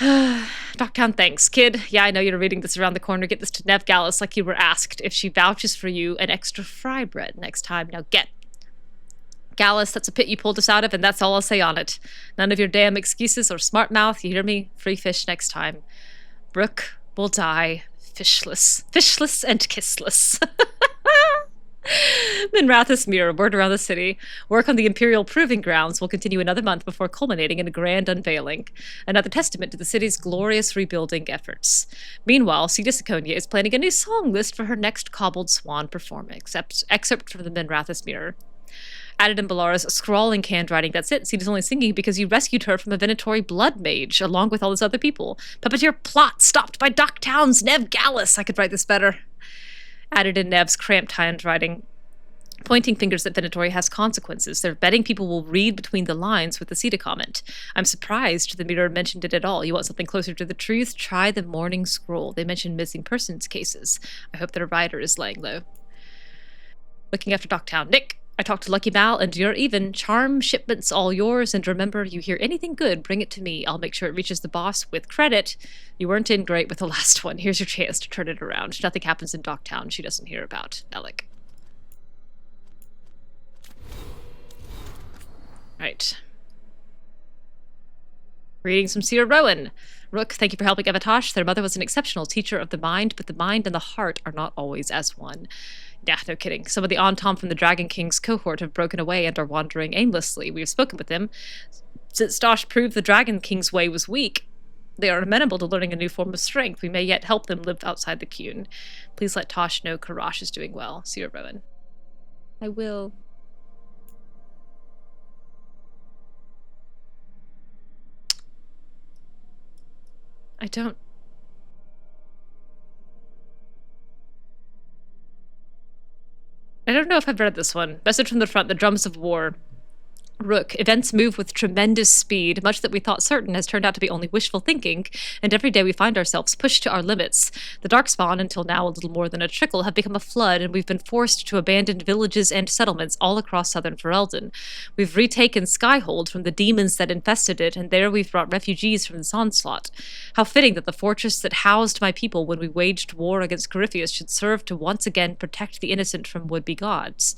Darktown, thanks. Kid, yeah, I know you're reading this around the corner. Get this to Neve Gallus like you were asked. If she vouches for you, an extra fry bread next time. Now get. Gallus, that's a pit you pulled us out of, and that's all I'll say on it. None of your damn excuses or smart mouth, you hear me? Free fish next time. Rook will die fishless. Fishless and kissless. Minrathous Mirror, word around the city. Work on the Imperial Proving Grounds will continue another month before culminating in a grand unveiling. Another testament to the city's glorious rebuilding efforts. Meanwhile, Ceta Seconia is planning a new song list for her next Cobbled Swan performance. Excerpt from the Minrathous Mirror. Added in Ballara's scrawling handwriting, that's it. Ceta's only singing because you rescued her from a Venatori blood mage, along with all those other people. Puppeteer plot stopped by Darktown's Neve Gallus. I could write this better. Added in Neve's cramped handwriting. Pointing fingers at Venatori has consequences. They're betting people will read between the lines with the Ceta comment. I'm surprised the mirror mentioned it at all. You want something closer to the truth? Try the Morning Scroll. They mention missing persons cases. I hope that a writer is laying low. Looking after Darktown. Nick, I talked to Lucky Mal, and you're even. Charm shipments all yours, and remember, you hear anything good, bring it to me. I'll make sure it reaches the boss with credit. You weren't in great with the last one. Here's your chance to turn it around. Nothing happens in Darktown she doesn't hear about. Alec. Right. Readings from Seer Rowan. Rook, thank you for helping Evatash. Their mother was an exceptional teacher of the mind, but the mind and the heart are not always as one. Yeah, no kidding. Some of the Antom from the Dragon King's cohort have broken away and are wandering aimlessly. We have spoken with them. Since Taash proved the Dragon King's way was weak, they are amenable to learning a new form of strength. We may yet help them live outside the Qun. Please let Taash know Karash is doing well. Seer Rowan. I will. I don't know if I've read this one. Message from the front, the drums of war. Rook, events move with tremendous speed. Much that we thought certain has turned out to be only wishful thinking, and every day we find ourselves pushed to our limits. The Darkspawn, until now a little more than a trickle, have become a flood, and we've been forced to abandon villages and settlements all across southern Ferelden. We've retaken Skyhold from the demons that infested it, and there we've brought refugees from this onslaught. How fitting that the fortress that housed my people when we waged war against Corypheus should serve to once again protect the innocent from would-be gods.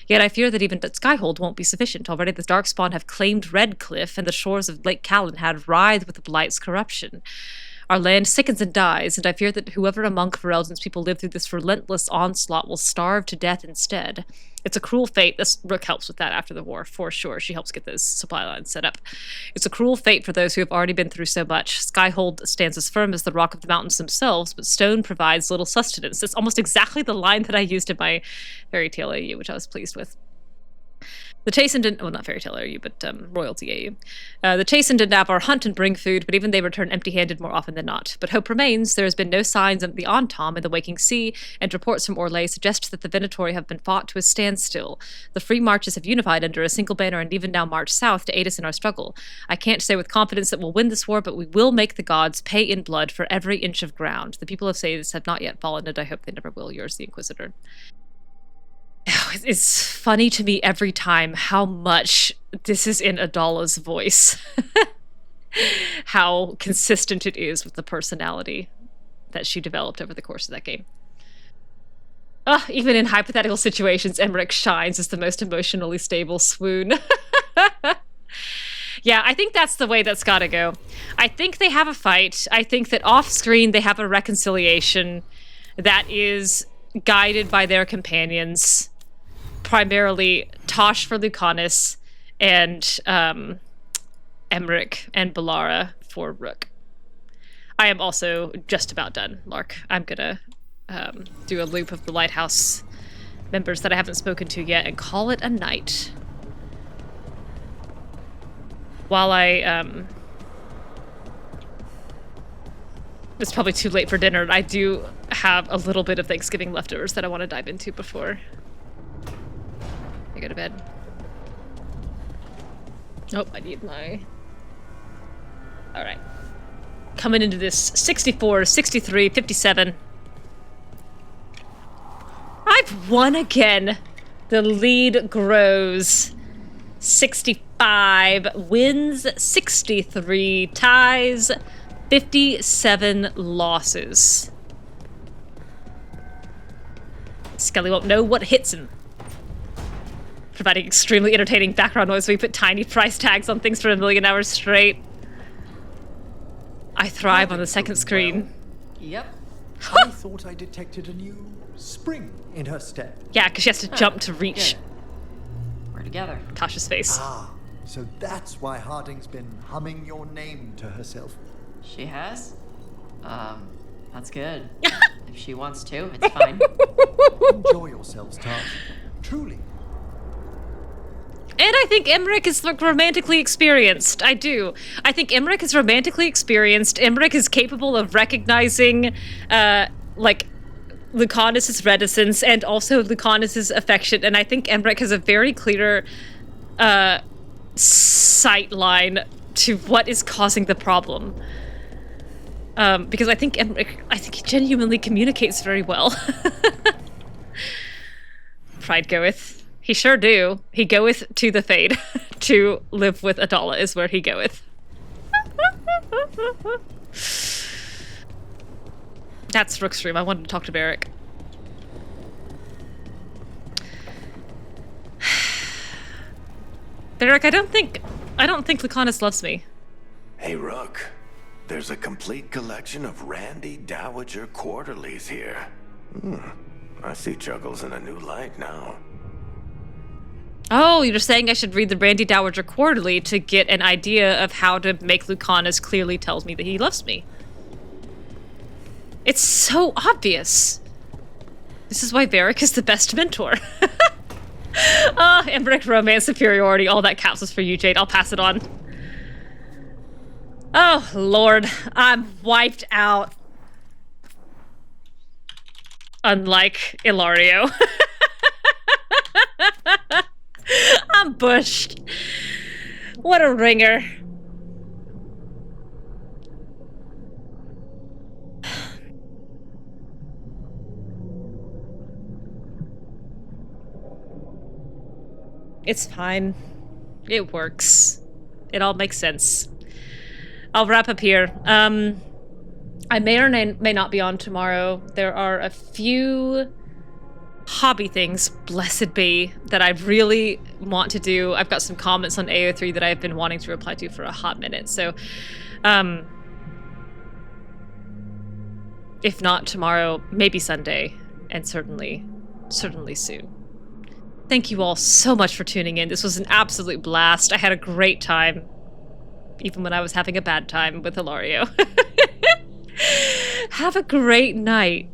Yet I fear that even Skyhold won't be sufficient. Already the Darkspawn have claimed Redcliffe, and the shores of Lake Callanhad writhe with the Blight's corruption. Our land sickens and dies, and I fear that whoever among Ferelden's people live through this relentless onslaught will starve to death instead. It's a cruel fate. This Rook helps with that after the war, for sure. She helps get those supply lines set up. It's a cruel fate for those who have already been through so much. Skyhold stands as firm as the rock of the mountains themselves, but stone provides little sustenance. It's almost exactly the line that I used in my fairy tale AU, which I was pleased with. The chastened and, well, not fairy tale AU, but royalty AU. The chastened and Navarre hunt and bring food, but even they return empty-handed more often than not. But hope remains. There has been no signs of the Antom in the waking sea, and reports from Orlais suggest that the Venatori have been fought to a standstill. The Free Marches have unified under a single banner and even now march south to aid us in our struggle. I can't say with confidence that we'll win this war, but we will make the gods pay in blood for every inch of ground. The people of Sades have not yet fallen, and I hope they never will. Yours, the Inquisitor. It's funny to me every time how much this is in Adala's voice. How consistent it is with the personality that she developed over the course of that game. Even in hypothetical situations, Emmrich shines as the most emotionally stable swoon. Yeah, I think that's the way that's gotta go. I think they have a fight. I think that off-screen they have a reconciliation that is guided by their companions. Primarily Taash for Lucanis and Emmrich and Ballara for Rook. I am also just about done, Lark. I'm gonna do a loop of the Lighthouse members that I haven't spoken to yet and call it a night. While it's probably too late for dinner, I do have a little bit of Thanksgiving leftovers that I want to dive into before I go to bed. Oh, I need my... Alright. Coming into this 64, 63, 57. I've won again. The lead grows. 65 wins, 63 ties, 57 losses. Skelly won't know what hits him. Providing extremely entertaining background noise. We put tiny price tags on things for 1 million hours straight. I thrive on the second screen. Yep. I thought I detected a new spring in her step. Yeah, because she has to jump to reach. We're together. Tasha's face. Ah, so that's why Harding's been humming your name to herself. She has? That's good. If she wants to, it's fine. Enjoy yourselves, Taash. Truly. And I think Emmrich is like romantically experienced. I do. I think Emmrich is romantically experienced. Emmrich is capable of recognizing, like, Lucanis' reticence and also Lucanis' affection. And I think Emmrich has a very clear, sight line to what is causing the problem. Because I think he genuinely communicates very well. Pride goeth. He sure do. He goeth to the Fade. To live with Adala is where he goeth. That's Rook's room. I wanted to talk to Barrick. Barrick, I don't think Lucanis loves me. Hey, Rook. There's a complete collection of Randy Dowager quarterlies here. I see Juggles in a new light now. Oh, you're saying I should read the Randy Dowager Quarterly to get an idea of how to make Lucanis clearly tells me that he loves me. It's so obvious. This is why Varric is the best mentor. Emmrich romance superiority. All that counts is for you, Jade. I'll pass it on. Oh, Lord. I'm wiped out. Unlike Illario. I'm bushed. What a ringer. It's fine. It works. It all makes sense. I'll wrap up here. I may or may not be on tomorrow. There are a few hobby things, blessed be, that I really want to do. I've got some comments on AO3 that I've been wanting to reply to for a hot minute. So, if not tomorrow, maybe Sunday, and certainly soon. Thank you all so much for tuning in. This was an absolute blast. I had a great time, even when I was having a bad time with Illario. Have a great night.